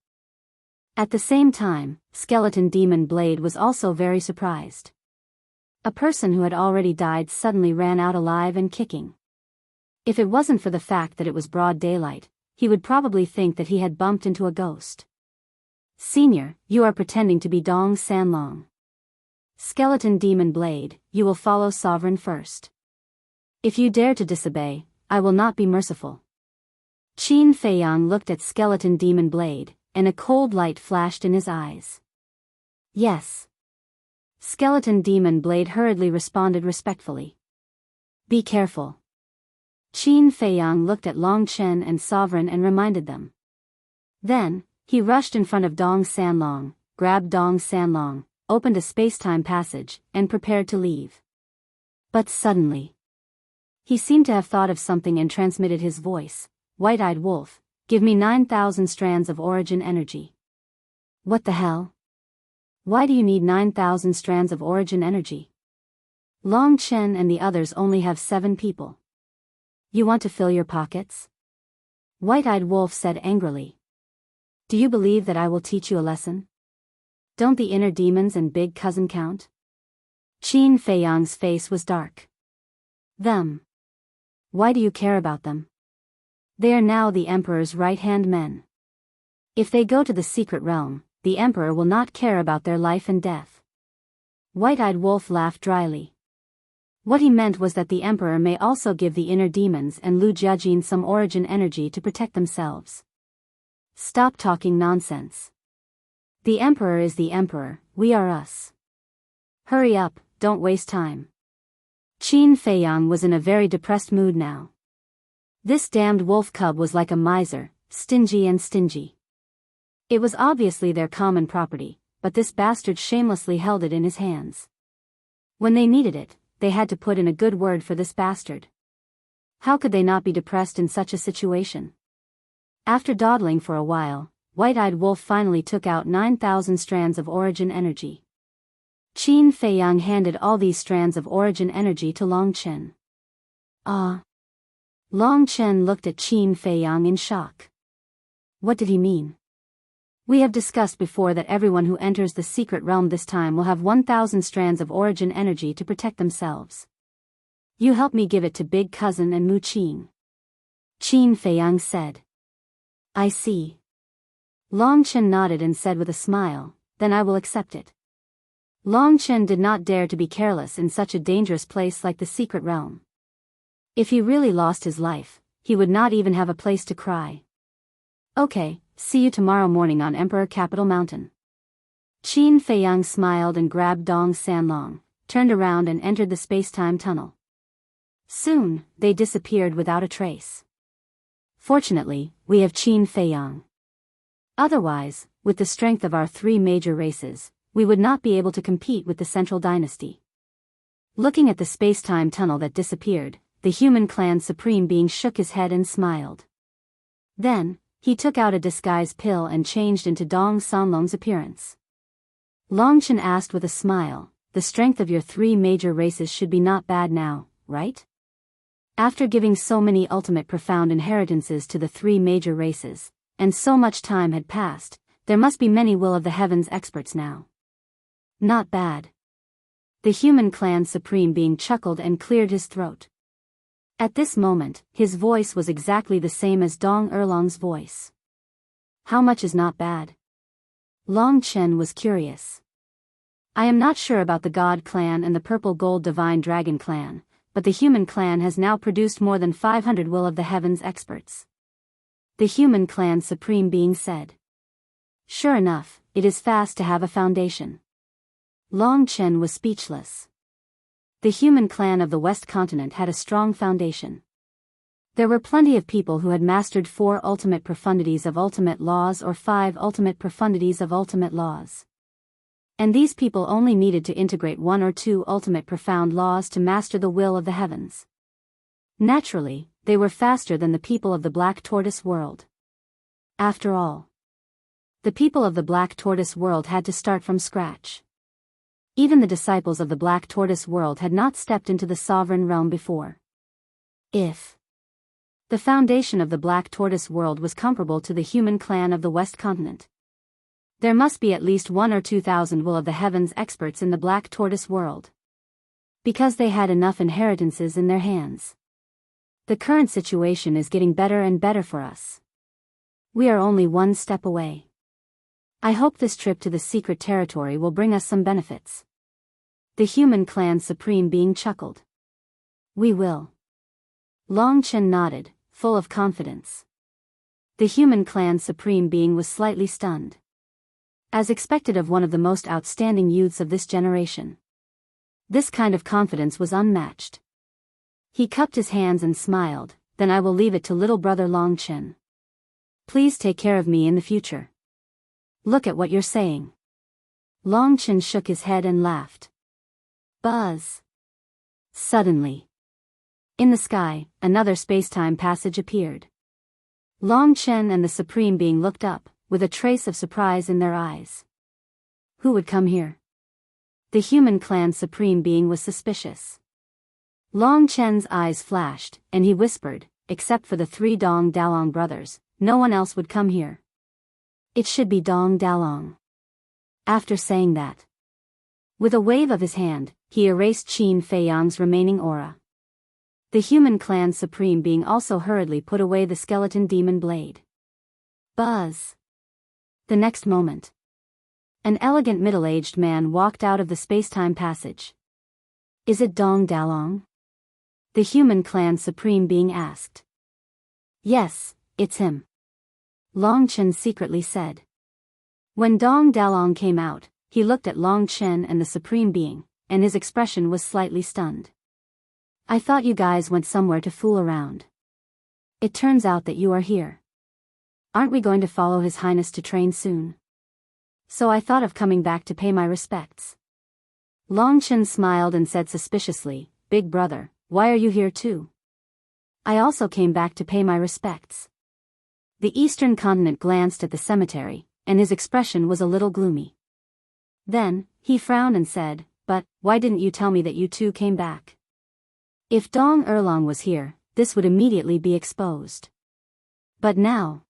At the same time, Skeleton Demon Blade was also very surprised. A person who had already died suddenly ran out alive and kicking. If it wasn't for the fact that it was broad daylight, he would probably think that he had bumped into a ghost. Senior, you are pretending to be Dong Sanlong. Skeleton Demon Blade, you will follow Sovereign first. If you dare to disobey, I will not be merciful. Qin Feiyang looked at Skeleton Demon Blade, and a cold light flashed in his eyes. Yes. Skeleton Demon Blade hurriedly responded respectfully. Be careful. Qin Feiyang looked at Long Chen and Sovereign and reminded them. Then, he rushed in front of Dong Sanlong, grabbed Dong Sanlong, opened a space-time passage, and prepared to leave. But suddenly, he seemed to have thought of something and transmitted his voice. White-eyed wolf, give me 9,000 strands of origin energy. What the hell? Why do you need 9,000 strands of origin energy? Long Chen and the others only have 7 people. You want to fill your pockets? White-eyed wolf said angrily. Do you believe that I will teach you a lesson? Don't the inner demons and big cousin count? Qin Feiyang's face was dark. Them. Why do you care about them? They are now the Emperor's right-hand men. If they go to the secret realm, the Emperor will not care about their life and death. White-eyed wolf laughed dryly. What he meant was that the Emperor may also give the inner demons and Lu Jiajin some origin energy to protect themselves. Stop talking nonsense. The Emperor is the Emperor, we are us. Hurry up, don't waste time. Qin Feiyang was in a very depressed mood now. This damned wolf cub was like a miser, stingy and stingy. It was obviously their common property, but this bastard shamelessly held it in his hands. When they needed it, they had to put in a good word for this bastard. How could they not be depressed in such a situation? After dawdling for a while, White-eyed wolf finally took out 9,000 strands of origin energy. Qin Feiyang handed all these strands of origin energy to Long Chen. Ah. Long Chen looked at Qin Feiyang in shock. What did he mean? We have discussed before that everyone who enters the secret realm this time will have 1,000 strands of origin energy to protect themselves. You help me give it to Big Cousin and Mu Qin. Qin Feiyang said. I see. Long Chen nodded and said with a smile, then I will accept it. Long Chen did not dare to be careless in such a dangerous place like the secret realm. If he really lost his life, he would not even have a place to cry. Okay, see you tomorrow morning on Emperor Capital Mountain. Qin Feiyang smiled and grabbed Dong Sanlong, turned around and entered the space-time tunnel. Soon, they disappeared without a trace. Fortunately, we have Qin Feiyang. Otherwise, with the strength of our three major races, we would not be able to compete with the Central Dynasty. Looking at the space-time tunnel that disappeared, the human clan supreme being shook his head and smiled. Then, he took out a disguise pill and changed into Dong Sanlong's appearance. Long Chen asked with a smile, the strength of your three major races should be not bad now, right? After giving so many ultimate profound inheritances to the three major races, and so much time had passed, there must be many will of the heavens experts now. Not bad. The human clan supreme being chuckled and cleared his throat. At this moment, his voice was exactly the same as Dong Erlong's voice. How much is not bad? Long Chen was curious. I am not sure about the God clan and the purple gold divine dragon clan, but the human clan has now produced more than 500 will of the heavens experts. The human clan supreme being said. Sure enough, it is fast to have a foundation. Long Chen was speechless. The human clan of the West Continent had a strong foundation. There were plenty of people who had mastered 4 ultimate profundities of ultimate laws or 5 ultimate profundities of ultimate laws. And these people only needed to integrate 1 or 2 ultimate profound laws to master the will of the heavens. Naturally, they were faster than the people of the Black Tortoise world. After all, the people of the Black Tortoise world had to start from scratch. Even the disciples of the Black Tortoise world had not stepped into the sovereign realm before. If the foundation of the Black Tortoise world was comparable to the human clan of the West Continent, there must be at least 1 or 2,000 will of the heavens experts in the Black Tortoise world. Because they had enough inheritances in their hands. The current situation is getting better and better for us. We are only 1 step away. I hope this trip to the secret territory will bring us some benefits. The human clan supreme being chuckled. We will. Long Chen nodded, full of confidence. The human clan supreme being was slightly stunned. As expected of one of the most outstanding youths of this generation. This kind of confidence was unmatched. He cupped his hands and smiled, then I will leave it to little brother Long Chen. Please take care of me in the future. Look at what you're saying. Long Chen shook his head and laughed. Buzz. Suddenly. In the sky, another space-time passage appeared. Long Chen and the Supreme Being looked up, with a trace of surprise in their eyes. Who would come here? The human clan Supreme Being was suspicious. Long Chen's eyes flashed, and he whispered, except for the 3 Dong Dalong brothers, no one else would come here. It should be Dong Dalong. After saying that, with a wave of his hand, he erased Qin Feiyang's remaining aura. The human clan Supreme Being also hurriedly put away the skeleton demon blade. Buzz. The next moment, an elegant middle-aged man walked out of the space-time passage. Is it Dong Dalong? The human clan Supreme Being asked. Yes, it's him. Long Chen secretly said. When Dong Dalong came out, he looked at Long Chen and the Supreme Being, and his expression was slightly stunned. I thought you guys went somewhere to fool around. It turns out that you are here. Aren't we going to follow His Highness to train soon? So I thought of coming back to pay my respects. Long Chen smiled and said suspiciously, Big brother, why are you here too? I also came back to pay my respects. The eastern continent glanced at the cemetery, and his expression was a little gloomy. Then, he frowned and said, but, why didn't you tell me that you two came back? If Dong Erlong was here, this would immediately be exposed. But now,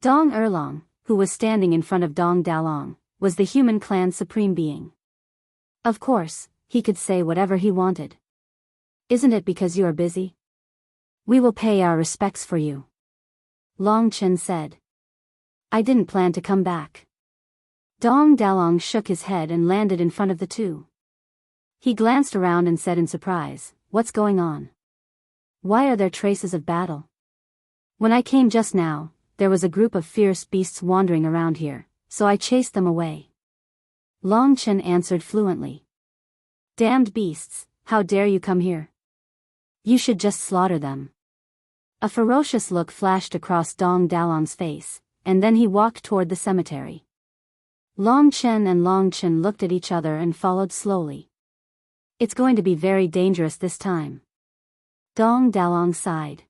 Dong Erlong, who was standing in front of Dong Dalong, was the human clan Supreme Being. Of course, he could say whatever he wanted. Isn't it because you are busy? We will pay our respects for you, Long Chen said. I didn't plan to come back. Dong Dalong shook his head and landed in front of the two. He glanced around and said in surprise, what's going on? Why are there traces of battle? When I came just now, there was a group of fierce beasts wandering around here, so I chased them away. Long Chen answered fluently. Damned beasts, how dare you come here? You should just slaughter them. A ferocious look flashed across Dong Dalong's face, and then he walked toward the cemetery. Long Chen and Long Chen looked at each other and followed slowly. It's going to be very dangerous this time. Dong Dalong sighed.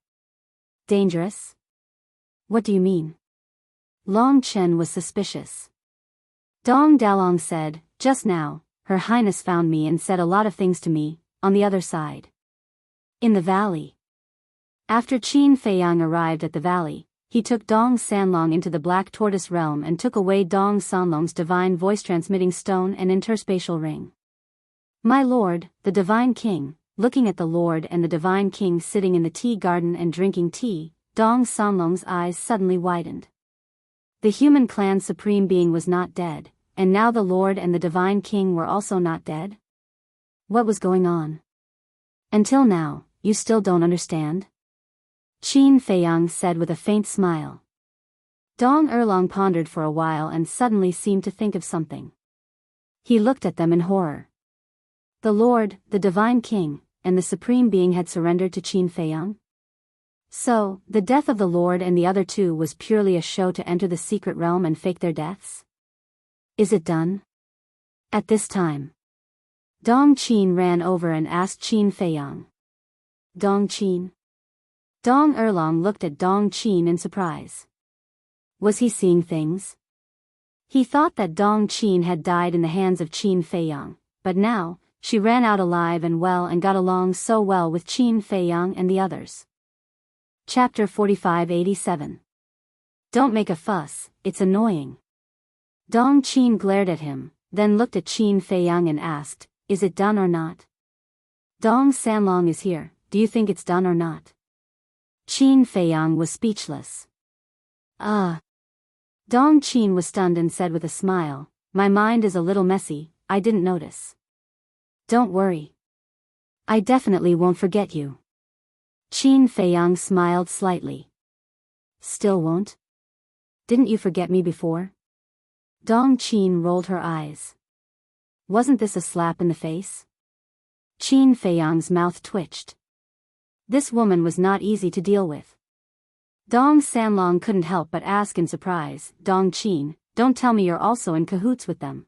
Dangerous? What do you mean? Long Chen was suspicious. Dong Dalong said, just now, Her Highness found me and said a lot of things to me, on the other side. In the valley. After Qin Feiyang arrived at the valley, he took Dong Sanlong into the Black Tortoise realm and took away Dong Sanlong's divine voice-transmitting stone and interspatial ring. My lord, the divine king, looking at the lord and the divine king sitting in the tea garden and drinking tea, Dong Sanlong's eyes suddenly widened. The human clan's supreme being was not dead, and now the lord and the divine king were also not dead? What was going on? Until now, you still don't understand? Qin Feiyang said with a faint smile. Dong Erlong pondered for a while and suddenly seemed to think of something. He looked at them in horror. The Lord, the Divine King, and the Supreme Being had surrendered to Qin Feiyang? So, the death of the Lord and the other two was purely a show to enter the secret realm and fake their deaths? Is it done? At this time, Dong Qin ran over and asked Qin Feiyang. Dong Qin? Dong Erlong looked at Dong Qin in surprise. Was he seeing things? He thought that Dong Qin had died in the hands of Qin Feiyang, but now, she ran out alive and well and got along so well with Qin Feiyang and the others. Chapter 4587. Don't make a fuss, it's annoying. Dong Qin glared at him, then looked at Qin Feiyang and asked, is it done or not? Dong Sanlong is here, do you think it's done or not? Qin Feiyang was speechless. Dong Qin was stunned and said with a smile, my mind is a little messy, I didn't notice. Don't worry. I definitely won't forget you. Qin Feiyang smiled slightly. Still won't? Didn't you forget me before? Dong Qin rolled her eyes. Wasn't this a slap in the face? Qin Feiyang's mouth twitched. This woman was not easy to deal with. Dong Sanlong couldn't help but ask in surprise, Dong Qin, don't tell me you're also in cahoots with them.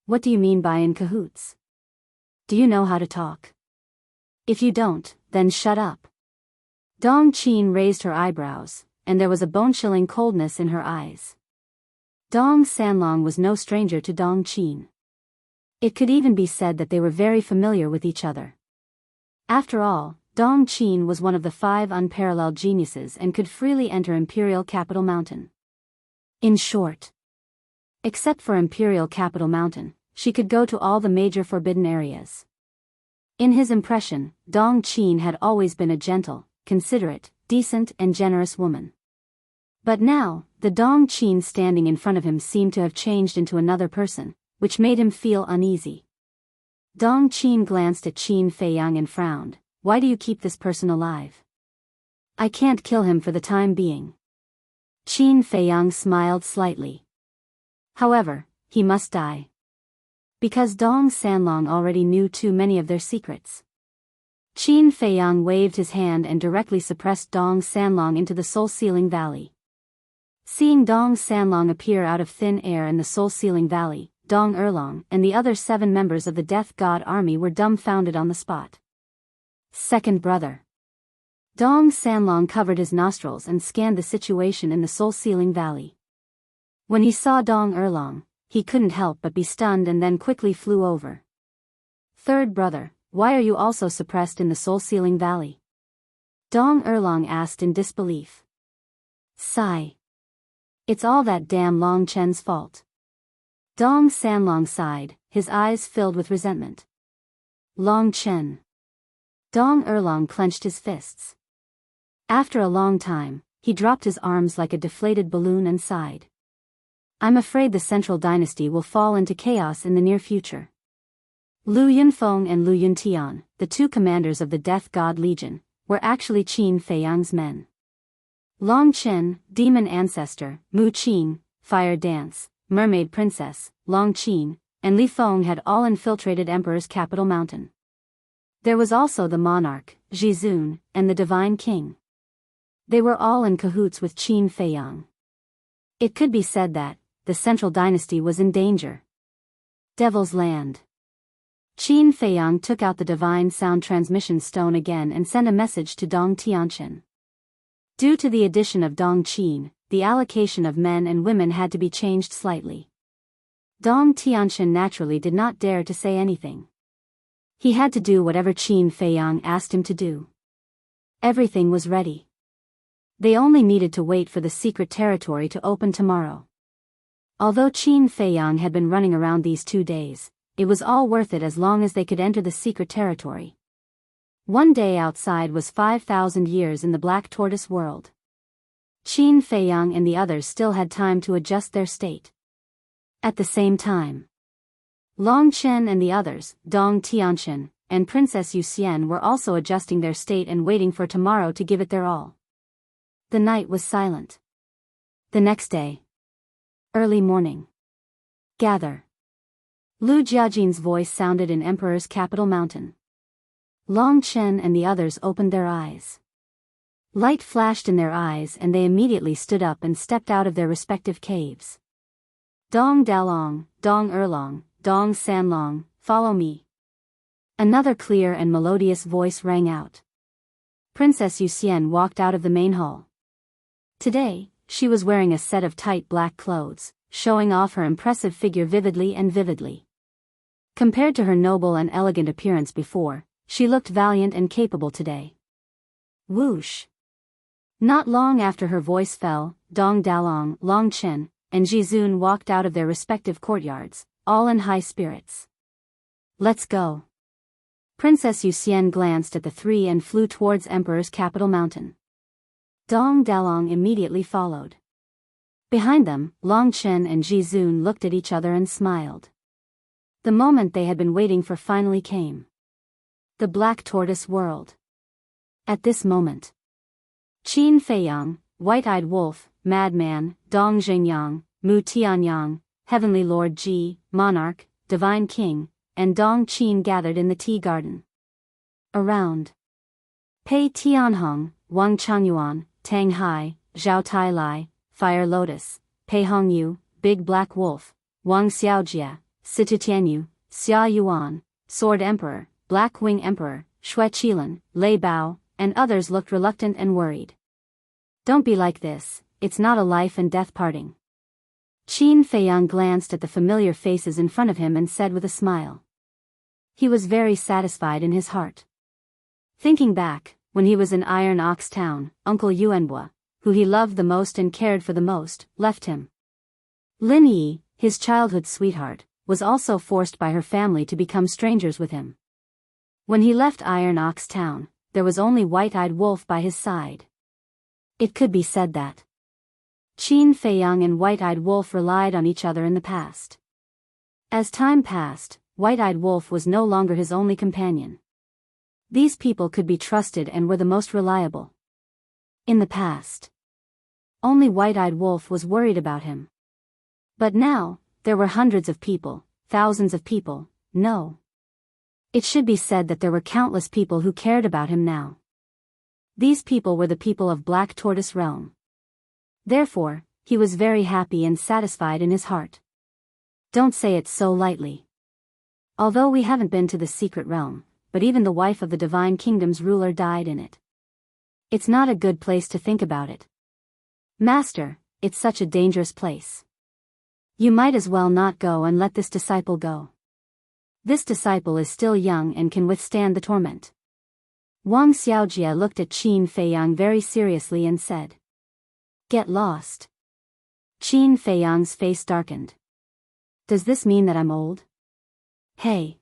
What do you mean by in cahoots? Do you know how to talk? If you don't, then shut up. Dong Qin raised her eyebrows, and there was a bone-chilling coldness in her eyes. Dong Sanlong was no stranger to Dong Qin. It could even be said that they were very familiar with each other. After all, Dong Qin was one of the 5 unparalleled geniuses and could freely enter Imperial Capital Mountain. In short, except for Imperial Capital Mountain, she could go to all the major forbidden areas. In his impression, Dong Qin had always been a gentle, considerate, decent and generous woman. But now, the Dong Qin standing in front of him seemed to have changed into another person, which made him feel uneasy. Dong Qin glanced at Qin Feiyang and frowned. Why do you keep this person alive? I can't kill him for the time being. Qin Feiyang smiled slightly. However, he must die. Because Dong Sanlong already knew too many of their secrets. Qin Feiyang waved his hand and directly suppressed Dong Sanlong into the Soul-Sealing Valley. Seeing Dong Sanlong appear out of thin air in the Soul-Sealing Valley, Dong Erlong and the other 7 members of the Death God army were dumbfounded on the spot. Second brother. Dong Sanlong covered his nostrils and scanned the situation in the Soul-Sealing Valley. When he saw Dong Erlong, he couldn't help but be stunned and then quickly flew over. Third brother, why are you also suppressed in the Soul-Sealing Valley? Dong Erlong asked in disbelief. Sigh. It's all that damn Long Chen's fault. Dong Sanlong sighed, his eyes filled with resentment. Long Chen. Dong Erlong clenched his fists. After a long time, he dropped his arms like a deflated balloon and sighed. I'm afraid the Central Dynasty will fall into chaos in the near future. Lu Yunfeng and Lu Yuntian, the two commanders of the Death God Legion, were actually Qin Feiyang's men. Long Chen, demon ancestor, Mu Qin, fire dance, mermaid princess, Long Qin, and Li Feng had all infiltrated Emperor's capital mountain. There was also the monarch, Jizun, and the divine king. They were all in cahoots with Qin Feiyang. It could be said that the Central Dynasty was in danger. Devil's Land. Qin Feiyang took out the divine sound transmission stone again and sent a message to Dong Tianqian. Due to the addition of Dong Qin, the allocation of men and women had to be changed slightly. Dong Tianqian naturally did not dare to say anything. He had to do whatever Qin Feiyang asked him to do. Everything was ready. They only needed to wait for the secret territory to open tomorrow. Although Qin Feiyang had been running around these 2 days, it was all worth it as long as they could enter the secret territory. One day outside was 5,000 years in the Black Tortoise world. Qin Feiyang and the others still had time to adjust their state. At the same time, Long Chen and the others, Dong Tianqian, and Princess Yuxian were also adjusting their state and waiting for tomorrow to give it their all. The night was silent. The next day. Early morning. Gather. Lu Jiajin's voice sounded in Emperor's capital mountain. Long Chen and the others opened their eyes. Light flashed in their eyes and they immediately stood up and stepped out of their respective caves. Dong Dalong, Dong Erlong, Dong Sanlong, follow me. Another clear and melodious voice rang out. Princess Yuxian walked out of the main hall. Today, she was wearing a set of tight black clothes, showing off her impressive figure vividly and vividly. Compared to her noble and elegant appearance before, she looked valiant and capable today. Whoosh! Not long after her voice fell, Dong Dalong, Long Chen, and Jizun walked out of their respective courtyards, all in high spirits. Let's go. Princess Yuxian glanced at the three and flew towards Emperor's capital mountain. Dong Dalong immediately followed. Behind them, Long Chen and Jizun looked at each other and smiled. The moment they had been waiting for finally came. The Black Tortoise world. At this moment, Qin Feiyang, White-Eyed Wolf, Madman, Dong Zhengyang, Mu Tianyang, Heavenly Lord Ji, Monarch, Divine King, and Dong Qin gathered in the tea garden. Around. Pei Tianhong, Wang Changyuan, Tang Hai, Zhao Tai Lai, Fire Lotus, Pei Hongyu, Big Black Wolf, Wang Xiaojia, Situ Tianyu, Xia Yuan, Sword Emperor, Black Wing Emperor, Shui Qilin, Lei Bao, and others looked reluctant and worried. Don't be like this, it's not a life and death parting. Qin Feiyang glanced at the familiar faces in front of him and said with a smile. He was very satisfied in his heart. Thinking back, when he was in Iron Ox Town, Uncle Yuanbua, who he loved the most and cared for the most, left him. Lin Yi, his childhood sweetheart, was also forced by her family to become strangers with him. When he left Iron Ox Town, there was only White-Eyed Wolf by his side. It could be said that Qin Feiyang and White-Eyed Wolf relied on each other in the past. As time passed, White-Eyed Wolf was no longer his only companion. These people could be trusted and were the most reliable. In the past, only White-Eyed Wolf was worried about him. But now, there were hundreds of people, thousands of people, no. It should be said that there were countless people who cared about him now. These people were the people of Black Tortoise Realm. Therefore, he was very happy and satisfied in his heart. Don't say it so lightly. Although we haven't been to the secret realm, but even the wife of the Divine Kingdom's ruler died in it. It's not a good place to think about it. Master, it's such a dangerous place. You might as well not go and let this disciple go. This disciple is still young and can withstand the torment. Wang Xiaojia looked at Qin Feiyang very seriously and said. Get lost. Qin Feiyang's face darkened. Does this mean that I'm old? Hey.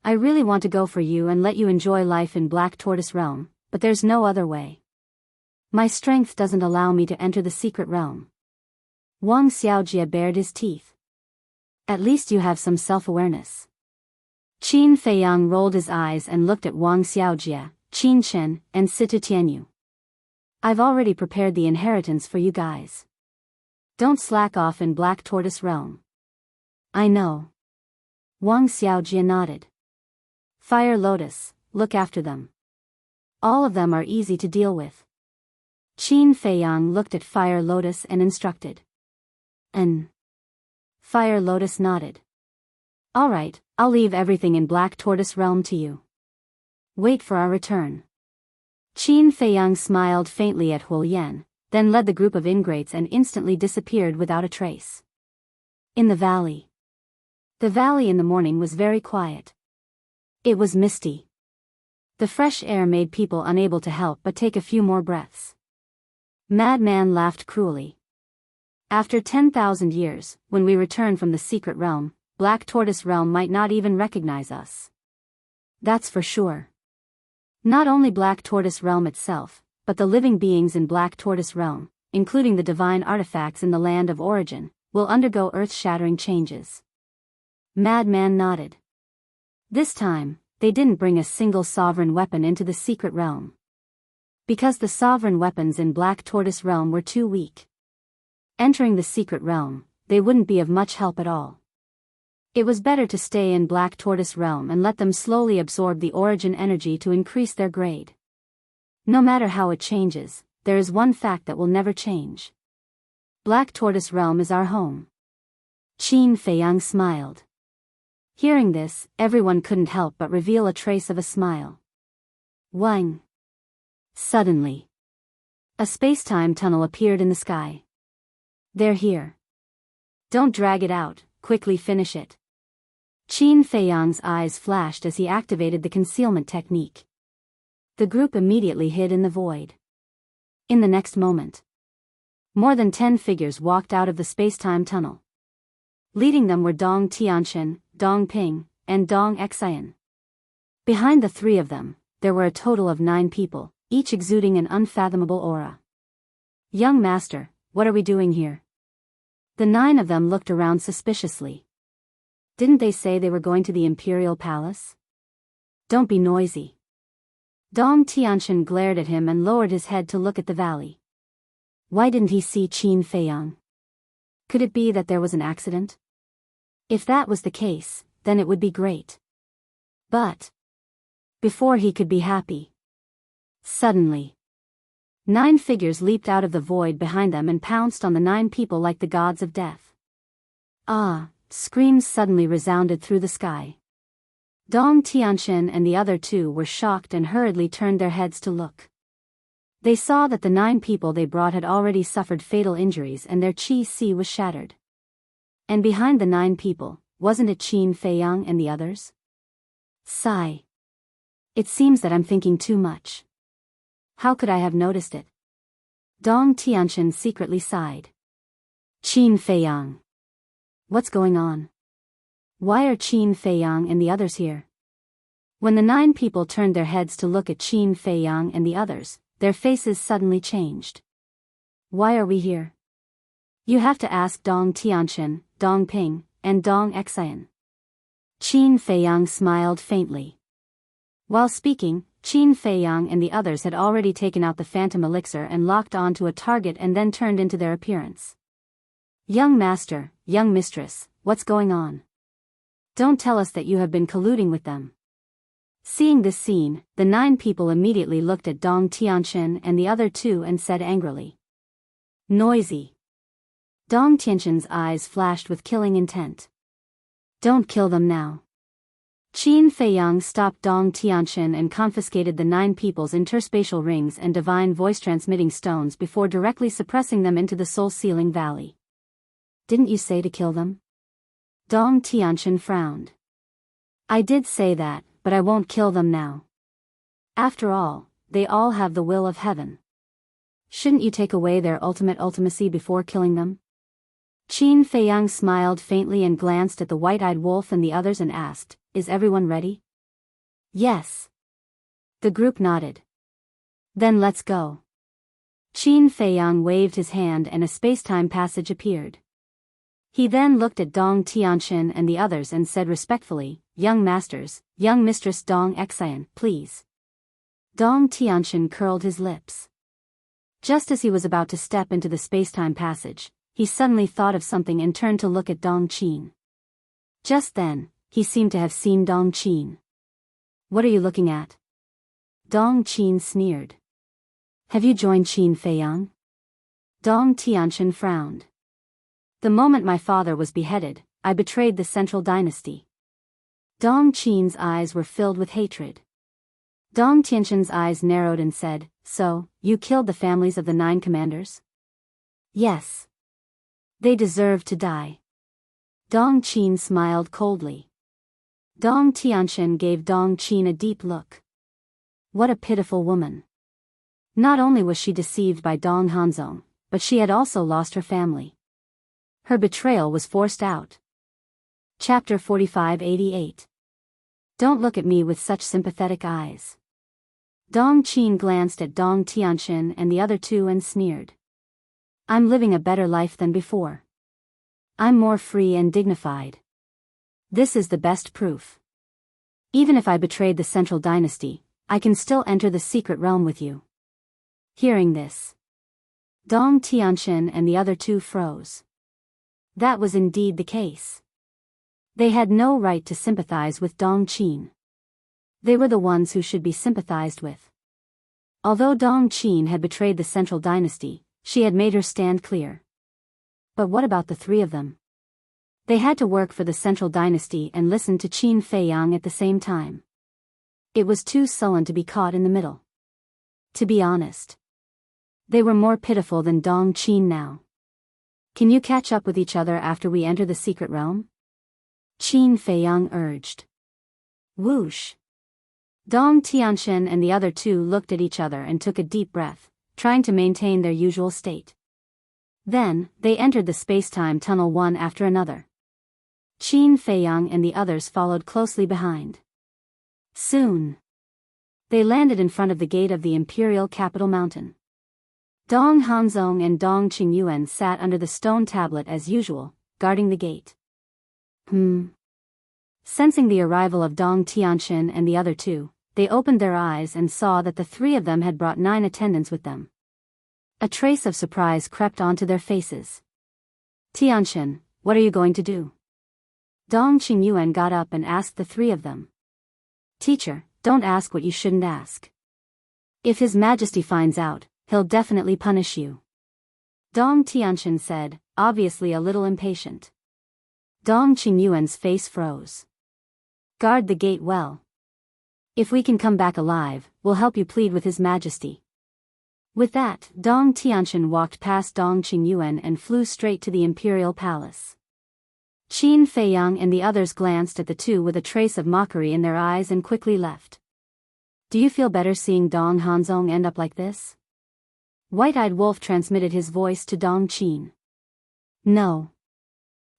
I really want to go for you and let you enjoy life in Black Tortoise Realm, but there's no other way. My strength doesn't allow me to enter the secret realm. Wang Xiaojie bared his teeth. At least you have some self-awareness. Qin Feiyang rolled his eyes and looked at Wang Xiaojie, Qin Chen, and Situ Tianyu. I've already prepared the inheritance for you guys. Don't slack off in Black Tortoise Realm. I know. Wang Xiaojie nodded. Fire Lotus, look after them. All of them are easy to deal with. Qin Feiyang looked at Fire Lotus and instructed. Fire Lotus nodded. All right, I'll leave everything in Black Tortoise Realm to you. Wait for our return. Qin Feiyang smiled faintly at Huo Yan, then led the group of ingrates and instantly disappeared without a trace. In the valley. The valley in the morning was very quiet. It was misty. The fresh air made people unable to help but take a few more breaths. Madman laughed cruelly. After 10,000 years, when we return from the secret realm, Black Tortoise Realm might not even recognize us. That's for sure. Not only Black Tortoise Realm itself, but the living beings in Black Tortoise Realm, including the divine artifacts in the land of origin, will undergo earth-shattering changes. Madman nodded. This time, they didn't bring a single sovereign weapon into the secret realm. Because the sovereign weapons in Black Tortoise Realm were too weak. Entering the secret realm, they wouldn't be of much help at all. It was better to stay in Black Tortoise Realm and let them slowly absorb the origin energy to increase their grade. No matter how it changes, there is one fact that will never change. Black Tortoise Realm is our home. Qin Feiyang smiled. Hearing this, everyone couldn't help but reveal a trace of a smile. Wang. Suddenly, a space-time tunnel appeared in the sky. They're here. Don't drag it out, quickly finish it. Qin Feiyang's eyes flashed as he activated the concealment technique. The group immediately hid in the void. In the next moment, more than 10 figures walked out of the space-time tunnel. Leading them were Dong Tianchen, Dong Ping, and Dong Xian. Behind the three of them, there were a total of 9 people, each exuding an unfathomable aura. Young master, what are we doing here? The 9 of them looked around suspiciously. Didn't they say they were going to the Imperial Palace? Don't be noisy. Dong Tianchen glared at him and lowered his head to look at the valley. Why didn't he see Qin Feiyang? Could it be that there was an accident? If that was the case, then it would be great. But before he could be happy, suddenly 9 figures leaped out of the void behind them and pounced on the 9 people like the gods of death. Ah! Screams suddenly resounded through the sky. Dong Tianchen and the other 2 were shocked and hurriedly turned their heads to look. They saw that the 9 people they brought had already suffered fatal injuries and their qi was shattered. And behind the 9 people, wasn't it Qin Feiyang and the others? Sigh. It seems that I'm thinking too much. How could I have noticed it? Dong Tianchen secretly sighed. Qin Feiyang. What's going on? Why are Qin Feiyang and the others here? When the 9 people turned their heads to look at Qin Feiyang and the others, their faces suddenly changed. Why are we here? You have to ask Dong Tianchen, Dong Ping, and Dong Xian. Qin Feiyang smiled faintly. While speaking, Qin Feiyang and the others had already taken out the phantom elixir and locked onto a target and then turned into their appearance. Young master, young mistress, what's going on? Don't tell us that you have been colluding with them. Seeing this scene, the 9 people immediately looked at Dong Tianchen and the other 2 and said angrily. Noisy. Dong Tianchen's eyes flashed with killing intent. Don't kill them now. Qin Feiyang stopped Dong Tianchen and confiscated the 9 people's interspatial rings and divine voice-transmitting stones before directly suppressing them into the soul-sealing valley. Didn't you say to kill them? Dong Tianchen frowned. I did say that, but I won't kill them now. After all, they all have the will of heaven. Shouldn't you take away their ultimate ultimacy before killing them? Qin Feiyang smiled faintly and glanced at the white-eyed wolf and the others and asked, Is everyone ready? Yes. The group nodded. Then let's go. Qin Feiyang waved his hand and a space-time passage appeared. He then looked at Dong Tianxin and the others and said respectfully, "Young masters, young mistress Dong Xian, please." Dong Tianxin curled his lips. Just as he was about to step into the space-time passage, he suddenly thought of something and turned to look at Dong Qin. Just then, he seemed to have seen Dong Qin. "What are you looking at?" Dong Qin sneered. "Have you joined Qin Feiyang?" Dong Tianxin frowned. "The moment my father was beheaded, I betrayed the central dynasty." Dong Qin's eyes were filled with hatred. Dong Tianxin's eyes narrowed and said, "So, you killed the families of the 9 commanders?" "Yes. They deserved to die." Dong Qin smiled coldly. Dong Tianxin gave Dong Qin a deep look. What a pitiful woman. Not only was she deceived by Dong Hanzong, but she had also lost her family. Her betrayal was forced out. Chapter 45-88. Don't look at me with such sympathetic eyes. Dong Qin glanced at Dong Tianxin and the other two and sneered. "I'm living a better life than before. I'm more free and dignified. This is the best proof. Even if I betrayed the central dynasty, I can still enter the secret realm with you." Hearing this, Dong Tianxin and the other two froze. That was indeed the case. They had no right to sympathize with Dong Qin. They were the ones who should be sympathized with. Although Dong Qin had betrayed the central dynasty, she had made her stand clear. But what about the 3 of them? They had to work for the central dynasty and listen to Qin Feiyang at the same time. It was too sullen to be caught in the middle. To be honest, they were more pitiful than Dong Qin now. "Can you catch up with each other after we enter the secret realm?" Qin Feiyang urged. Whoosh. Dong Tianxin and the other two looked at each other and took a deep breath, trying to maintain their usual state. Then, they entered the space-time tunnel one after another. Qin Feiyang and the others followed closely behind. Soon, they landed in front of the gate of the imperial capital mountain. Dong Hanzong and Dong Qingyuan sat under the stone tablet as usual, guarding the gate. Sensing the arrival of Dong Tianxin and the other two, they opened their eyes and saw that the 3 of them had brought 9 attendants with them. A trace of surprise crept onto their faces. "Tianxin, what are you going to do?" Dong Qingyuan got up and asked the 3 of them. "Teacher, don't ask what you shouldn't ask. If His Majesty finds out, he'll definitely punish you," Dong Tianxin said, obviously a little impatient. Dong Qingyuan's face froze. "Guard the gate well. If we can come back alive, we'll help you plead with His Majesty." With that, Dong Tianxin walked past Dong Qingyuan and flew straight to the imperial palace. Qin Feiyang and the others glanced at the two with a trace of mockery in their eyes and quickly left. "Do you feel better seeing Dong Hanzong end up like this?" White-Eyed Wolf transmitted his voice to Dong Qin. "No."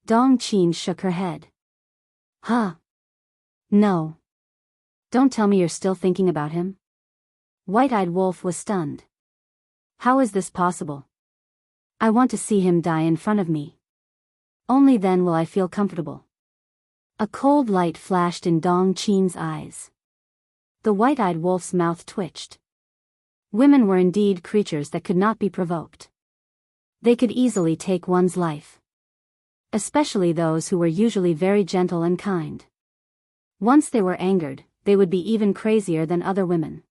Dong Qin shook her head. "Huh? No. Don't tell me you're still thinking about him?" White-Eyed Wolf was stunned. "How is this possible? I want to see him die in front of me. Only then will I feel comfortable." A cold light flashed in Dong Qin's eyes. The White-Eyed Wolf's mouth twitched. Women were indeed creatures that could not be provoked. They could easily take one's life. Especially those who were usually very gentle and kind. Once they were angered, they would be even crazier than other women.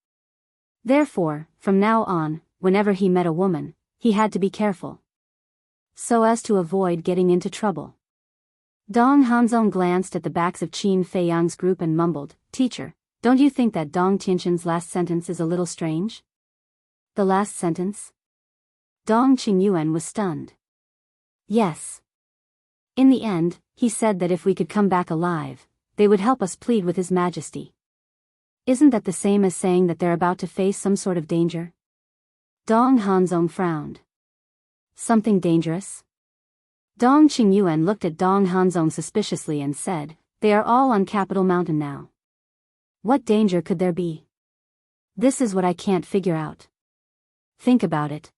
Therefore, from now on, whenever he met a woman, he had to be careful, so as to avoid getting into trouble. Dong Hanzong glanced at the backs of Qin Feiyang's group and mumbled, "Teacher, don't you think that Dong Tianxin's last sentence is a little strange?" "The last sentence?" Dong Qingyuan was stunned. "Yes. In the end, he said that if we could come back alive, they would help us plead with His Majesty. Isn't that the same as saying that they're about to face some sort of danger?" Dong Hanzong frowned. "Something dangerous?" Dong Qingyuan looked at Dong Hanzong suspiciously and said, "They are all on Capital Mountain now. What danger could there be? This is what I can't figure out." "Think about it,"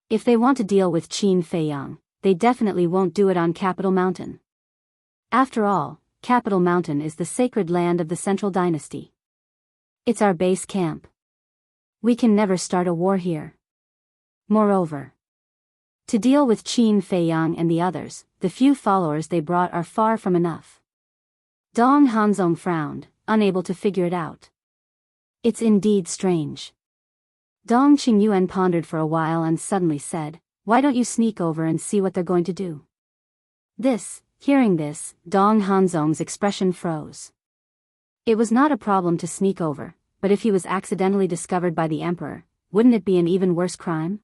If they want to deal with Qin Feiyang, they definitely won't do it on Capital Mountain. After all, Capital Mountain is the sacred land of the Central Dynasty. It's our base camp. We can never start a war here. Moreover, to deal with Qin Feiyang and the others, the few followers they brought are far from enough. Dong Hanzong frowned, unable to figure it out. It's indeed strange. Dong Qingyuan pondered for a while and suddenly said, "Why don't you sneak over and see what they're going to do?" Hearing this, Dong Hanzong's expression froze. It was not a problem to sneak over, but if he was accidentally discovered by the emperor, wouldn't it be an even worse crime?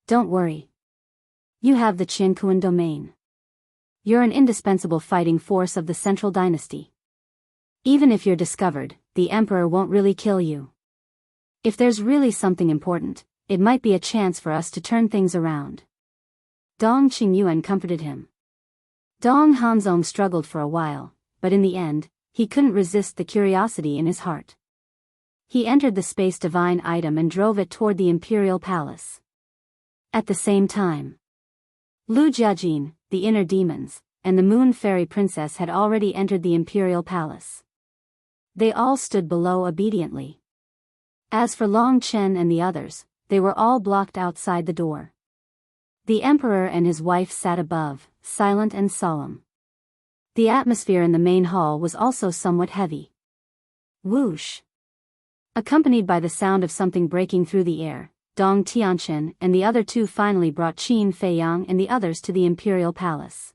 Don't worry. You have the Qinkuan domain. You're an indispensable fighting force of the Central Dynasty. Even if you're discovered, the emperor won't really kill you. If there's really something important, it might be a chance for us to turn things around. Dong Qingyuan comforted him. Dong Hanzong struggled for a while, but in the end, he couldn't resist the curiosity in his heart. He entered the space divine item and drove it toward the imperial palace. At the same time, Lu Jiajin, the inner demons, and the moon fairy princess had already entered the imperial palace. They all stood below obediently. As for Long Chen and the others, they were all blocked outside the door. The emperor and his wife sat above, silent and solemn. The atmosphere in the main hall was also somewhat heavy. Whoosh! Accompanied by the sound of something breaking through the air, Dong Tianchen and the other two finally brought Qin Feiyang and the others to the imperial palace.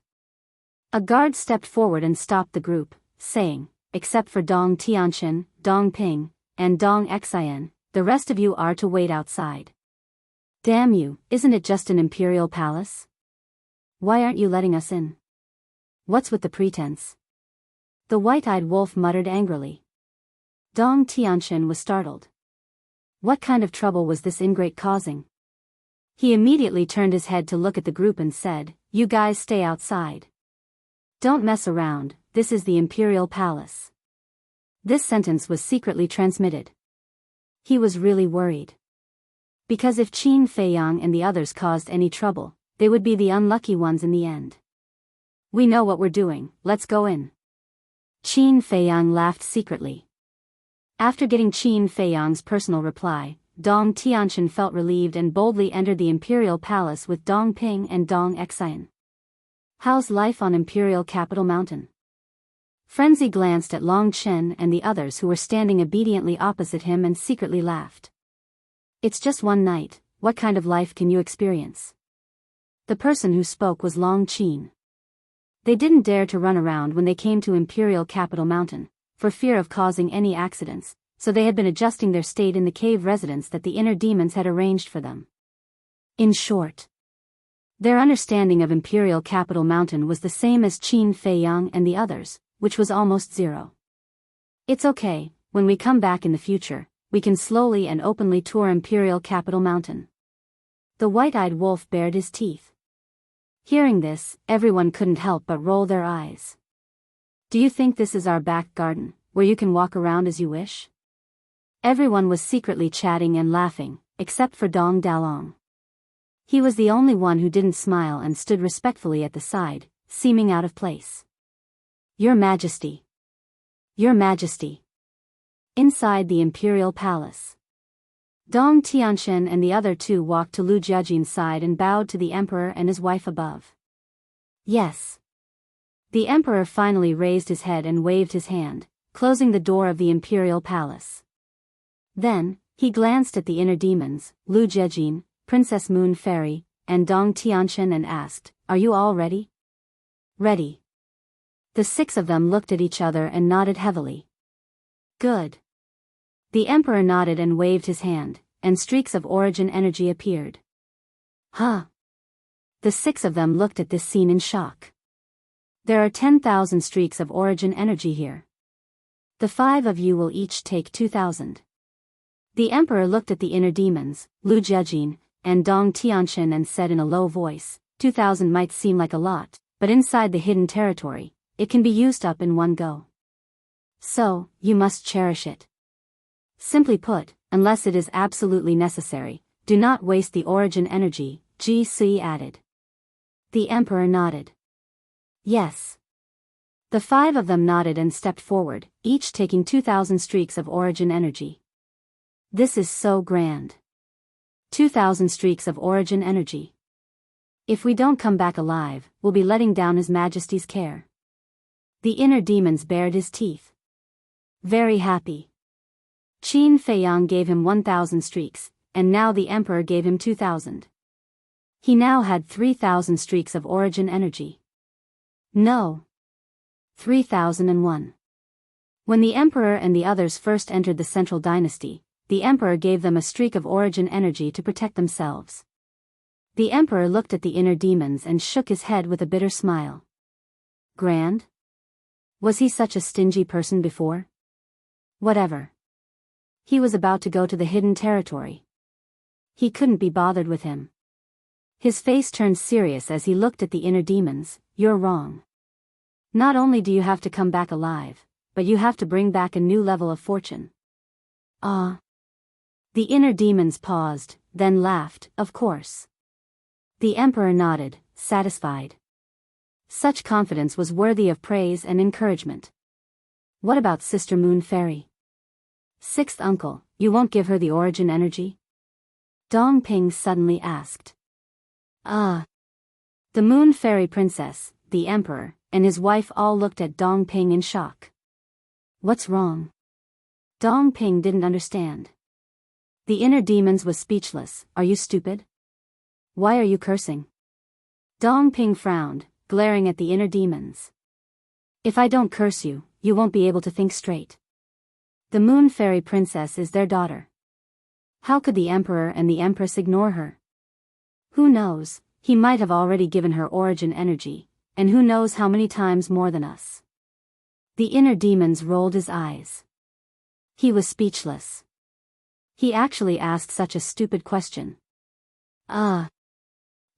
A guard stepped forward and stopped the group, saying, "Except for Dong Tianchen, Dong Ping, and Dong Xian, the rest of you are to wait outside." Damn you, isn't it just an imperial palace? Why aren't you letting us in? What's with the pretense? The white-eyed wolf muttered angrily. Dong Tianchen was startled. What kind of trouble was this ingrate causing? He immediately turned his head to look at the group and said, "You guys stay outside. Don't mess around, this is the imperial palace." This sentence was secretly transmitted. He was really worried. Because if Qin Feiyang and the others caused any trouble, they would be the unlucky ones in the end. "We know what we're doing, let's go in." Qin Feiyang laughed secretly. After getting Qin Feiyang's personal reply, Dong Tianchen felt relieved and boldly entered the imperial palace with Dong Ping and Dong Xian. "How's life on Imperial Capital Mountain?" Frenzy glanced at Long Chen and the others who were standing obediently opposite him and secretly laughed. "It's just one night, what kind of life can you experience?" The person who spoke was Long Qin. They didn't dare to run around when they came to Imperial Capital Mountain, for fear of causing any accidents, so they had been adjusting their state in the cave residence that the inner demons had arranged for them. In short, their understanding of Imperial Capital Mountain was the same as Qin Feiyang and the others, which was almost zero. "It's okay, when we come back in the future, we can slowly and openly tour Imperial Capital Mountain." The white-eyed wolf bared his teeth. Hearing this, everyone couldn't help but roll their eyes. "Do you think this is our back garden, where you can walk around as you wish?" Everyone was secretly chatting and laughing, except for Dong Dalong. He was the only one who didn't smile and stood respectfully at the side, seeming out of place. "Your Majesty. Your Majesty." Inside the imperial palace, Dong Tianchen and the other two walked to Lu Jiajin's side and bowed to the emperor and his wife above. "Yes." The emperor finally raised his head and waved his hand, closing the door of the imperial palace. Then, he glanced at the inner demons, Lu Jiajin, Princess Moon Fairy, and Dong Tianchen and asked, "Are you all ready?" "Ready." The six of them looked at each other and nodded heavily. "Good." The emperor nodded and waved his hand, and streaks of origin energy appeared. "Huh?" The six of them looked at this scene in shock. "There are 10,000 streaks of origin energy here. The 5 of you will each take 2,000. The emperor looked at the inner demons, Lu Jiajin, and Dong Tianchen and said in a low voice, 2,000 might seem like a lot, but inside the hidden territory, it can be used up in one go. So, you must cherish it. Simply put, unless it is absolutely necessary, Do not waste the origin energy, GC added. The Emperor nodded. Yes. The 5 of them nodded and stepped forward, each taking 2,000 streaks of origin energy. This is so grand. 2,000 streaks of origin energy. If we don't come back alive, we'll be letting down His Majesty's care. The inner demons bared his teeth. Very happy. Qin Feiyang gave him 1,000 streaks, and now the Emperor gave him 2,000. He now had 3,000 streaks of origin energy. No. 3,001. When the Emperor and the others first entered the Central Dynasty, the Emperor gave them a streak of origin energy to protect themselves. The Emperor looked at the inner demons and shook his head with a bitter smile. Grand? Was he such a stingy person before? Whatever. He was about to go to the hidden territory. He couldn't be bothered with him. His face turned serious as he looked at the inner demons. You're wrong. Not only do you have to come back alive, but you have to bring back a new level of fortune. Ah. The inner demons paused, then laughed, of course. The Emperor nodded, satisfied. Such confidence was worthy of praise and encouragement. What about Sister Moon Fairy? 6th uncle, you won't give her the origin energy? Dong Ping suddenly asked. Ah. The Moon Fairy Princess, the Emperor, and his wife all looked at Dong Ping in shock. What's wrong? Dong Ping didn't understand. The inner demons was speechless. Are you stupid? Why are you cursing? Dong Ping frowned, glaring at the inner demons. If I don't curse you, you won't be able to think straight. The Moon Fairy Princess is their daughter. How could the Emperor and the Empress ignore her? Who knows, he might have already given her origin energy, and who knows how many times more than us. The inner demons rolled his eyes. He was speechless. He actually asked such a stupid question.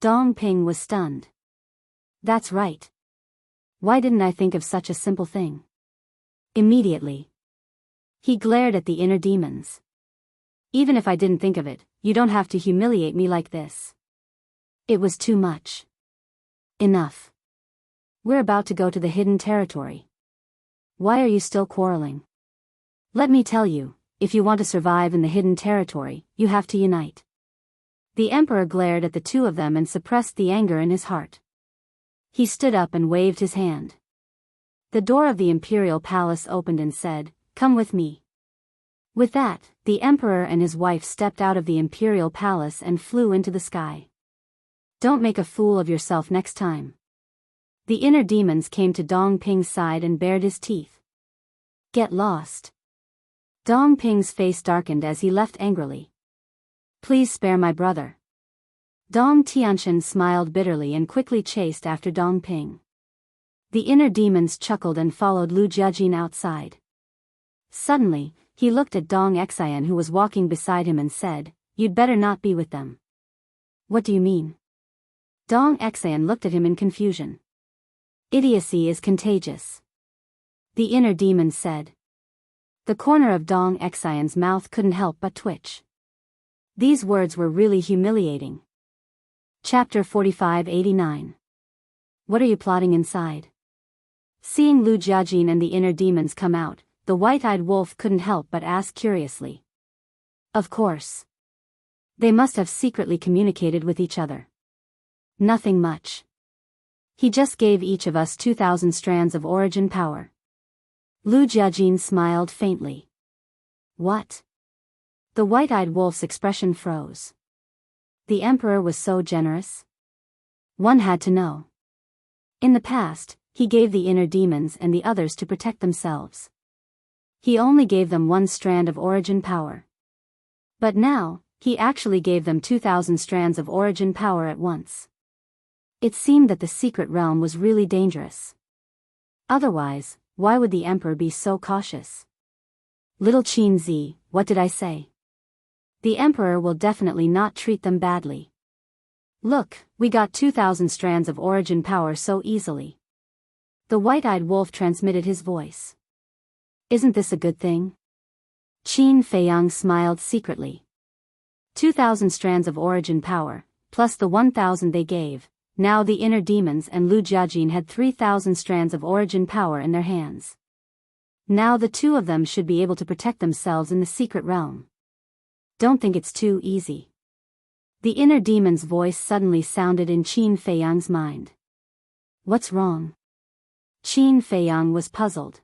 Dong Ping was stunned. That's right. Why didn't I think of such a simple thing? Immediately. He glared at the inner demons. Even if I didn't think of it, you don't have to humiliate me like this. It was too much. Enough. We're about to go to the hidden territory. Why are you still quarreling? Let me tell you, if you want to survive in the hidden territory, you have to unite. The Emperor glared at the 2 of them and suppressed the anger in his heart. He stood up and waved his hand. The door of the Imperial Palace opened and said, "Come with me." With that, the Emperor and his wife stepped out of the Imperial Palace and flew into the sky. Don't make a fool of yourself next time. The inner demons came to Dong Ping's side and bared his teeth. Get lost. Dong Ping's face darkened as he left angrily. Please spare my brother. Dong Tianqian smiled bitterly and quickly chased after Dong Ping. The inner demons chuckled and followed Lu Jiajin outside. Suddenly, he looked at Dong Xian who was walking beside him and said, "You'd better not be with them." What do you mean? Dong Xian looked at him in confusion. Idiocy is contagious. The inner demon said. The corner of Dong Xian's mouth couldn't help but twitch. These words were really humiliating. Chapter 4589. What are you plotting inside? Seeing Lu Jiajin and the inner demons come out, the white-eyed wolf couldn't help but ask curiously. Of course. They must have secretly communicated with each other. Nothing much. He just gave each of us 2,000 strands of origin power. Lu Jiajin smiled faintly. What? The white-eyed wolf's expression froze. The Emperor was so generous? One had to know. In the past, he gave the inner demons and the others to protect themselves. He only gave them 1 strand of origin power. But now, he actually gave them 2,000 strands of origin power at once. It seemed that the secret realm was really dangerous. Otherwise, why would the Emperor be so cautious? Little Qin Zi, what did I say? The Emperor will definitely not treat them badly. Look, we got 2,000 strands of origin power so easily. The white-eyed wolf transmitted his voice. Isn't this a good thing? Qin Feiyang smiled secretly. 2,000 strands of origin power, plus the 1,000 they gave. Now the inner demons and Lu Jiajin had 3,000 strands of origin power in their hands. Now the two of them should be able to protect themselves in the secret realm. Don't think it's too easy. The inner demon's voice suddenly sounded in Qin Feiyang's mind. What's wrong? Qin Feiyang was puzzled.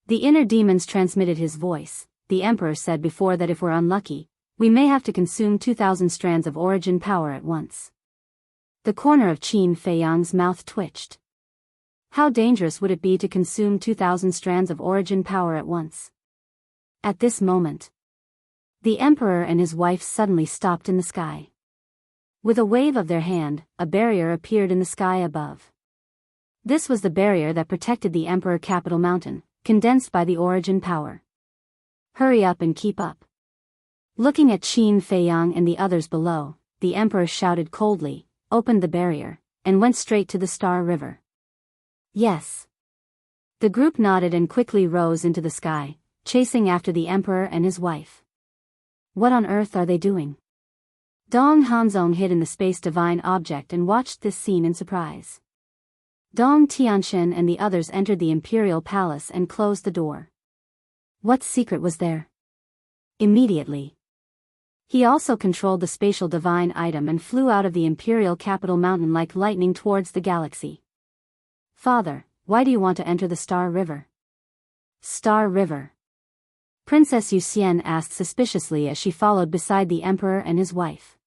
The inner demons transmitted his voice. The emperor said before that if we're unlucky, we may have to consume 2,000 strands of origin power at once. The corner of Qin Feiyang's mouth twitched. How dangerous would it be to consume 2,000 strands of origin power at once? At this moment, the emperor and his wife suddenly stopped in the sky. With a wave of their hand, a barrier appeared in the sky above. This was the barrier that protected the emperor capital mountain, condensed by the origin power. Hurry up and keep up. Looking at Qin Feiyang and the others below, the emperor shouted coldly, opened the barrier, and went straight to the Star River. Yes. The group nodded and quickly rose into the sky, chasing after the emperor and his wife. What on earth are they doing? Dong Hanzong hid in the space divine object and watched this scene in surprise. Dong Tianxian and the others entered the imperial palace and closed the door. What secret was there? Immediately, he also controlled the spatial divine item and flew out of the imperial capital mountain like lightning towards the galaxy. Father, why do you want to enter the Star River? Star River? Princess Yuxian asked suspiciously as she followed beside the emperor and his wife.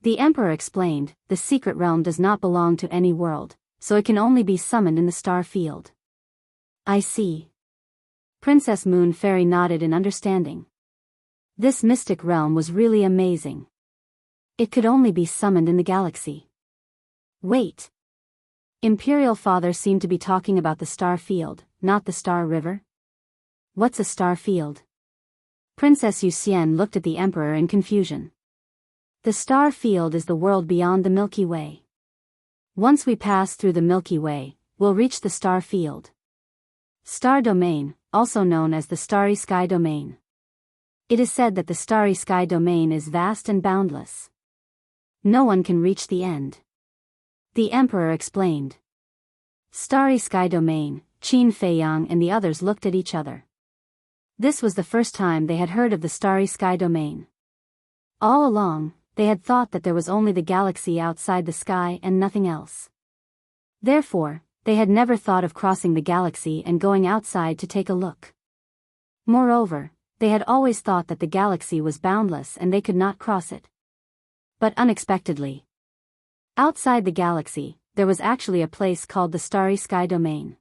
The emperor explained, the secret realm does not belong to any world, so it can only be summoned in the star field. I see. Princess Moon Fairy nodded in understanding. This mystic realm was really amazing. It could only be summoned in the galaxy. Wait. Imperial Father seemed to be talking about the star field, not the Star River. What's a star field? Princess Yuxian looked at the emperor in confusion. The star field is the world beyond the Milky Way. Once we pass through the Milky Way, we'll reach the star field. Star domain, also known as the starry sky domain. It is said that the starry sky domain is vast and boundless. No one can reach the end. The emperor explained. Starry sky domain, Qin Feiyang and the others looked at each other. This was the first time they had heard of the starry sky domain. All along, they had thought that there was only the galaxy outside the sky and nothing else. Therefore, they had never thought of crossing the galaxy and going outside to take a look. Moreover, they had always thought that the galaxy was boundless and they could not cross it. But unexpectedly, outside the galaxy, there was actually a place called the Starry Sky Domain.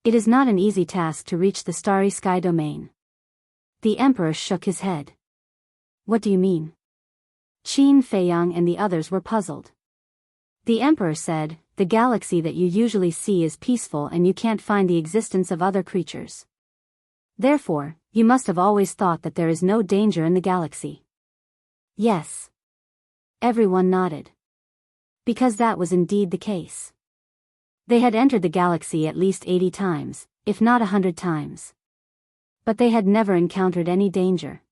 It is not an easy task to reach the Starry Sky Domain. The Emperor shook his head. What do you mean? Qin Feiyang and the others were puzzled. The Emperor said, the galaxy that you usually see is peaceful and you can't find the existence of other creatures. Therefore, you must have always thought that there is no danger in the galaxy. Yes. Everyone nodded. Because that was indeed the case. They had entered the galaxy at least 80 times, if not 100 times. But they had never encountered any danger.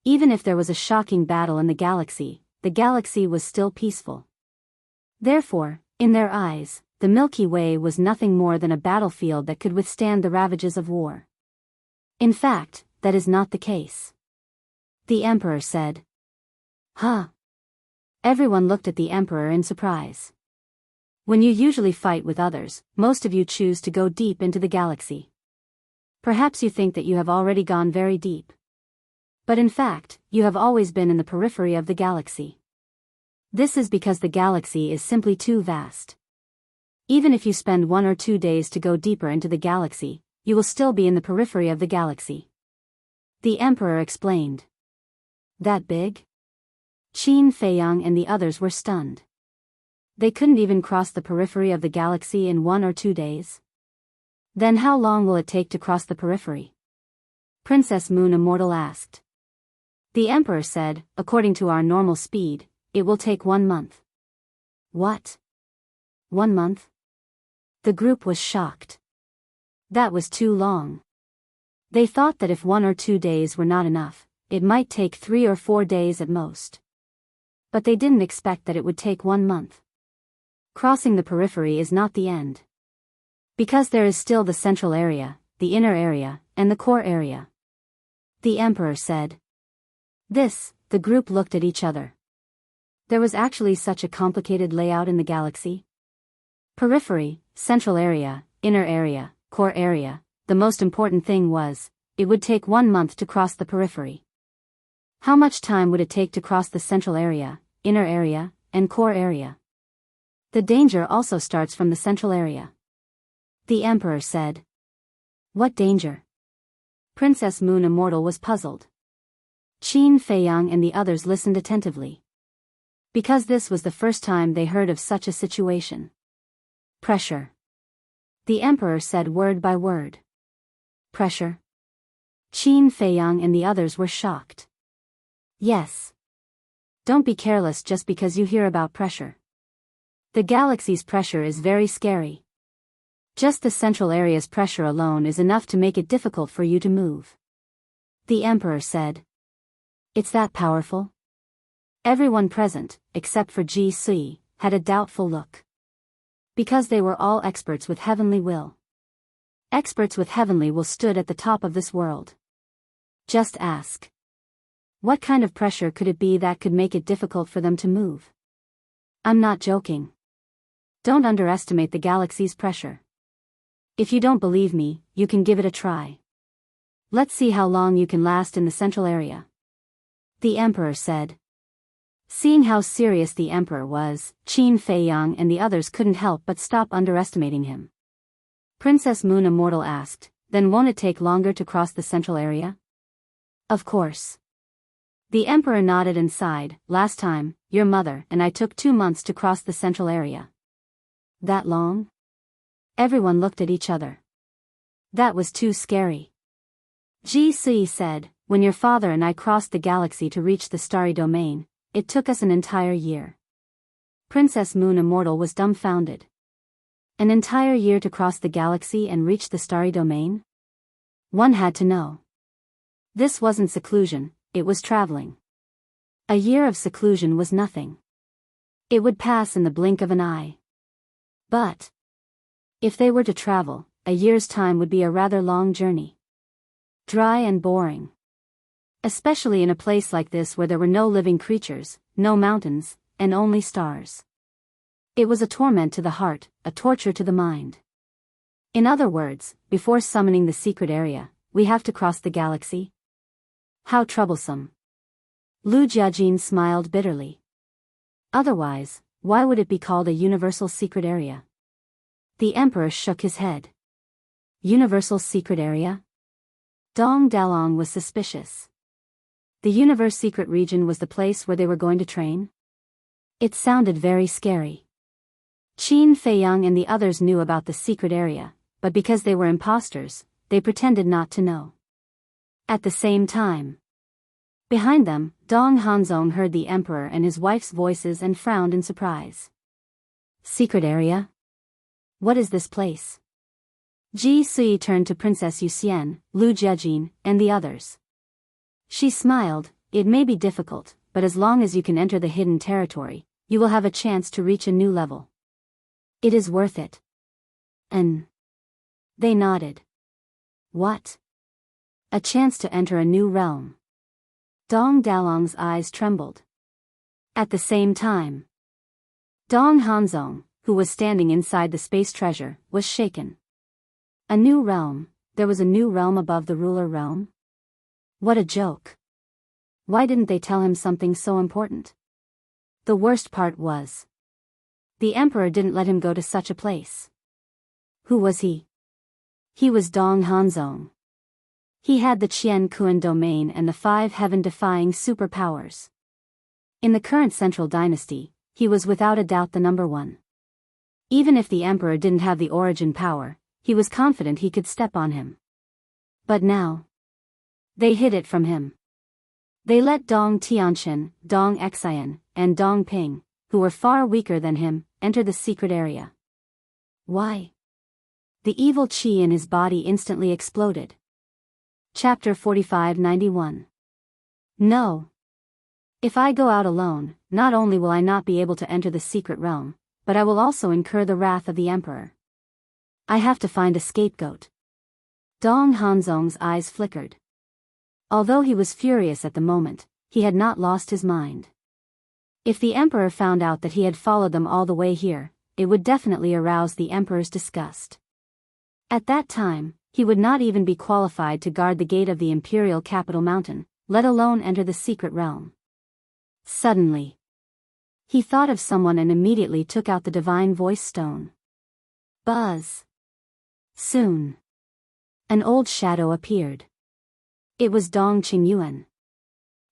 Even if there was a shocking battle in the galaxy was still peaceful. Therefore, in their eyes, the Milky Way was nothing more than a battlefield that could withstand the ravages of war. In fact, that is not the case. The Emperor said. Huh? Everyone looked at the Emperor in surprise. When you usually fight with others, most of you choose to go deep into the galaxy. Perhaps you think that you have already gone very deep. But in fact, you have always been in the periphery of the galaxy. This is because the galaxy is simply too vast. Even if you spend 1 or 2 days to go deeper into the galaxy, you will still be in the periphery of the galaxy. The Emperor explained. That big? Qin Feiyang and the others were stunned. They couldn't even cross the periphery of the galaxy in 1 or 2 days? Then how long will it take to cross the periphery? Princess Moon Immortal asked. The Emperor said, according to our normal speed, it will take 1 month. What? 1 month? The group was shocked. That was too long. They thought that if 1 or 2 days were not enough, it might take 3 or 4 days at most. But they didn't expect that it would take 1 month. Crossing the periphery is not the end. Because there is still the central area, the inner area, and the core area. The Emperor said. The group looked at each other. There was actually such a complicated layout in the galaxy. Periphery, central area, inner area, core area. The most important thing was, it would take 1 month to cross the periphery. How much time would it take to cross the central area, inner area, and core area? The danger also starts from the central area. The Emperor said. What danger? Princess Moon Immortal was puzzled. Qin Feiyang and the others listened attentively. Because this was the first time they heard of such a situation. Pressure. The Emperor said word by word. Pressure? Qin Feiyang and the others were shocked. Yes. Don't be careless just because you hear about pressure. The galaxy's pressure is very scary. Just the central area's pressure alone is enough to make it difficult for you to move. The Emperor said. It's that powerful? Everyone present, except for Ji Sui, had a doubtful look. Because they were all experts with heavenly will. Experts with heavenly will stood at the top of this world. Just ask. What kind of pressure could it be that could make it difficult for them to move? I'm not joking. Don't underestimate the galaxy's pressure. If you don't believe me, you can give it a try. Let's see how long you can last in the central area. The Emperor said. Seeing how serious the Emperor was, Qin Feiyang and the others couldn't help but stop underestimating him. Princess Moon Immortal asked, then won't it take longer to cross the central area? Of course. The Emperor nodded and sighed. Last time, your mother and I took 2 months to cross the central area. That long? Everyone looked at each other. That was too scary. Ji Sui said, when your father and I crossed the galaxy to reach the starry domain, it took us an entire year. Princess Moon Immortal was dumbfounded. An entire year to cross the galaxy and reach the starry domain? One had to know. This wasn't seclusion, it was traveling. A year of seclusion was nothing. It would pass in the blink of an eye. But if they were to travel, a year's time would be a rather long journey. Dry and boring. Especially in a place like this where there were no living creatures, no mountains, and only stars. It was a torment to the heart, a torture to the mind. In other words, before summoning the secret area, we have to cross the galaxy? How troublesome. Lu Jiajin smiled bitterly. Otherwise, why would it be called a universal secret area? The Emperor shook his head. Universal secret area? Dong Dalong was suspicious. The universe secret region was the place where they were going to train? It sounded very scary. Qin Feiyang and the others knew about the secret area, but because they were imposters, they pretended not to know. At the same time, behind them, Dong Hanzong heard the Emperor and his wife's voices and frowned in surprise. Secret area? What is this place? Ji Sui turned to Princess Yuxian, Lu Jiajin, and the others. She smiled. It may be difficult, but as long as you can enter the hidden territory, you will have a chance to reach a new level. It is worth it. They nodded. What? A chance to enter a new realm. Dong Dalong's eyes trembled. At the same time, Dong Hanzong, who was standing inside the space treasure, was shaken. A new realm? There was a new realm above the ruler realm? What a joke. Why didn't they tell him something so important? The worst part was, the Emperor didn't let him go to such a place. Who was he? He was Dong Hanzong. He had the Qian Kuan domain and the 5 heaven-defying superpowers. In the current Central Dynasty, he was without a doubt the number 1. Even if the Emperor didn't have the origin power, he was confident he could step on him. But now, they hid it from him. They let Dong Tianqian, Dong Xian, and Dong Ping, who were far weaker than him, enter the secret area. Why? The evil qi in his body instantly exploded. Chapter 4591. No. If I go out alone, not only will I not be able to enter the secret realm, but I will also incur the wrath of the emperor. I have to find a scapegoat. Dong Hanzong's eyes flickered. Although he was furious at the moment, he had not lost his mind. If the emperor found out that he had followed them all the way here, it would definitely arouse the emperor's disgust. At that time, he would not even be qualified to guard the gate of the imperial capital mountain, let alone enter the secret realm. Suddenly, he thought of someone and immediately took out the divine voice stone. Buzz. Soon, an old shadow appeared. It was Dong Qingyuan.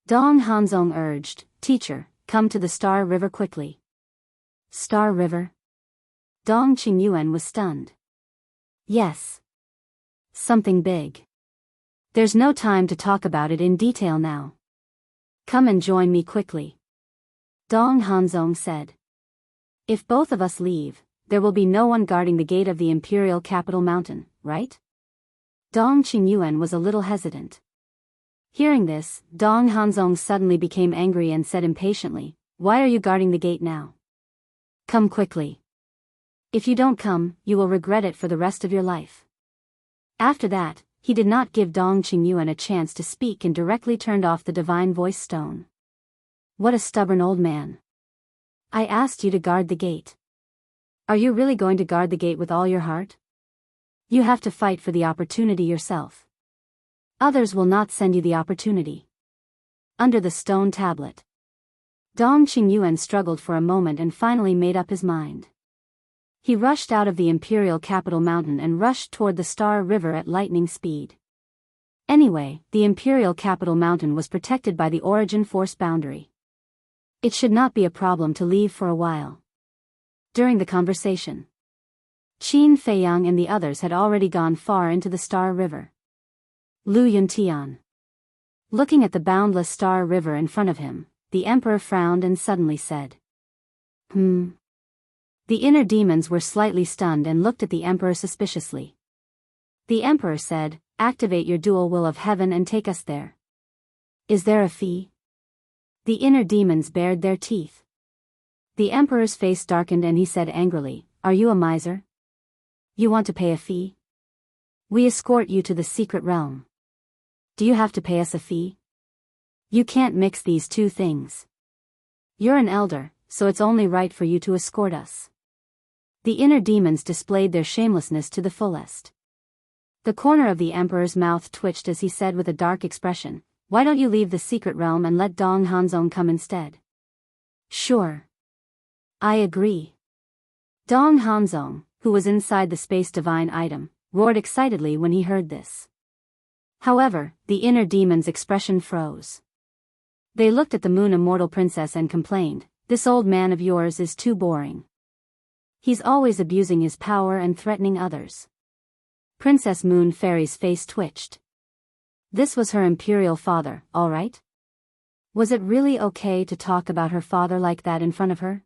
Dong Hanzong urged, "Teacher, come to the Star River quickly." Star River? Dong Qingyuan was stunned. Yes. Something big. There's no time to talk about it in detail now. Come and join me quickly. Dong Hanzong said. If both of us leave, there will be no one guarding the gate of the imperial capital mountain, right? Dong Qingyuan was a little hesitant. Hearing this, Dong Hanzong suddenly became angry and said impatiently, "Why are you guarding the gate now? Come quickly. If you don't come, you will regret it for the rest of your life." After that, he did not give Dong Qingyuan a chance to speak and directly turned off the divine voice stone. What a stubborn old man. I asked you to guard the gate. Are you really going to guard the gate with all your heart? You have to fight for the opportunity yourself. Others will not send you the opportunity. Under the stone tablet. Dong Qingyuan struggled for a moment and finally made up his mind. He rushed out of the imperial capital mountain and rushed toward the Star River at lightning speed. Anyway, the imperial capital mountain was protected by the origin force boundary. It should not be a problem to leave for a while. During the conversation, Qin Feiyang and the others had already gone far into the Star River. Lu Yuntian. Looking at the boundless Star River in front of him, the emperor frowned and suddenly said, The inner demons were slightly stunned and looked at the emperor suspiciously. The emperor said, "Activate your dual will of heaven and take us there." "Is there a fee?" The inner demons bared their teeth. The emperor's face darkened and he said angrily, "Are you a miser? You want to pay a fee? We escort you to the secret realm. Do you have to pay us a fee? You can't mix these two things. You're an elder, so it's only right for you to escort us." The inner demons displayed their shamelessness to the fullest. The corner of the emperor's mouth twitched as he said with a dark expression, "Why don't you leave the secret realm and let Dong Hanzong come instead?" "Sure. I agree." Dong Hanzong, who was inside the space divine item, roared excitedly when he heard this. However, the inner demon's expression froze. They looked at the Moon Immortal Princess and complained, "This old man of yours is too boring. He's always abusing his power and threatening others." Princess Moon Fairy's face twitched. This was her imperial father, all right? Was it really okay to talk about her father like that in front of her?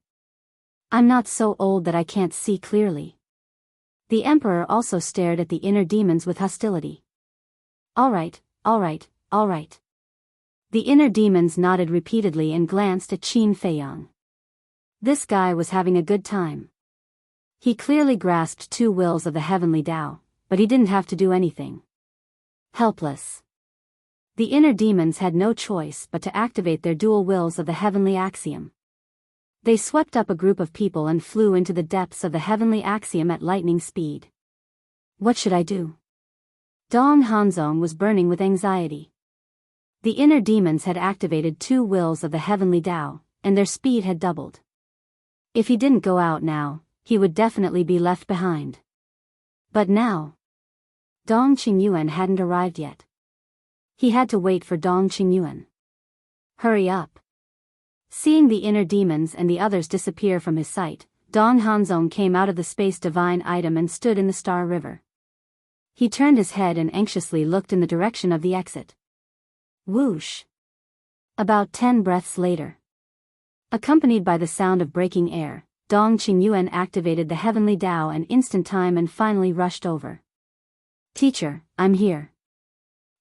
"I'm not so old that I can't see clearly." The emperor also stared at the inner demons with hostility. All right. The inner demons nodded repeatedly and glanced at Qin Feiyang. This guy was having a good time. He clearly grasped two wills of the heavenly Tao, but he didn't have to do anything. Helpless. The inner demons had no choice but to activate their dual wills of the heavenly axiom. They swept up a group of people and flew into the depths of the heavenly axiom at lightning speed. What should I do? Dong Hanzong was burning with anxiety. The inner demons had activated two wills of the heavenly Tao, and their speed had doubled. If he didn't go out now, he would definitely be left behind. But now, Dong Qingyuan hadn't arrived yet. He had to wait for Dong Qingyuan. Hurry up. Seeing the inner demons and the others disappear from his sight, Dong Hanzong came out of the space divine item and stood in the Star River. He turned his head and anxiously looked in the direction of the exit. Whoosh. About 10 breaths later, accompanied by the sound of breaking air, Dong Qingyuan activated the heavenly Tao and instant time and finally rushed over. "Teacher, I'm here."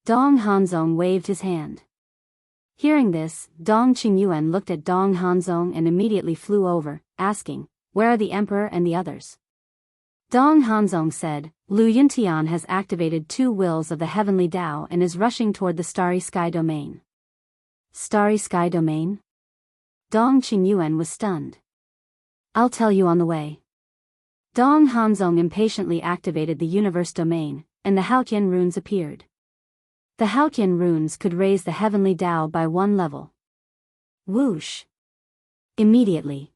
Dong Hanzong waved his hand. Hearing this, Dong Qingyuan looked at Dong Hanzong and immediately flew over, asking, "Where are the emperor and the others?" Dong Hanzong said, "Lu Yuntian has activated 2 wills of the heavenly Tao and is rushing toward the Starry Sky domain." Starry Sky domain? Dong Qingyuan was stunned. "I'll tell you on the way." Dong Hanzong impatiently activated the universe domain, and the Haotian runes appeared. The Haotian runes could raise the heavenly Tao by 1 level. Whoosh! Immediately,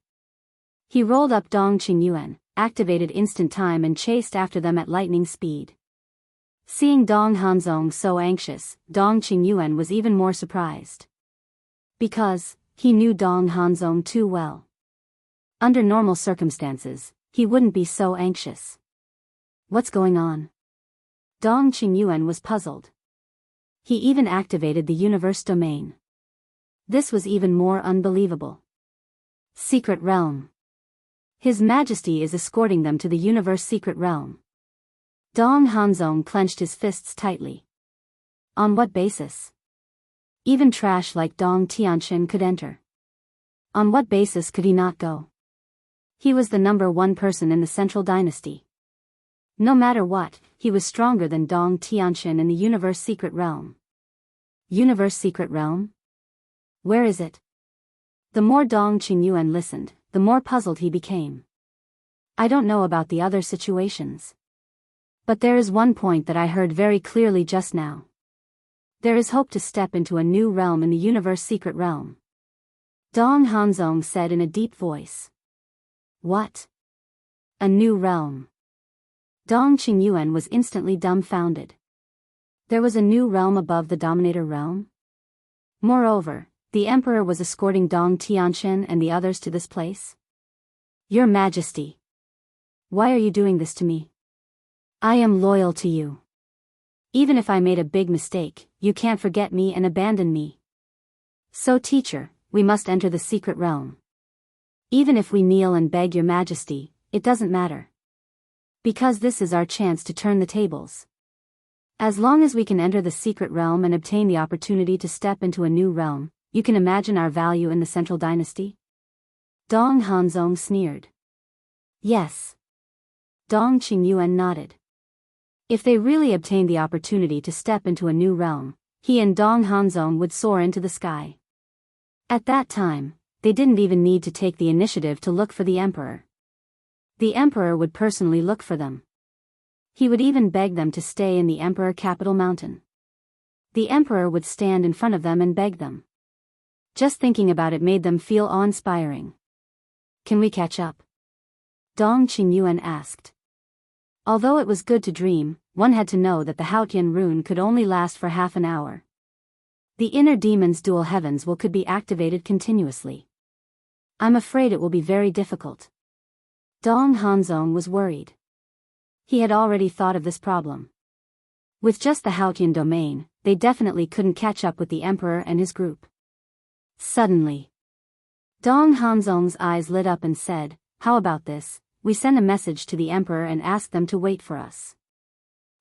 he rolled up Dong Qingyuan, activated instant time and chased after them at lightning speed. Seeing Dong Hanzong so anxious, Dong Qingyuan was even more surprised. Because he knew Dong Hanzong too well. Under normal circumstances, he wouldn't be so anxious. What's going on? Dong Qingyuan was puzzled. He even activated the universe domain. This was even more unbelievable. Secret realm. His Majesty is escorting them to the universe secret realm. Dong Hanzong clenched his fists tightly. On what basis? Even trash like Dong Tianqian could enter. On what basis could he not go? He was the #1 person in the Central Dynasty. No matter what, he was stronger than Dong Tianqian in the universe secret realm. Universe secret realm? Where is it? The more Dong Qingyuan listened, the more puzzled he became. I don't know about the other situations. But there is one point that I heard very clearly just now. There is hope to step into a new realm in the universe secret realm. Dong Hanzong said in a deep voice. What? A new realm? Dong Qingyuan was instantly dumbfounded. There was a new realm above the Dominator realm? Moreover, the Emperor was escorting Dong Tianqian and the others to this place? Your Majesty. Why are you doing this to me? I am loyal to you. Even if I made a big mistake, you can't forget me and abandon me. So teacher, we must enter the secret realm. Even if we kneel and beg your Majesty, it doesn't matter. Because this is our chance to turn the tables. As long as we can enter the secret realm and obtain the opportunity to step into a new realm, you can imagine our value in the Central Dynasty? Dong Hanzong sneered. Yes. Dong Qingyuan nodded. If they really obtained the opportunity to step into a new realm, he and Dong Hanzong would soar into the sky. At that time, they didn't even need to take the initiative to look for the Emperor. The Emperor would personally look for them. He would even beg them to stay in the Emperor capital mountain. The Emperor would stand in front of them and beg them. Just thinking about it made them feel awe-inspiring. Can we catch up? Dong Qingyuan asked. Although it was good to dream, one had to know that the Haotian rune could only last for half an hour. The inner demon's dual heavens will could be activated continuously. I'm afraid it will be very difficult. Dong Hanzong was worried. He had already thought of this problem. With just the Haotian domain, they definitely couldn't catch up with the Emperor and his group. Suddenly, Dong Hanzong's eyes lit up and said, "How about this? We send a message to the Emperor and ask them to wait for us."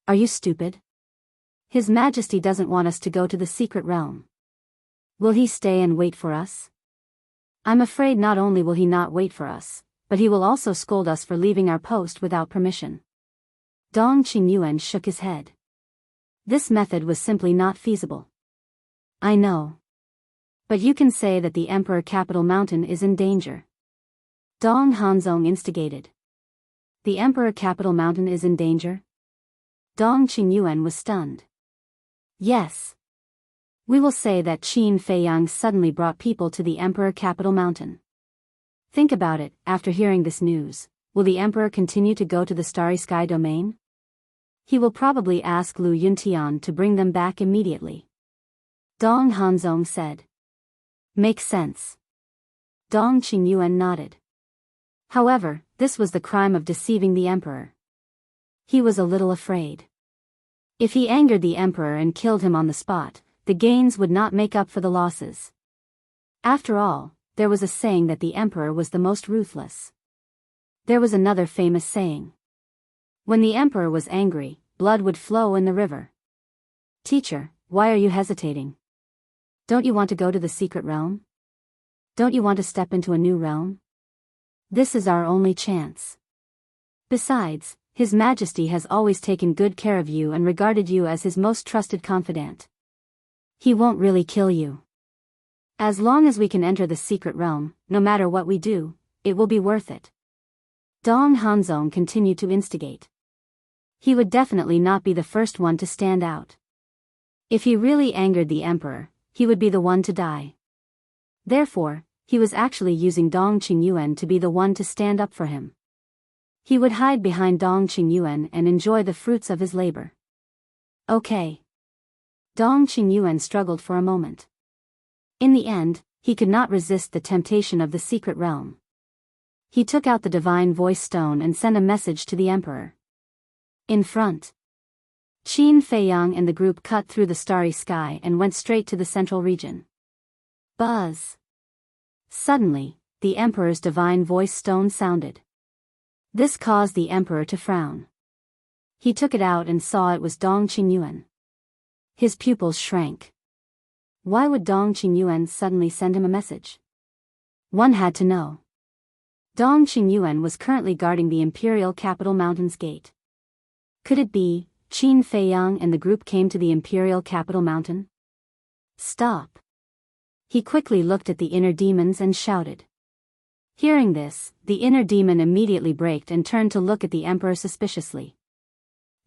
Are you stupid? His Majesty doesn't want us to go to the secret realm. Will he stay and wait for us? I'm afraid not only will he not wait for us, but he will also scold us for leaving our post without permission. Dong Qingyuan shook his head. This method was simply not feasible. I know. But you can say that the Emperor capital mountain is in danger. Dong Hanzong instigated. The Emperor capital mountain is in danger? Dong Qingyuan was stunned. Yes. We will say that Qin Feiyang suddenly brought people to the Emperor capital mountain. Think about it, after hearing this news, will the Emperor continue to go to the Starry Sky domain? He will probably ask Lu Yuntian to bring them back immediately. Dong Hanzong said. Makes sense. Dong Qingyuan nodded. However, this was the crime of deceiving the Emperor. He was a little afraid. If he angered the Emperor and killed him on the spot, the gains would not make up for the losses. After all, there was a saying that the Emperor was the most ruthless. There was another famous saying. When the Emperor was angry, blood would flow in the river. Teacher, why are you hesitating? Don't you want to go to the secret realm? Don't you want to step into a new realm? This is our only chance. Besides, His Majesty has always taken good care of you and regarded you as his most trusted confidant. He won't really kill you. As long as we can enter the secret realm, no matter what we do, it will be worth it. Dong Hanzong continued to instigate. He would definitely not be the first one to stand out. If he really angered the emperor, he would be the one to die. Therefore, he was actually using Dong Qingyuan to be the one to stand up for him. He would hide behind Dong Qingyuan and enjoy the fruits of his labor. Okay. Dong Qingyuan struggled for a moment. In the end, he could not resist the temptation of the secret realm. He took out the divine voice stone and sent a message to the emperor. In front, Qin Feiyang and the group cut through the starry sky and went straight to the central region. Buzz! Suddenly, the emperor's divine voice stone sounded. This caused the emperor to frown. He took it out and saw it was Dong Qingyuan. His pupils shrank. Why would Dong Qingyuan suddenly send him a message? One had to know. Dong Qingyuan was currently guarding the imperial capital mountain's gate. Could it be Qin Feiyang and the group came to the imperial capital mountain? Stop! He quickly looked at the inner demons and shouted. Hearing this, the inner demon immediately braked and turned to look at the emperor suspiciously.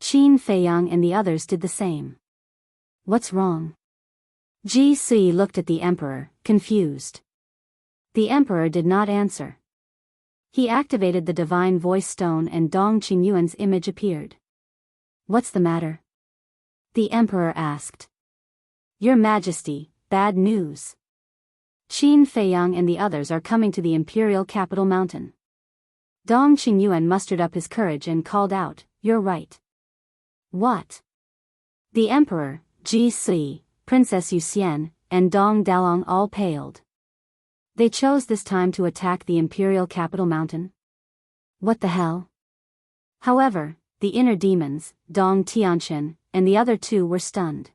Qin Feiyang and the others did the same. What's wrong? Ji Sui looked at the emperor, confused. The emperor did not answer. He activated the divine voice stone and Dong Qingyuan's image appeared. What's the matter? The emperor asked. Your Majesty, bad news. Qin Feiyang and the others are coming to the imperial capital mountain. Dong Qingyuan mustered up his courage and called out, You're right. What? The emperor, Ji Sui, Princess Yuxian, and Dong Dalong all paled. They chose this time to attack the imperial capital mountain? What the hell? However, the inner demons, Dong Tianqian, and the other two were stunned.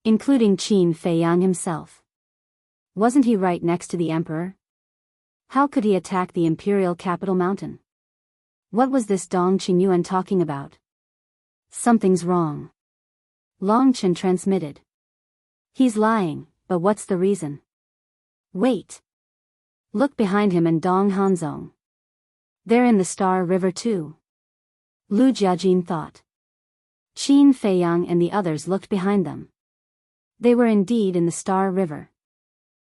Including Qin Feiyang himself. Wasn't he right next to the emperor? How could he attack the imperial capital mountain? What was this Dong Qingyuan talking about? Something's wrong. Long Chen transmitted. He's lying, but what's the reason? Wait. Look behind him and Dong Hanzong. They're in the Star River too. Lu Jiajin thought. Qin Feiyang and the others looked behind them. They were indeed in the Star River.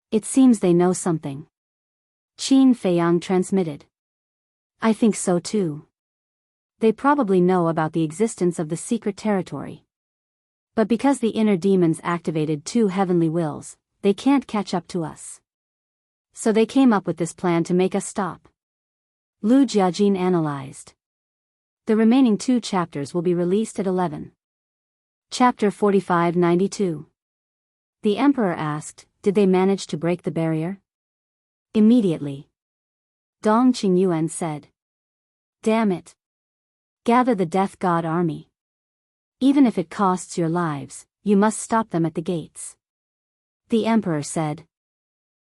It seems they know something. Qin Feiyang transmitted. I think so too. They probably know about the existence of the secret territory. But because the inner demons activated two heavenly wills, they can't catch up to us. So they came up with this plan to make us stop. Lu Jiajin analyzed. The remaining 2 chapters will be released at 11. Chapter 4592. The emperor asked, Did they manage to break the barrier? Immediately. Dong Qingyuan said. Damn it. Gather the Death God army. Even if it costs your lives, you must stop them at the gates. The emperor said.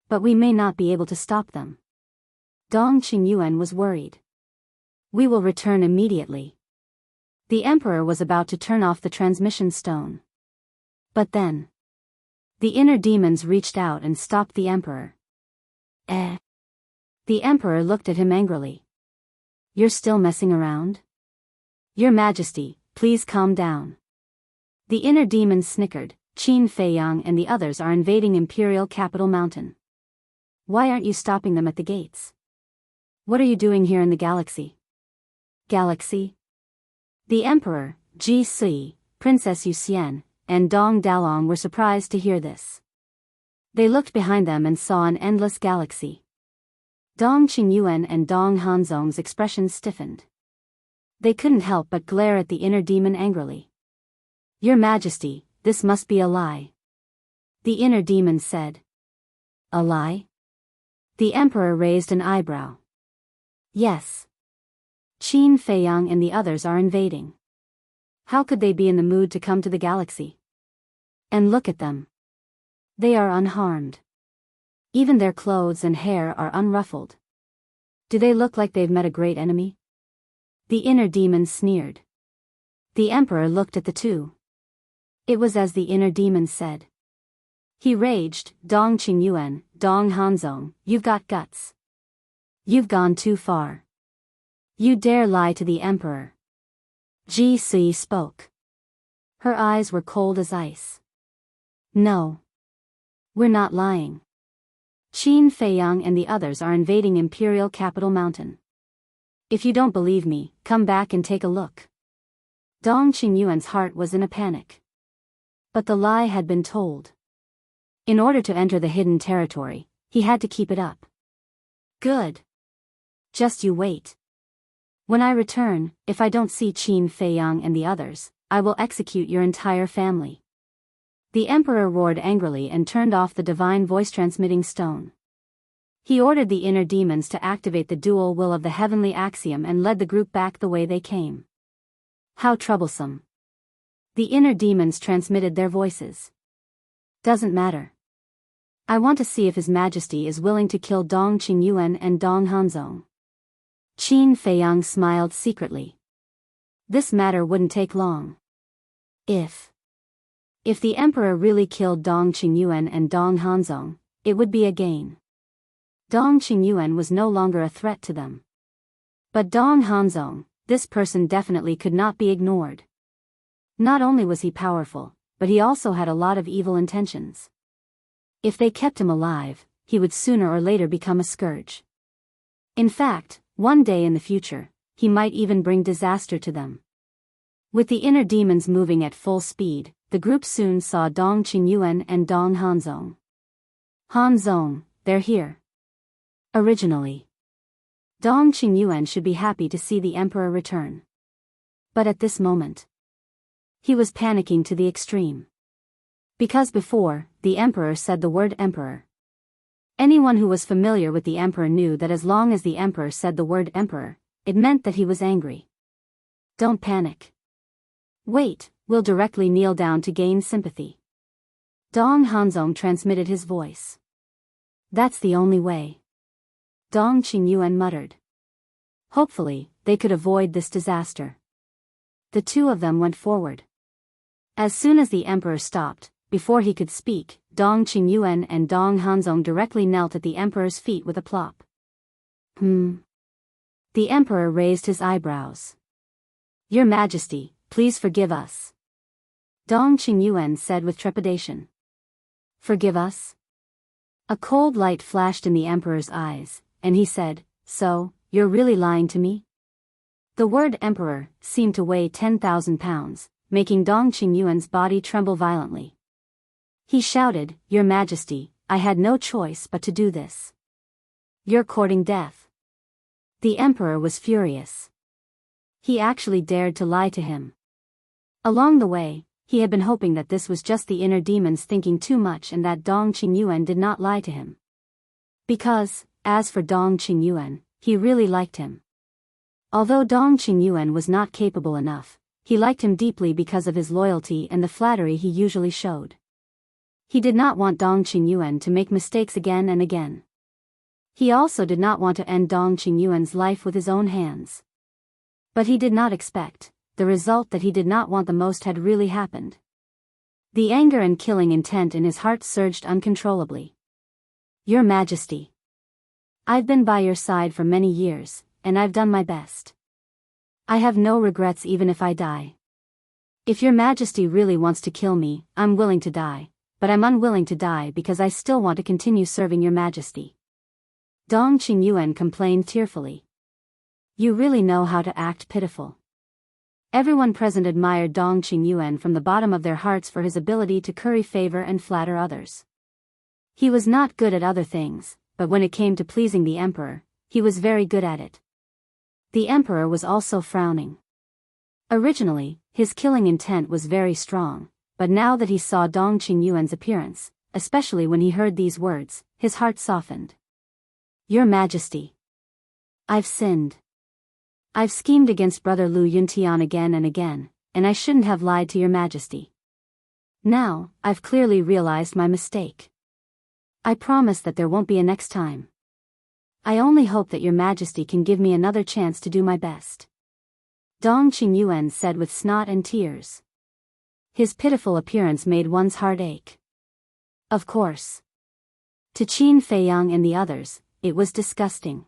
But we may not be able to stop them. Dong Qingyuan was worried. We will return immediately. The emperor was about to turn off the transmission stone. But then, the inner demons reached out and stopped the emperor. The emperor looked at him angrily. You're still messing around? Your Majesty, please calm down. The inner demons snickered. Qin Feiyang and the others are invading Imperial Capital Mountain. Why aren't you stopping them at the gates? What are you doing here in the galaxy? Galaxy? The emperor, Ji Sui, Princess Yuxian, and Dong Dalong were surprised to hear this. They looked behind them and saw an endless galaxy. Dong Qingyuan and Dong Hanzong's expressions stiffened. They couldn't help but glare at the inner demon angrily. Your Majesty, this must be a lie. The inner demon said. A lie? The emperor raised an eyebrow. Yes. Qin Feiyang and the others are invading. How could they be in the mood to come to the galaxy? And look at them. They are unharmed. Even their clothes and hair are unruffled. Do they look like they've met a great enemy? The inner demon sneered. The emperor looked at the two. It was as the inner demon said. He raged, Dong Qingyuan, Dong Hanzong, you've got guts. You've gone too far. You dare lie to the emperor. Ji Sui spoke. Her eyes were cold as ice. No. We're not lying. Qin Feiyang and the others are invading Imperial Capital Mountain. If you don't believe me, come back and take a look. Dong Qingyuan's heart was in a panic. But the lie had been told. In order to enter the hidden territory, he had to keep it up. Good. Just you wait. When I return, if I don't see Qin Feiyang and the others, I will execute your entire family. The emperor roared angrily and turned off the divine voice-transmitting stone. He ordered the inner demons to activate the dual will of the heavenly axiom and led the group back the way they came. How troublesome. The inner demons transmitted their voices. Doesn't matter. I want to see if His Majesty is willing to kill Dong Qingyuan and Dong Hanzong. Qin Feiyang smiled secretly. This matter wouldn't take long. If the emperor really killed Dong Qingyuan and Dong Hanzong, it would be a gain. Dong Qingyuan was no longer a threat to them. But Dong Hanzong, this person definitely could not be ignored. Not only was he powerful, but he also had a lot of evil intentions. If they kept him alive, he would sooner or later become a scourge. In fact, one day in the future, he might even bring disaster to them. With the inner demons moving at full speed, the group soon saw Dong Qingyuan and Dong Hanzong. Hanzong, they're here. Originally, Dong Qingyuan should be happy to see the emperor return. But at this moment, he was panicking to the extreme. Because before, the emperor said the word emperor. Anyone who was familiar with the emperor knew that as long as the emperor said the word emperor, it meant that he was angry. Don't panic. Wait, we'll directly kneel down to gain sympathy. Dong Hanzong transmitted his voice. That's the only way. Dong Qingyuan muttered. Hopefully, they could avoid this disaster. The two of them went forward. As soon as the emperor stopped, before he could speak, Dong Qingyuan and Dong Hanzong directly knelt at the emperor's feet with a plop. The emperor raised his eyebrows. Your Majesty, please forgive us. Dong Qingyuan said with trepidation. Forgive us? A cold light flashed in the emperor's eyes, and he said, So, you're really lying to me? The word emperor seemed to weigh 10,000 pounds, making Dong Qingyuan's body tremble violently. He shouted, Your Majesty, I had no choice but to do this. You're courting death. The emperor was furious. He actually dared to lie to him. Along the way, he had been hoping that this was just the inner demons thinking too much and that Dong Qingyuan did not lie to him. Because, as for Dong Qingyuan, he really liked him. Although Dong Qingyuan was not capable enough, he liked him deeply because of his loyalty and the flattery he usually showed. He did not want Dong Qingyuan to make mistakes again and again. He also did not want to end Dong Qingyuan's life with his own hands. But he did not expect, the result that he did not want the most had really happened. The anger and killing intent in his heart surged uncontrollably. Your Majesty. I've been by your side for many years, and I've done my best. I have no regrets even if I die. If your Majesty really wants to kill me, I'm willing to die, but I'm unwilling to die because I still want to continue serving your Majesty. Dong Qingyuan complained tearfully. You really know how to act pitiful. Everyone present admired Dong Qingyuan from the bottom of their hearts for his ability to curry favor and flatter others. He was not good at other things, but when it came to pleasing the emperor, he was very good at it. The emperor was also frowning. Originally, his killing intent was very strong, but now that he saw Dong Qingyuan's appearance, especially when he heard these words, his heart softened. Your Majesty. I've sinned. I've schemed against Brother Lu Yuntian again and again, and I shouldn't have lied to your Majesty. Now, I've clearly realized my mistake. I promise that there won't be a next time. I only hope that your majesty can give me another chance to do my best. Dong Qingyuan said with snot and tears. His pitiful appearance made one's heart ache. Of course. To Qin Feiyang and the others, it was disgusting.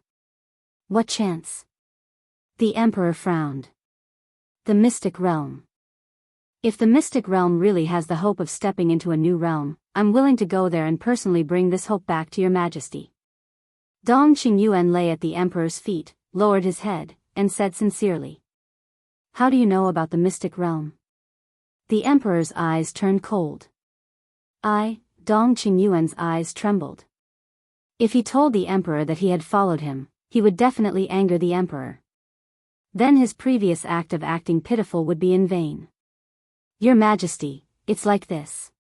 What chance? The emperor frowned. The mystic realm. If the mystic realm really has the hope of stepping into a new realm, I'm willing to go there and personally bring this hope back to your majesty. Dong Qingyuan lay at the emperor's feet, lowered his head, and said sincerely. How do you know about the mystic realm? The emperor's eyes turned cold. Dong Qingyuan's eyes trembled. If he told the emperor that he had followed him, he would definitely anger the emperor. Then his previous act of acting pitiful would be in vain. Your Majesty, it's like this.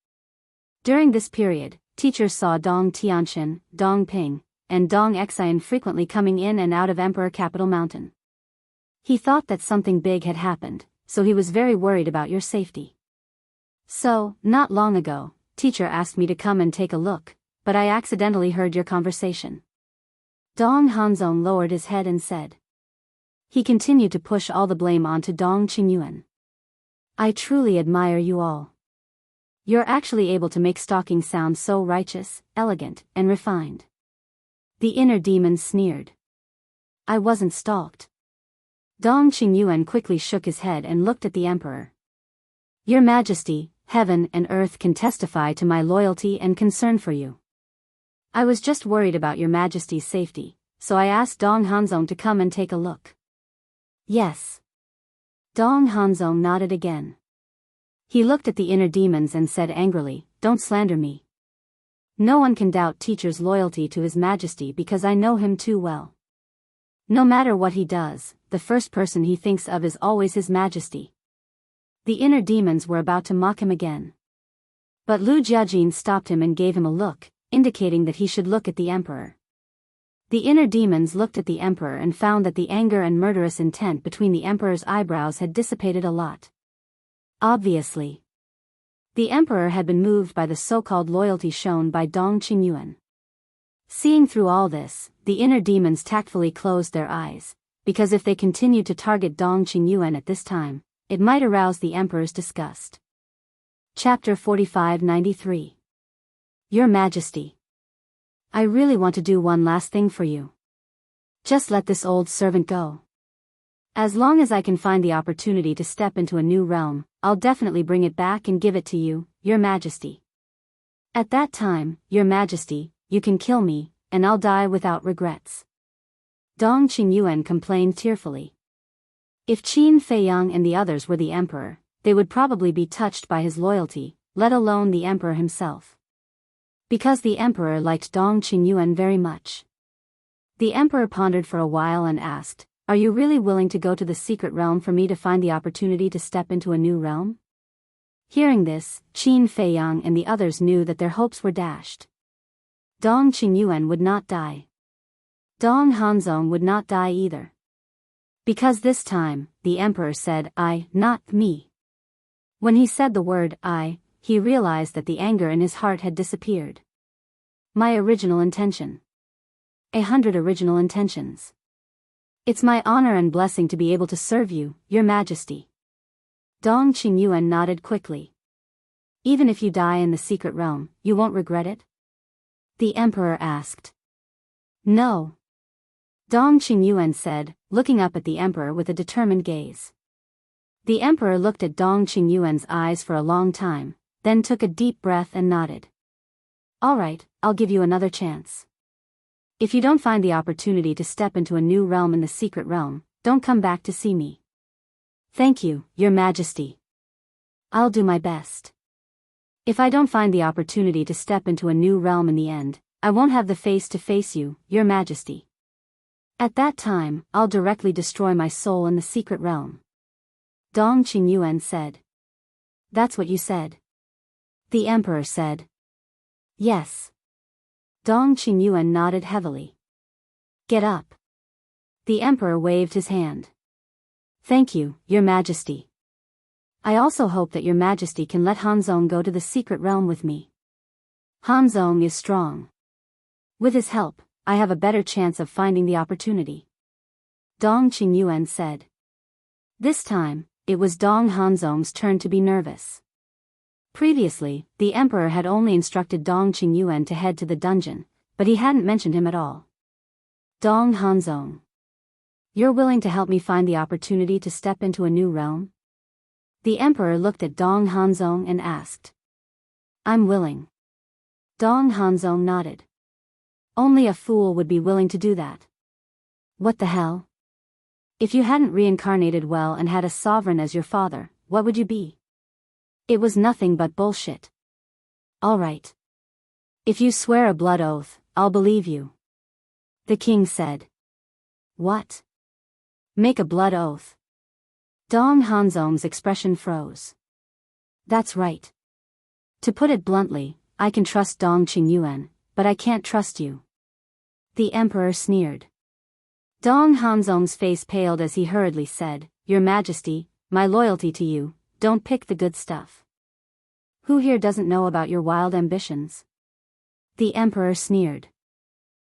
During this period, teachers saw Dong Tianqian, Dong Ping, and Dong Xian frequently coming in and out of Emperor Capital Mountain. He thought that something big had happened, so he was very worried about your safety. So, not long ago, teacher asked me to come and take a look, but I accidentally heard your conversation. Dong Hanzong lowered his head and said. He continued to push all the blame onto Dong Qingyuan. I truly admire you all. You're actually able to make stalking sound so righteous, elegant, and refined. The inner demon sneered. I wasn't stalked. Dong Qingyuan quickly shook his head and looked at the emperor. Your Majesty, heaven and earth can testify to my loyalty and concern for you. I was just worried about your Majesty's safety, so I asked Dong Hanzong to come and take a look. Yes. Dong Hanzong nodded again. He looked at the inner demons and said angrily, Don't slander me. No one can doubt teacher's loyalty to his Majesty because I know him too well. No matter what he does, the first person he thinks of is always his Majesty. The inner demons were about to mock him again. But Lu Jiajin stopped him and gave him a look, indicating that he should look at the emperor. The inner demons looked at the emperor and found that the anger and murderous intent between the emperor's eyebrows had dissipated a lot. Obviously. The emperor had been moved by the so-called loyalty shown by Dong Qingyuan. Seeing through all this, the inner demons tactfully closed their eyes, because if they continued to target Dong Qingyuan at this time, it might arouse the emperor's disgust. Chapter 45-93. Your Majesty. I really want to do one last thing for you. Just let this old servant go. As long as I can find the opportunity to step into a new realm, I'll definitely bring it back and give it to you, Your Majesty. At that time, Your Majesty, you can kill me, and I'll die without regrets. Dong Qingyuan complained tearfully. If Qin Feiyang and the others were the emperor, they would probably be touched by his loyalty, let alone the emperor himself. Because the emperor liked Dong Qingyuan very much. The emperor pondered for a while and asked, Are you really willing to go to the secret realm for me to find the opportunity to step into a new realm? Hearing this, Qin Feiyang and the others knew that their hopes were dashed. Dong Qingyuan would not die. Dong Hanzong would not die either. Because this time, the emperor said, I, not me. When he said the word I, he realized that the anger in his heart had disappeared. My original intention. 100 original intentions. It's my honor and blessing to be able to serve you, Your Majesty. Dong Qingyuan nodded quickly. Even if you die in the secret realm, you won't regret it? The emperor asked. No. Dong Qingyuan said, looking up at the emperor with a determined gaze. The emperor looked at Dong Qingyuan's eyes for a long time, then took a deep breath and nodded. All right, I'll give you another chance. If you don't find the opportunity to step into a new realm in the secret realm, don't come back to see me. Thank you, Your Majesty. I'll do my best. If I don't find the opportunity to step into a new realm in the end, I won't have the face to face you, Your Majesty. At that time, I'll directly destroy my soul in the secret realm. Dong Qingyuan said. That's what you said. The emperor said. Yes. Dong Qingyuan nodded heavily. Get up. The emperor waved his hand. Thank you, Your Majesty. I also hope that your majesty can let Hanzong go to the secret realm with me. Hanzong is strong. With his help, I have a better chance of finding the opportunity. Dong Qingyuan said. This time, it was Dong Hanzong's turn to be nervous. Previously, the emperor had only instructed Dong Qingyuan to head to the dungeon, but he hadn't mentioned him at all. Dong Hanzong. You're willing to help me find the opportunity to step into a new realm? The emperor looked at Dong Hanzong and asked. I'm willing. Dong Hanzong nodded. Only a fool would be willing to do that. What the hell? If you hadn't reincarnated well and had a sovereign as your father, what would you be? It was nothing but bullshit. All right. If you swear a blood oath, I'll believe you. The king said. What? Make a blood oath? Dong Hanzong's expression froze. That's right. To put it bluntly, I can trust Dong Qingyuan, but I can't trust you. The emperor sneered. Dong Hanzong's face paled as he hurriedly said, Your Majesty, my loyalty to you, don't pick the good stuff. Who here doesn't know about your wild ambitions? The emperor sneered.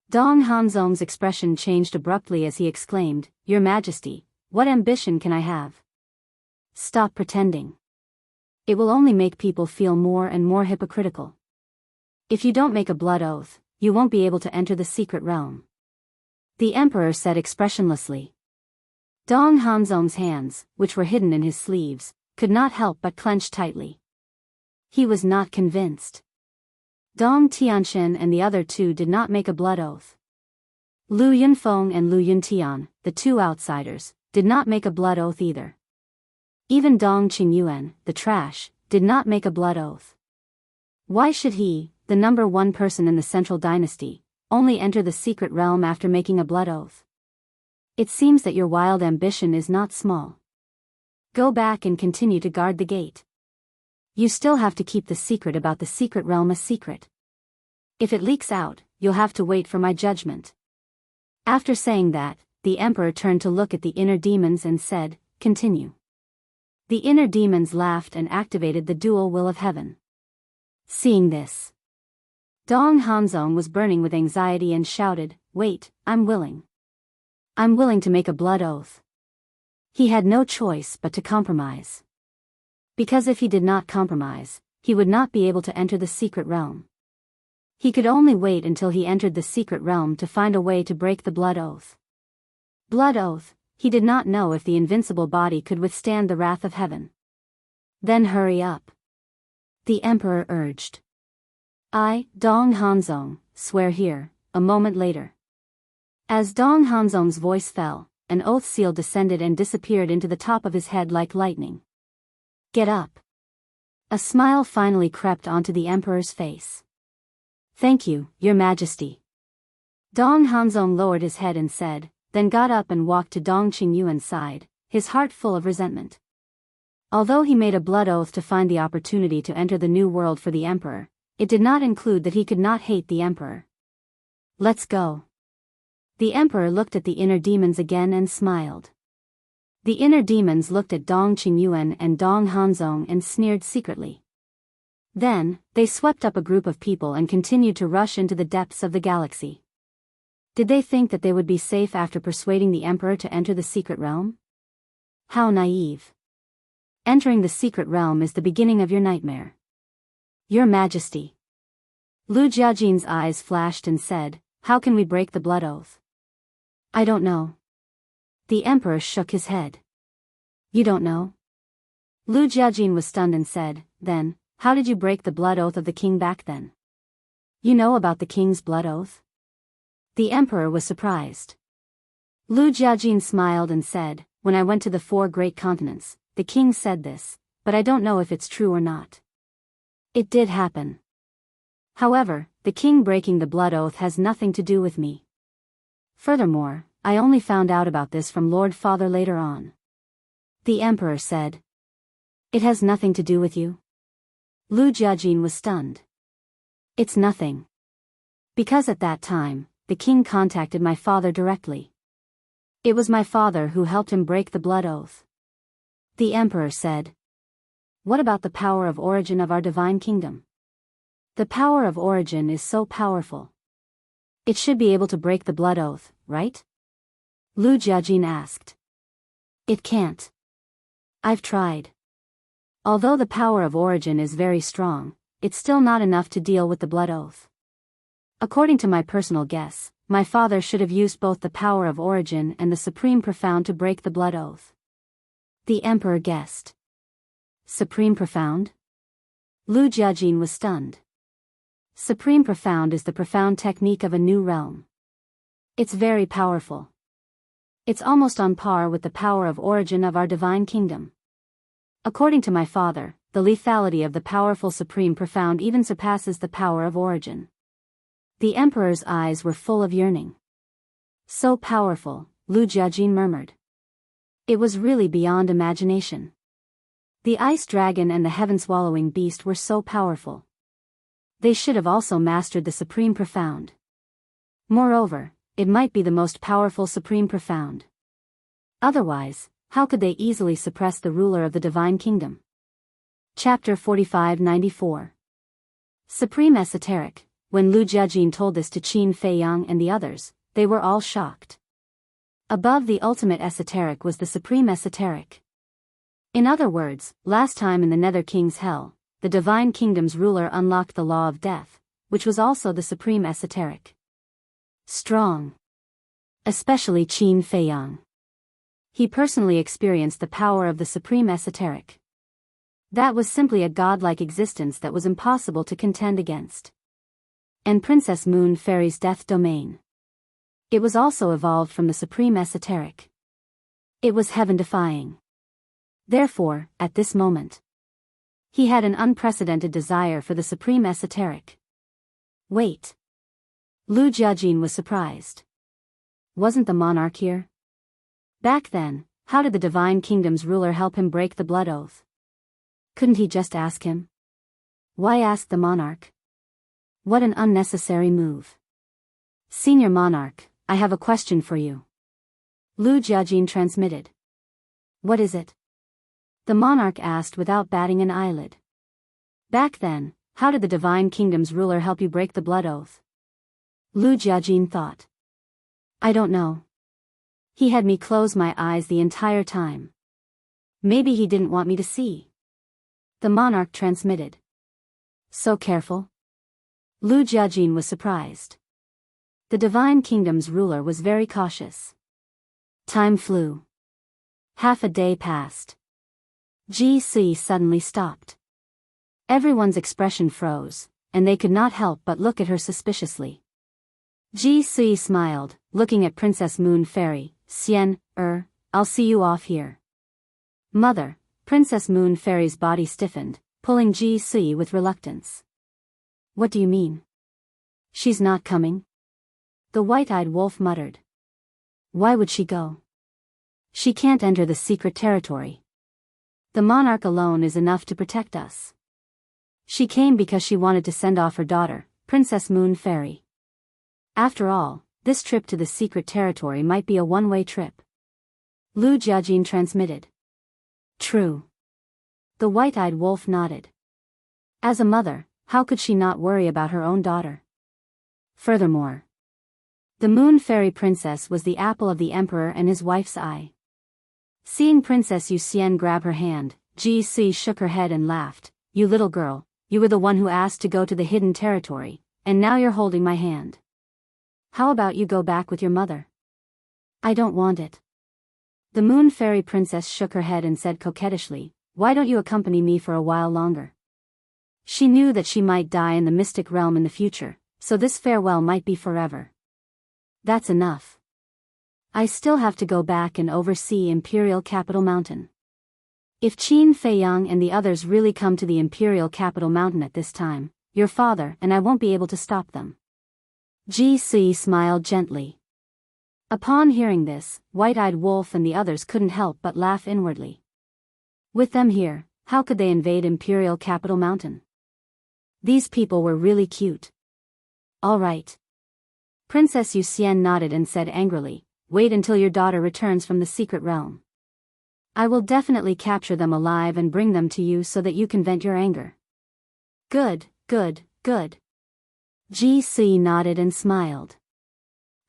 Dong Hanzong's expression changed abruptly as he exclaimed, Your Majesty, what ambition can I have? Stop pretending. It will only make people feel more and more hypocritical. If you don't make a blood oath, you won't be able to enter the secret realm. The emperor said expressionlessly. Dong Hanzong's hands, which were hidden in his sleeves, could not help but clench tightly. He was not convinced. Dong Tianxian and the other two did not make a blood oath. Lu Yunfeng and Lu Yuntian, the two outsiders, did not make a blood oath either. Even Dong Qingyuan, the trash, did not make a blood oath. Why should he, the number one person in the central dynasty, only enter the secret realm after making a blood oath? It seems that your wild ambition is not small. Go back and continue to guard the gate. You still have to keep the secret about the secret realm a secret. If it leaks out, you'll have to wait for my judgment. After saying that, the emperor turned to look at the inner demons and said, Continue. The inner demons laughed and activated the dual will of heaven. Seeing this, Dong Hanzong was burning with anxiety and shouted, Wait, I'm willing. I'm willing to make a blood oath. He had no choice but to compromise. Because if he did not compromise, he would not be able to enter the secret realm. He could only wait until he entered the secret realm to find a way to break the blood oath. Blood oath, he did not know if the invincible body could withstand the wrath of heaven. Then hurry up. The emperor urged. I, Dong Hanzong, swear here, a moment later. As Dong Hanzong's voice fell, an oath seal descended and disappeared into the top of his head like lightning. Get up. A smile finally crept onto the emperor's face. Thank you, Your Majesty. Dong Hanzong lowered his head and said, then got up and walked to Dong Qingyuan's side, his heart full of resentment. Although he made a blood oath to find the opportunity to enter the new world for the emperor, it did not include that he could not hate the emperor. Let's go. The emperor looked at the inner demons again and smiled. The inner demons looked at Dong Qingyuan and Dong Hanzong and sneered secretly. Then, they swept up a group of people and continued to rush into the depths of the galaxy. Did they think that they would be safe after persuading the emperor to enter the secret realm? How naive. Entering the secret realm is the beginning of your nightmare. Your Majesty. Lu Jiajin's eyes flashed and said, How can we break the blood oath? I don't know. The emperor shook his head. You don't know? Lu Jiajin was stunned and said, Then, how did you break the blood oath of the king back then? You know about the king's blood oath? The emperor was surprised. Lu Jiajin smiled and said, When I went to the 4 great continents, the king said this, but I don't know if it's true or not. It did happen. However, the king breaking the blood oath has nothing to do with me. Furthermore, I only found out about this from Lord Father later on. The emperor said. It has nothing to do with you? Lu Jiajin was stunned. It's nothing. Because at that time, the king contacted my father directly. It was my father who helped him break the blood oath. The emperor said. What about the power of origin of our divine kingdom? The power of origin is so powerful. It should be able to break the blood oath, right? Lu Jiajin asked. It can't. I've tried. Although the power of origin is very strong, it's still not enough to deal with the blood oath. According to my personal guess, my father should have used both the power of origin and the supreme profound to break the blood oath. The emperor guessed. Supreme profound? Lu Jiajin was stunned. Supreme profound is the profound technique of a new realm. It's very powerful. It's almost on par with the power of origin of our divine kingdom. According to my father, the lethality of the powerful supreme profound even surpasses the power of origin. The emperor's eyes were full of yearning. So powerful, Lu Jiajin murmured. It was really beyond imagination. The ice dragon and the heaven-swallowing beast were so powerful. They should have also mastered the supreme profound. Moreover, it might be the most powerful supreme profound. Otherwise, how could they easily suppress the ruler of the divine kingdom? Chapter 45-94. Supreme Esoteric. When Lu Jiajin told this to Qin Feiyang and the others, they were all shocked. Above the ultimate esoteric was the supreme esoteric. In other words, last time in the Nether King's Hell, the divine kingdom's ruler unlocked the law of death, which was also the supreme esoteric. Strong. Especially Qin Feiyang. He personally experienced the power of the supreme esoteric. That was simply a godlike existence that was impossible to contend against. And Princess Moon Fairy's death domain. It was also evolved from the supreme esoteric. It was heaven-defying. Therefore, at this moment, he had an unprecedented desire for the supreme esoteric. Wait. Lu Jiajin was surprised. Wasn't the monarch here? Back then, how did the divine kingdom's ruler help him break the blood oath? Couldn't he just ask him? Why ask the monarch? What an unnecessary move. Senior monarch, I have a question for you. Lu Jiajin transmitted. What is it? The monarch asked without batting an eyelid. Back then, how did the divine kingdom's ruler help you break the blood oath? Lu Jiajin thought. I don't know. He had me close my eyes the entire time. Maybe he didn't want me to see. The monarch transmitted. So careful? Lu Jiajin was surprised. The divine kingdom's ruler was very cautious. Time flew. Half a day passed. Ji Si suddenly stopped. Everyone's expression froze, and they could not help but look at her suspiciously. Ji Si smiled, looking at Princess Moon Fairy. Xian, I'll see you off here. Mother, Princess Moon Fairy's body stiffened, pulling Ji Si with reluctance. What do you mean? She's not coming? The white-eyed wolf muttered. Why would she go? She can't enter the secret territory. The monarch alone is enough to protect us. She came because she wanted to send off her daughter, Princess Moon Fairy. After all, this trip to the secret territory might be a one-way trip. Lu Jiajin transmitted. True. The white-eyed wolf nodded. As a mother, how could she not worry about her own daughter? Furthermore, the Moon Fairy Princess was the apple of the emperor and his wife's eye. Seeing Princess Yuxian grab her hand, Ji Si shook her head and laughed. You little girl, you were the one who asked to go to the hidden territory, and now you're holding my hand. How about you go back with your mother? I don't want it. The Moon Fairy Princess shook her head and said coquettishly, why don't you accompany me for a while longer? She knew that she might die in the mystic realm in the future, so this farewell might be forever. That's enough. I still have to go back and oversee Imperial Capital Mountain. If Qin Feiyang and the others really come to the Imperial Capital Mountain at this time, your father and I won't be able to stop them. Ji Si smiled gently. Upon hearing this, White-Eyed Wolf and the others couldn't help but laugh inwardly. With them here, how could they invade Imperial Capital Mountain? These people were really cute. All right. Princess Yuxian nodded and said angrily, wait until your daughter returns from the secret realm. I will definitely capture them alive and bring them to you so that you can vent your anger. Good, good, good. GC nodded and smiled.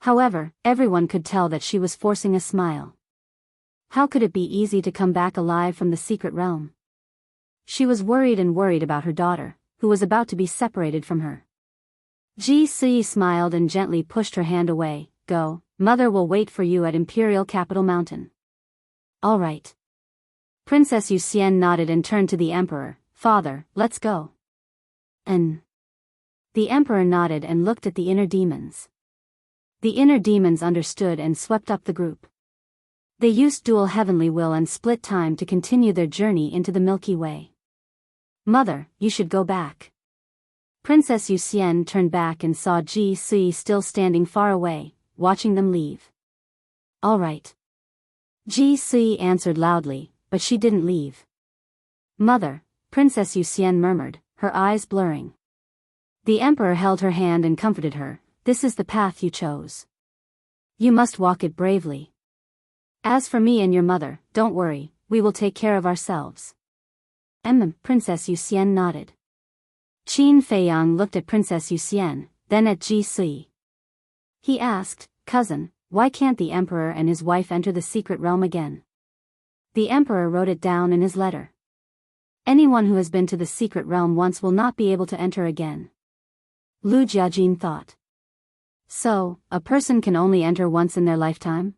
However, everyone could tell that she was forcing a smile. How could it be easy to come back alive from the secret realm? She was worried about her daughter, who was about to be separated from her. GC smiled and gently pushed her hand away. Go, mother will wait for you at Imperial Capital Mountain. All right. Princess Yuxian nodded and turned to the Emperor. Father, let's go. The Emperor nodded and looked at the inner demons. The inner demons understood and swept up the group. They used dual heavenly will and split time to continue their journey into the Milky Way. Mother, you should go back. Princess Yuxian turned back and saw Ji Sui still standing far away, watching them leave. All right. Ji Sui answered loudly, but she didn't leave. Mother, Princess Yuxian murmured, her eyes blurring. The Emperor held her hand and comforted her. This is the path you chose. You must walk it bravely. As for me and your mother, don't worry, we will take care of ourselves. Princess Yuxian nodded. Qin Feiyang looked at Princess Yuxian, then at Ji Sui. He asked, Cousin, why can't the Emperor and his wife enter the secret realm again? The Emperor wrote it down in his letter. Anyone who has been to the secret realm once will not be able to enter again. Lu Jiajin thought. So, a person can only enter once in their lifetime?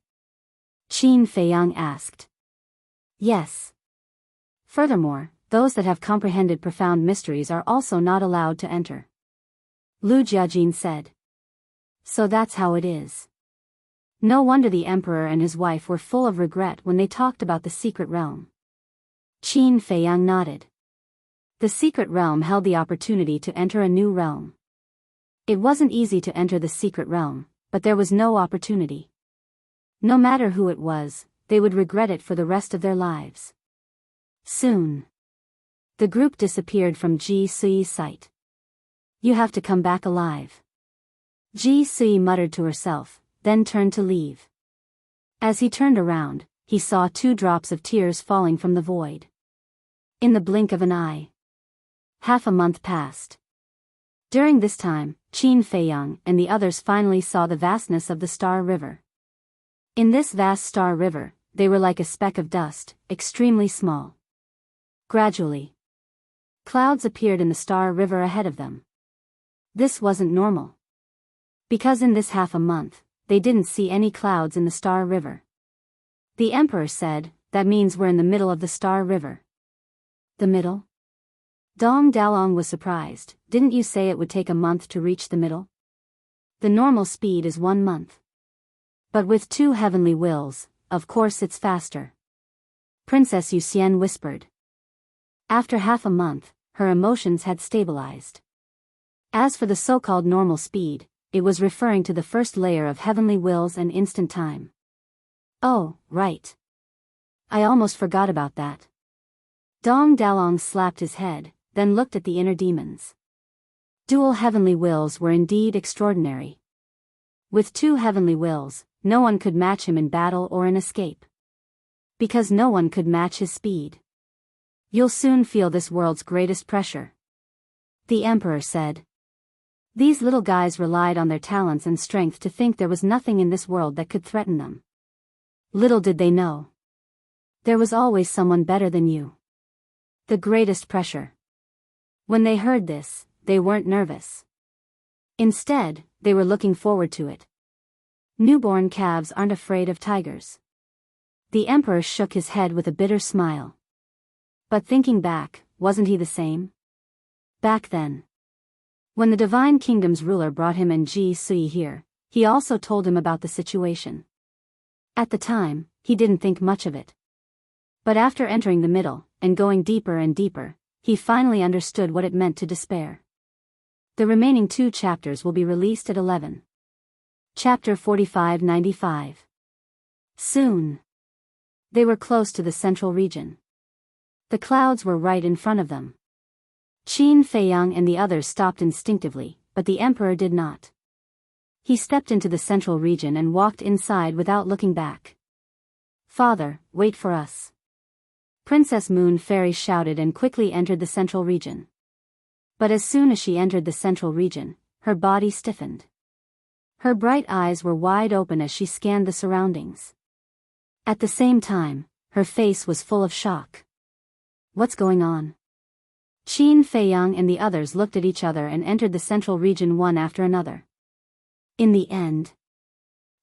Qin Feiyang asked. Yes. Furthermore, those that have comprehended profound mysteries are also not allowed to enter. Lu Jiajin said. So that's how it is. No wonder the Emperor and his wife were full of regret when they talked about the secret realm. Qin Feiyang nodded. The secret realm held the opportunity to enter a new realm. It wasn't easy to enter the secret realm, but there was no opportunity. No matter who it was, they would regret it for the rest of their lives. Soon. The group disappeared from Ji Sui's sight. You have to come back alive. Ji Sui muttered to herself, then turned to leave. As he turned around, he saw 2 drops of tears falling from the void. In the blink of an eye. Half a month passed. During this time, Qin Feiyang and the others finally saw the vastness of the Star River. In this vast Star River, they were like a speck of dust, extremely small. Gradually, clouds appeared in the Star River ahead of them. This wasn't normal. Because in this half a month, they didn't see any clouds in the Star River. The Emperor said, that means we're in the middle of the Star River. The middle? Dong Dalong was surprised. Didn't you say it would take a month to reach the middle? The normal speed is 1 month. But with 2 heavenly wills, of course it's faster. Princess Yuxian whispered. After half a month, her emotions had stabilized. As for the so-called normal speed, it was referring to the first layer of heavenly wills and instant time. Oh, right. I almost forgot about that. Dong Dalong slapped his head, then looked at the inner demons. Dual heavenly wills were indeed extraordinary. With 2 heavenly wills, no one could match him in battle or in escape. Because no one could match his speed. You'll soon feel this world's greatest pressure. The Emperor said. These little guys relied on their talents and strength to think there was nothing in this world that could threaten them. Little did they know. There was always someone better than you. The greatest pressure. When they heard this, they weren't nervous. Instead, they were looking forward to it. Newborn calves aren't afraid of tigers. The Emperor shook his head with a bitter smile. But thinking back, wasn't he the same? Back then. When the Divine Kingdom's ruler brought him and Ji Sui here, he also told him about the situation. At the time, he didn't think much of it. But after entering the middle, and going deeper and deeper, he finally understood what it meant to despair. The remaining 2 chapters will be released at 11. Chapter 45-95. Soon. They were close to the central region. The clouds were right in front of them. Qin Feiyang and the others stopped instinctively, but the Emperor did not. He stepped into the central region and walked inside without looking back. Father, wait for us. Princess Moon Fairy shouted and quickly entered the central region. But as soon as she entered the central region, her body stiffened. Her bright eyes were wide open as she scanned the surroundings. At the same time, her face was full of shock. What's going on? Qin Feiyang and the others looked at each other and entered the central region one after another. In the end,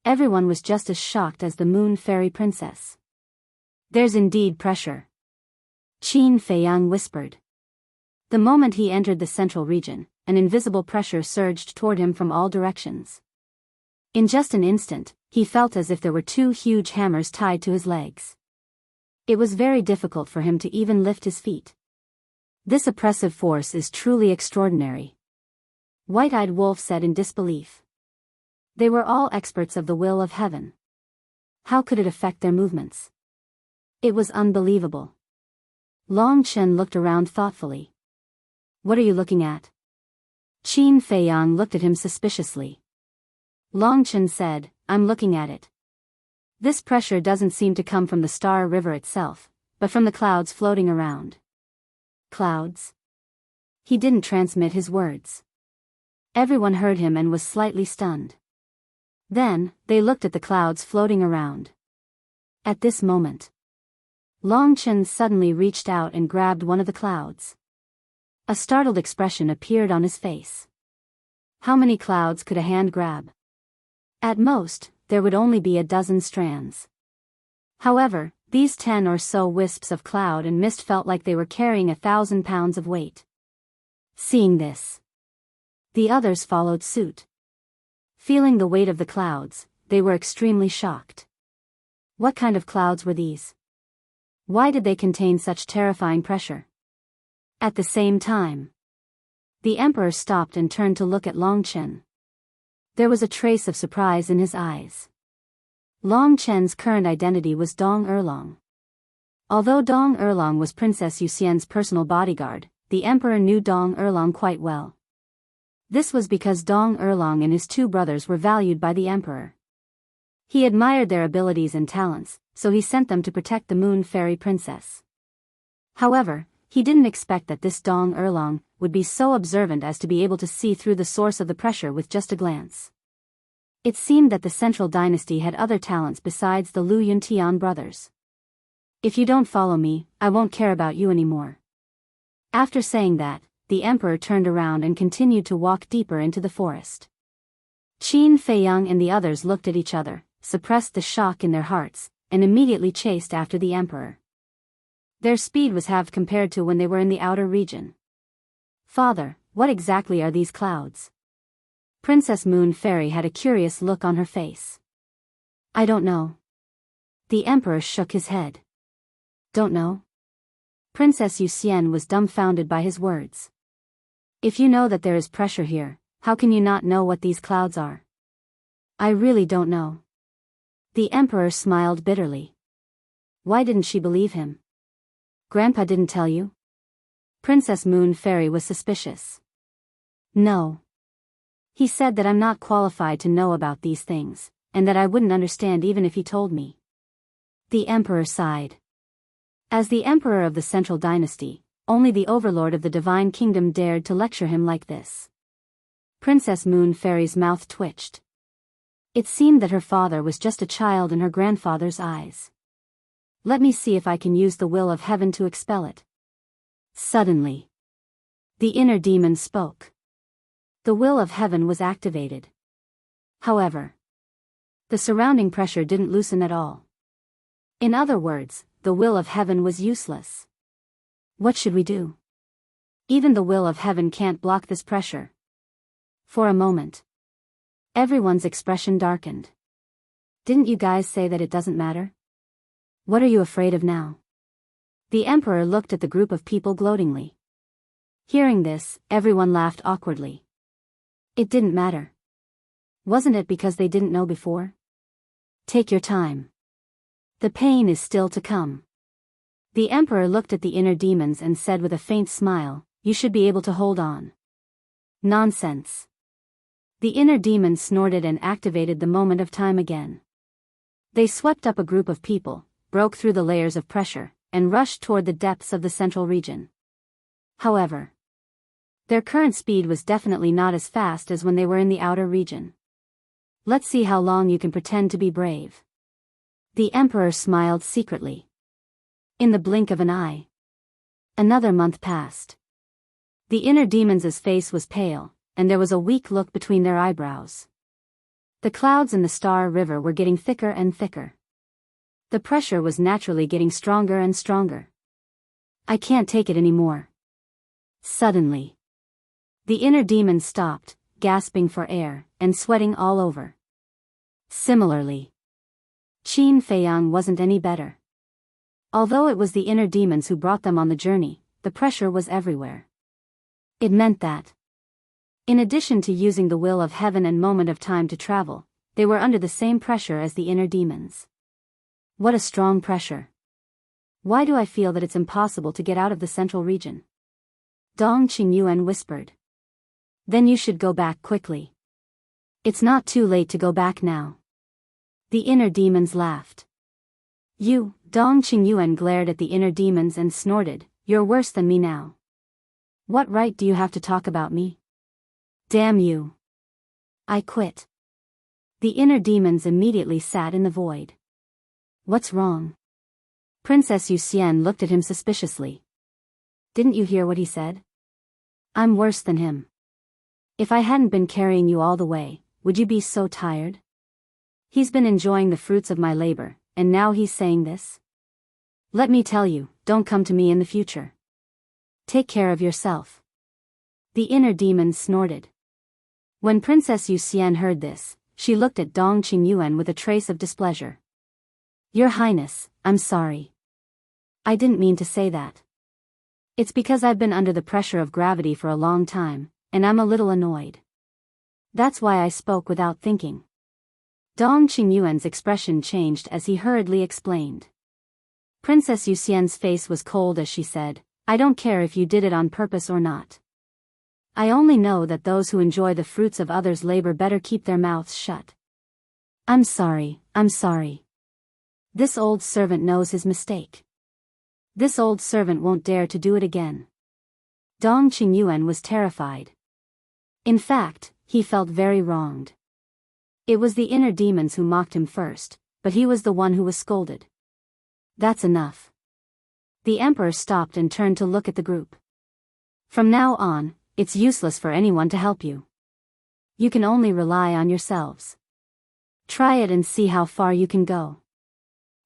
everyone was just as shocked as the Moon Fairy Princess. There's indeed pressure, Qin Feiyang whispered. The moment he entered the central region, an invisible pressure surged toward him from all directions. In just an instant, he felt as if there were two huge hammers tied to his legs. It was very difficult for him to even lift his feet. This oppressive force is truly extraordinary, White-Eyed Wolf said in disbelief. They were all experts of the will of heaven. How could it affect their movements? It was unbelievable. Long Chen looked around thoughtfully. What are you looking at? Qin Feiyang looked at him suspiciously. Long Chen said, I'm looking at it. This pressure doesn't seem to come from the Star River itself, but from the clouds floating around. Clouds? He didn't transmit his words. Everyone heard him and was slightly stunned. Then, they looked at the clouds floating around. At this moment, Long Chen suddenly reached out and grabbed one of the clouds. A startled expression appeared on his face. How many clouds could a hand grab? At most, there would only be a dozen strands. However, these 10 or so wisps of cloud and mist felt like they were carrying 1,000 pounds of weight. Seeing this, the others followed suit. Feeling the weight of the clouds, they were extremely shocked. What kind of clouds were these? Why did they contain such terrifying pressure? At the same time, the emperor stopped and turned to look at Long Chen. There was a trace of surprise in his eyes. Long Chen's current identity was Dong Erlong. Although Dong Erlong was Princess Yuxian's personal bodyguard, the emperor knew Dong Erlong quite well. This was because Dong Erlong and his two brothers were valued by the emperor. He admired their abilities and talents, so he sent them to protect the Moon Fairy Princess. However, he didn't expect that this Dong Erlong would be so observant as to be able to see through the source of the pressure with just a glance. It seemed that the Central Dynasty had other talents besides the Lu Yuntian brothers. If you don't follow me, I won't care about you anymore. After saying that, the emperor turned around and continued to walk deeper into the forest. Qin Feiyang and the others looked at each other, suppressed the shock in their hearts, and immediately chased after the emperor. Their speed was halved compared to when they were in the outer region. Father, what exactly are these clouds? Princess Moon Fairy had a curious look on her face. I don't know. The emperor shook his head. Don't know? Princess Yuxian was dumbfounded by his words. If you know that there is pressure here, how can you not know what these clouds are? I really don't know. The emperor smiled bitterly. Why didn't she believe him? Grandpa didn't tell you? Princess Moon Fairy was suspicious. No. He said that I'm not qualified to know about these things, and that I wouldn't understand even if he told me. The emperor sighed. As the emperor of the Central Dynasty, only the overlord of the Divine Kingdom dared to lecture him like this. Princess Moon Fairy's mouth twitched. It seemed that her father was just a child in her grandfather's eyes. Let me see if I can use the will of heaven to expel it. Suddenly, the inner demon spoke. The will of heaven was activated. However, the surrounding pressure didn't loosen at all. In other words, the will of heaven was useless. What should we do? Even the will of heaven can't block this pressure. For a moment, everyone's expression darkened. Didn't you guys say that it doesn't matter? What are you afraid of now? The emperor looked at the group of people gloatingly. Hearing this, everyone laughed awkwardly. It didn't matter. Wasn't it because they didn't know before? Take your time. The pain is still to come. The emperor looked at the inner demons and said with a faint smile, you should be able to hold on. Nonsense. The inner demons snorted and activated the moment of time again. They swept up a group of people, broke through the layers of pressure, and rushed toward the depths of the central region. However, their current speed was definitely not as fast as when they were in the outer region. Let's see how long you can pretend to be brave. The Emperor smiled secretly. In the blink of an eye. Another month passed. The inner demon's face was pale, and there was a weak look between their eyebrows. The clouds in the Star River were getting thicker and thicker. The pressure was naturally getting stronger and stronger. I can't take it anymore. Suddenly, the inner demon stopped, gasping for air, and sweating all over. Similarly, Qin Feiyang wasn't any better. Although it was the inner demons who brought them on the journey, the pressure was everywhere. It meant that, in addition to using the will of heaven and moment of time to travel, they were under the same pressure as the inner demons. What a strong pressure. Why do I feel that it's impossible to get out of the central region? Dong Qingyuan whispered. Then you should go back quickly. It's not too late to go back now. The inner demons laughed. You, Dong Qingyuan glared at the inner demons and snorted, you're worse than me now. What right do you have to talk about me? Damn you. I quit. The inner demons immediately sat in the void. What's wrong? Princess Yuxian looked at him suspiciously. Didn't you hear what he said? I'm worse than him. If I hadn't been carrying you all the way, would you be so tired? He's been enjoying the fruits of my labor, and now he's saying this? Let me tell you, don't come to me in the future. Take care of yourself. The inner demon snorted. When Princess Yuxian heard this, she looked at Dong Qingyuan with a trace of displeasure. Your Highness, I'm sorry. I didn't mean to say that. It's because I've been under the pressure of gravity for a long time, and I'm a little annoyed. That's why I spoke without thinking. Dong Qingyuan's expression changed as he hurriedly explained. Princess Yuxian's face was cold as she said, I don't care if you did it on purpose or not. I only know that those who enjoy the fruits of others' labor better keep their mouths shut. I'm sorry. This old servant knows his mistake. This old servant won't dare to do it again. Dong Qingyuan was terrified. In fact, he felt very wronged. It was the inner demons who mocked him first, but he was the one who was scolded. That's enough. The Emperor stopped and turned to look at the group. From now on, it's useless for anyone to help you. You can only rely on yourselves. Try it and see how far you can go.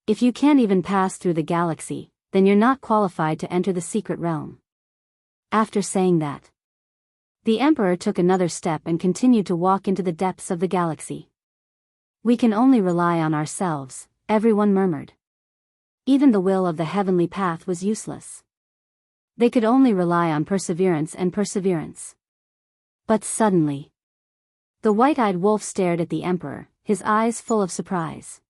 If you can't even pass through the galaxy, then you're not qualified to enter the secret realm. After saying that, the Emperor took another step and continued to walk into the depths of the galaxy. We can only rely on ourselves, everyone murmured. Even the will of the heavenly path was useless. They could only rely on perseverance and perseverance. But suddenly, the white-eyed wolf stared at the Emperor, his eyes full of surprise.